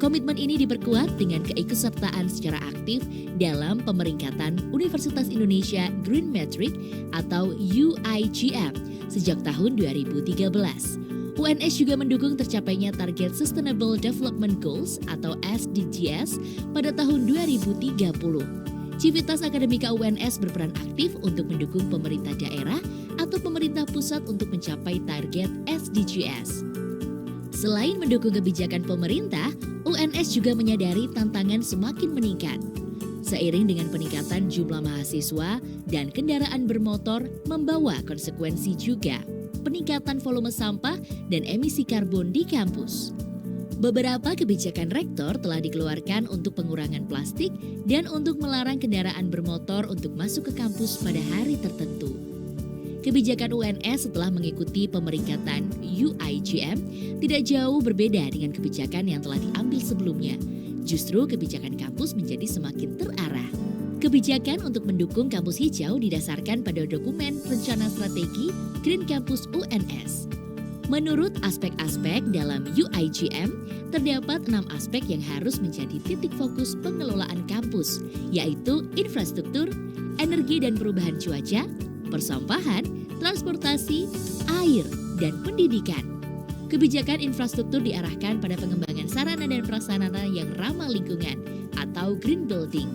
Komitmen ini diperkuat dengan keikutsertaan secara aktif dalam pemeringkatan Universitas Indonesia Green Metric atau UIGM sejak tahun 2013. UNS juga mendukung tercapainya target Sustainable Development Goals atau SDGs pada tahun 2030. Civitas Akademika UNS berperan aktif untuk mendukung pemerintah daerah atau pemerintah pusat untuk mencapai target SDGs. Selain mendukung kebijakan pemerintah, UNS juga menyadari tantangan semakin meningkat. Seiring dengan peningkatan jumlah mahasiswa dan kendaraan bermotor membawa konsekuensi juga peningkatan volume sampah dan emisi karbon di kampus. Beberapa kebijakan rektor telah dikeluarkan untuk pengurangan plastik dan untuk melarang kendaraan bermotor untuk masuk ke kampus pada hari tertentu. Kebijakan UNS setelah mengikuti pemeringkatan UIGM tidak jauh berbeda dengan kebijakan yang telah diambil sebelumnya. Justru kebijakan kampus menjadi semakin terarah. Kebijakan untuk mendukung kampus hijau didasarkan pada dokumen Rencana Strategi Green Campus UNS. Menurut aspek-aspek dalam UIGM, terdapat 6 aspek yang harus menjadi titik fokus pengelolaan kampus, yaitu infrastruktur, energi dan perubahan cuaca, persampahan, transportasi, air, dan pendidikan. Kebijakan infrastruktur diarahkan pada pengembangan sarana dan prasarana yang ramah lingkungan atau green building.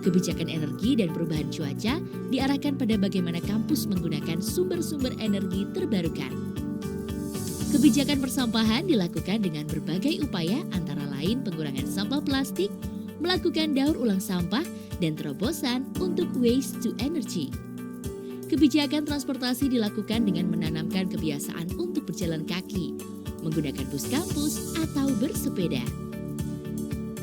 Kebijakan energi dan perubahan cuaca diarahkan pada bagaimana kampus menggunakan sumber-sumber energi terbarukan. Kebijakan persampahan dilakukan dengan berbagai upaya antara lain pengurangan sampah plastik, melakukan daur ulang sampah, dan terobosan untuk waste to energy. Kebijakan transportasi dilakukan dengan menanamkan kebiasaan untuk berjalan kaki, menggunakan bus kampus, atau bersepeda.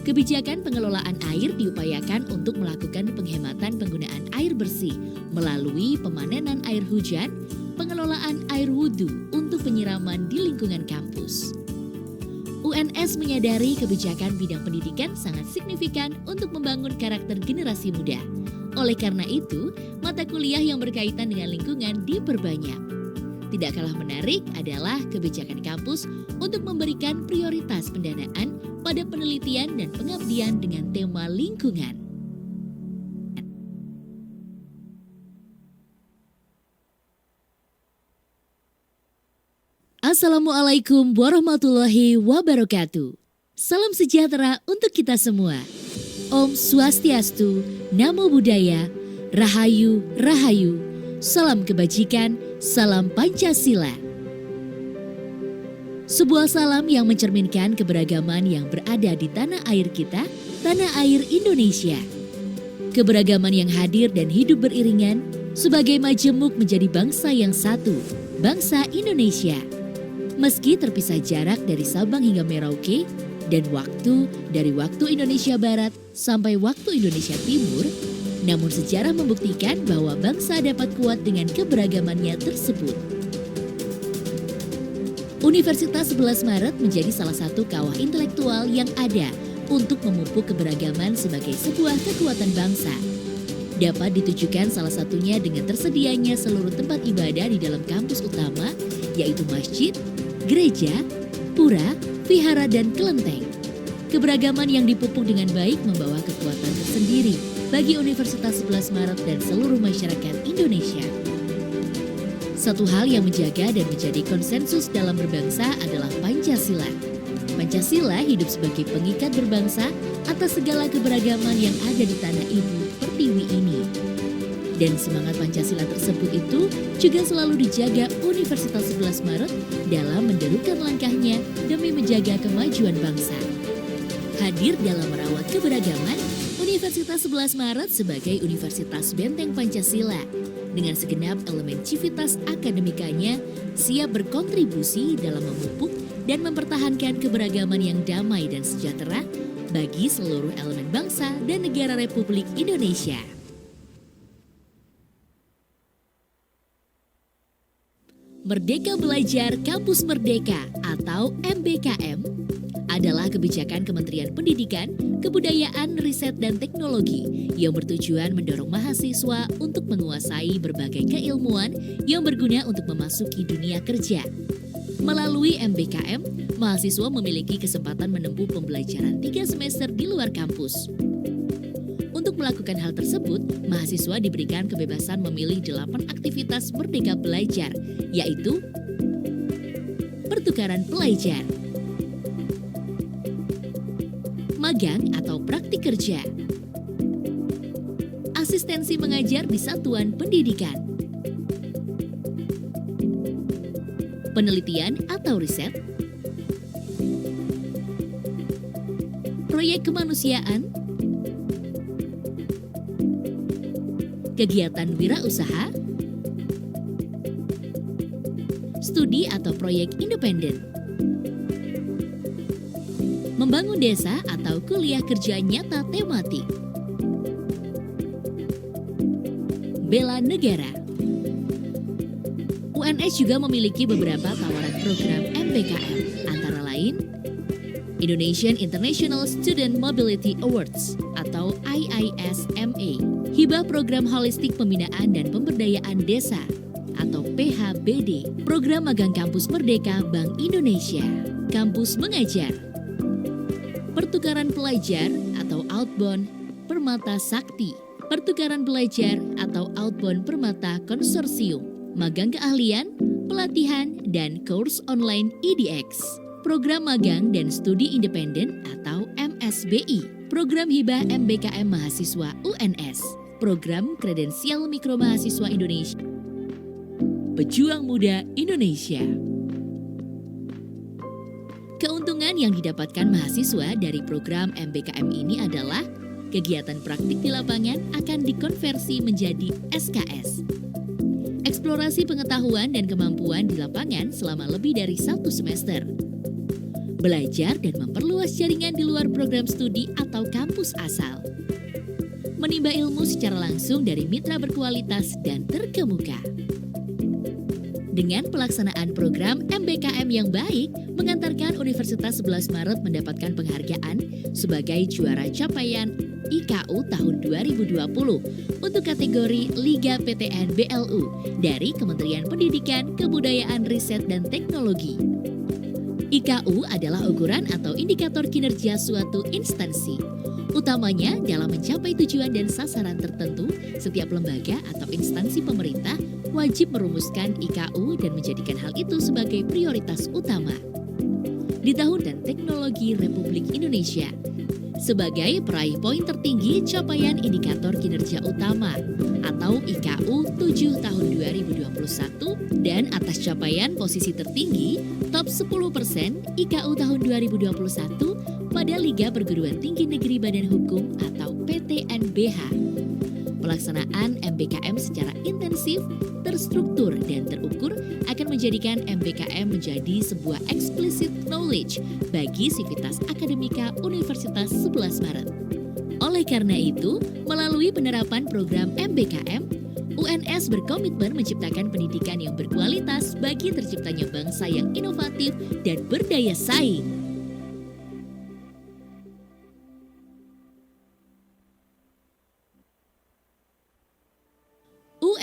Kebijakan pengelolaan air diupayakan untuk melakukan penghematan penggunaan air bersih melalui pemanenan air hujan, pengelolaan air wudhu untuk penyiraman di lingkungan kampus. UNS menyadari kebijakan bidang pendidikan sangat signifikan untuk membangun karakter generasi muda. Oleh karena itu, mata kuliah yang berkaitan dengan lingkungan diperbanyak. Tidak kalah menarik adalah kebijakan kampus untuk memberikan prioritas pendanaan pada penelitian dan pengabdian dengan tema lingkungan. Assalamualaikum warahmatullahi wabarakatuh. Salam sejahtera untuk kita semua. Om Swastiastu, Namo Buddhaya, Rahayu, Rahayu, salam kebajikan, salam Pancasila. Sebuah salam yang mencerminkan keberagaman yang berada di tanah air kita, tanah air Indonesia. Keberagaman yang hadir dan hidup beriringan sebagai majemuk menjadi bangsa yang satu, bangsa Indonesia. Meski terpisah jarak dari Sabang hingga Merauke dan waktu dari waktu Indonesia Barat sampai waktu Indonesia Timur, namun sejarah membuktikan bahwa bangsa dapat kuat dengan keberagamannya tersebut. Universitas 11 Maret menjadi salah satu kawah intelektual yang ada untuk memupuk keberagaman sebagai sebuah kekuatan bangsa. Dapat ditujukan salah satunya dengan tersedianya seluruh tempat ibadah di dalam kampus utama, yaitu masjid, gereja, pura, vihara, dan kelenteng. Keberagaman yang dipupuk dengan baik membawa kekuatan tersendiri bagi Universitas 11 Maret dan seluruh masyarakat Indonesia. Satu hal yang menjaga dan menjadi konsensus dalam berbangsa adalah Pancasila. Pancasila hidup sebagai pengikat berbangsa atas segala keberagaman yang ada di tanah ibu pertiwi ini. Dan semangat Pancasila tersebut itu juga selalu dijaga Universitas 11 Maret dalam menderukan langkahnya demi menjaga kemajuan bangsa. Hadir dalam merawat keberagaman, Universitas 11 Maret sebagai Universitas Benteng Pancasila dengan segenap elemen civitas akademikanya siap berkontribusi dalam memupuk dan mempertahankan keberagaman yang damai dan sejahtera bagi seluruh elemen bangsa dan negara Republik Indonesia. Merdeka Belajar Kampus Merdeka atau MBKM adalah kebijakan Kementerian Pendidikan, Kebudayaan, Riset, dan Teknologi yang bertujuan mendorong mahasiswa untuk menguasai berbagai keilmuan yang berguna untuk memasuki dunia kerja. Melalui MBKM, mahasiswa memiliki kesempatan menempuh pembelajaran 3 semester di luar kampus. Untuk melakukan hal tersebut, mahasiswa diberikan kebebasan memilih 8 aktivitas Merdeka Belajar, yaitu pertukaran pelajar, magang atau praktik kerja, asistensi mengajar di satuan pendidikan, penelitian atau riset, proyek kemanusiaan, kegiatan wirausaha, studi atau proyek independen, membangun desa atau kuliah kerja nyata tematik, bela negara. UNS juga memiliki beberapa tawaran program MBKM, antara lain Indonesian International Student Mobility Awards atau ICSAE, hibah program holistik pembinaan dan pemberdayaan desa atau PHBD, program magang kampus Merdeka Bank Indonesia, kampus mengajar, pertukaran pelajar atau outbound Permata Sakti, pertukaran belajar atau outbound Permata Konsorsium, magang keahlian, pelatihan, dan kurs online IDX, program magang dan studi independen atau MSBI, program hibah MBKM mahasiswa UNS, program kredensial mikro mahasiswa Indonesia, Pejuang Muda Indonesia. Keuntungan yang didapatkan mahasiswa dari program MBKM ini adalah kegiatan praktik di lapangan akan dikonversi menjadi SKS. Eksplorasi pengetahuan dan kemampuan di lapangan selama lebih dari 1 semester. Belajar dan memperluas jaringan di luar program studi atau kampus asal. Menimba ilmu secara langsung dari mitra berkualitas dan terkemuka. Dengan pelaksanaan program MBKM yang baik, mengantarkan Universitas 11 Maret mendapatkan penghargaan sebagai juara capaian IKU tahun 2020 untuk kategori Liga PTN BLU dari Kementerian Pendidikan, Kebudayaan, Riset, dan Teknologi. IKU adalah ukuran atau indikator kinerja suatu instansi. Utamanya dalam mencapai tujuan dan sasaran tertentu, setiap lembaga atau instansi pemerintah wajib merumuskan IKU dan menjadikan hal itu sebagai prioritas utama. Di tahun dan teknologi Republik Indonesia, sebagai peraih poin tertinggi capaian indikator kinerja utama atau IKU 7 tahun 2021 dan atas capaian posisi tertinggi top 10% IKU tahun 2021 pada Liga Perguruan Tinggi Negeri Badan Hukum atau PTNBH. Pelaksanaan MBKM secara intensif, terstruktur, dan terukur akan menjadikan MBKM menjadi sebuah explicit knowledge bagi sivitas akademika Universitas 11 Maret. Oleh karena itu, melalui penerapan program MBKM, UNS berkomitmen menciptakan pendidikan yang berkualitas bagi terciptanya bangsa yang inovatif dan berdaya saing.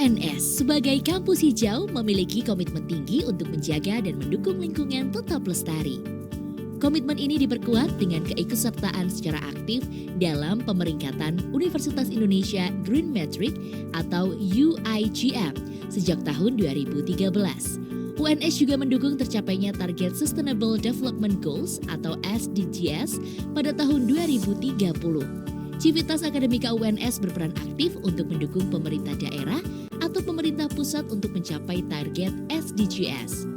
UNS sebagai kampus hijau memiliki komitmen tinggi untuk menjaga dan mendukung lingkungan tetap lestari. Komitmen ini diperkuat dengan keikutsertaan secara aktif dalam pemeringkatan Universitas Indonesia Green Metric atau UIGM sejak tahun 2013. UNS juga mendukung tercapainya target Sustainable Development Goals atau SDGs pada tahun 2030. Civitas Akademika UNS berperan aktif untuk mendukung pemerintah daerah atau pemerintah pusat untuk mencapai target SDGs.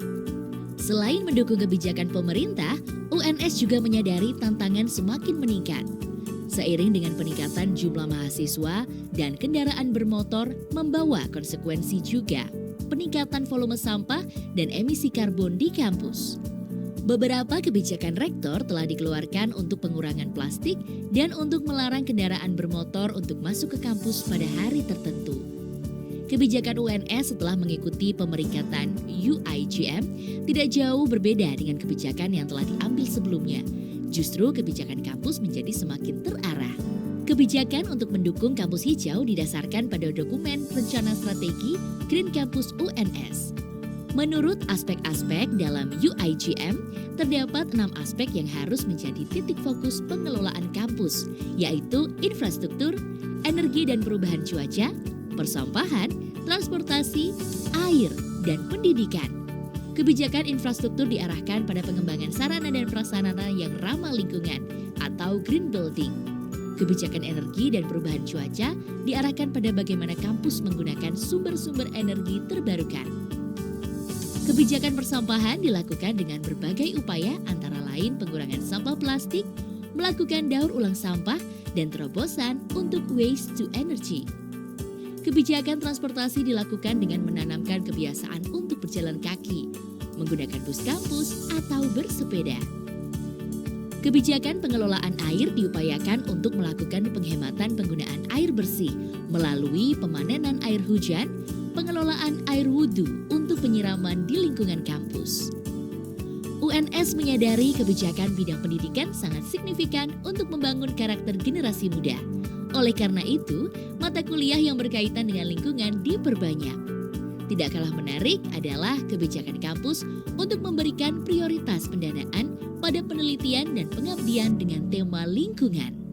Selain mendukung kebijakan pemerintah, UNS juga menyadari tantangan semakin meningkat. Seiring dengan peningkatan jumlah mahasiswa dan kendaraan bermotor membawa konsekuensi juga peningkatan volume sampah dan emisi karbon di kampus. Beberapa kebijakan rektor telah dikeluarkan untuk pengurangan plastik dan untuk melarang kendaraan bermotor untuk masuk ke kampus pada hari tertentu. Kebijakan UNS setelah mengikuti pemeringkatan UIGM tidak jauh berbeda dengan kebijakan yang telah diambil sebelumnya. Justru kebijakan kampus menjadi semakin terarah. Kebijakan untuk mendukung kampus hijau didasarkan pada dokumen rencana strategi Green Campus UNS. Menurut aspek-aspek dalam UIGM, terdapat 6 aspek yang harus menjadi titik fokus pengelolaan kampus, yaitu infrastruktur, energi dan perubahan cuaca, persampahan, transportasi, air, dan pendidikan. Kebijakan infrastruktur diarahkan pada pengembangan sarana dan prasarana yang ramah lingkungan atau green building. Kebijakan energi dan perubahan cuaca diarahkan pada bagaimana kampus menggunakan sumber-sumber energi terbarukan. Kebijakan persampahan dilakukan dengan berbagai upaya antara lain pengurangan sampah plastik, melakukan daur ulang sampah, dan terobosan untuk waste to energy. Kebijakan transportasi dilakukan dengan menanamkan kebiasaan untuk berjalan kaki, menggunakan bus kampus, atau bersepeda. Kebijakan pengelolaan air diupayakan untuk melakukan penghematan penggunaan air bersih melalui pemanenan air hujan, pengelolaan air wudhu untuk penyiraman di lingkungan kampus. UNS menyadari kebijakan bidang pendidikan sangat signifikan untuk membangun karakter generasi muda. Oleh karena itu, mata kuliah yang berkaitan dengan lingkungan diperbanyak. Tidak kalah menarik adalah kebijakan kampus untuk memberikan prioritas pendanaan pada penelitian dan pengabdian dengan tema lingkungan.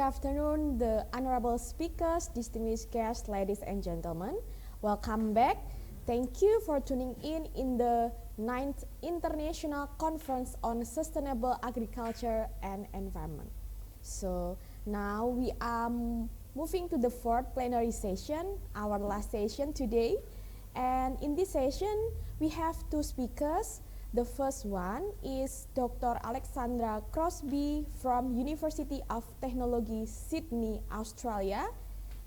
afternoon, the honorable speakers, distinguished guests, ladies and gentlemen. Welcome back. Thank you for tuning in the 9th International Conference on Sustainable Agriculture and Environment. So now we are moving to the 4th plenary session, our last session today. And in this session, we have two speakers. The first one is Dr. Alexandra Crosby from University of Technology, Sydney, Australia.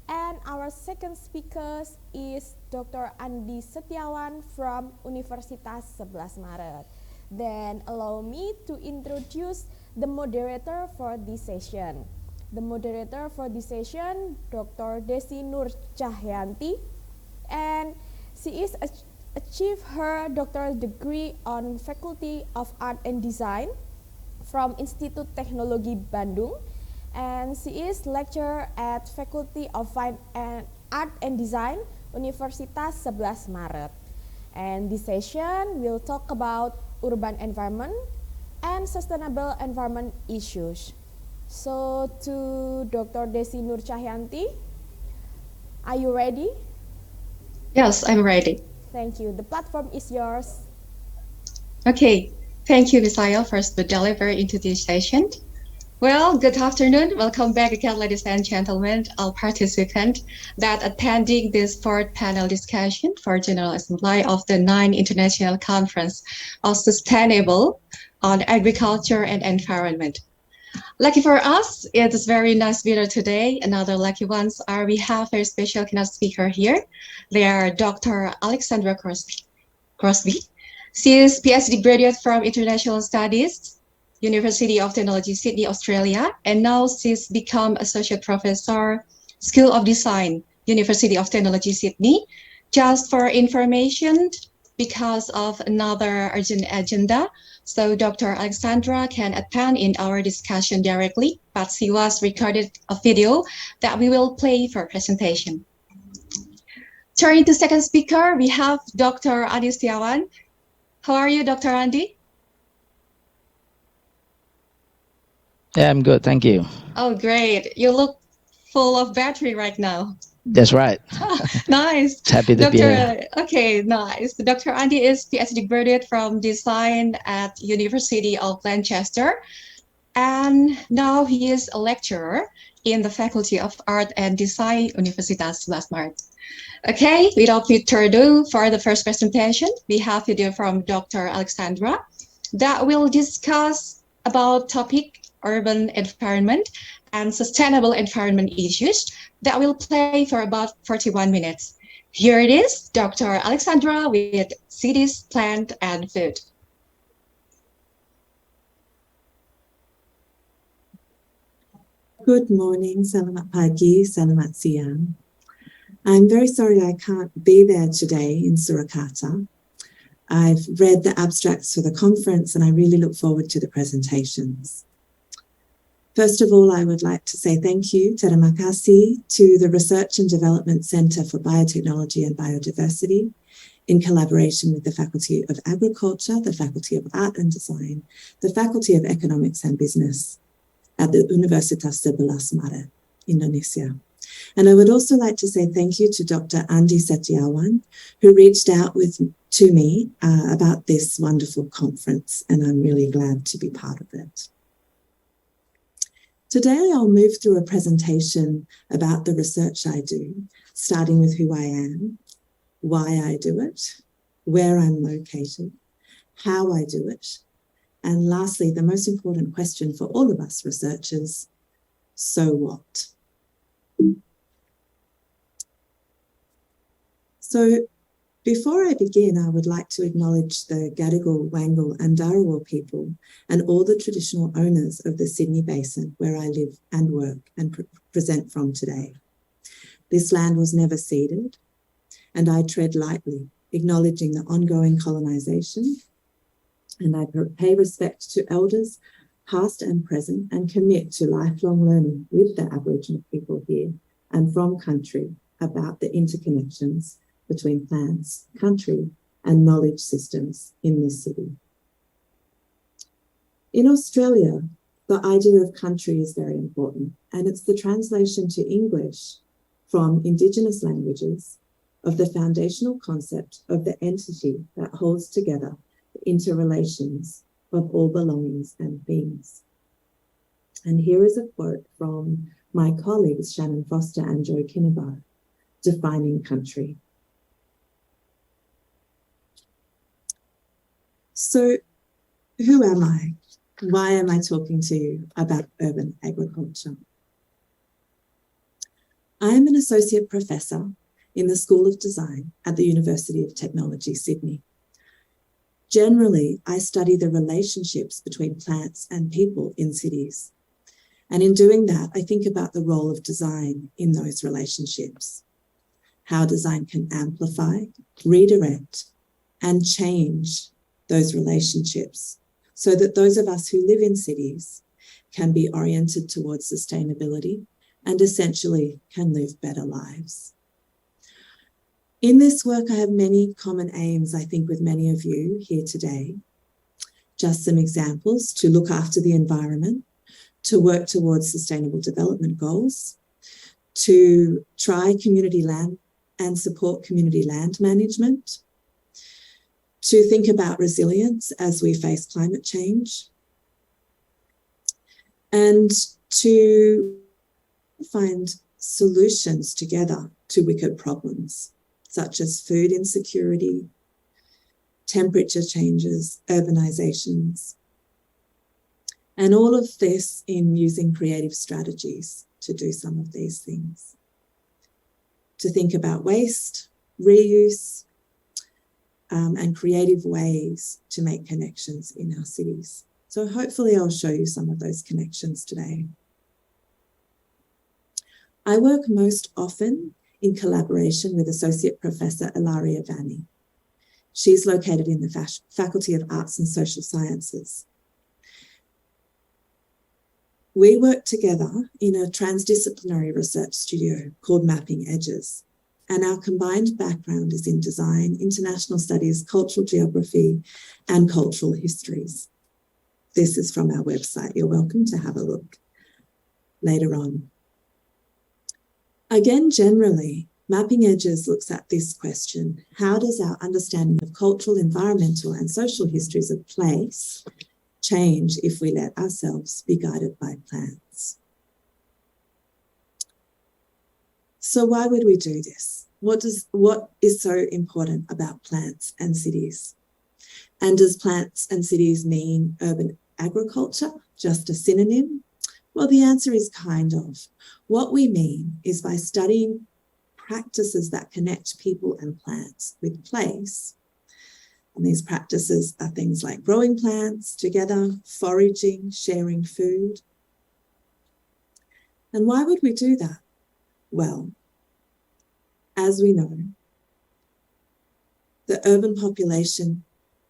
And our second speaker is Dr. Andi Setiawan from Universitas 11 Maret. Then allow me to introduce the moderator for this session. The moderator for this session, Dr. Desi Nur Cahyanti, and she is achieved her doctoral degree on Faculty of Art and Design from Institut Teknologi Bandung, and she is lecturer at Faculty of Fine and Art and Design, Universitas 11 Maret. And this session will talk about urban environment and sustainable environment issues. So to Dr. Desi Nur Cahyanti, are you ready? Yes, I'm ready. Thank you. The platform is yours. Okay. Thank you, Ms. Aya, for the delivery into this session. Well, good afternoon. Welcome back again, ladies and gentlemen, all participants that attending this 4th panel discussion for General Assembly of the 9th International Conference of Sustainable on Agriculture and Environment. Lucky for us, it is very nice to be here today. Another lucky ones are we have a special keynote speaker here. They are Dr. Alexandra Crosby. She is PhD graduate from International Studies, University of Technology, Sydney, Australia, and now she's become Associate Professor, School of Design, University of Technology, Sydney. Just for information, because of another urgent agenda, so Dr. Alexandra can attend in our discussion directly, but she was recorded a video that we will play for presentation. Turning to second speaker, we have Dr. Andi Setiawan. How are you, Dr. Andi? Yeah, I'm good, thank you. Oh, great. You look full of battery right now. That's right. Nice. Happy to be here. Okay, nice. Dr. Andi is PhD graduate from Design at University of Lancaster. And now he is a lecturer in the Faculty of Art and Design, Universitas 11 Maret. Okay, without further ado, for the first presentation, we have video from Dr. Alexandra that will discuss about topic urban environment and sustainable environment issues that will play for about 41 minutes. Here it is, Dr. Alexandra with Cities, Plant and Food. Good morning, selamat pagi, selamat siang. I'm very sorry I can't be there today in Surakarta. I've read the abstracts for the conference and I really look forward to the presentations. First of all, I would like to say thank you, terima kasih, to the Research and Development Centre for Biotechnology and Biodiversity in collaboration with the Faculty of Agriculture, the Faculty of Art and Design, the Faculty of Economics and Business at the Universitas 11 Maret, Indonesia. And I would also like to say thank you to Dr. Andi Setiawan, who reached out to me about this wonderful conference, and I'm really glad to be part of it. Today, I'll move through a presentation about the research I do, starting with who I am, why I do it, where I'm located, how I do it, and lastly, the most important question for all of us researchers, so what? So before I begin, I would like to acknowledge the Gadigal, Wangal and Dharawal people and all the traditional owners of the Sydney Basin where I live and work and present from today. This land was never ceded, and I tread lightly, acknowledging the ongoing colonisation, and I pay respect to elders, past and present, and commit to lifelong learning with the Aboriginal people here and from country about the interconnections between plants, country, and knowledge systems in this city. In Australia, the idea of country is very important, and it's the translation to English from Indigenous languages of the foundational concept of the entity that holds together the interrelations of all belongings and things. And here is a quote from my colleagues Shannon Foster and Joe Kinnabar, defining country. So, who am I? Why am I talking to you about urban agriculture? I am an associate professor in the School of Design at the University of Technology, Sydney. Generally, I study the relationships between plants and people in cities. And in doing that, I think about the role of design in those relationships, how design can amplify, redirect, and change those relationships so that those of us who live in cities can be oriented towards sustainability and essentially can live better lives. In this work, I have many common aims, I think, with many of you here today. Just some examples: to look after the environment, to work towards sustainable development goals, to try community land and support community land management, to think about resilience as we face climate change, and to find solutions together to wicked problems, such as food insecurity, temperature changes, urbanizations, and all of this in using creative strategies to do some of these things. To think about waste, reuse, and creative ways to make connections in our cities. So hopefully I'll show you some of those connections today. I work most often in collaboration with Associate Professor Ilaria Vanni. She's located in the Faculty of Arts and Social Sciences. We work together in a transdisciplinary research studio called Mapping Edges, and our combined background is in design, international studies, cultural geography, and cultural histories. This is from our website. You're welcome to have a look later on. Again, generally, Mapping Edges looks at this question: how does our understanding of cultural, environmental, and social histories of place change if we let ourselves be guided by plants? So why would we do this? What is so important about plants and cities? And does plants and cities mean urban agriculture, just a synonym? Well, the answer is kind of. What we mean is by studying practices that connect people and plants with place. And these practices are things like growing plants together, foraging, sharing food. And why would we do that? Well, as we know, the urban population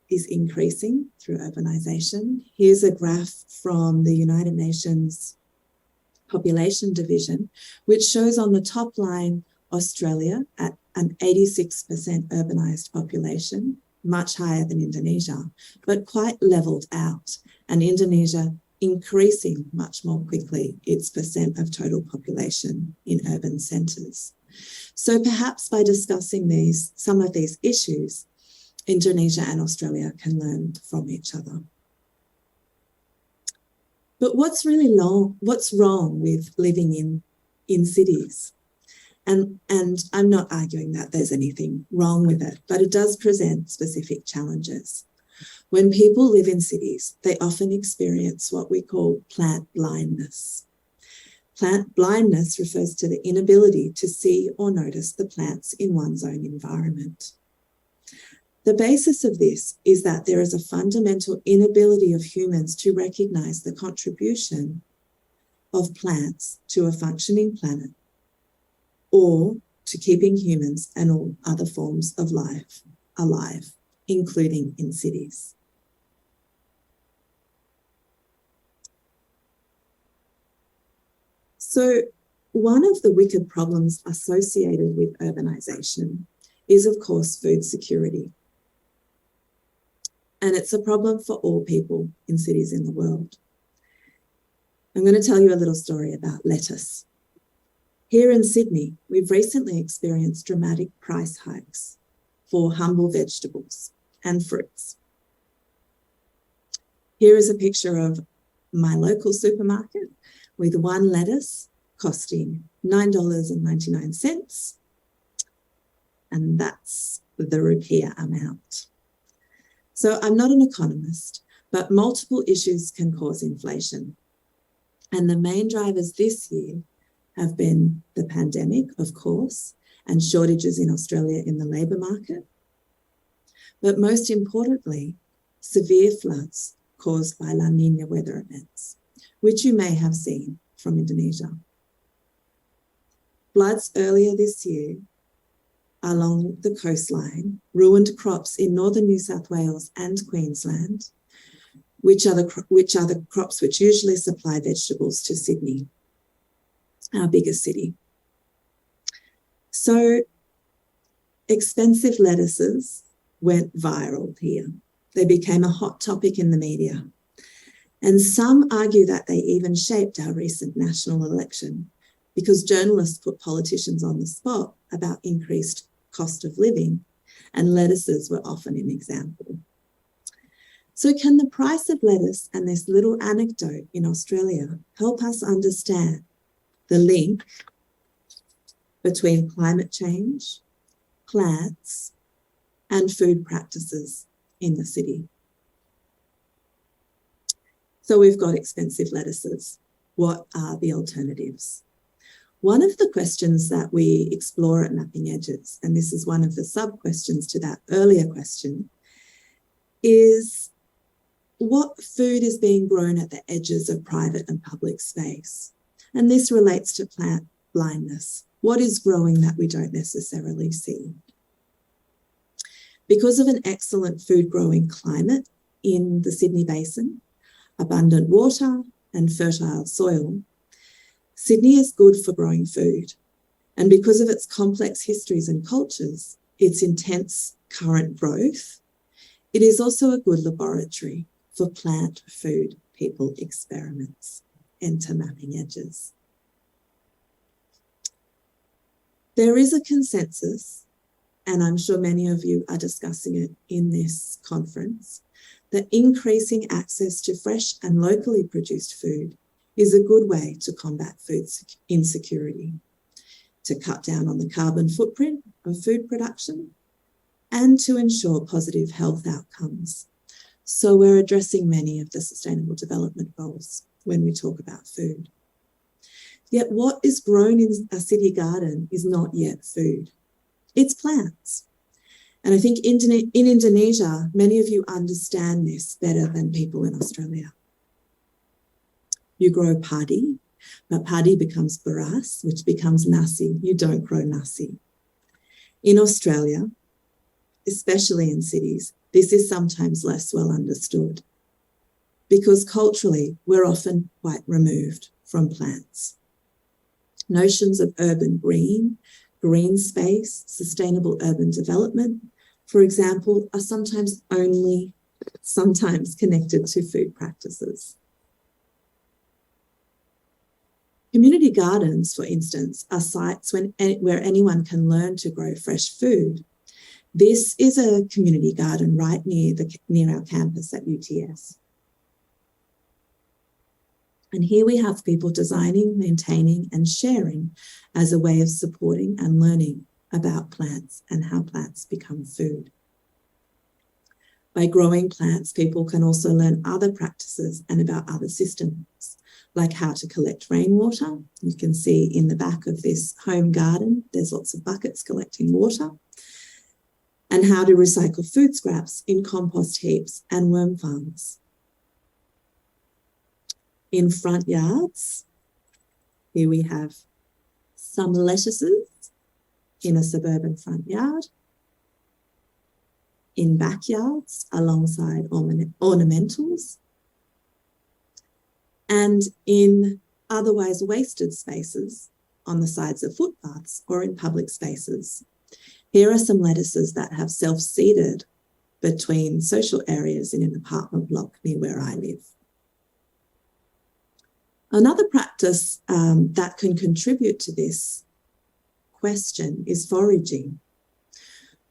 is increasing through urbanization. Here's a graph from the United Nations Population Division, which shows on the top line Australia at an 86% urbanized population, much higher than Indonesia, but quite leveled out, and Indonesia increasing much more quickly its percent of total population in urban centres. So perhaps by discussing some of these issues, Indonesia and Australia can learn from each other. But what's wrong with living in cities? And I'm not arguing that there's anything wrong with it, but it does present specific challenges. When people live in cities, they often experience what we call plant blindness. Plant blindness refers to the inability to see or notice the plants in one's own environment. The basis of this is that there is a fundamental inability of humans to recognize the contribution of plants to a functioning planet or to keeping humans and all other forms of life alive, including in cities. So one of the wicked problems associated with urbanization is, of course, food security. And it's a problem for all people in cities in the world. I'm going to tell you a little story about lettuce. Here in Sydney, we've recently experienced dramatic price hikes for humble vegetables and fruits. Here is a picture of my local supermarket with one lettuce costing $9.99, and that's the rupiah amount. So I'm not an economist, but multiple issues can cause inflation. And the main drivers this year have been the pandemic, of course, and shortages in Australia in the labour market. But most importantly, severe floods caused by La Nina weather events, which you may have seen from Indonesia. Floods earlier this year along the coastline ruined crops in northern New South Wales and Queensland, which are the crops which usually supply vegetables to Sydney, our biggest city. So expensive lettuces went viral here. They became a hot topic in the media. And some argue that they even shaped our recent national election because journalists put politicians on the spot about increased cost of living, and lettuces were often an example. So can the price of lettuce and this little anecdote in Australia help us understand the link between climate change, plants, and food practices in the city? So we've got expensive lettuces. What are the alternatives? One of the questions that we explore at Mapping Edges, and this is one of the sub-questions to that earlier question, is what food is being grown at the edges of private and public space? And this relates to plant blindness. What is growing that we don't necessarily see? Because of an excellent food growing climate in the Sydney Basin, abundant water and fertile soil, Sydney is good for growing food. And because of its complex histories and cultures, its intense current growth, it is also a good laboratory for plant food people experiments. Enter Mapping Edges. There is a consensus, and I'm sure many of you are discussing it in this conference, that increasing access to fresh and locally produced food is a good way to combat food insecurity, to cut down on the carbon footprint of food production, and to ensure positive health outcomes. So we're addressing many of the Sustainable Development Goals when we talk about food. Yet what is grown in a city garden is not yet food. It's plants. And I think in Indonesia, many of you understand this better than people in Australia. You grow padi, but padi becomes beras, which becomes nasi. You don't grow nasi. In Australia, especially in cities, this is sometimes less well understood because culturally we're often quite removed from plants. Notions of urban green, green space, sustainable urban development, for example, are sometimes connected to food practices. Community gardens, for instance, are sites where anyone can learn to grow fresh food. This is a community garden right near our campus at UTS. And here we have people designing, maintaining, and sharing as a way of supporting and learning about plants and how plants become food. By growing plants, people can also learn other practices and about other systems, like how to collect rainwater. You can see in the back of this home garden, there's lots of buckets collecting water, and how to recycle food scraps in compost heaps and worm farms. In front yards, here we have some lettuces in a suburban front yard. In backyards, alongside ornamentals. And in otherwise wasted spaces on the sides of footpaths or in public spaces. Here are some lettuces that have self-seeded between social areas in an apartment block near where I live. Another practice that can contribute to this question is foraging.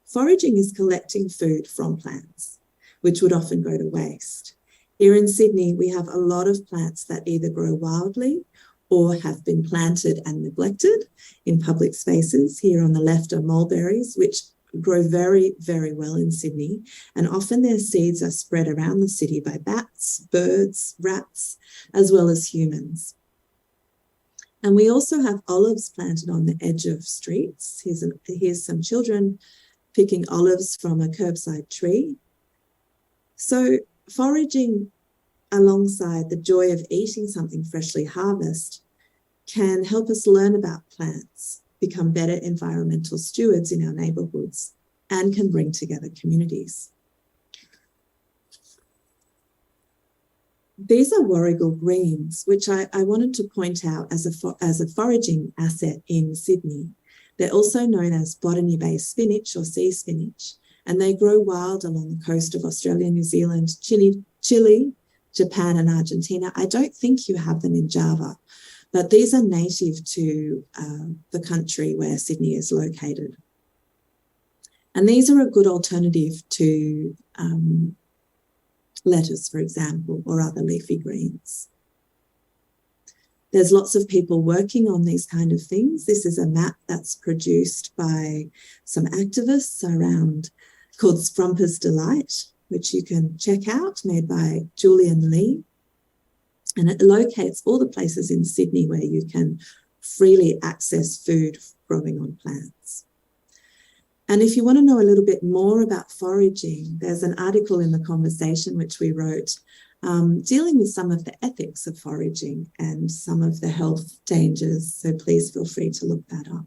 Foraging is collecting food from plants, which would often go to waste. Here in Sydney, we have a lot of plants that either grow wildly or have been planted and neglected in public spaces. Here on the left are mulberries, which grow very, very well in Sydney, and often their seeds are spread around the city by bats, birds, rats, as well as humans. And we also have olives planted on the edge of streets. Here's some children picking olives from a curbside tree. So foraging alongside the joy of eating something freshly harvested can help us learn about plants, become better environmental stewards in our neighbourhoods, and can bring together communities. These are warrigal greens, which I wanted to point out as a foraging asset in Sydney. They're also known as Botany Bay spinach or sea spinach, and they grow wild along the coast of Australia, New Zealand, Chile, Japan and Argentina. I don't think you have them in Java, but these are native to the country where Sydney is located. And these are a good alternative to lettuce, for example, or other leafy greens. There's lots of people working on these kind of things. This is a map that's produced by some activists called Scrumper's Delight, which you can check out, made by Julian Lee. And it locates all the places in Sydney where you can freely access food growing on plants. And if you want to know a little bit more about foraging, there's an article in The Conversation which we wrote dealing with some of the ethics of foraging and some of the health dangers. So please feel free to look that up.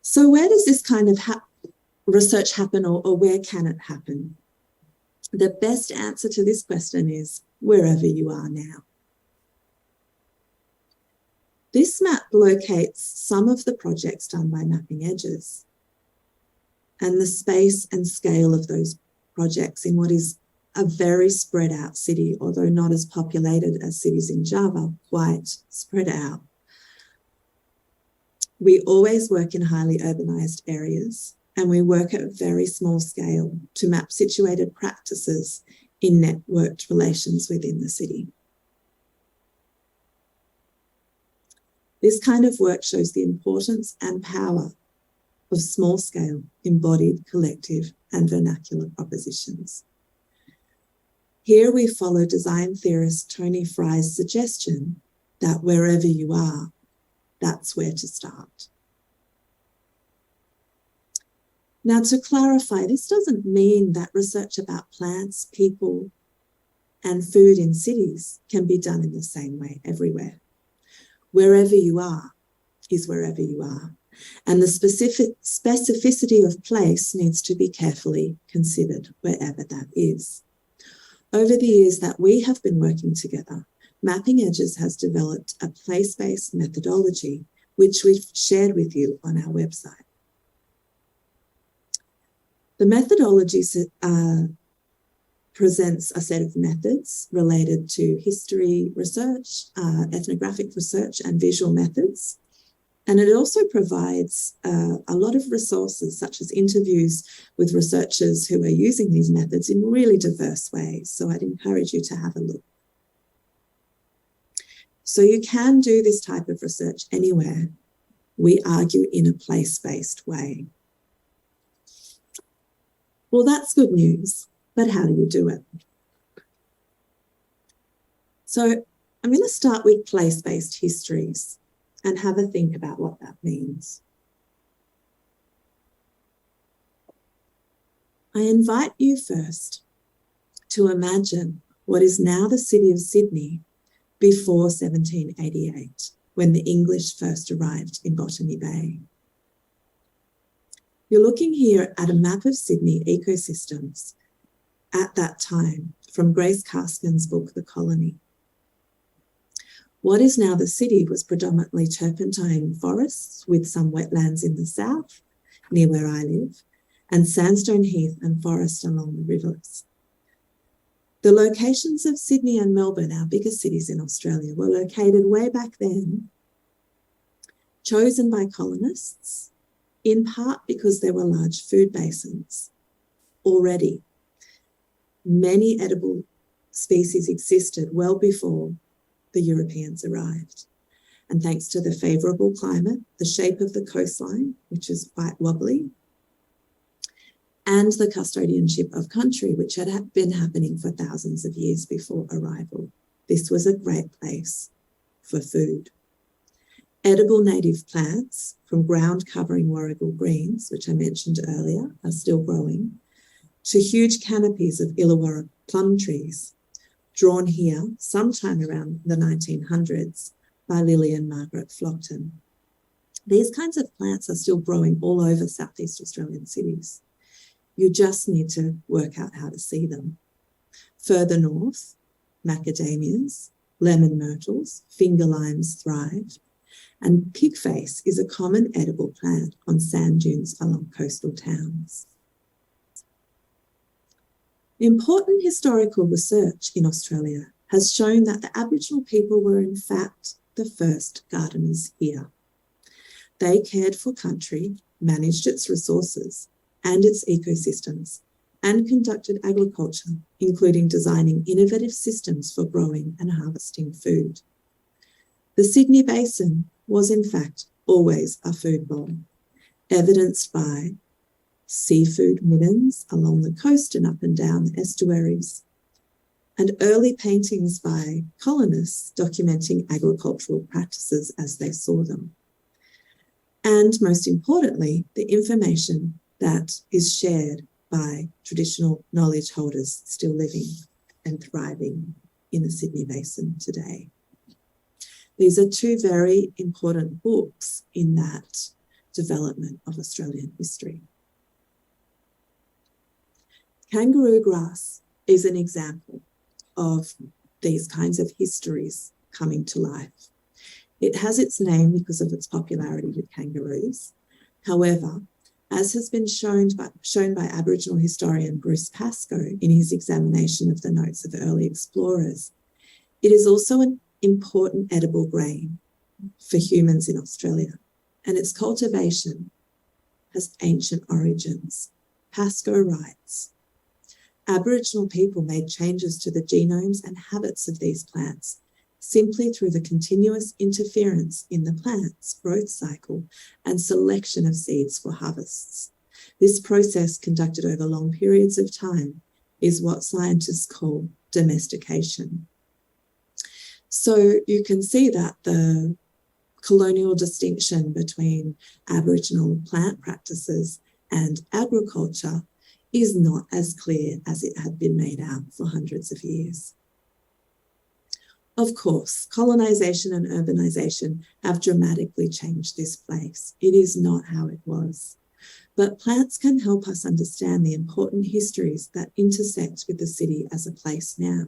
So where does this kind of research happen, or where can it happen? The best answer to this question is wherever you are now. This map locates some of the projects done by Mapping Edges and the space and scale of those projects in what is a very spread out city, although not as populated as cities in Java, quite spread out. We always work in highly urbanised areas, and we work at a very small scale to map situated practices in networked relations within the city. This kind of work shows the importance and power of small-scale, embodied, collective, and vernacular propositions. Here we follow design theorist Tony Fry's suggestion that wherever you are, that's where to start. Now, to clarify, this doesn't mean that research about plants, people, and food in cities can be done in the same way everywhere. Wherever you are is wherever you are, and the specificity of place needs to be carefully considered wherever that is. Over the years that we have been working together, Mapping Edges has developed a place-based methodology which we've shared with you on our website. The methodology presents a set of methods related to history research, ethnographic research, and visual methods. And it also provides a lot of resources, such as interviews with researchers who are using these methods in really diverse ways. So I'd encourage you to have a look. So you can do this type of research anywhere. We argue in a place-based way. Well, that's good news, but how do you do it? So I'm going to start with place-based histories and have a think about what that means. I invite you first to imagine what is now the city of Sydney before 1788, when the English first arrived in Botany Bay. You're looking here at a map of Sydney ecosystems at that time from Grace Karskens' book, The Colony. What is now the city was predominantly turpentine forests with some wetlands in the south, near where I live, and sandstone heath and forest along the rivers. The locations of Sydney and Melbourne, our biggest cities in Australia, were located way back then, chosen by colonists, in part because there were large food basins already. Many edible species existed well before the Europeans arrived. And thanks to the favourable climate, the shape of the coastline, which is quite wobbly, and the custodianship of country, which had been happening for thousands of years before arrival, this was a great place for food. Edible native plants from ground-covering warrigal greens, which I mentioned earlier, are still growing, to huge canopies of Illawarra plum trees, drawn here sometime around the 1900s by Lillian Margaret Flockton. These kinds of plants are still growing all over Southeast Australian cities. You just need to work out how to see them. Further north, macadamias, lemon myrtles, finger limes thrive, and pigface is a common edible plant on sand dunes along coastal towns. Important historical research in Australia has shown that the Aboriginal people were in fact the first gardeners here. They cared for country, managed its resources and its ecosystems, and conducted agriculture, including designing innovative systems for growing and harvesting food. The Sydney Basin was in fact always a food bowl, evidenced by seafood middens along the coast and up and down the estuaries, and early paintings by colonists documenting agricultural practices as they saw them. And most importantly, the information that is shared by traditional knowledge holders still living and thriving in the Sydney Basin today. These are two very important books in that development of Australian history. Kangaroo grass is an example of these kinds of histories coming to life. It has its name because of its popularity with kangaroos. However, as has been shown by Aboriginal historian Bruce Pascoe in his examination of the notes of early explorers, it is also an important edible grain for humans in Australia, and its cultivation has ancient origins. Pascoe writes, Aboriginal people made changes to the genomes and habits of these plants simply through the continuous interference in the plant's growth cycle and selection of seeds for harvests. This process, conducted over long periods of time, is what scientists call domestication. So you can see that the colonial distinction between Aboriginal plant practices and agriculture is not as clear as it had been made out for hundreds of years. Of course, colonisation and urbanisation have dramatically changed this place. It is not how it was. But plants can help us understand the important histories that intersect with the city as a place now.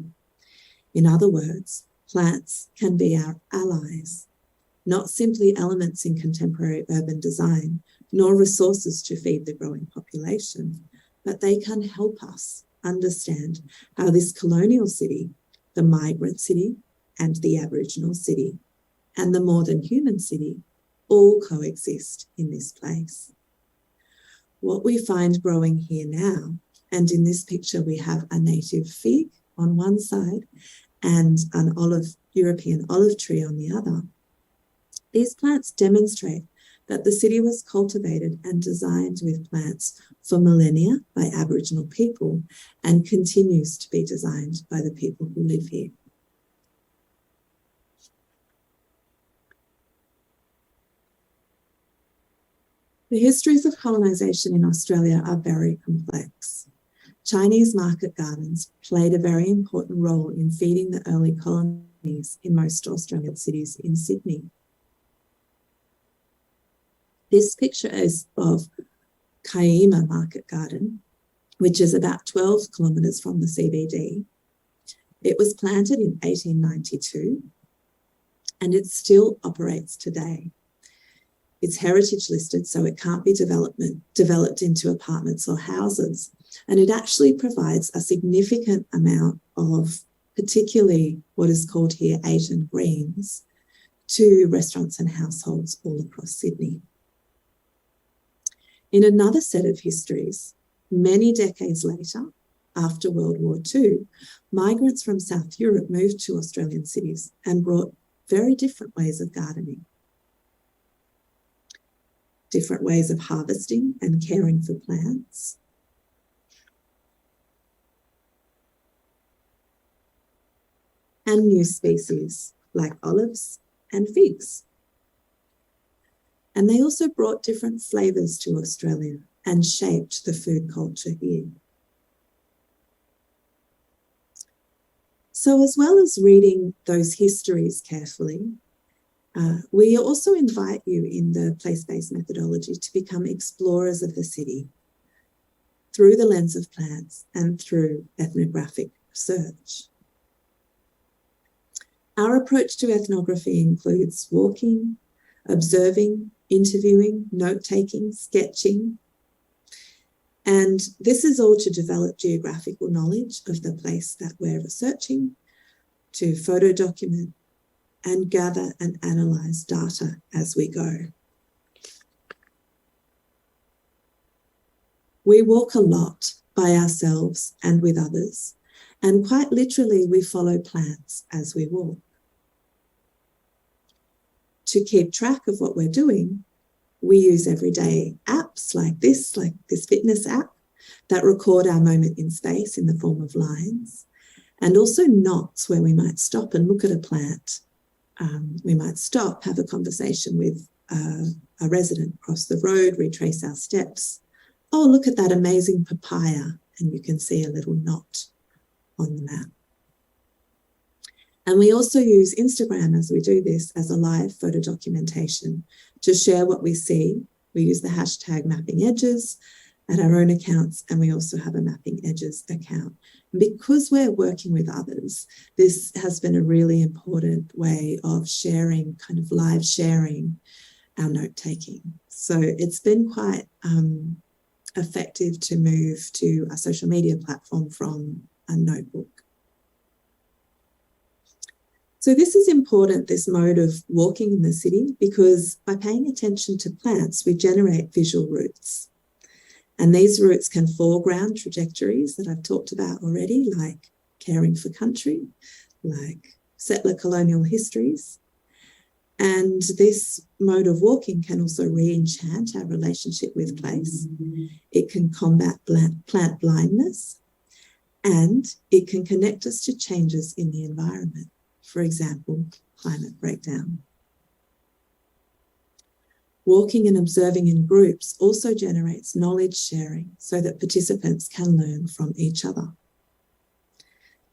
In other words, plants can be our allies, not simply elements in contemporary urban design, nor resources to feed the growing population, but they can help us understand how this colonial city, the migrant city, and the Aboriginal city, and the more than human city, all coexist in this place. What we find growing here now, and in this picture we have a native fig on one side and an European olive tree on the other, these plants demonstrate that the city was cultivated and designed with plants for millennia by Aboriginal people and continues to be designed by the people who live here. The histories of colonisation in Australia are very complex. Chinese market gardens played a very important role in feeding the early colonies in most Australian cities in Sydney. This picture is of Kiama Market Garden, which is about 12 kilometres from the CBD. It was planted in 1892 and it still operates today. It's heritage listed, so it can't be developed into apartments or houses, And it actually provides a significant amount of particularly what is called here Asian greens to restaurants and households all across Sydney. In another set of histories, many decades later, after World War II, migrants from South Europe moved to Australian cities and brought very different ways of gardening, different ways of harvesting and caring for plants, and new species like olives and figs. And they also brought different flavours to Australia and shaped the food culture here. So as well as reading those histories carefully, we also invite you in the place-based methodology to become explorers of the city through the lens of plants and through ethnographic research. Our approach to ethnography includes walking, observing, interviewing, note-taking, sketching, and this is all to develop geographical knowledge of the place that we're researching, to photo document and gather and analyse data as we go. We walk a lot by ourselves and with others, and quite literally we follow plants as we walk. To keep track of what we're doing, we use everyday apps like this fitness app that record our moment in space in the form of lines, and also knots where we might stop and look at a plant. We might stop, have a conversation with a resident, cross the road, retrace our steps. Oh, look at that amazing papaya, and you can see a little knot on the map. And we also use Instagram as we do this as a live photo documentation to share what we see. We use the hashtag mapping edges at our own accounts, and we also have a mapping edges account. And because we're working with others, this has been a really important way of sharing, kind of live sharing our note-taking. So it's been quite effective to move to a social media platform from a notebook. So this is important, this mode of walking in the city, because by paying attention to plants, we generate visual routes. And these routes can foreground trajectories that I've talked about already, like caring for country, like settler colonial histories. And this mode of walking can also re-enchant our relationship with place. It can combat plant blindness, and it can connect us to changes in the environment. For example, climate breakdown. Walking and observing in groups also generates knowledge sharing so that participants can learn from each other.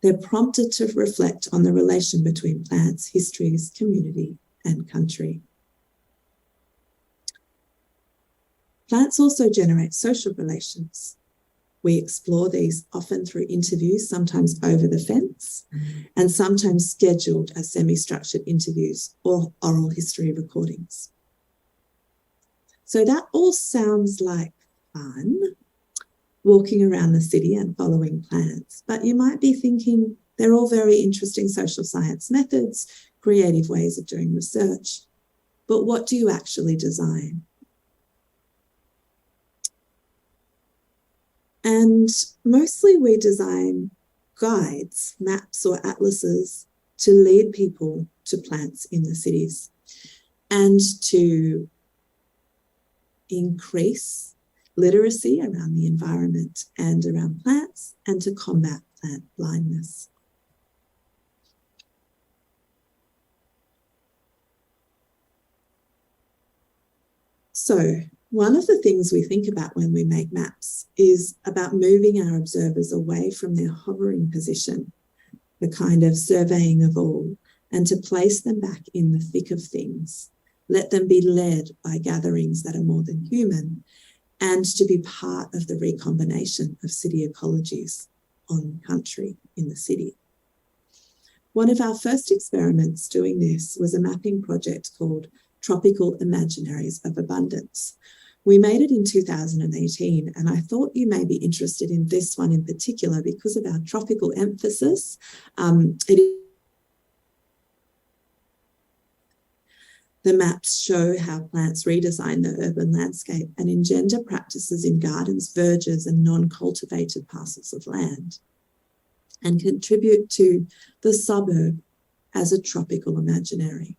They're prompted to reflect on the relation between plants, histories, community, and country. Plants also generate social relations. We explore these often through interviews, sometimes over the fence, and sometimes scheduled as semi-structured interviews or oral history recordings. So that all sounds like fun, walking around the city and following plants, but you might be thinking they're all very interesting social science methods, creative ways of doing research, but what do you actually design? And mostly we design guides, maps or atlases to lead people to plants in the cities and to increase literacy around the environment and around plants and to combat plant blindness. So, one of the things we think about when we make maps is about moving our observers away from their hovering position, the kind of surveying of all, and to place them back in the thick of things. Let them be led by gatherings that are more than human, and to be part of the recombination of city ecologies on country in the city. One of our first experiments doing this was a mapping project called Tropical Imaginaries of Abundance, We made it in 2018, and I thought you may be interested in this one in particular because of our tropical emphasis. The maps show how plants redesign the urban landscape and engender practices in gardens, verges, and non-cultivated parcels of land, and contribute to the suburb as a tropical imaginary.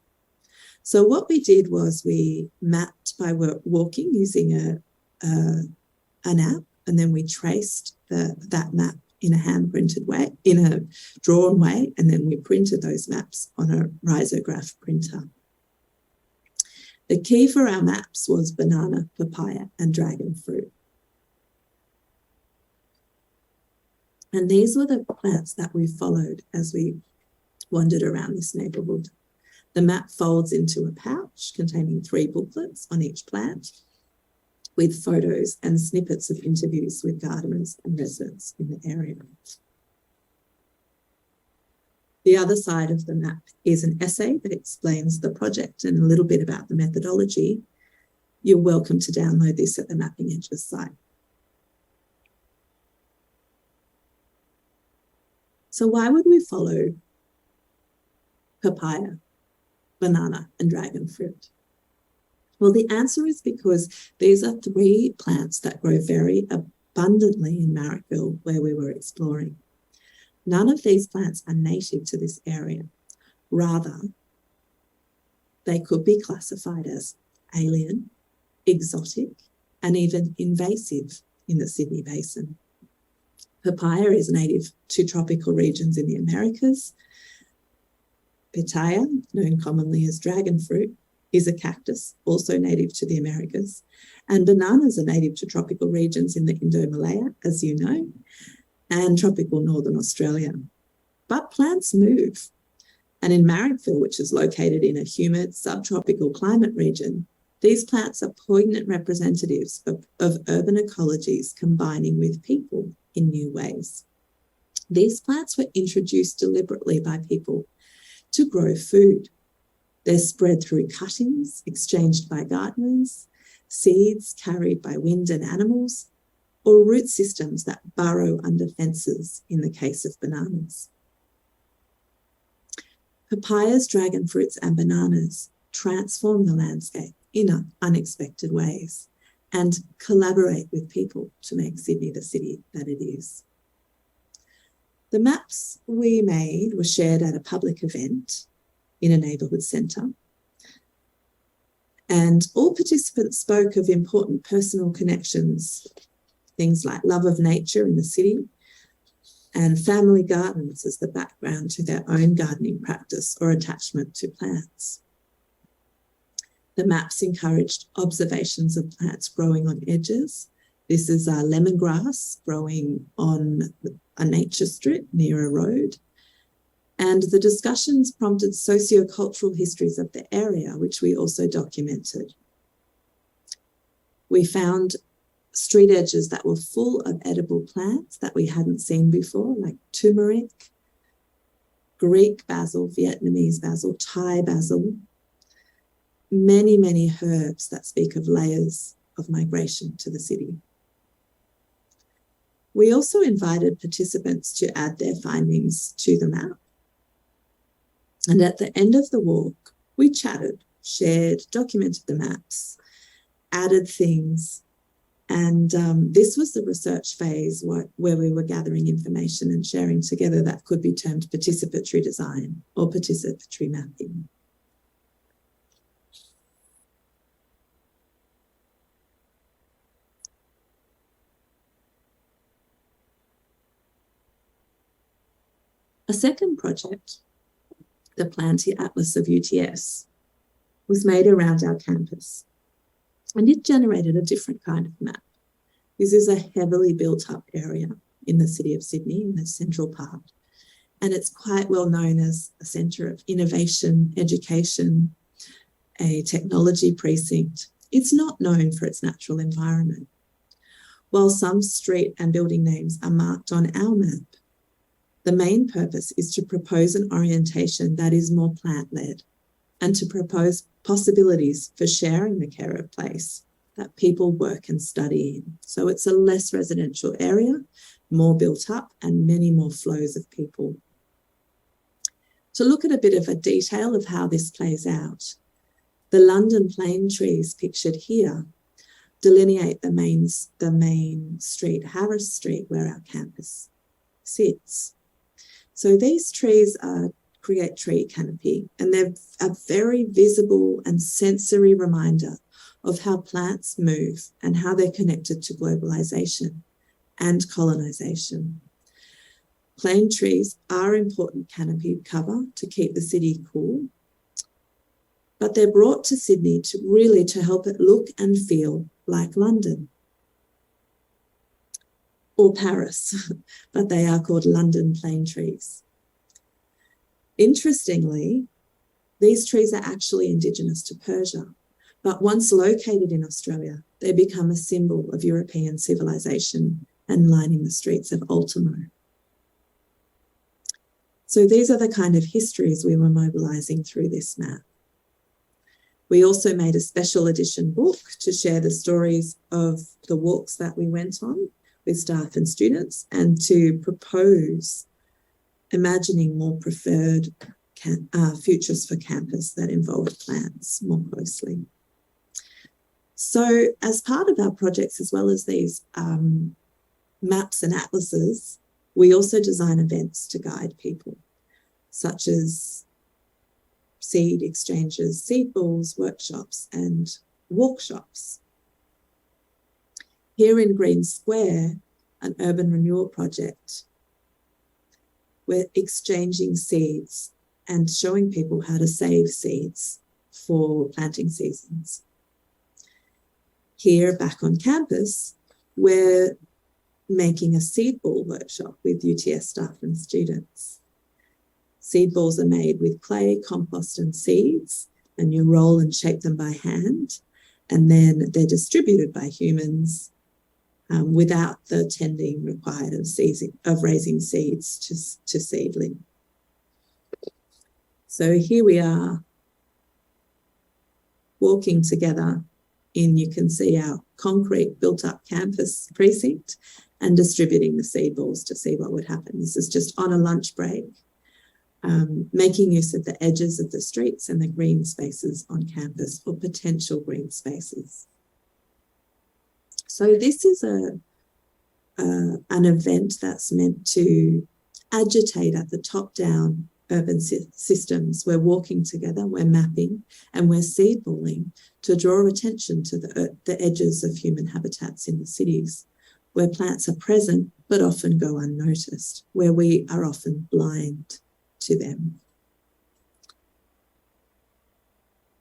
So what we did was we mapped by walking using an app, and then we traced that map in a hand-printed way, in a drawn way, and then we printed those maps on a risograph printer. The key for our maps was banana, papaya, and dragon fruit. And these were the plants that we followed as we wandered around this neighbourhood. The map folds into a pouch containing 3 booklets on each plant with photos and snippets of interviews with gardeners and residents in the area. The other side of the map is an essay that explains the project and a little bit about the methodology. You're welcome to download this at the Mapping Edges site. So why would we follow papaya, banana, and dragon fruit? Well, the answer is because these are 3 plants that grow very abundantly in Marrickville, where we were exploring. None of these plants are native to this area. Rather, they could be classified as alien, exotic, and even invasive in the Sydney Basin. Papaya is native to tropical regions in the Americas. Pitaya, known commonly as dragon fruit, is a cactus, also native to the Americas. And bananas are native to tropical regions in the Indo-Malaya, as you know, and tropical northern Australia. But plants move. And in Marrickville, which is located in a humid subtropical climate region, these plants are poignant representatives of urban ecologies combining with people in new ways. These plants were introduced deliberately by people to grow food. They're spread through cuttings, exchanged by gardeners, seeds carried by wind and animals, or root systems that burrow under fences in the case of bananas. Papayas, dragon fruits, and bananas transform the landscape in unexpected ways and collaborate with people to make Sydney the city that it is. The maps we made were shared at a public event in a neighbourhood centre, and all participants spoke of important personal connections, things like love of nature in the city and family gardens as the background to their own gardening practice or attachment to plants. The maps encouraged observations of plants growing on edges. This is lemongrass growing on a nature strip near a road. And the discussions prompted sociocultural histories of the area, which we also documented. We found street edges that were full of edible plants that we hadn't seen before, like turmeric, Greek basil, Vietnamese basil, Thai basil, many, many herbs that speak of layers of migration to the city. We also invited participants to add their findings to the map. And at the end of the walk, we chatted, shared, documented the maps, added things. And this was the research phase where we were gathering information and sharing together that could be termed participatory design or participatory mapping. A second project, the Planty Atlas of UTS, was made around our campus, and it generated a different kind of map. This is a heavily built up area in the city of Sydney, in the central part, and it's quite well known as a centre of innovation, education, a technology precinct. It's not known for its natural environment. While some street and building names are marked on our map, the main purpose is to propose an orientation that is more plant-led and to propose possibilities for sharing the care of place that people work and study in. So it's a less residential area, more built up, and many more flows of people. To look at a bit of a detail of how this plays out, the London plane trees pictured here delineate the main street, Harris Street, where our campus sits. So these trees create tree canopy, and they're a very visible and sensory reminder of how plants move and how they're connected to globalization and colonization. Plane trees are important canopy cover to keep the city cool, but they're brought to Sydney to help it look and feel like London or Paris, but they are called London plane trees. Interestingly, these trees are actually indigenous to Persia, but once located in Australia, they become a symbol of European civilization and lining the streets of Ultimo. So these are the kind of histories we were mobilising through this map. We also made a special edition book to share the stories of the walks that we went on with staff and students, and to propose imagining more preferred futures for campus that involve plants more closely. So as part of our projects, as well as these maps and atlases, we also design events to guide people, such as seed exchanges, seed balls, workshops, and walkshops. Here in Green Square, an urban renewal project, we're exchanging seeds and showing people how to save seeds for planting seasons. Here, back on campus, we're making a seed ball workshop with UTS staff and students. Seed balls are made with clay, compost, and seeds, and you roll and shape them by hand, and then they're distributed by humans without the tending required of raising seeds to seedling. So here we are walking together in, you can see our concrete built-up campus precinct, and distributing the seed balls to see what would happen. This is just on a lunch break, making use of the edges of the streets and the green spaces on campus, or potential green spaces. So this is an event that's meant to agitate at the top down urban systems. We're walking together, we're mapping, and we're seed balling to draw attention to the edges of human habitats in the cities, where plants are present but often go unnoticed, where we are often blind to them.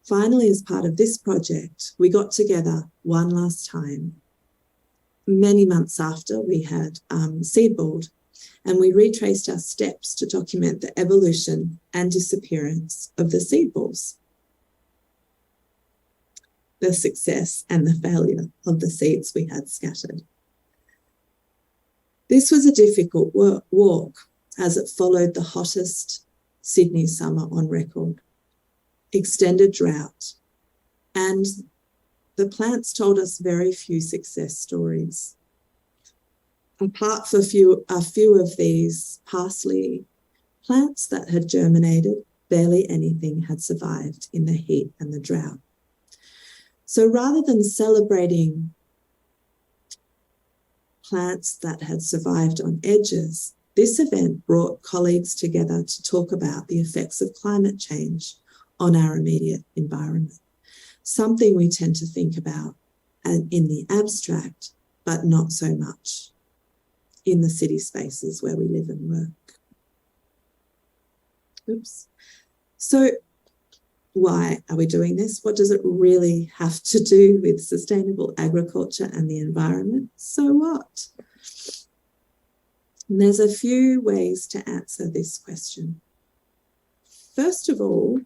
Finally, as part of this project, we got together one last time, many months after we had seed balled, and we retraced our steps to document the evolution and disappearance of the seed balls, the success and the failure of the seeds we had scattered. This was a difficult walk, as it followed the hottest Sydney summer on record, extended drought, and the plants told us very few success stories. Apart from a few of these parsley plants that had germinated, barely anything had survived in the heat and the drought. So rather than celebrating plants that had survived on edges, this event brought colleagues together to talk about the effects of climate change on our immediate environment, something we tend to think about in the abstract, but not so much in the city spaces where we live and work. Oops. So why are we doing this? What does it really have to do with sustainable agriculture and the environment? So what? And there's a few ways to answer this question. First of all,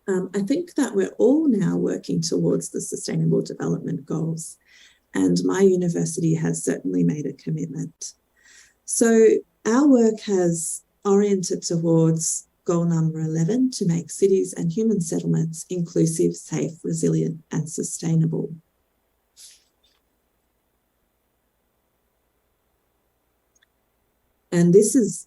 I think that we're all now working towards the Sustainable Development Goals, and my university has certainly made a commitment. So our work has oriented towards goal number 11, to make cities and human settlements inclusive, safe, resilient, and sustainable. And this is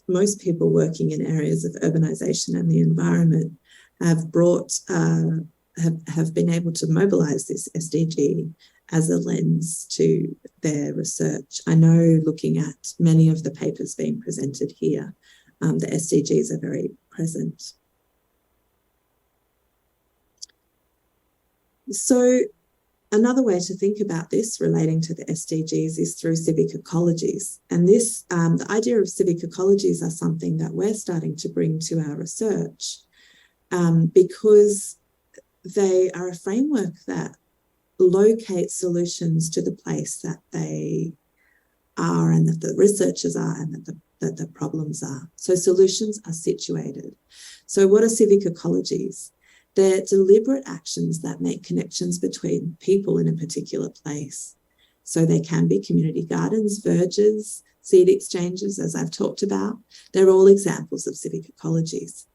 most people working in areas of urbanisation and the environment have brought, have been able to mobilise this SDG as a lens to their research. I know, looking at many of the papers being presented here, the SDGs are very present. So another way to think about this relating to the SDGs is through civic ecologies. And this, the idea of civic ecologies are something that we're starting to bring to our research because they are a framework that locate solutions to the place that they are and that the researchers are and that the problems are. So solutions are situated. So what are civic ecologies? They're deliberate actions that make connections between people in a particular place. So they can be community gardens, verges, seed exchanges, as I've talked about. They're all examples of civic ecologies.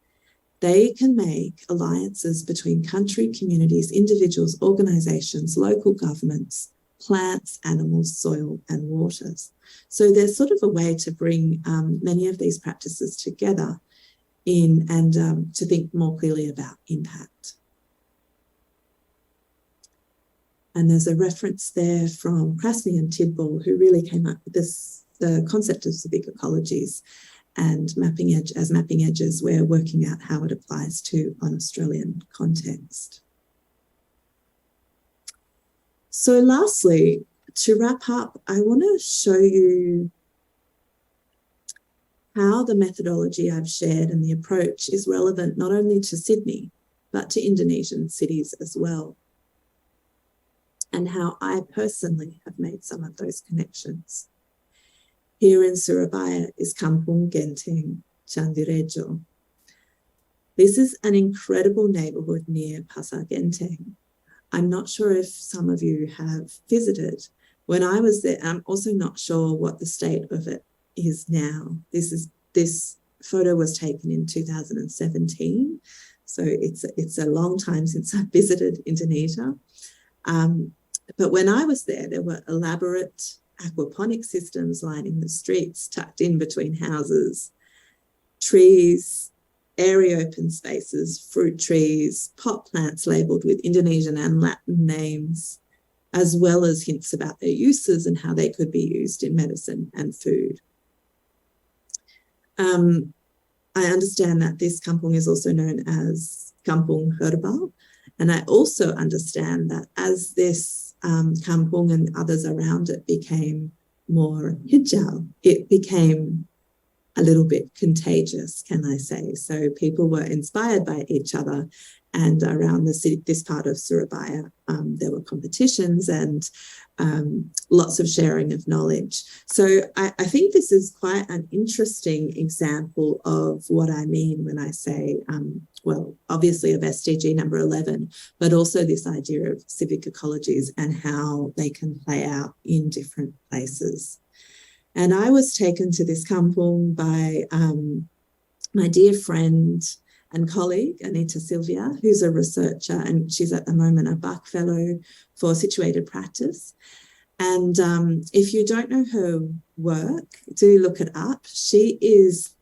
They can make alliances between country, communities, individuals, organisations, local governments, plants, animals, soil and waters. So there's sort of a way to bring many of these practices together in and to think more clearly about impact. And there's a reference there from Krasny and Tidball, who really came up with this, the concept of civic ecologies and mapping edges. We're working out how it applies to an Australian context. So lastly, to wrap up, I want to show you how the methodology I've shared and the approach is relevant not only to Sydney, but to Indonesian cities as well, and how I personally have made some of those connections. Here in Surabaya is Kampung Genteng, Candirejo. This is an incredible neighbourhood near Pasar Genteng. I'm not sure if some of you have visited. When I was there, I'm also not sure what the state of it is now. This photo was taken in 2017, so it's a long time since I visited Indonesia. But when I was there were elaborate aquaponic systems lining the streets, tucked in between houses, trees, airy open spaces, fruit trees, pot plants labelled with Indonesian and Latin names, as well as hints about their uses and how they could be used in medicine and food. I understand that this kampung is also known as Kampung Herbal, and I also understand that as this kampung and others around it became more hijau, it became a little bit contagious, can I say. So people were inspired by each other, and around the city, this part of Surabaya, there were competitions and lots of sharing of knowledge. So I think this is quite an interesting example of what I mean when I say, well, obviously of SDG number 11, but also this idea of civic ecologies and how they can play out in different places. And I was taken to this kampung by my dear friend and colleague, Anita Sylvia, who's a researcher, and she's at the moment a Bach Fellow for Situated Practice. And if you don't know her work, do look it up. She is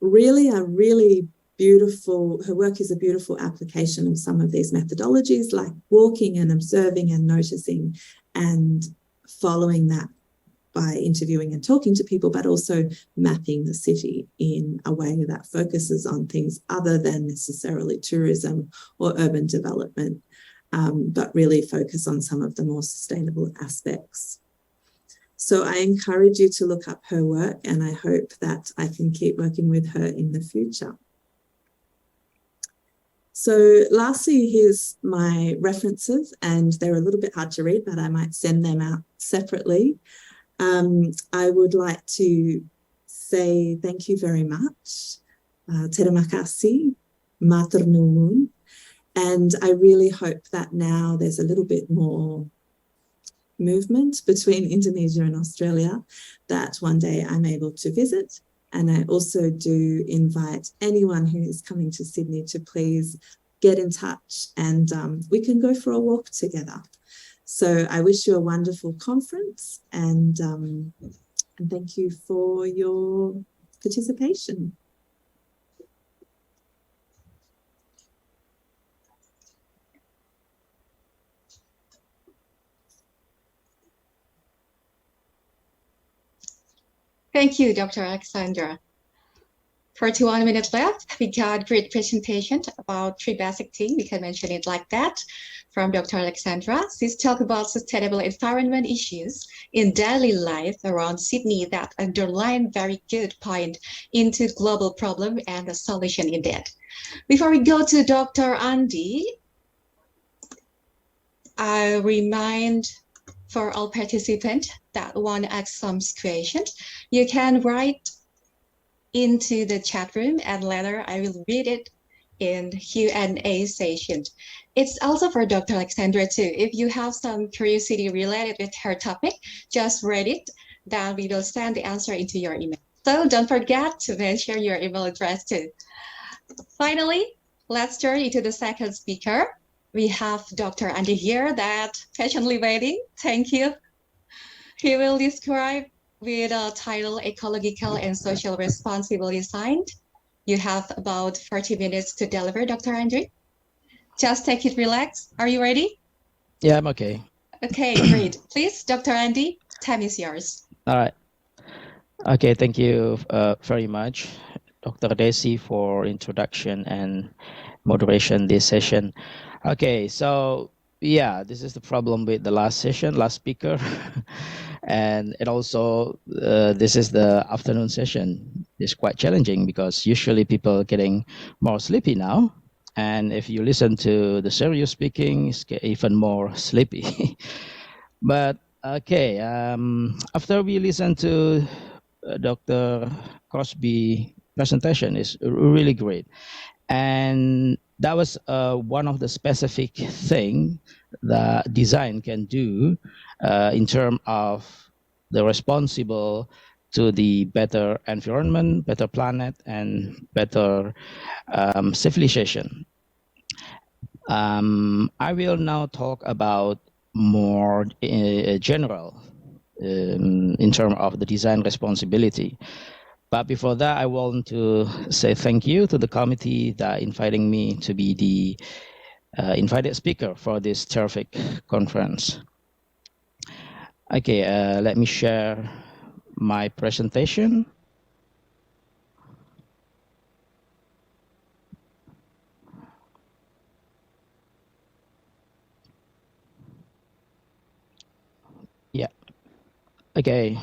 really beautiful. Her work is a beautiful application of some of these methodologies, like walking and observing and noticing and following that by interviewing and talking to people, but also mapping the city in a way that focuses on things other than necessarily tourism or urban development, but really focus on some of the more sustainable aspects. So I encourage you to look up her work, and I hope that I can keep working with her in the future. So lastly, here's my references, and they're a little bit hard to read, but I might send them out separately. I would like to say thank you very much. Terima kasih, matur nuwun. And I really hope that now there's a little bit more movement between Indonesia and Australia, that one day I'm able to visit And I also do invite anyone who is coming to Sydney to please get in touch and we can go for a walk together. So I wish you a wonderful conference and thank you for your participation. Thank you, Dr. Alexandra. 41 minutes left. We got great presentation about 3 basic things. We can mention it like that from Dr. Alexandra. She's talked about sustainable environment issues in daily life around Sydney that underline very good point into global problem and the solution in that. Before we go to Dr. Andy, I remind for all participants that want to ask some questions, you can write into the chat room and later I will read it in Q&A session. It's also for Dr. Alexandra too. If you have some curiosity related with her topic, just read it, then we will send the answer into your email. So don't forget to mention your email address too. Finally, let's turn into the second speaker. We have Dr. Andy here that patiently waiting. Thank you. He will describe with a title Ecological and Social Responsible Design. You have about 40 minutes to deliver, Dr. Andy. Just take it relax. Are you ready? Yeah, I'm okay. Okay, great. Please, Dr. Andy, time is yours. All right. Okay, thank you very much, Dr. Desi, for introduction and moderation this session. Okay, so yeah, this is the problem with the last session, last speaker. And it also, this is the afternoon session. It's quite challenging because usually people are getting more sleepy now. And if you listen to the serious speaking, it's get even more sleepy. But okay, after we listen to Dr. Crosby presentation, is really great. And that was one of the specific thing that design can do in terms of the responsible to the better environment, better planet, and better civilization. I will now talk about more general in terms of the design responsibility. But before that, I want to say thank you to the committee that inviting me to be the invited speaker for this terrific conference. Okay, let me share my presentation. Yeah. Okay.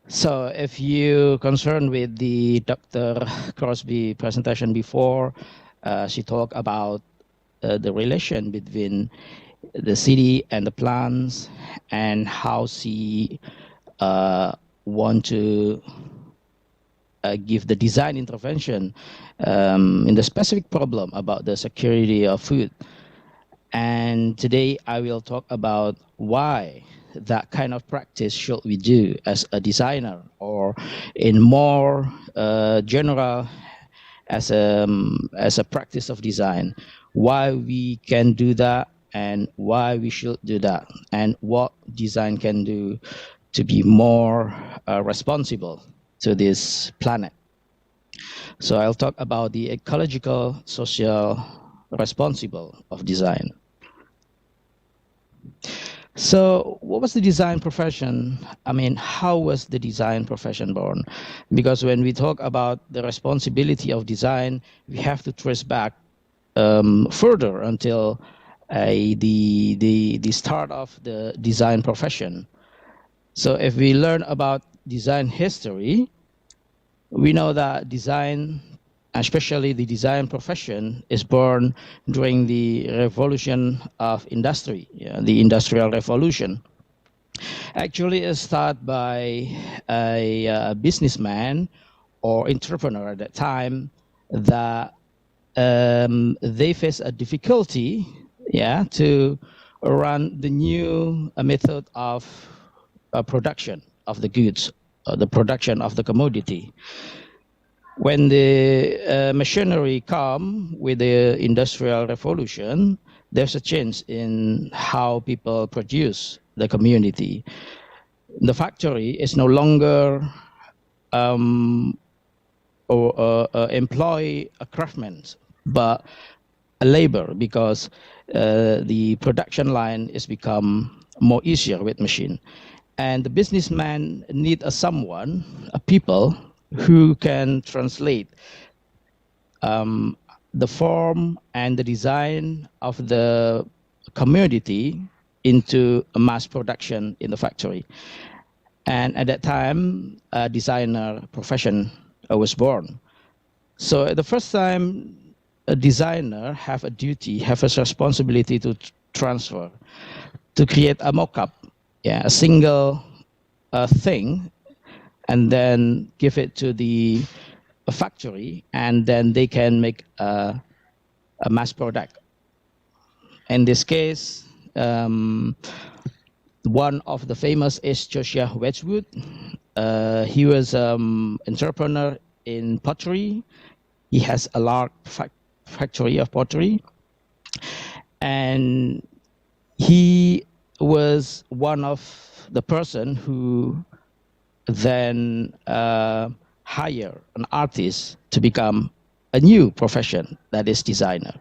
So if you concerned with the Dr. Crosby presentation before, she talked about the relation between the city and the plants and how she want to give the design intervention in the specific problem about the security of food. And today I will talk about why that kind of practice should we do as a designer, or in more general as a practice of design, why we can do that and why we should do that, and what design can do to be more responsible to this planet. So I'll talk about the ecological, social, responsible of design. So what was the design profession? I mean, how was the design profession born? Because when we talk about the responsibility of design, we have to trace back further until the start of the design profession. So if we learn about design history, we know that design, especially the design profession, is born during the revolution of industry, the Industrial Revolution. Actually, it started by a businessman or entrepreneur at that time that they face a difficulty, to run the new method of production of the goods the production of the commodity. When the machinery come with the industrial revolution, there's a change in how people produce the community. The factory is no longer employ a craftsman, but a labor, because the production line is become more easier with machine. And the businessman need a people who can translate the form and the design of the commodity into a mass production in the factory. And at that time, a designer profession was born. So at the first time, a designer have a duty, have a responsibility to transfer, to create a mock-up, a single thing, and then give it to the factory, and then they can make a mass product. In this case, one of the famous is Joshua Wedgwood. He was entrepreneur in pottery. He has a large factory of pottery, and he was one of the person who then hire an artist to become a new profession, that is designer.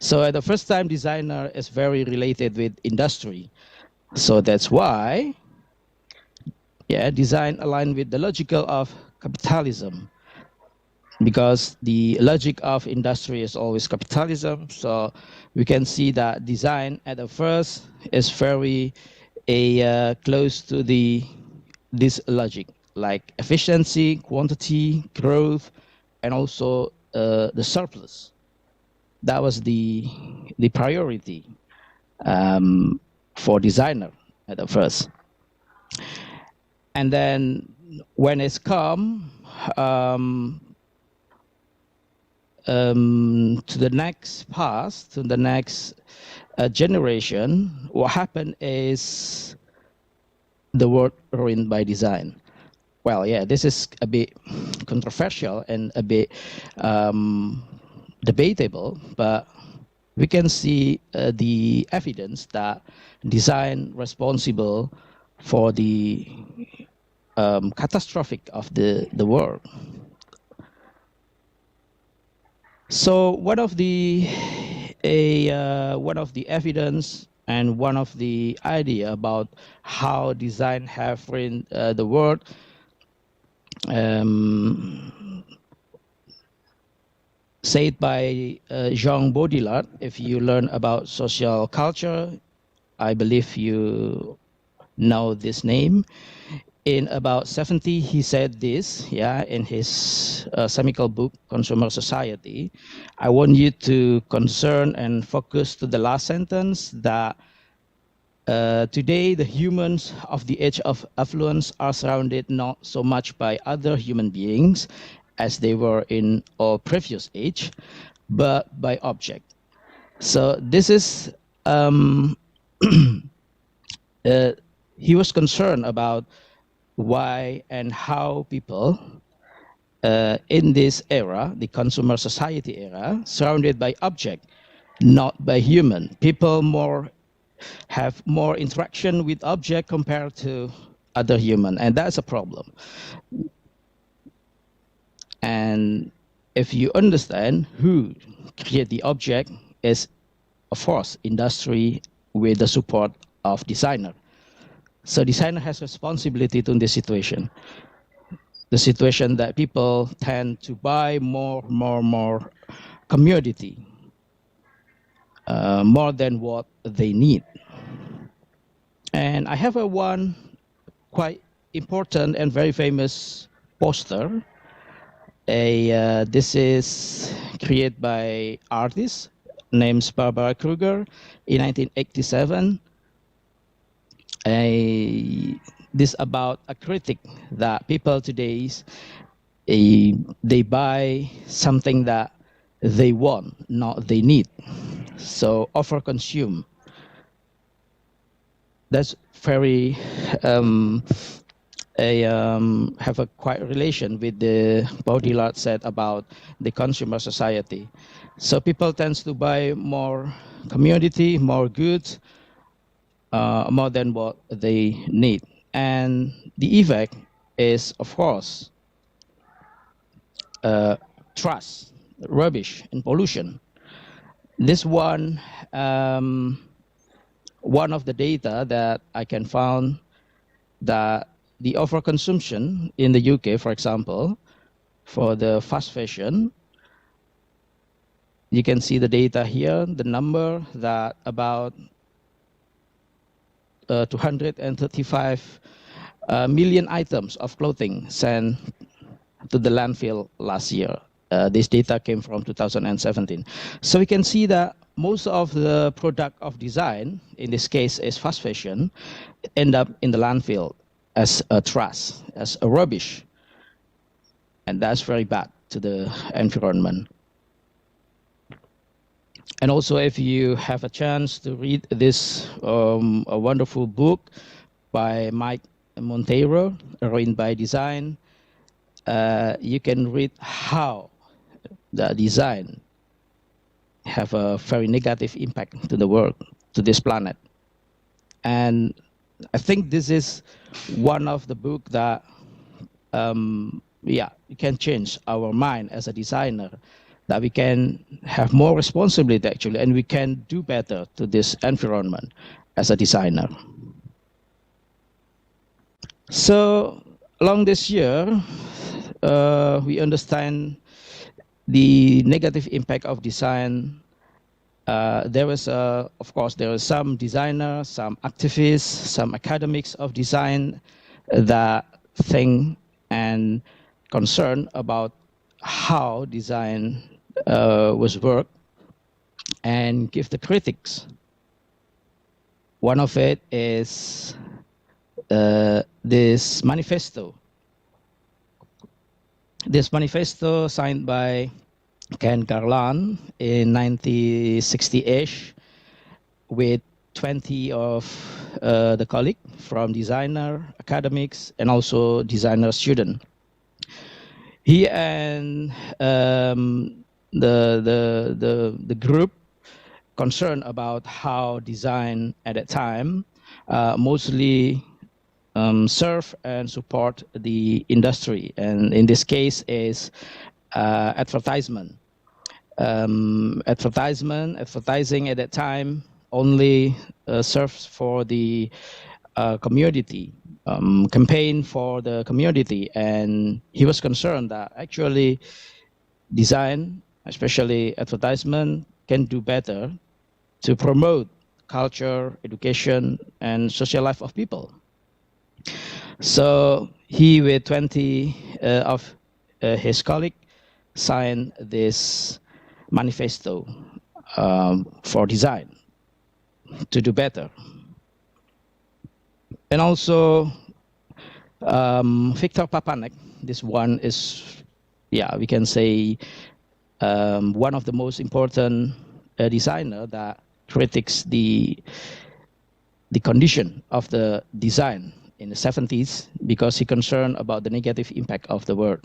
So at the first time, designer is very related with industry. So that's why design aligned with the logical of capitalism, because the logic of industry is always capitalism. So we can see that design at the first is very close to this logic, like efficiency, quantity, growth, and also the surplus. That was the priority for designer at the first. And then when it's come to the next past, to the next generation, what happened is the world ruined by design. Well, this is a bit controversial and a bit debatable, but we can see the evidence that design responsible for the catastrophic of the world. So one of the evidence and one of the idea about how design have ruined the world said by Jean Baudrillard. If you learn about social culture, I believe you know this name. In about 70, he said this, in his seminal book, Consumer Society. I want you to concern and focus to the last sentence, that today the humans of the age of affluence are surrounded not so much by other human beings as they were in all previous age, but by object. So this is, he was concerned about why and how people in this era, the consumer society era, surrounded by object, not by human. People have more interaction with object compared to other human, and that's a problem. And if you understand who create the object, is of course industry with the support of designer. So designer has responsibility to this situation. The situation that people tend to buy more commodity, more than what they need. And I have one quite important and very famous poster. This is created by artist named Barbara Kruger in 1987. This about a critic that people today they buy something that they want, not they need. So over consume. That's very have a quite relation with the Baudrillard said about the consumer society. So people tend to buy more commodity, more goods, more than what they need. And the effect is, of course, trust, rubbish, and pollution. This one of the data that I can found that the overconsumption in the UK, for example, for the fast fashion, you can see the data here, the number that about 235 million items of clothing sent to the landfill last year. This data came from 2017. So we can see that most of the product of design, in this case is fast fashion, end up in the landfill as a trash, as a rubbish. And that's very bad to the environment. And also, if you have a chance to read this a wonderful book by Mike Monteiro, Ruined by Design, you can read how the design have a very negative impact to the world, to this planet. And I think this is one of the book that, it can change our mind as a designer, that we can have more responsibility actually, and we can do better to this environment as a designer. So along this year, we understand the negative impact of design. There was, of course, there are some designers, some activists, some academics of design that think and concerned about how design was worked and give the critics. One of it is this manifesto. This manifesto signed by Ken Garland in 1960-ish with 20 of the colleagues from designer, academics, and also designer student. He and the group concerned about how design at that time mostly serve and support the industry, and in this case is advertisement. Advertising at that time only serves for the community, campaign for the community, and he was concerned that actually design, especially advertisement, can do better to promote culture, education, and social life of people. So he, with 20 of his colleagues, signed this manifesto for design to do better. And also Victor Papanek, this one is, we can say one of the most important designer that critiques the condition of the design in the 70s, because he concerned about the negative impact of the world,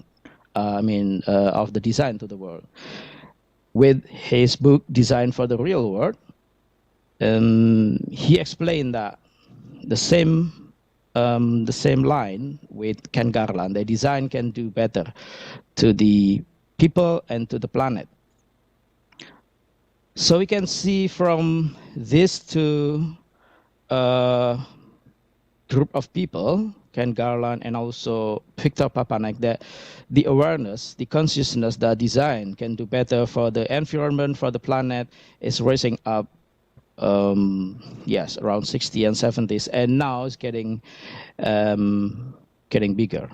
of the design to the world. With his book, Design for the Real World, he explained that the same line with Ken Garland, the design can do better to the people and to the planet. So we can see from this two group of people, Ken Garland and also Victor Papanek, that the awareness, the consciousness that design can do better for the environment, for the planet, is rising up, around 60s and 70s, and now it's getting bigger.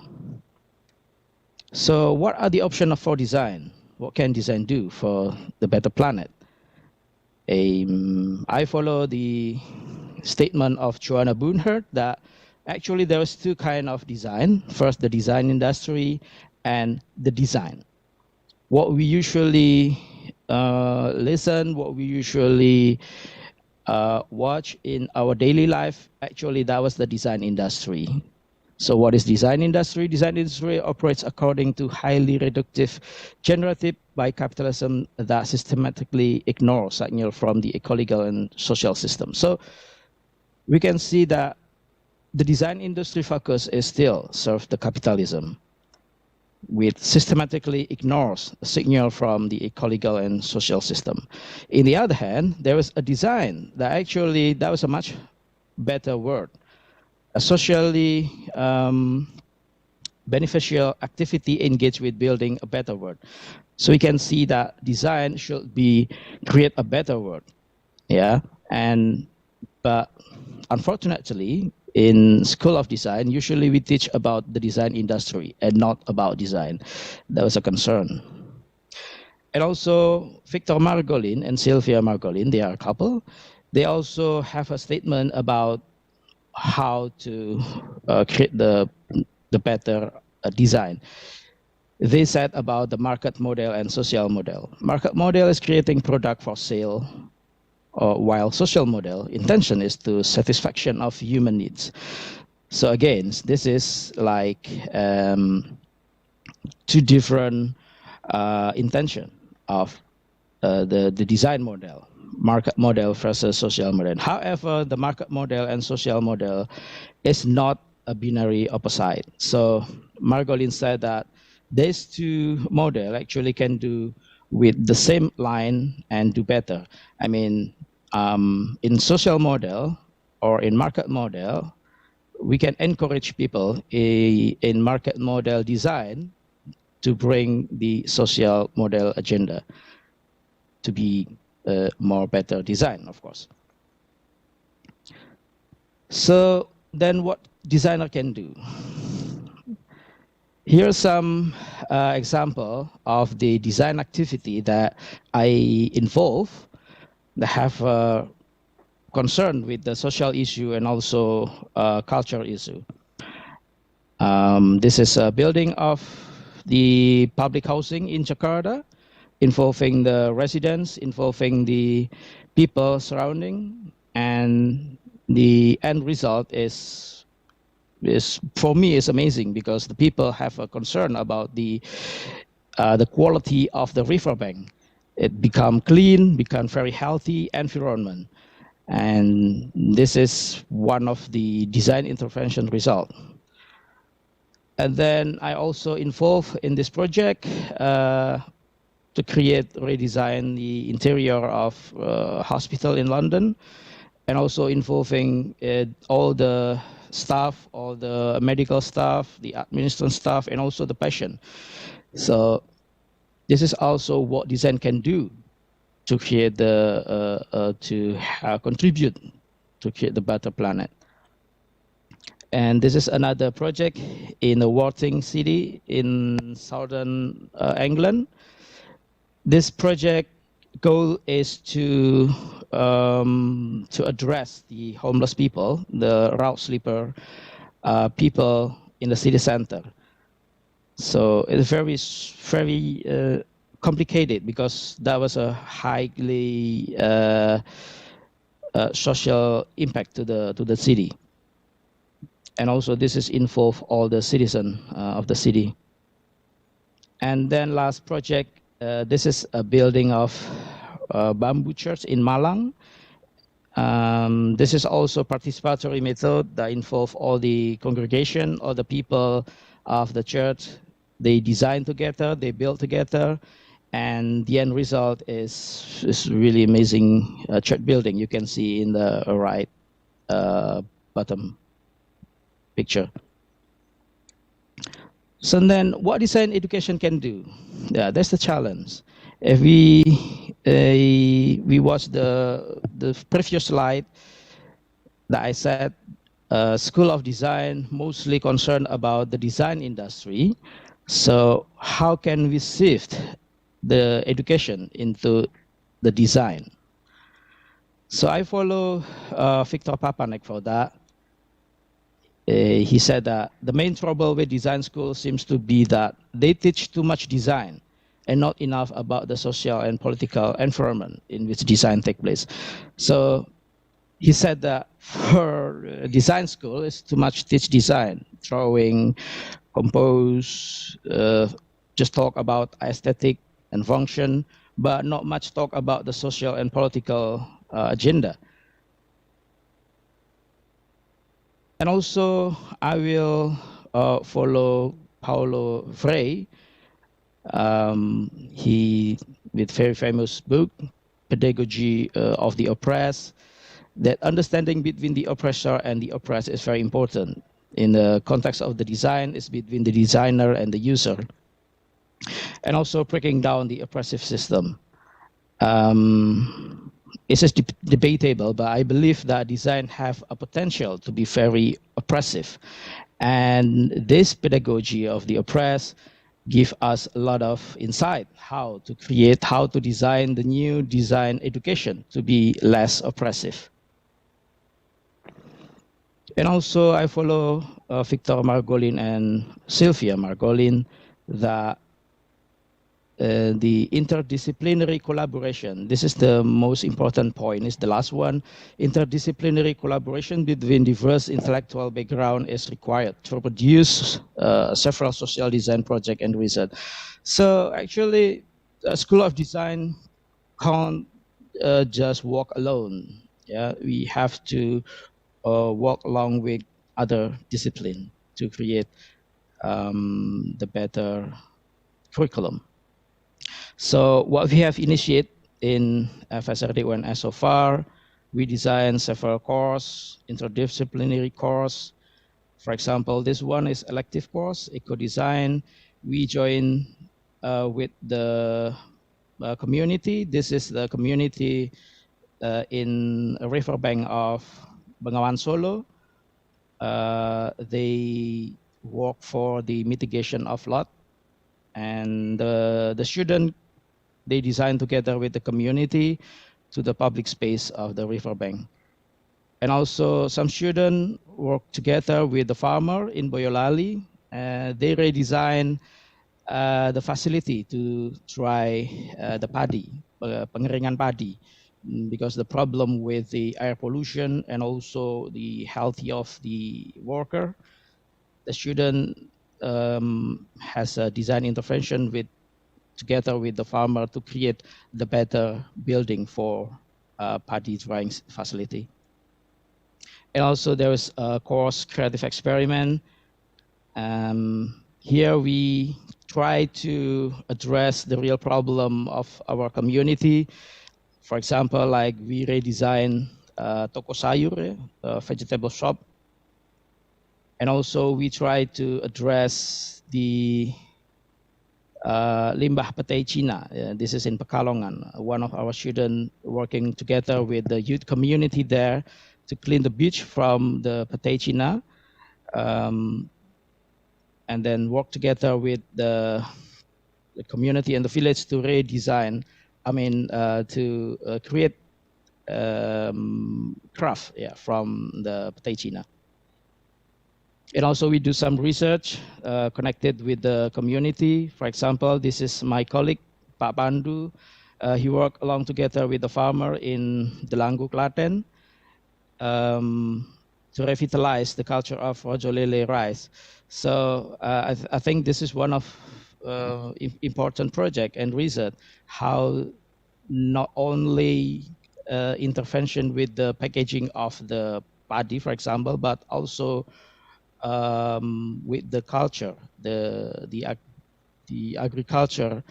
So what are the options for design? What can design do for the better planet? I follow the statement of Joanna Boonhert that actually there is two kinds of design. First, the design industry and the design. What we usually listen, what we usually watch in our daily life, actually that was the design industry. So what is design industry? Design industry operates according to highly reductive generative by capitalism that systematically ignores signal from the ecological and social system. So we can see that the design industry focus is still serve the capitalism, which systematically ignores a signal from the ecological and social system. In the other hand, there is a design that actually, that was a much better word, a socially beneficial activity engaged with building a better world. So we can see that design should be create a better world, yeah. But unfortunately, in School of Design, usually we teach about the design industry and not about design. That was a concern. And also, Victor Margolin and Sylvia Margolin, they are a couple. They also have a statement about how to create the better design. They said about the market model and social model. Market model is creating product for sale, while social model intention is to satisfaction of human needs. So again, this is like two different intention of the design model, market model versus social model. However, the market model and social model is not a binary opposite. So Margolin said that these two model actually can do with the same line and do better. I mean, in social model or in market model, we can encourage people in market model design to bring the social model agenda to be more better design, of course. So then what designer can do? Here's some example of the design activity that I involve that have concern with the social issue and also cultural issue. This is a building of the public housing in Jakarta, involving the residents, involving the people surrounding, and the end result is for me is amazing because the people have a concern about the quality of the riverbank. It become clean, become very healthy environment, and this is one of the design intervention result. And then I also involved in this project to create, redesign the interior of a hospital in London, and also involving all the staff, all the medical staff, the administration staff, and also the patient. So this is also what design can do to create contribute to create the better planet. And this is another project in a Worthing city in southern England. This project goal is to address the homeless people, the road sleeper people in the city center. So it's very complicated because that was a highly social impact to the city. And also this is involve all the citizens of the city. And then last project, this is a building of bamboo church in Malang. This is also participatory method that involve all the congregation, all the people of the church. They design together, they build together, and the end result is really amazing church building. You can see in the right bottom picture. So then what design education can do? Yeah, that's the challenge. If we watch the previous slide that I said, School of Design mostly concerned about the design industry. So how can we shift the education into the design? So I follow Victor Papanek for that. He said that the main trouble with design schools seems to be that they teach too much design and not enough about the social and political environment in which design takes place. So he said that for design school is too much teach design, drawing, compose, just talk about aesthetic and function, but not much talk about the social and political agenda. And also, I will follow Paulo Freire. He, with very famous book, Pedagogy of the Oppressed, that understanding between the oppressor and the oppressed is very important. In the context of the design, it's between the designer and the user. And also breaking down the oppressive system. It's just debatable, but I believe that design have a potential to be very oppressive. And this pedagogy of the oppressed give us a lot of insight how to create, how to design the new design education to be less oppressive. And also I follow Victor Margolin and Sylvia Margolin, that the interdisciplinary collaboration, this is the most important point, is the last one. Interdisciplinary collaboration between diverse intellectual background is required to produce several social design projects and research. So actually, the School of Design can't just walk alone. Yeah, we have to walk along with other discipline to create the better curriculum. So what we have initiated in FSRD-UNS so far, we designed several courses, interdisciplinary course. For example, this one is elective course, eco-design. We join with the community. This is the community in a riverbank of Bengawan Solo. They work for the mitigation of flood, and the student, they design together with the community to the public space of the riverbank. And also some students work together with the farmer in Boyolali. They redesign the facility to try the paddy, pengeringan padi, because the problem with the air pollution and also the health of the worker, the student has a design intervention together with the farmer to create the better building for paddy drying facility. And also there is a course, creative experiment. Here we try to address the real problem of our community. For example, like we redesign toko sayur, vegetable shop. And also we try to address the limbah petai Cina. This is in Pekalongan. One of our students working together with the youth community there to clean the beach from the petai Cina, and then work together with the community and the village to redesign, to create craft from the petai Cina. And also we do some research connected with the community. For example, this is my colleague, Pak Pandu. He worked along together with the farmer in Delanggu, Klaten, to revitalize the culture of Rojolele rice. So I think this is one of important project and research, how not only intervention with the packaging of the paddy, for example, but also with the culture, the agriculture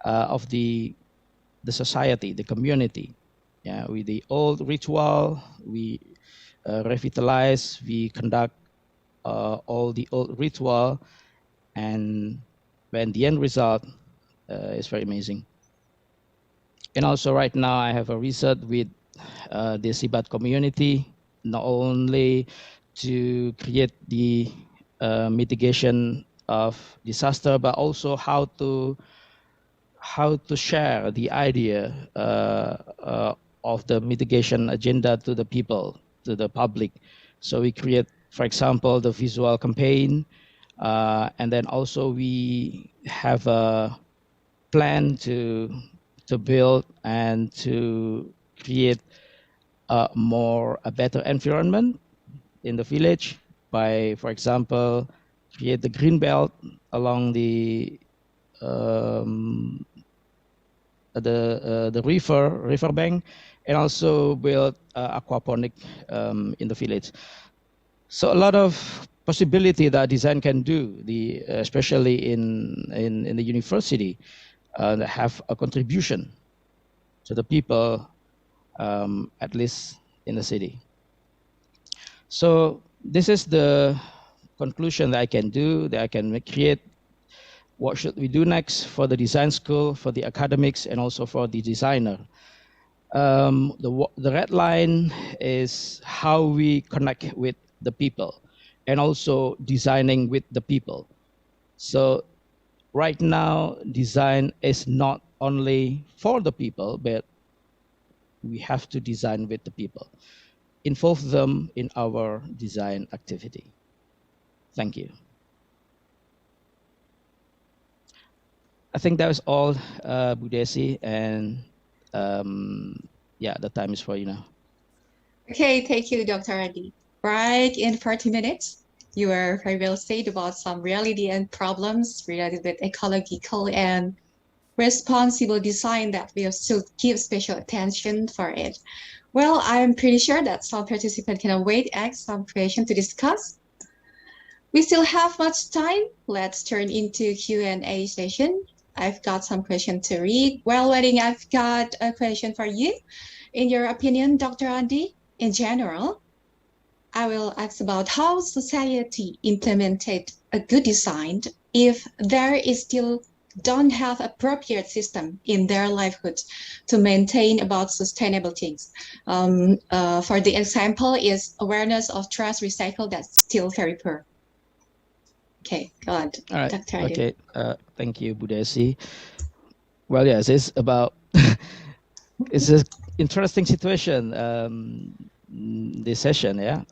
of the society, the community. Yeah, with the old ritual, we revitalize, we conduct all the old ritual, and when the end result is very amazing. And also right now I have a research with the Sibat community, not only to create the mitigation of disaster, but also how to share the idea of the mitigation agenda to the people, to the public. So we create, for example, the visual campaign, and then also we have a plan to build and to create a better environment in the village by, for example, create the green belt along the river bank, and also build aquaponic in the village. So a lot of possibility that design can do, especially in the university, that have a contribution to the people, at least in the city. So this is the conclusion that I can do, that I can create. What should we do next for the design school, for the academics, and also for the designer? The red line is how we connect with the people and also designing with the people. So right now, design is not only for the people, but we have to design with the people. Involve them in our design activity. Thank you. I think that was all, Bu Desi, and yeah, the time is for you now. Okay, thank you, Dr. Adi. Right in 40 minutes, you were very well said about some reality and problems related with ecological and responsible design that we should give special attention for it. Well, I'm pretty sure that some participants can wait ask some question to discuss. We still have much time. Let's turn into Q&A session. I've got some questions to read. While waiting, I've got a question for you. In your opinion, Dr. Andi, in general, I will ask about how society implemented a good design if there is still don't have appropriate system in their livelihoods to maintain about sustainable things. For the example is awareness of trash recycle that's still very poor. Okay, go on, All right. Dr. Adi. Okay, thank you, Bu Desi. Well, yes, it's about it's an interesting situation. This session, yeah.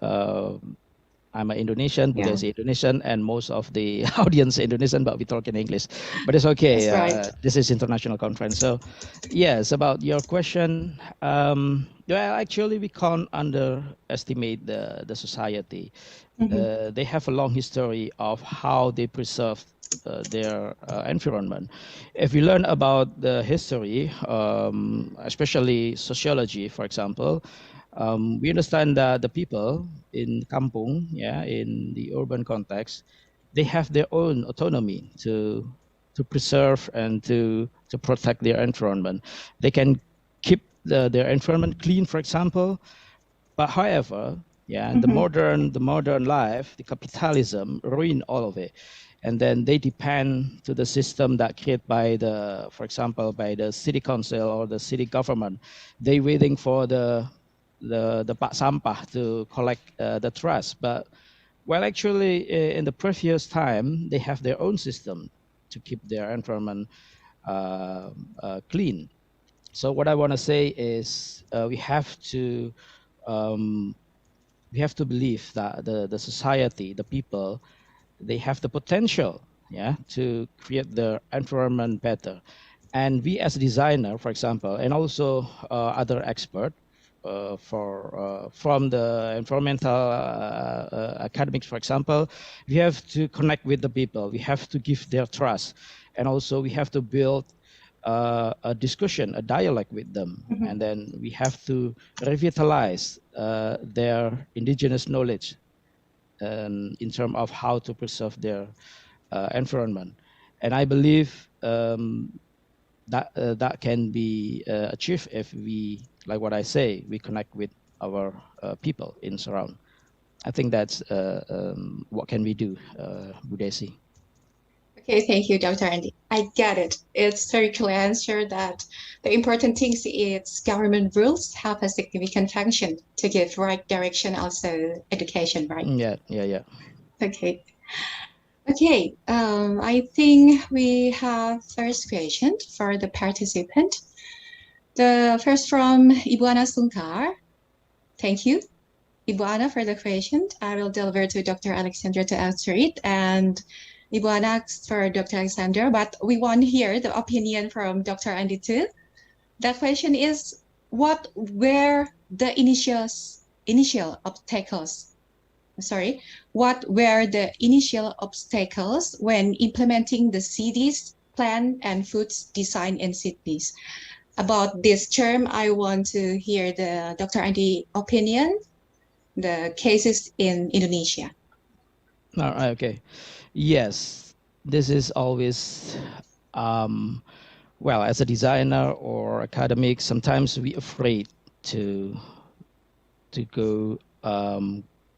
I'm an Indonesian, Bu Desi Indonesian, and most of the audience Indonesian, but we talk in English. But it's okay. That's right. This is international conference. So, yes, about your question. Well, actually, we can't underestimate the society. They have a long history of how they preserve their environment. If we learn about the history, especially sociology, for example, we understand that the people in kampung, yeah, in the urban context, they have their own autonomy to preserve and to protect their environment. They can keep their environment clean, for example. But however, yeah, the modern life, the capitalism ruin all of it, and then they depend to the system that created by for example, by the city council or the city government. They waiting for the Pak Sampah to collect the trash. But well, actually, in the previous time, they have their own system to keep their environment clean. So what I want to say is we have to believe that the society, the people, they have the potential, yeah, to create their environment better. And we as a designer, for example, and also other experts from the environmental academics, for example, we have to connect with the people. We have to give their trust, and also we have to build a discussion, a dialogue with them, and then we have to revitalize their indigenous knowledge in terms of how to preserve their environment. And I believe that can be achieved if we, like what I say, we connect with our people in surround. I think that's what can we do, Bu Desi. Okay, thank you, Dr. Andi. I get it. It's very clear answer that the important thing is government rules have a significant function to give right direction, also education, right? Yeah. Okay. Okay, I think we have first question for the participant. The first from Ibu Ana Sungkar. Thank you, Ibu Ana, for the question. I will deliver to Dr. Alexander to answer it, and Ibu Ana asked for Dr. Alexander, but we want to hear the opinion from Dr. Andi too. The question is, what were the initial obstacles what were the initial obstacles when implementing the city's plan and foods design in cities? About this term, I want to hear the Dr. Andi opinion, the cases in Indonesia. All right, okay. Yes, this is always, well, as a designer or academic, sometimes we afraid to go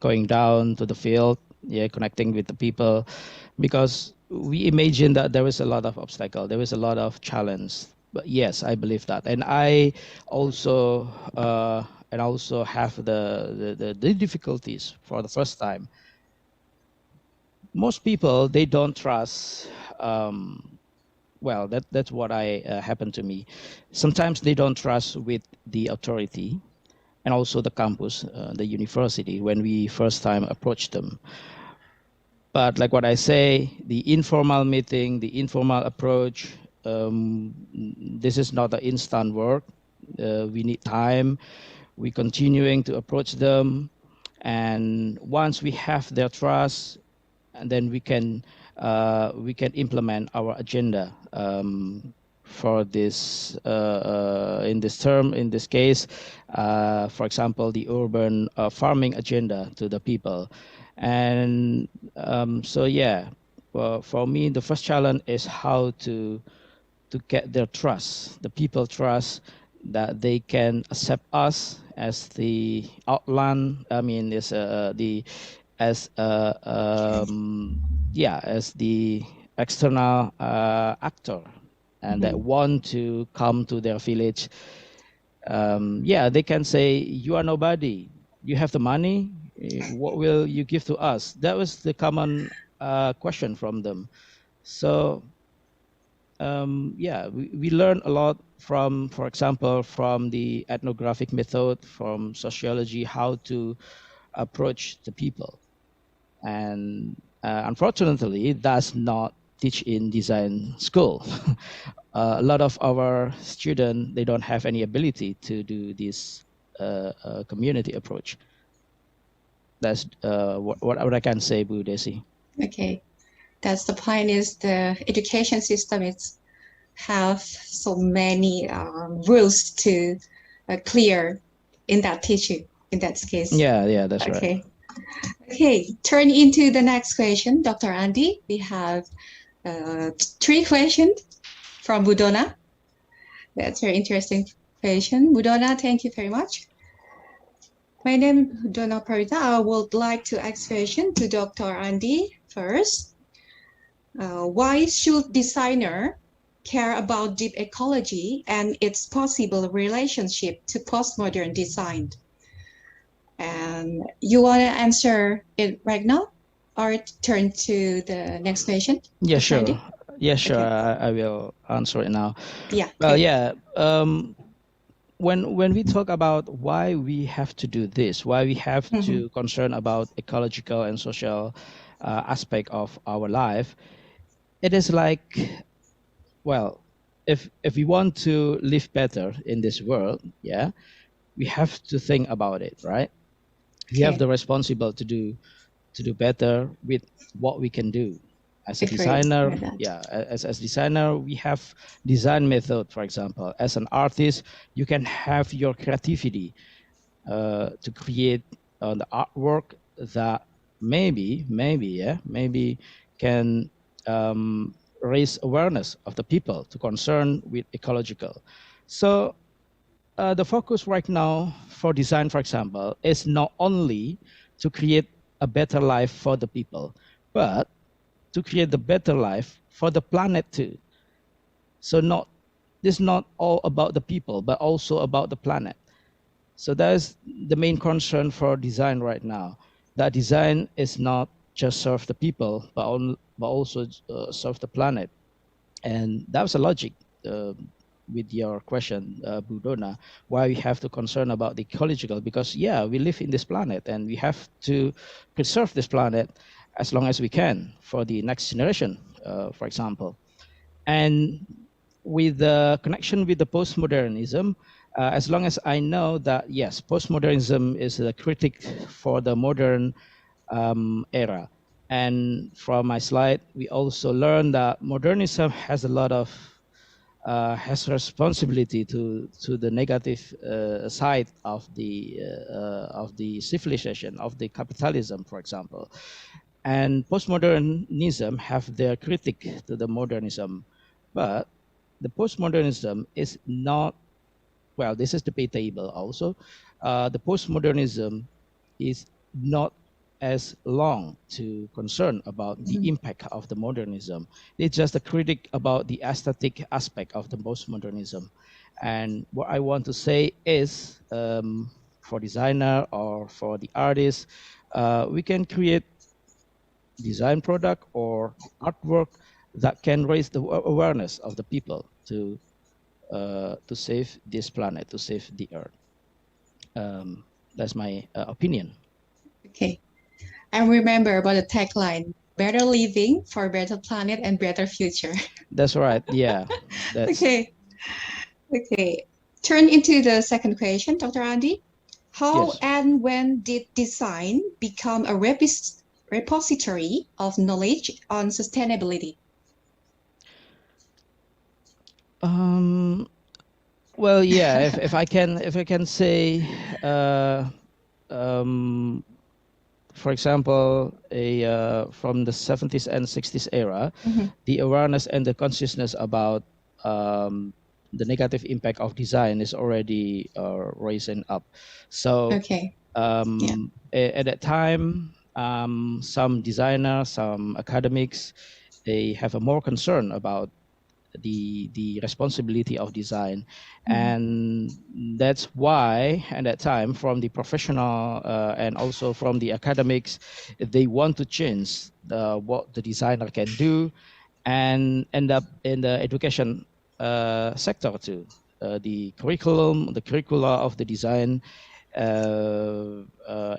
going down to the field, yeah, connecting with the people, because we imagine that there is a lot of obstacle, there is a lot of challenge. But yes, I believe that, and I also have the difficulties for the first time. Most people, they don't trust. Well, that's what happened to me. Sometimes they don't trust with the authority and also the campus, the university, when we first time approached them. But like what I say, the informal meeting, the informal approach, this is not an instant work. We need time. We're continuing to approach them. And once we have their trust, and then we can implement our agenda for this in this case, for example, the urban farming agenda to the people. And so yeah, for me, the first challenge is how to get their trust, the people trust that they can accept us as the outline. I mean, as the external actor, and that want to come to their village. They can say, you are nobody, you have the money, what will you give to us? That was the common question from them. So we learn a lot from, for example, from the ethnographic method, from sociology, how to approach the people. And unfortunately, that's not teach in design school. A lot of our students, they don't have any ability to do this community approach. That's what I can say, Bu Desi. Okay, that's the point. Is the education system have so many rules to clear in that teaching, in that case. Yeah, that's right. Okay. Okay, turn into the next question, Dr. Andi. We have 3 questions from Budona. That's a very interesting question. Budona, thank you very much. My name is Budona Parita. I would like to ask question to Dr. Andi first. Why should designer care about deep ecology and its possible relationship to postmodern design? And you want to answer it right now or turn to the next question? Yeah, sure. Andy? Yeah, sure. Okay. I will answer it now. Yeah. Well, great. yeah. When we talk about why we have to do this, why we have to concern about ecological and social aspect of our life, it is like, well, if we want to live better in this world, yeah, we have to think about it, right? We have the responsibility to do better with what we can do. As a designer, as designer, we have design method, for example. As an artist, you can have your creativity to create the artwork that maybe can raise awareness of the people to concern with ecological. So the focus right now for design, for example, is not only to create a better life for the people, but to create the better life for the planet too. So this is not all about the people, but also about the planet. So that is the main concern for design right now. That design is not just serve the people, but also serve the planet. And that was a logic with your question, Budona, why we have to concern about the ecological, because we live in this planet and we have to preserve this planet as long as we can for the next generation, for example. And with the connection with the postmodernism, as long as I know that, yes, postmodernism is a critic for the modern era. And from my slide, we also learned that modernism has a lot of has responsibility to the negative side of the civilization, of the capitalism, for example. And postmodernism have their critique to the modernism, but the postmodernism is not, well, this is debatable also. The postmodernism is not as long to concern about the impact of the modernism. It's just a critic about the aesthetic aspect of the postmodernism. And what I want to say is, for designer or for the artist, we can create design product or artwork that can raise the awareness of the people to save this planet, to save the Earth. That's my opinion. Okay. And remember about the tagline, better living for better planet and better future. That's right. Yeah. That's... Okay. Okay. Turn into the second question, Dr. Andy. How Yes. and when did design become a repository of knowledge on sustainability? Well, yeah. if I can say, for example, from the 70s and 60s era, the awareness and the consciousness about the negative impact of design is already rising up. So at that time, some designers, some academics, they have a more concern about the responsibility of design. And that's why at that time, from the professional and also from the academics, they want to change what the designer can do and end up in the education sector too. The curricula of the design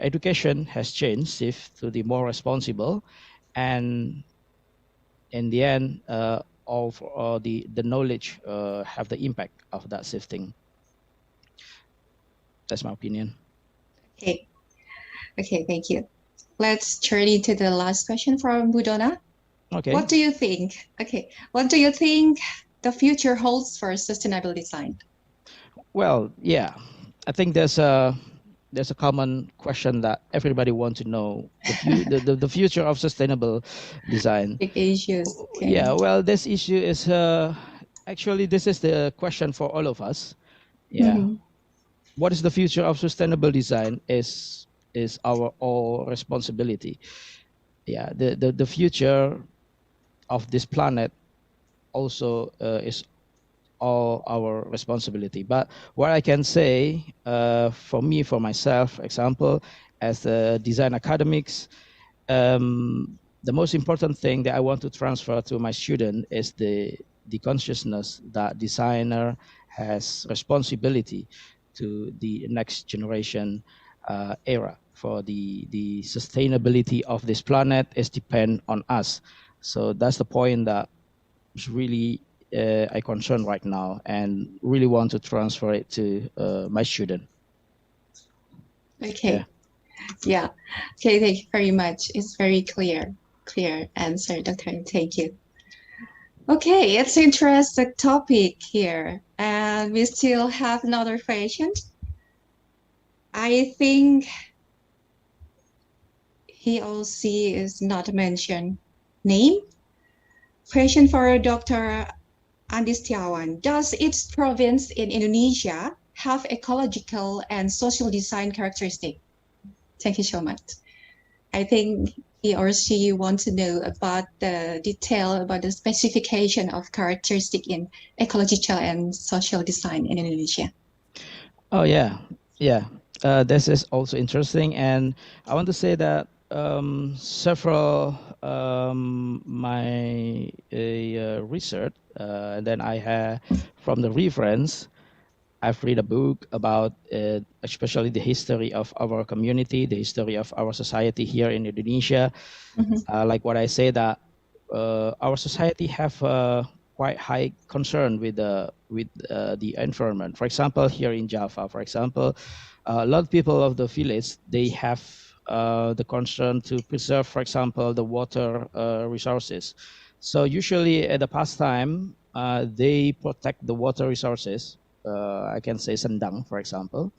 education has changed to the more responsible, and in the end, all the knowledge have the impact of that shifting. That's my opinion. Okay. Okay, thank you. Let's turn into the last question from Budona. Okay. What do you think? Okay. What do you think the future holds for sustainable design? Well, yeah, I think there's a common question that everybody wants to know: the future of sustainable design. Big issues. Okay. Yeah, well, this issue is actually this is the question for all of us. Yeah, what is the future of sustainable design is our all responsibility. Yeah, the future of this planet also is all our responsibility. But what I can say for me, for myself, example, as a design academics, the most important thing that I want to transfer to my student is the consciousness that designer has responsibility to the next generation era. For the sustainability of this planet is depend on us. So that's the point that is really I concern right now and really want to transfer it to my student. Okay. Yeah. Okay, thank you very much. It's very clear answer, Dr. Thank you. Okay, it's interesting topic here. And we still have another question. I think he or she is not mentioned name. Question for Dr. Andi Setiawan. Does each province in Indonesia have ecological and social design characteristics? Thank you so much. I think he or she wants to know about the detail about the specification of characteristic in ecological and social design in Indonesia. Oh yeah, yeah. This is also interesting, and I want to say that several my research, and then I have from the reference. I've read a book about especially the history of our community, the history of our society here in Indonesia. Like what I say that our society have quite high concern with the environment. For example, here in Java, for example, a lot of people of the village, they have the concern to preserve, for example, the water resources. So usually at the past time, they protect the water resources. I can say Sendang, for example,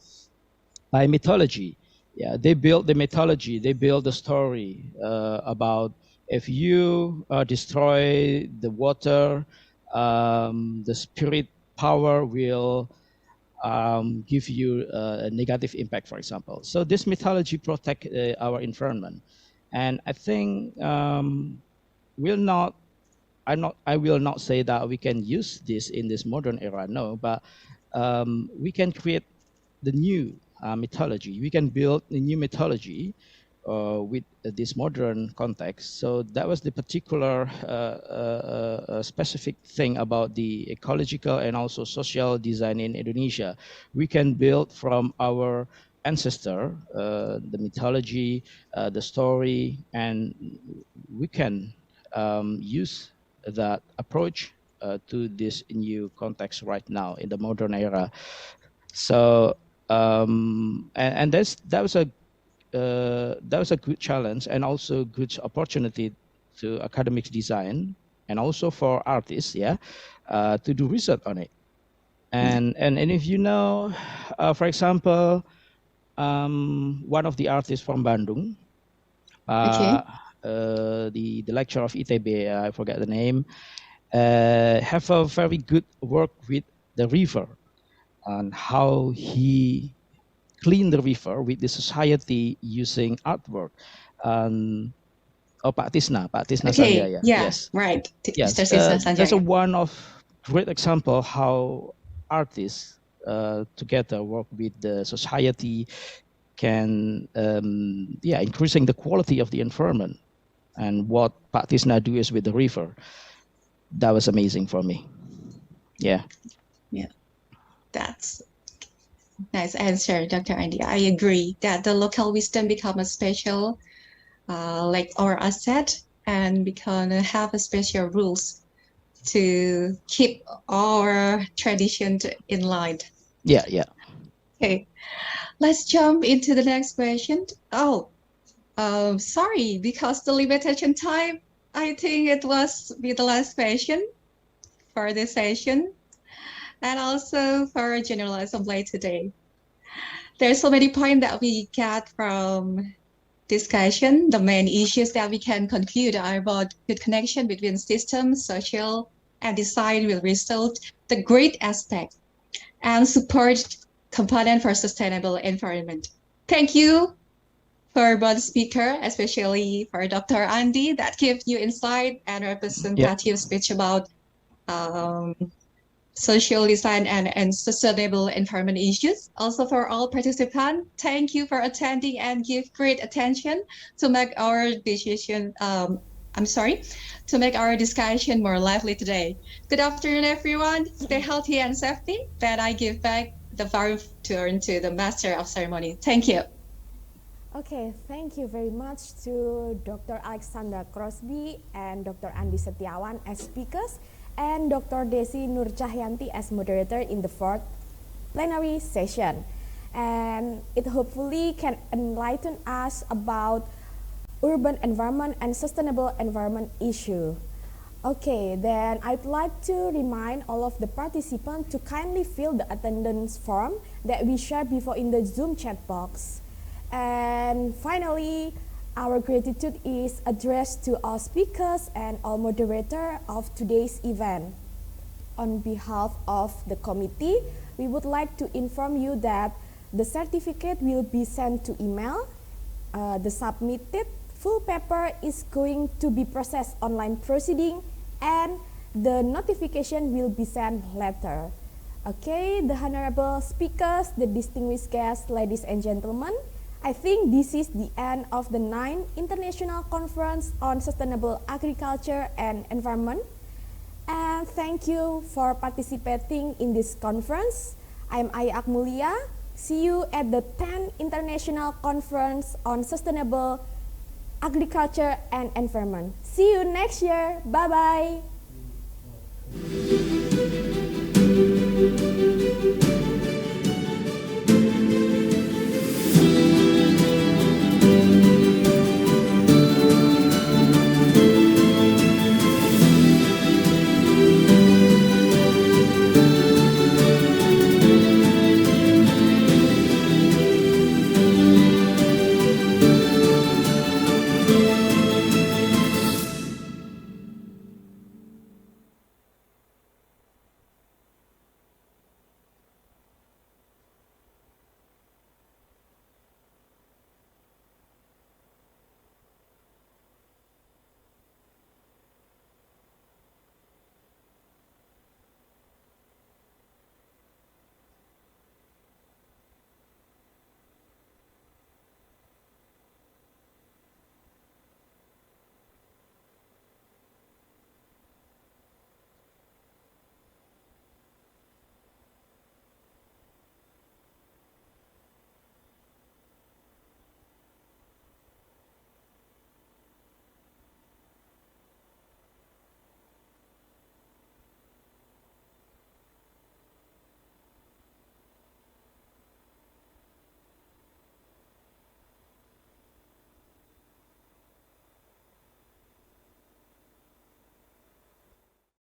by mythology. Yeah, they build the mythology, they build the story about if you destroy the water, the spirit power will give you a negative impact, for example. So this mythology protect our environment, and I think will not. I will not say that we can use this in this modern era. No, but we can create the new mythology. We can build a new mythology with this modern context. So that was the particular specific thing about the ecological and also social design in Indonesia. We can build from our ancestor, the mythology, the story, and we can use that approach to this new context right now in the modern era. So and that was a good challenge and also good opportunity to academic design and also for artists, yeah, to do research on it. And if you know, for example, one of the artists from Bandung, the lecturer of ITB, I forget the name, have a very good work with the river and how he clean the river with the society using artwork. Pak Tisna Sanjaya. Yes, right. Yes, Mr. Tisna Sanjaya. that's a one of great example how artists together work with the society can, increasing the quality of the environment. And what Pak Tisna do is with the river. That was amazing for me. Yeah. Yeah, that's nice answer, Dr. Andy. I agree that the local wisdom become a special, like our asset, and we can have a special rules to keep our tradition in line. Yeah. Okay, let's jump into the next question. Oh, sorry, because the limitation time, I think it was be the last question for this session, and also for General Assembly today. There's so many points that we get from discussion. The main issues that we can conclude are about good connection between system, social, and design will result the great aspect and support component for sustainable environment. Thank you for both speaker, especially for Dr. Andy, that gives you insight and representative speech about social design and sustainable environment issues. Also for all participants, thank you for attending and give great attention to make our decision, to make our discussion more lively today. Good afternoon, everyone. Stay healthy and safety. Then I give back the floor to the Master of Ceremony. Thank you. Okay, thank you very much to Dr. Alexander Crosby and Dr. Andi Setiawan as speakers, and Dr. Desi Nur Cahyanti as moderator in the fourth plenary session. And it hopefully can enlighten us about urban environment and sustainable environment issue. Okay, then I'd like to remind all of the participants to kindly fill the attendance form that we shared before in the Zoom chat box. And finally, our gratitude is addressed to all speakers and all moderators of today's event. On behalf of the committee, we would like to inform you that the certificate will be sent to email. The submitted full paper is going to be processed online proceeding, and the notification will be sent later. Okay, the honorable speakers, the distinguished guests, ladies and gentlemen, I think this is the end of the 9th International Conference on Sustainable Agriculture and Environment. And thank you for participating in this conference. I'm Aya Akmulia. See you at the 10th International Conference on Sustainable Agriculture and Environment. See you next year. Bye-bye.